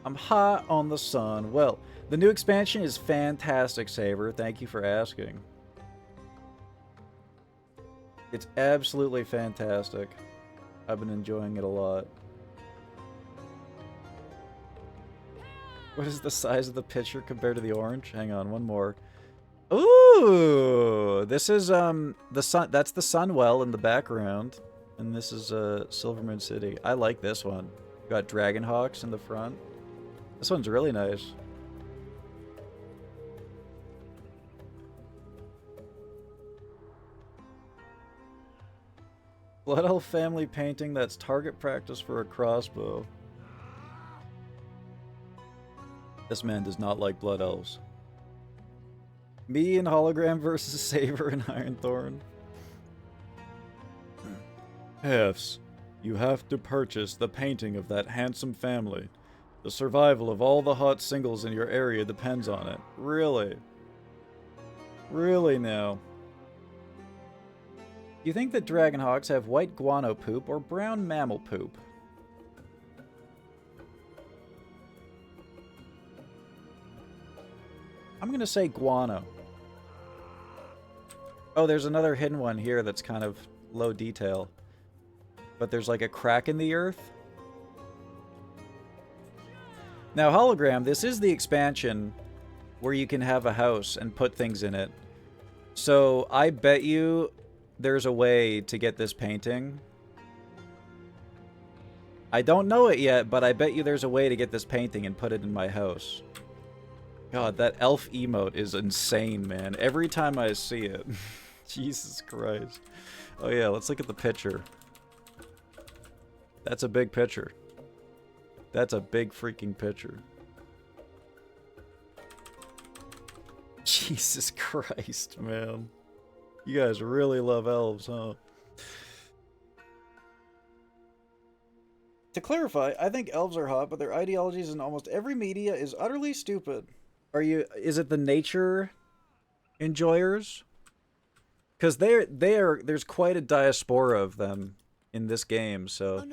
I'm hot on the sun. Well, the new expansion is fantastic, Saber. Thank you for asking. It's absolutely fantastic. I've been enjoying it a lot. What is the size of the picture compared to the orange? Hang on, one more. Ooh! This is, the sun, that's the Sunwell in the background. And this is, Silvermoon City. I like this one. Got Dragonhawks in the front. This one's really nice. Blood Elf family painting that's target practice for a crossbow. This man does not like Blood Elves. Me and Hologram versus Saber and Ironthorn. HEFZ, you have to purchase the painting of that handsome family. The survival of all the hot singles in your area depends on it. Really? Really now? Do you think that Dragonhawks have white guano poop or brown mammal poop? I'm gonna say guano. Oh, there's another hidden one here that's kind of low detail. But there's like a crack in the earth. Now, Hologram, this is the expansion where you can have a house and put things in it. So, I bet you there's a way to get this painting. I don't know it yet, but I bet you there's a way to get this painting and put it in my house. God, that elf emote is insane, man. Every time I see it. Jesus Christ. Oh yeah, let's look at the picture. That's a big picture. That's a big freaking picture. Jesus Christ, man. You guys really love elves, huh? To clarify, I think elves are hot, but their ideologies in almost every media is utterly stupid. Is it the nature enjoyers? Because there's quite a diaspora of them in this game, so.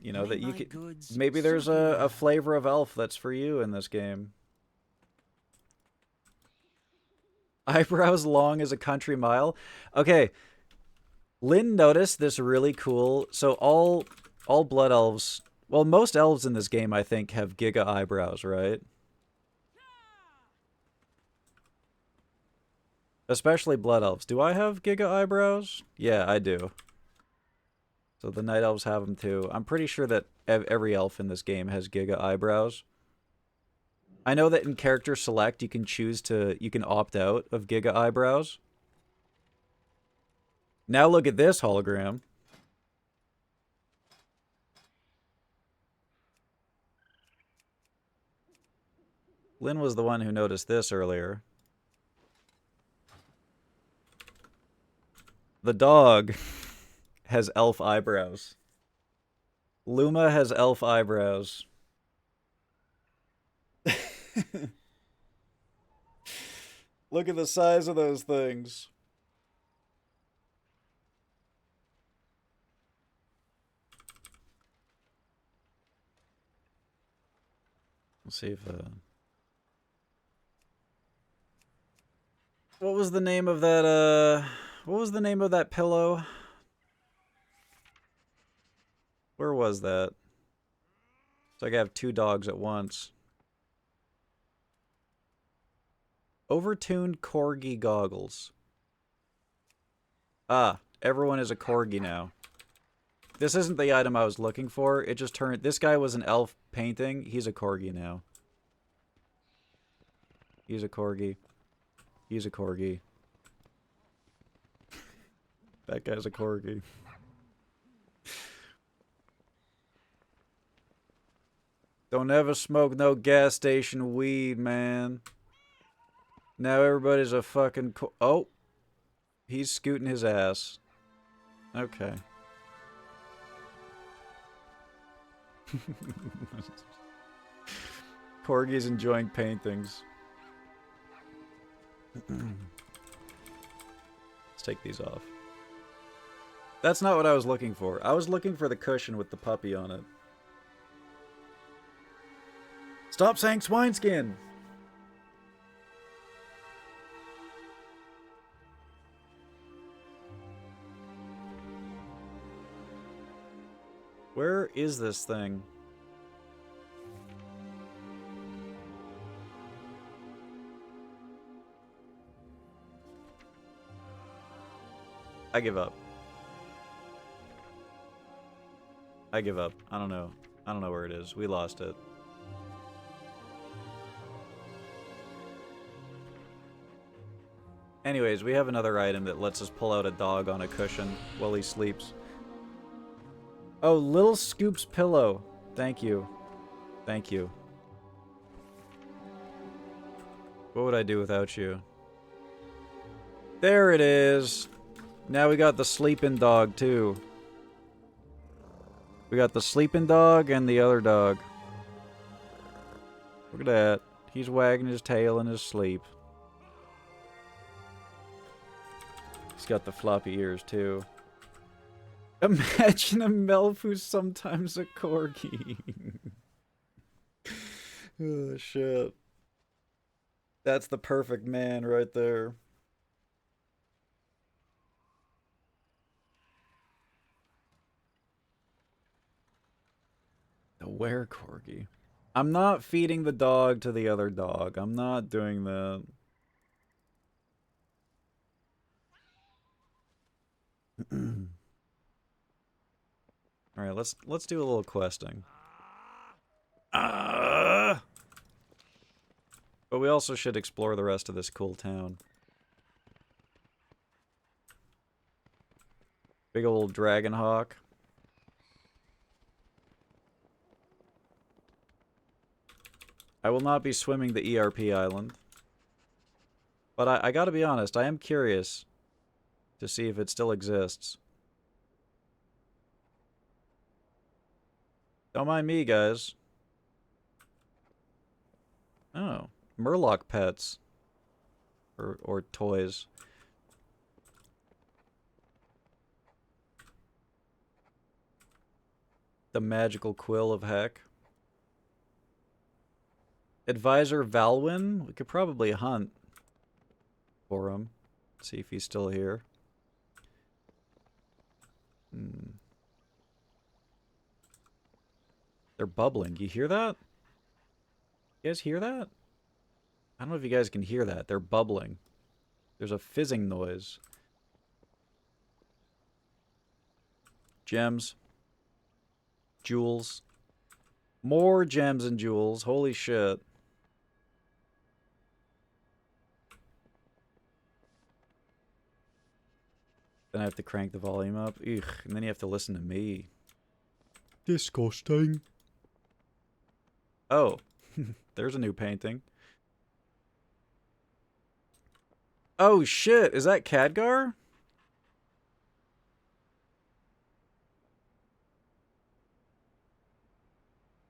You know, that you could, maybe there's a flavor of elf that's for you in this game. Eyebrows long as a country mile. Okay. Lynn noticed this really cool, so all blood elves, well, most elves in this game, I think, have giga eyebrows, right? Especially blood elves. Do I have giga eyebrows? Yeah, I do. So the night elves have them too. I'm pretty sure that every elf in this game has giga eyebrows. I know that in character select, you can you can opt out of giga eyebrows. Now look at this hologram. Lynn was the one who noticed this earlier. The dog has elf eyebrows. Luma has elf eyebrows. Look at the size of those things. Let's see if what was the name of that what was the name of that pillow? Where was that? It's like I have two dogs at once. Overtuned corgi goggles. Ah, everyone is a corgi now. This isn't the item I was looking for. It just turned... This guy was an elf painting. He's a corgi now. He's a corgi. He's a corgi. That guy's a corgi. Don't ever smoke no gas station weed, man. Now everybody's a fucking oh. He's scooting his ass. Okay. Corgi's enjoying paintings. Let's take these off. That's not what I was looking for. I was looking for the cushion with the puppy on it. Stop saying swineskin! Where is this thing? I give up. I give up. I don't know. I don't know where it is. We lost it. Anyways, we have another item that lets us pull out a dog on a cushion while he sleeps. Oh, Little Scoop's pillow. Thank you. Thank you. What would I do without you? There it is. Now we got the sleeping dog, too. We got the sleeping dog and the other dog. Look at that. He's wagging his tail in his sleep. He's got the floppy ears, too. Imagine a Melf who's sometimes a corgi. Oh, shit. That's the perfect man right there. The were corgi. I'm not feeding the dog to the other dog. I'm not doing that. All right, let's do a little questing. But we also should explore the rest of this cool town. Big old dragon hawk. I will not be swimming the ERP island. But I gotta be honest, I am curious to see if it still exists. Don't mind me, guys. Oh, Murloc pets. Or toys. The magical quill of heck. Advisor Valwyn? We could probably hunt for him. See if he's still here. They're bubbling. You hear that? You guys hear that? I don't know if you guys can hear that. They're bubbling. There's a fizzing noise. Gems. Jewels. More gems and jewels. Holy shit. Then I have to crank the volume up. Ugh. And then you have to listen to me. Disgusting. Oh. There's a new painting. Oh shit, is that Khadgar?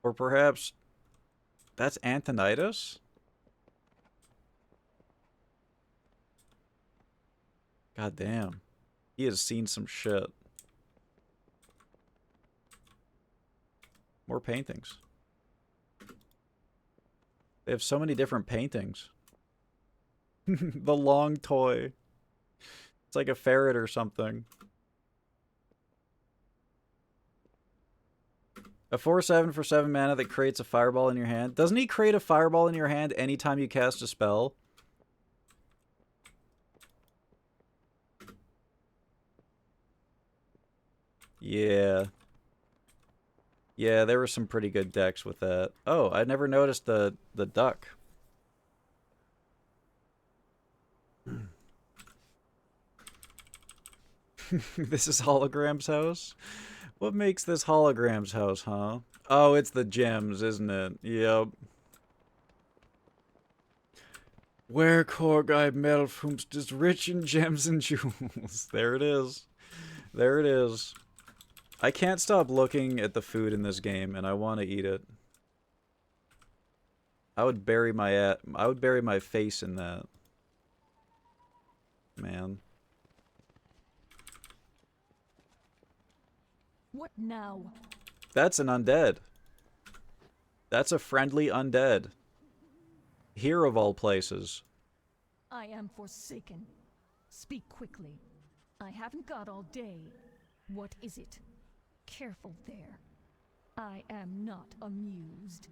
Or perhaps that's Antonidas? God damn. He has seen some shit. More paintings. They have so many different paintings. The long toy. It's like a ferret or something. A 4/7 for 7 mana that creates a fireball in your hand. Doesn't he create a fireball in your hand anytime you cast a spell? Yeah. Yeah, there were some pretty good decks with that. Oh, I never noticed the duck. This is Hologram's house? What makes this Hologram's house, huh? Oh, it's the gems, isn't it? Yep. Where Korgai Melfhumst is rich in gems and jewels. There it is. There it is. I can't stop looking at the food in this game, and I want to eat it. I would bury my face in that. Man. What now? That's an undead. That's a friendly undead. Here of all places. I am forsaken. Speak quickly. I haven't got all day. What is it? Careful there. I am not amused.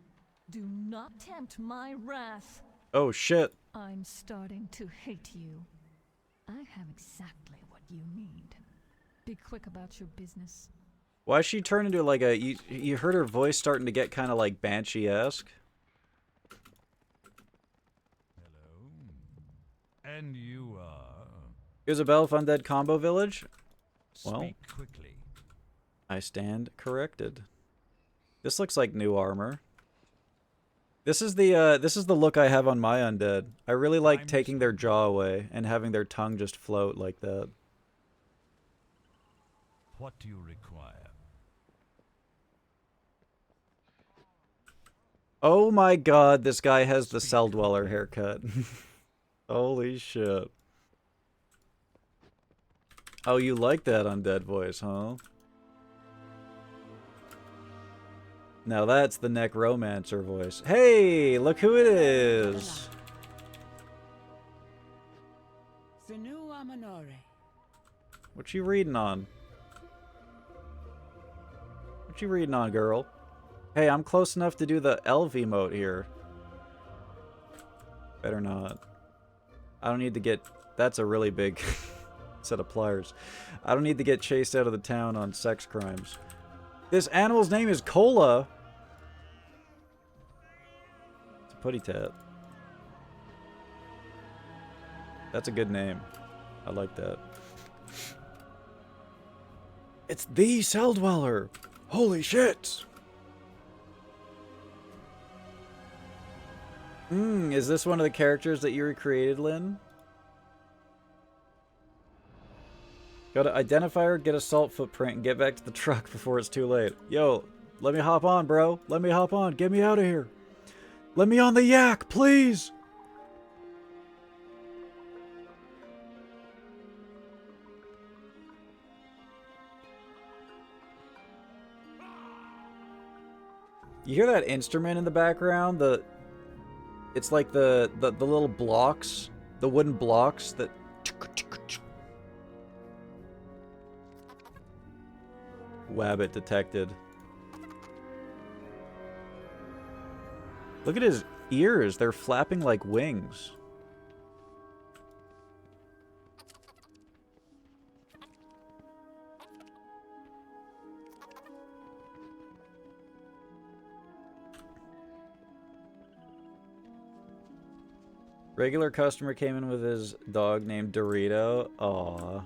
Do not tempt my wrath. Oh shit. I'm starting to hate you. I have exactly what you need. Be quick about your business. Why she turn into like a... You heard her voice starting to get kind of like Banshee-esque? And you are... Isabel Undead Combo Village? Well, Speak quickly. I stand corrected. This looks like new armor. This is the look I have on my undead. I really like taking their jaw away and having their tongue just float like that. What do you require? Oh my god, this guy has the Cell Dweller haircut. Holy shit. Oh, you like that undead voice, huh? Now that's the Necromancer voice. Hey, look who it is! Finu Amanore. What you reading on? What you reading on, girl? Hey, I'm close enough to do the elf emote here. Better not. I don't need to get... That's a really big set of pliers. I don't need to get chased out of the town on sex crimes. This animal's name is Cola. It's a putty tat. That's a good name. I like that. It's the Cell Dweller. Holy shit. Is this one of the characters that you recreated, Lynn? Gotta identify her, get a salt footprint, and get back to the truck before it's too late. Yo, let me hop on, bro. Let me hop on. Get me out of here. Let me on the yak, please. You hear that instrument in the background? It's like the little blocks, the wooden blocks that... Wabbit detected. Look at his ears. They're flapping like wings. Regular customer came in with his dog named Dorito. Aww.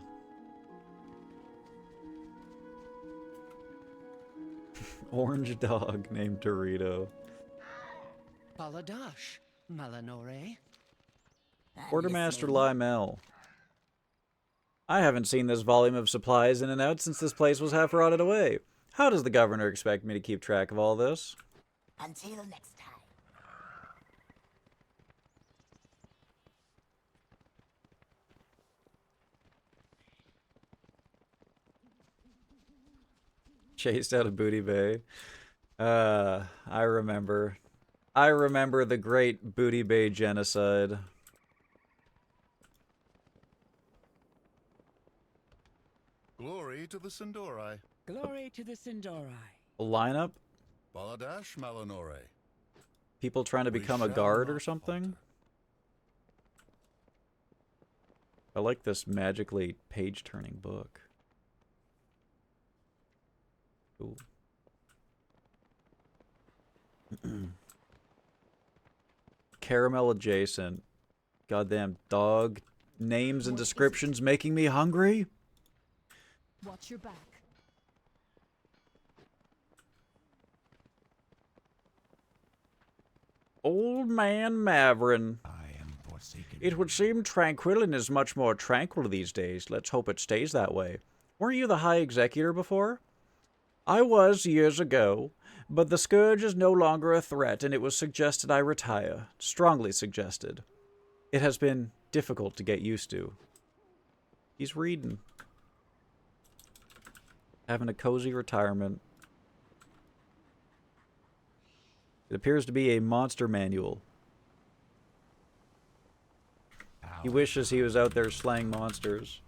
Orange dog named Dorito. Baladash, Malanore. Quartermaster Lymel. I haven't seen this volume of supplies in and out since this place was half rotted away. How does the governor expect me to keep track of all this? Until next time. Chased out of Booty Bay. I remember. I remember the great Booty Bay genocide. Glory to the Sindori. Glory to the Sindori. A lineup? Baladash Malanore. People trying to We become a shall guard or not something? I like this magically page-turning book. Ooh. Caramel adjacent. Goddamn dog names and descriptions making me hungry. Watch your back. Old man Mavrin. It would seem Tranquillin is much more tranquil these days. Let's hope it stays that way. Weren't you the High Executor before? I was years ago, but the Scourge is no longer a threat, and it was suggested I retire. Strongly suggested. It has been difficult to get used to. He's reading. Having a cozy retirement. It appears to be a monster manual. He wishes he was out there slaying monsters.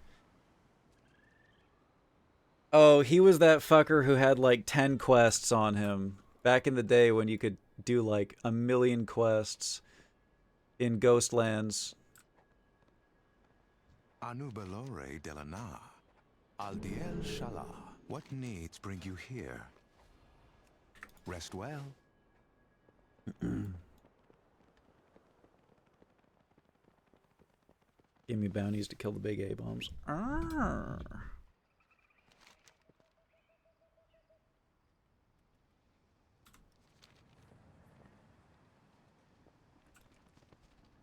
Oh, he was that fucker who had like 10 quests on him. Back in the day when you could do like 1,000,000 quests in Ghostlands. Anu Belore Delana. Aldiel Shala. What needs bring you here? Rest well. Give me bounties to kill the big A-bombs.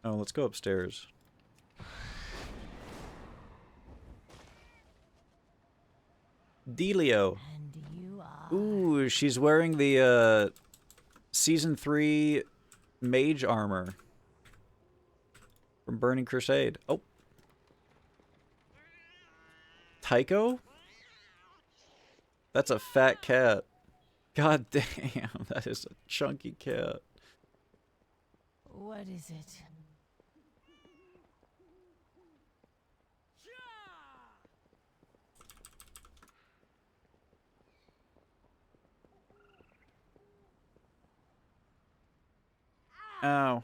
Oh, let's go upstairs. Delio. Ooh, she's wearing the Season 3 mage armor from Burning Crusade. Oh. Tycho? That's a fat cat. God damn, that is a chunky cat. What is it? Ow.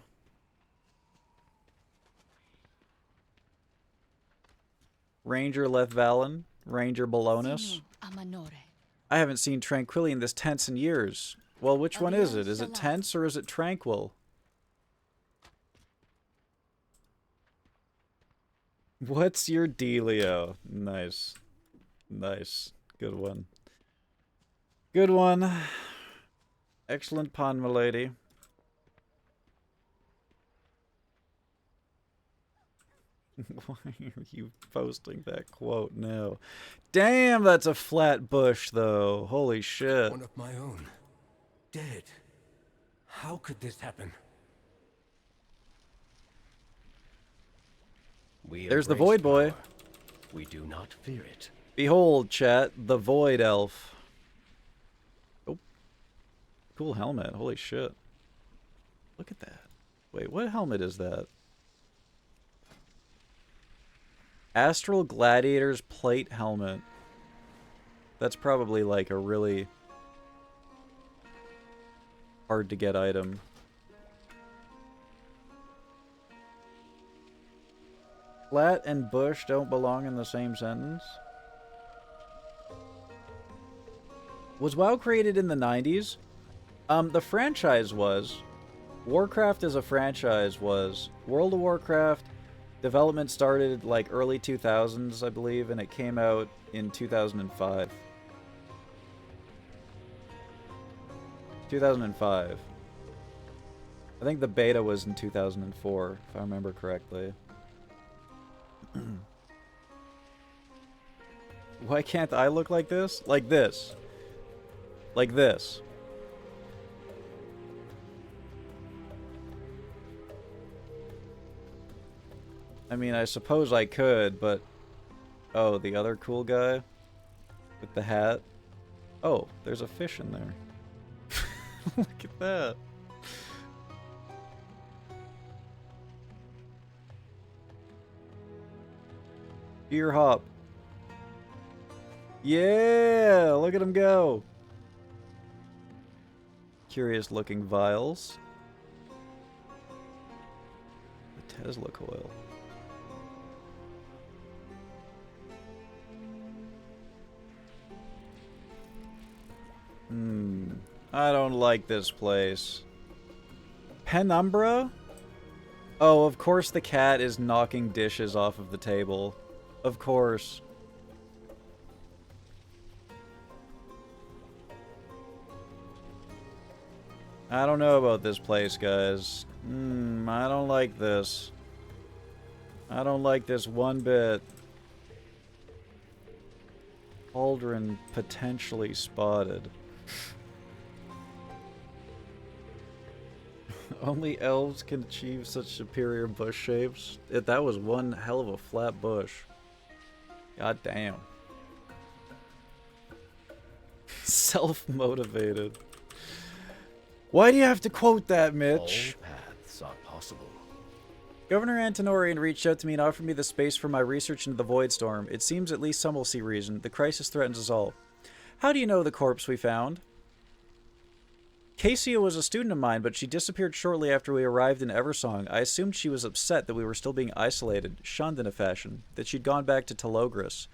Ranger Lethvalen, Ranger Balonus. I haven't seen Tranquillian this tense in years. Well, which one is it? Is it tense or is it tranquil? What's your dealio? Nice. Nice. Good one. Good one. Excellent pun, milady. Why are you posting that quote now? Damn, that's a flat bush, though. Holy shit. One of my own. Dead. How could this happen? There's the Void Boy. We do not fear it. Behold, chat, the Void Elf. Oh. Cool helmet. Holy shit. Look at that. Wait, what helmet is that? Astral Gladiator's plate helmet. That's probably like a really hard to get item. Flat and bush don't belong in the same sentence. Was WoW created in the 90s? The franchise was. Warcraft as a franchise was. World of Warcraft development started like early 2000s, I believe, and it came out in 2005. 2005. I think the beta was in 2004, if I remember correctly. Why can't I look like this? Like this. Like this. I mean, I suppose I could, but... Oh, the other cool guy? With the hat? Oh, there's a fish in there. Look at that. Deer hop. Yeah! Look at him go! Curious looking vials. The Tesla coil. I don't like this place. Penumbra? Oh, of course the cat is knocking dishes off of the table. Of course. I don't know about this place, guys. I don't like this. I don't like this one bit. Cauldron potentially spotted. Only elves can achieve such superior bush shapes. That was one hell of a flat bush. God damn. Self-motivated. Why do you have to quote that, Mitch? All paths are possible. Governor Antonorian reached out to me and offered me the space for my research into the Void Storm. It seems at least some will see reason. The crisis threatens us all. How do you know the corpse we found? Cassia was a student of mine, but she disappeared shortly after we arrived in Eversong. I assumed she was upset that we were still being isolated, shunned in a fashion, that she'd gone back to Telogris.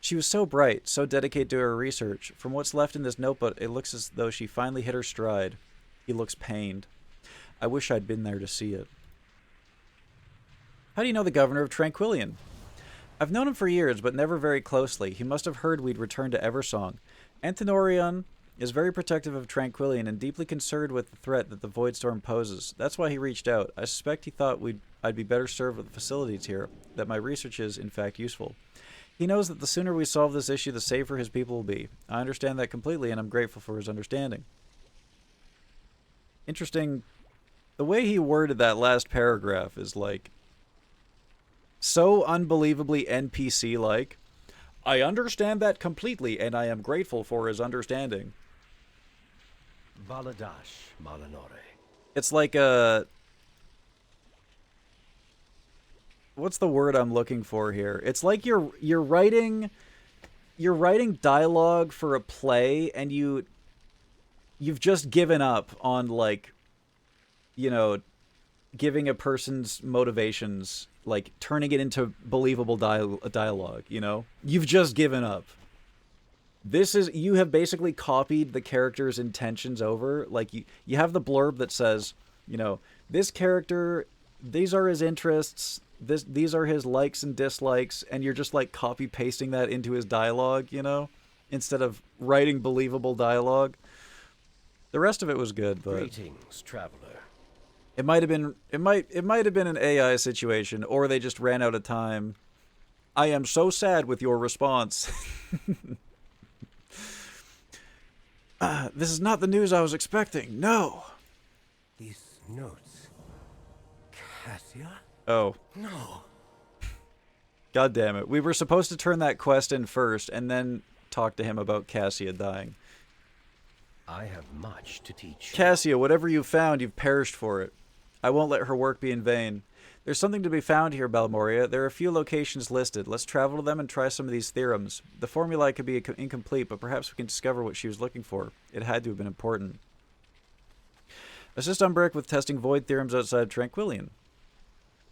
She was so bright, so dedicated to her research. From what's left in this notebook, it looks as though she finally hit her stride. He looks pained. I wish I'd been there to see it. How do you know the governor of Tranquillion? I've known him for years, but never very closely. He must have heard we'd returned to Eversong. Antonorion is very protective of Tranquillion and deeply concerned with the threat that the Void Storm poses. That's why he reached out. I suspect he thought I'd be better served with the facilities here, that my research is, in fact, useful. He knows that the sooner we solve this issue, the safer his people will be. I understand that completely, and I'm grateful for his understanding. Interesting. The way he worded that last paragraph is, like, so unbelievably NPC-like. I understand that completely, and I am grateful for his understanding. Baladash Malanore. It's like a... What's the word I'm looking for here? It's like you're writing dialogue for a play, and you've just given up on, like, you know, giving a person's motivations, like turning it into believable dialogue, you know? You've just given up. You have basically copied the character's intentions over. Like, you have the blurb that says, you know, this character, these are his interests, these are his likes and dislikes, and you're just like copy pasting that into his dialogue, you know, instead of writing believable dialogue. The rest of it was good, but Greetings, traveler. it might have been an AI situation, or they just ran out of time. I am so sad with your response. This is not the news I was expecting. No. These notes. Cassia? Oh. No. God damn it. We were supposed to turn that quest in first and then talk to him about Cassia dying. I have much to teach. Cassia, whatever you found, you've perished for it. I won't let her work be in vain. There's something to be found here, Balmoria. There are a few locations listed. Let's travel to them and try some of these theorems. The formulae could be incomplete, but perhaps we can discover what she was looking for. It had to have been important. Assist Umbrick with testing void theorems outside Tranquillion.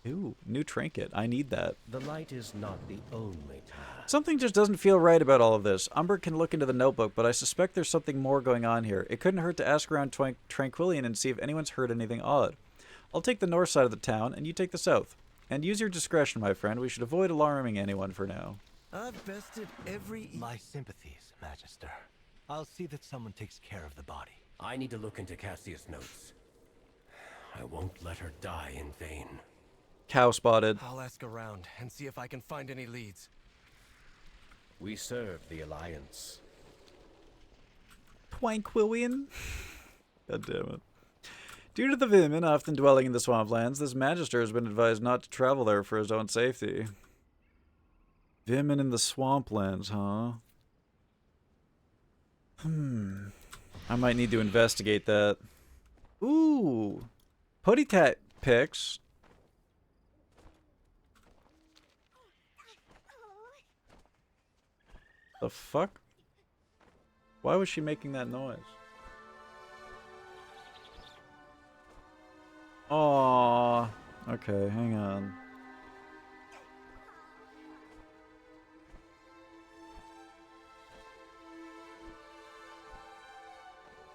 Ooh, new trinket. I need that. The light is not the only task. Something just doesn't feel right about all of this. Umbrick can look into the notebook, but I suspect there's something more going on here. It couldn't hurt to ask around Tranquillion and see if anyone's heard anything odd. I'll take the north side of the town, and you take the south. And use your discretion, my friend. We should avoid alarming anyone for now. I've bested every... My sympathies, Magister. I'll see that someone takes care of the body. I need to look into Cassia's notes. I won't let her die in vain. Cow spotted. I'll ask around and see if I can find any leads. We serve the Alliance. Twanquillion? God damn it. Due to the women often dwelling in the swamplands, this magister has been advised not to travel there for his own safety. Women in the swamplands, huh? I might need to investigate that. Ooh. Putty tat pics. The fuck? Why was she making that noise? Aww. Okay, hang on.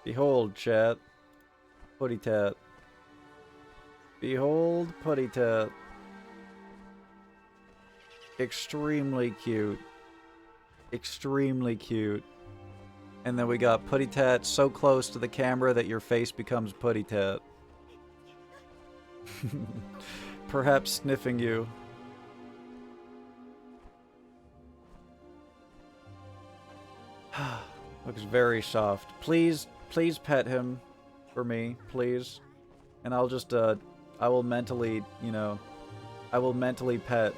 Behold, chat. Putty tat. Behold, putty tat. Extremely cute. Extremely cute. And then we got putty tat so close to the camera that your face becomes putty tat. Perhaps sniffing you. Looks very soft. Please pet him for me, please. And I'll just, I will mentally, you know, I will mentally pet.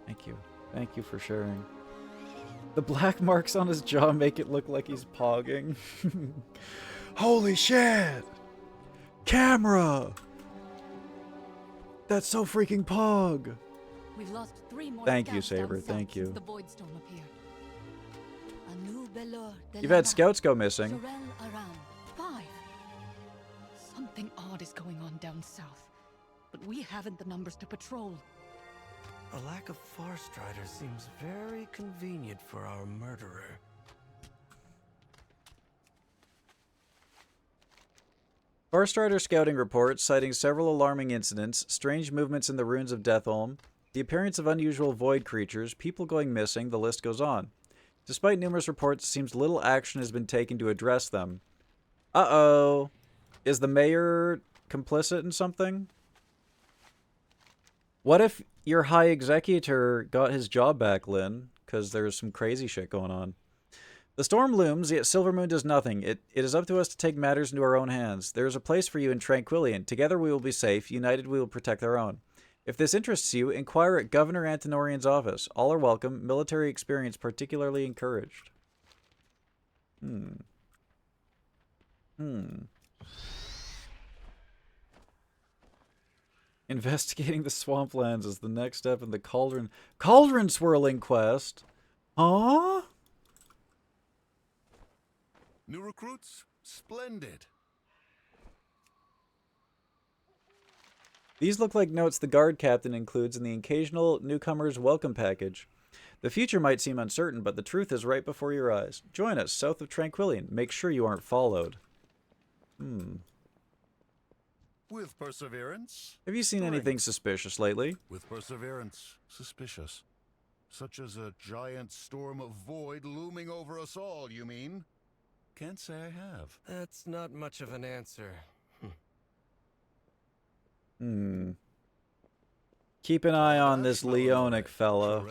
Thank you. Thank you for sharing. The black marks on his jaw make it look like he's pogging. Holy shit! Camera! That's so freaking pog! We've lost 3 more Thank you, scouts down Saber. south Thank you. since the void storm appeared. A new Belor de You've la had Nat, scouts go missing. Sorel around. 5. Something odd is going on down south, but we haven't the numbers to patrol. A lack of Farstrider seems very convenient for our murderer. Farstrider scouting reports citing several alarming incidents, strange movements in the ruins of Deathholm, the appearance of unusual void creatures, people going missing, the list goes on. Despite numerous reports, it seems little action has been taken to address them. Uh-oh. Is the mayor complicit in something? What if your high executor got his job back, Lynn? Because there's some crazy shit going on. The storm looms, yet Silvermoon does nothing. It is up to us to take matters into our own hands. There is a place for you in Tranquillian. Together we will be safe. United we will protect our own. If this interests you, inquire at Governor Antonorian's office. All are welcome. Military experience particularly encouraged. Investigating the swamplands is the next step in the cauldron swirling quest. Huh? New recruits? Splendid. These look like notes the guard captain includes in the occasional newcomer's welcome package. The future might seem uncertain, but the truth is right before your eyes. Join us south of Tranquillian. Make sure you aren't followed. With perseverance. Have you seen anything suspicious lately? With perseverance. Suspicious. Such as a giant storm of void looming over us all, you mean? Can't say I have. That's not much of an answer. Keep an eye on this Leonic fella.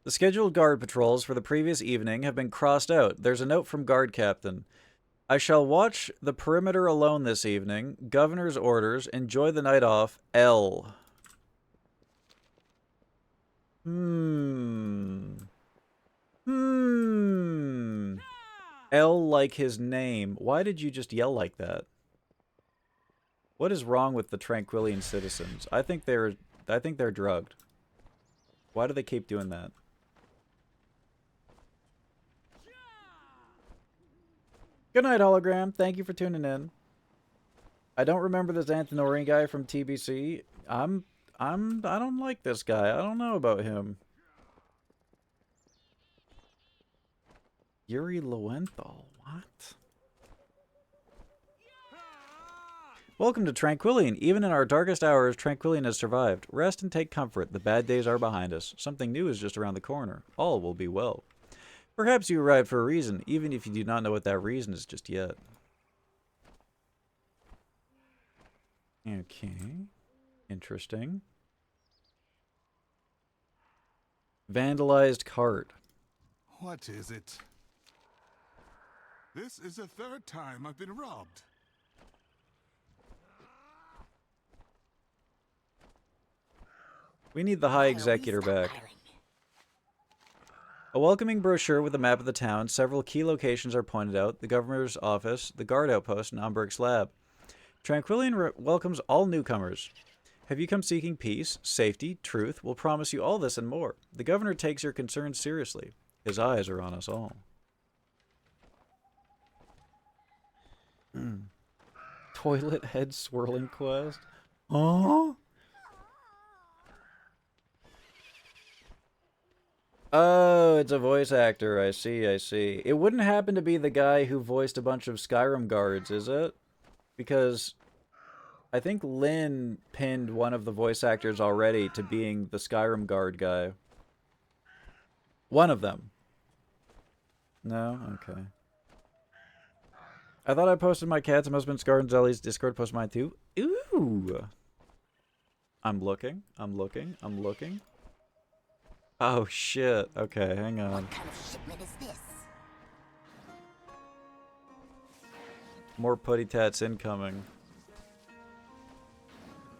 The scheduled guard patrols for the previous evening have been crossed out. There's a note from guard captain. I shall watch the perimeter alone this evening. Governor's orders. Enjoy the night off. L. L like his name. Why did you just yell like that? What is wrong with the Tranquillian citizens? I think they're drugged. Why do they keep doing that? Good night, hologram. Thank you for tuning in. I don't remember this Antonorian guy from TBC. I don't like this guy. I don't know about him. Yuri Lowenthal. What? Welcome to Tranquillian. Even in our darkest hours, Tranquillian has survived. Rest and take comfort. The bad days are behind us. Something new is just around the corner. All will be well. Perhaps you arrived for a reason, even if you do not know what that reason is just yet. Okay. Interesting. Vandalized cart. What is it? This is the third time I've been robbed. We need the High Executor back. A welcoming brochure with a map of the town. Several key locations are pointed out. The governor's office, the guard outpost, and Umbrick's lab. Tranquillian welcomes all newcomers. Have you come seeking peace, safety, truth? We'll promise you all this and more. The governor takes your concerns seriously. His eyes are on us all. Toilet head swirling quest? Oh? Oh, it's a voice actor. I see, I see. It wouldn't happen to be the guy who voiced a bunch of Skyrim guards, is it? Because I think Lynn pinned one of the voice actors already to being the Skyrim guard guy. One of them. No? Okay. I thought I posted my cats and husband's garden Zelly's Discord, post mine too. Ooh! I'm looking. I'm looking. I'm looking. Oh shit. Okay, hang on. What kind of shipment is this? More putty tats incoming.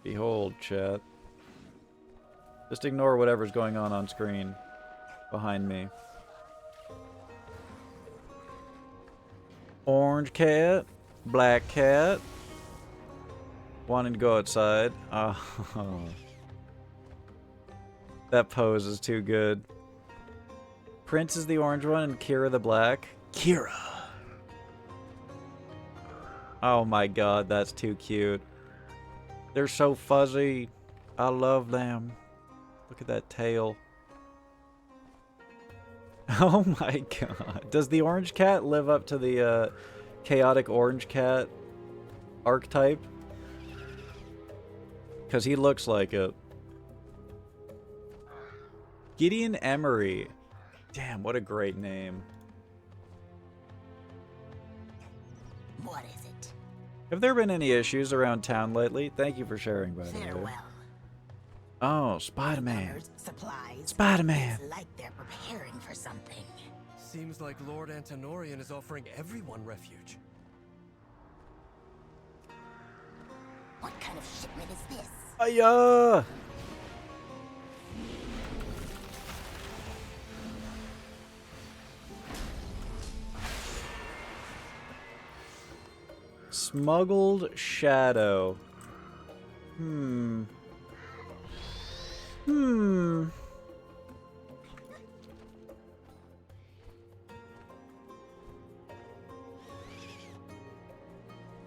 Behold, chat. Just ignore whatever's going on screen behind me. Orange cat, black cat, wanting to go outside. Oh, that pose is too good. Prince is the orange one and Kira the black. Kira! Oh my god, that's too cute. They're so fuzzy. I love them. Look at that tail. Oh my god. Does the orange cat live up to the chaotic orange cat archetype? Because he looks like it. Gideon Emery. Damn, what a great name. What is it? Have there been any issues around town lately? Thank you for sharing, by the way. Farewell. Oh, Spider-Man. Supplies. Spider-Man. It's like they're preparing for something. Seems like Lord Antonorian is offering everyone refuge. What kind of shipment is this? Aya! Smuggled shadow. Hmm.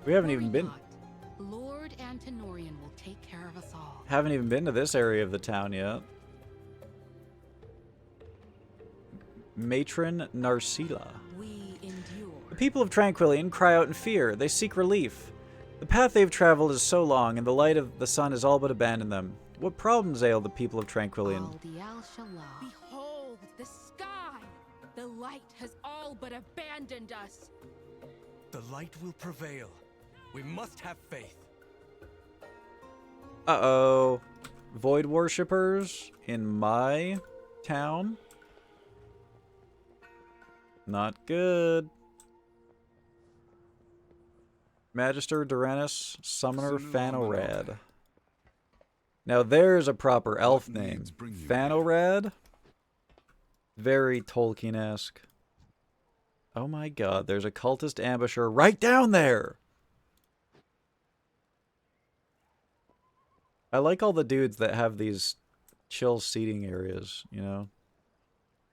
We haven't even been... Lord Antonorian will take care of us all. Haven't even been to this area of the town yet. Matron Narcila. We endure. The people of Tranquillian cry out in fear. They seek relief. The path they've traveled is so long, and the light of the sun has all but abandoned them. What problems ail the people of Tranquillian? Behold the sky! The light has all but abandoned us. The light will prevail. We must have faith. Uh-oh. Void worshippers in my town? Not good. Magister Duranus, Summoner Phanorad. Now there's a proper elf name. Phanorad? Very Tolkien-esque. Oh my god, there's a cultist ambusher right down there! I like all the dudes that have these chill seating areas, you know?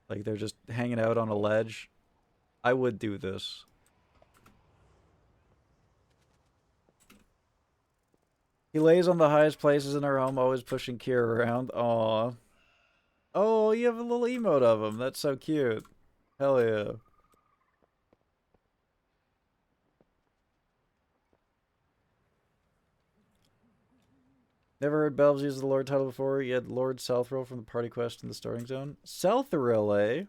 Like they're just hanging out on a ledge. I would do this. He lays on the highest places in our home, always pushing Kira around. Aww. Oh, you have a little emote of him. That's so cute. Hell yeah. Never heard Belbs use the Lord title before. You had Lord Southrill from the party quest in the starting zone. Southrill, eh?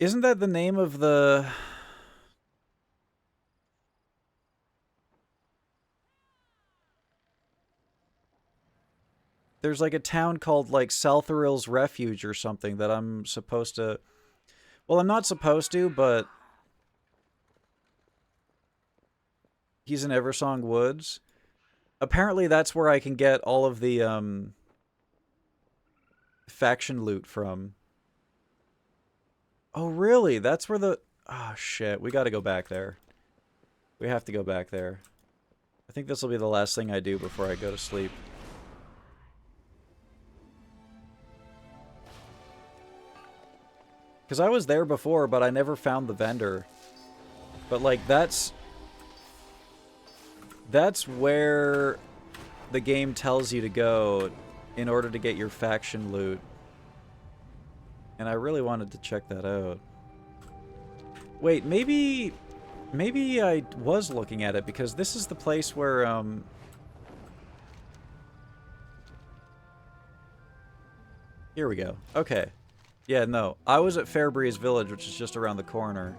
Isn't that the name of the... there's like a town called like Saltharil's Refuge or something that I'm supposed to... Well, I'm not supposed to, but... He's in Eversong Woods. Apparently that's where I can get all of the, faction loot from. Oh, really? That's where the... Oh, shit. We gotta go back there. We have to go back there. I think this will be the last thing I do before I go to sleep. Because I was there before, but I never found the vendor. But, like, that's where the game tells you to go in order to get your faction loot. And I really wanted to check that out. Wait, maybe I was looking at it, because this is the place where, Here we go. Okay. Yeah, no. I was at Fairbreeze Village, which is just around the corner.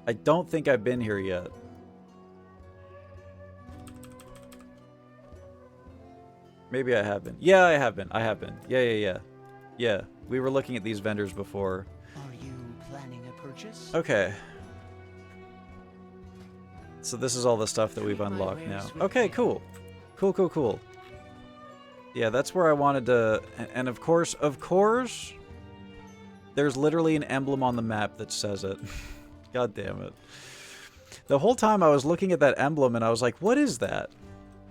I don't think I've been here yet. Maybe I have been. Yeah, I have been. I have been. Yeah. Yeah, we were looking at these vendors before. Are you planning a purchase? Okay. So this is all the stuff that we've unlocked now. Okay, cool. Cool. Yeah, that's where I wanted to... And of course, there's literally an emblem on the map that says it. God damn it. The whole time I was looking at that emblem and I was like, what is that?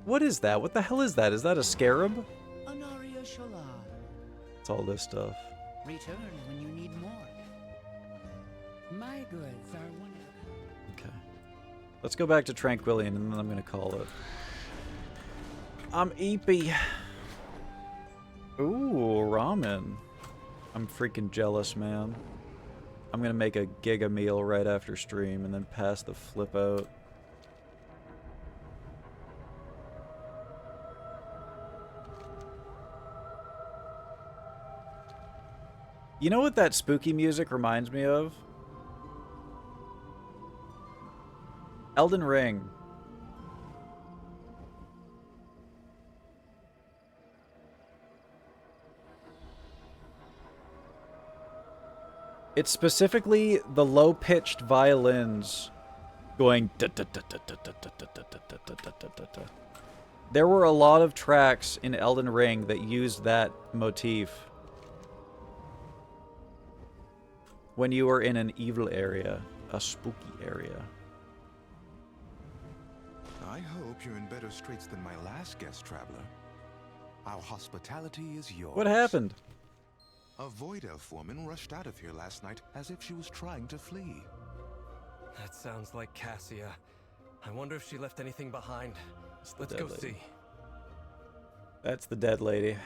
What is that? What the hell is that? Is that a scarab? Anaria Shola. It's all this stuff. Return when you need more. My goods are wonderful. Okay. Let's go back to Tranquillion and then I'm gonna call it. I'm eepy. Ooh, ramen. I'm freaking jealous, man. I'm gonna make a giga meal right after stream and then pass the flip out. You know what that spooky music reminds me of? Elden Ring. It's specifically the low-pitched violins going... There were a lot of tracks in Elden Ring that used that motif when you were in an evil area, a spooky area. I hope you're in better straits than my last guest traveler. Our hospitality is yours. What happened? A void elf woman rushed out of here last night as if she was trying to flee. That sounds like Cassia. I wonder if she left anything behind. Let's go see. That's the dead lady.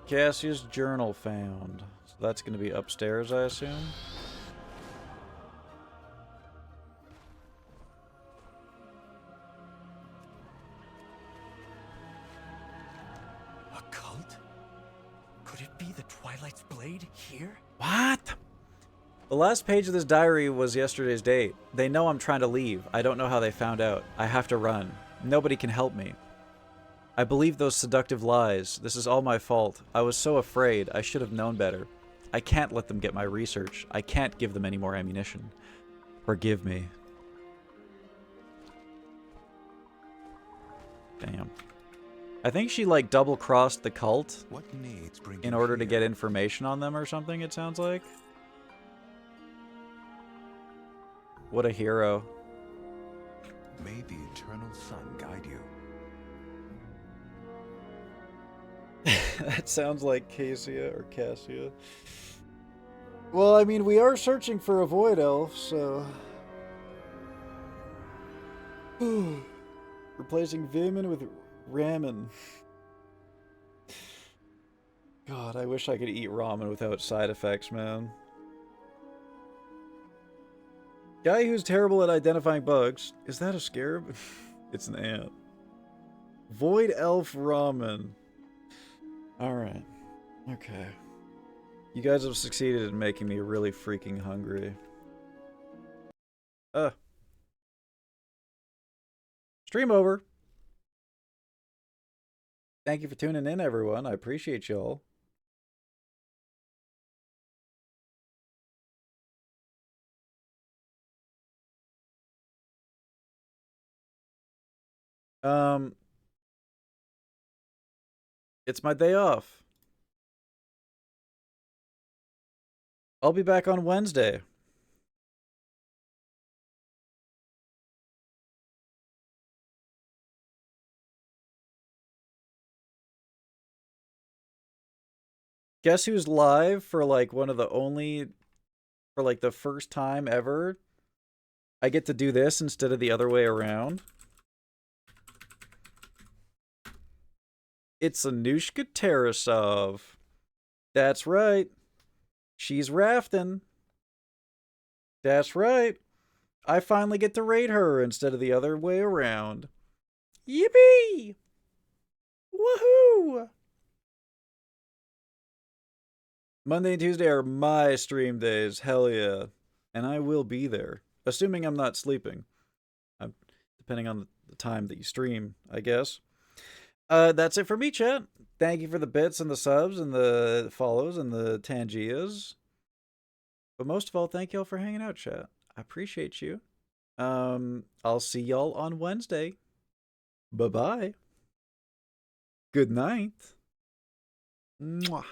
Cassia's journal found. So that's going to be upstairs, I assume. A cult? Could it be the Twilight's Blade here? What? The last page of this diary was yesterday's date. They know I'm trying to leave. I don't know how they found out. I have to run. Nobody can help me. I believe those seductive lies. This is all my fault. I was so afraid. I should have known better. I can't let them get my research. I can't give them any more ammunition. Forgive me. Damn. I think she, like, double-crossed the cult in order to get information on them or something, it sounds like. What a hero. May the eternal sun guide you. That sounds like Cassia or Cassia. Well, I mean, we are searching for a void elf, so... Replacing Vimin with ramen. God, I wish I could eat ramen without side effects, man. Guy who's terrible at identifying bugs. Is that a scarab? It's an ant. Void elf ramen. Alright. Okay. You guys have succeeded in making me really freaking hungry. Stream over. Thank you for tuning in, everyone. I appreciate y'all. It's my day off. I'll be back on Wednesday. Guess who's live for like one of the only, for like the first time ever? I get to do this instead of the other way around. It's Anushka Tarasov. That's right. She's rafting. That's right. I finally get to raid her instead of the other way around. Yippee! Woohoo! Monday and Tuesday are my stream days. Hell yeah. And I will be there. Assuming I'm not sleeping. Depending on the time that you stream, I guess. That's it for me, chat. Thank you for the bits and the subs and the follows and the Tangias. But most of all, thank y'all for hanging out, chat. I appreciate you. I'll see y'all on Wednesday. Bye-bye. Good night. Mwah.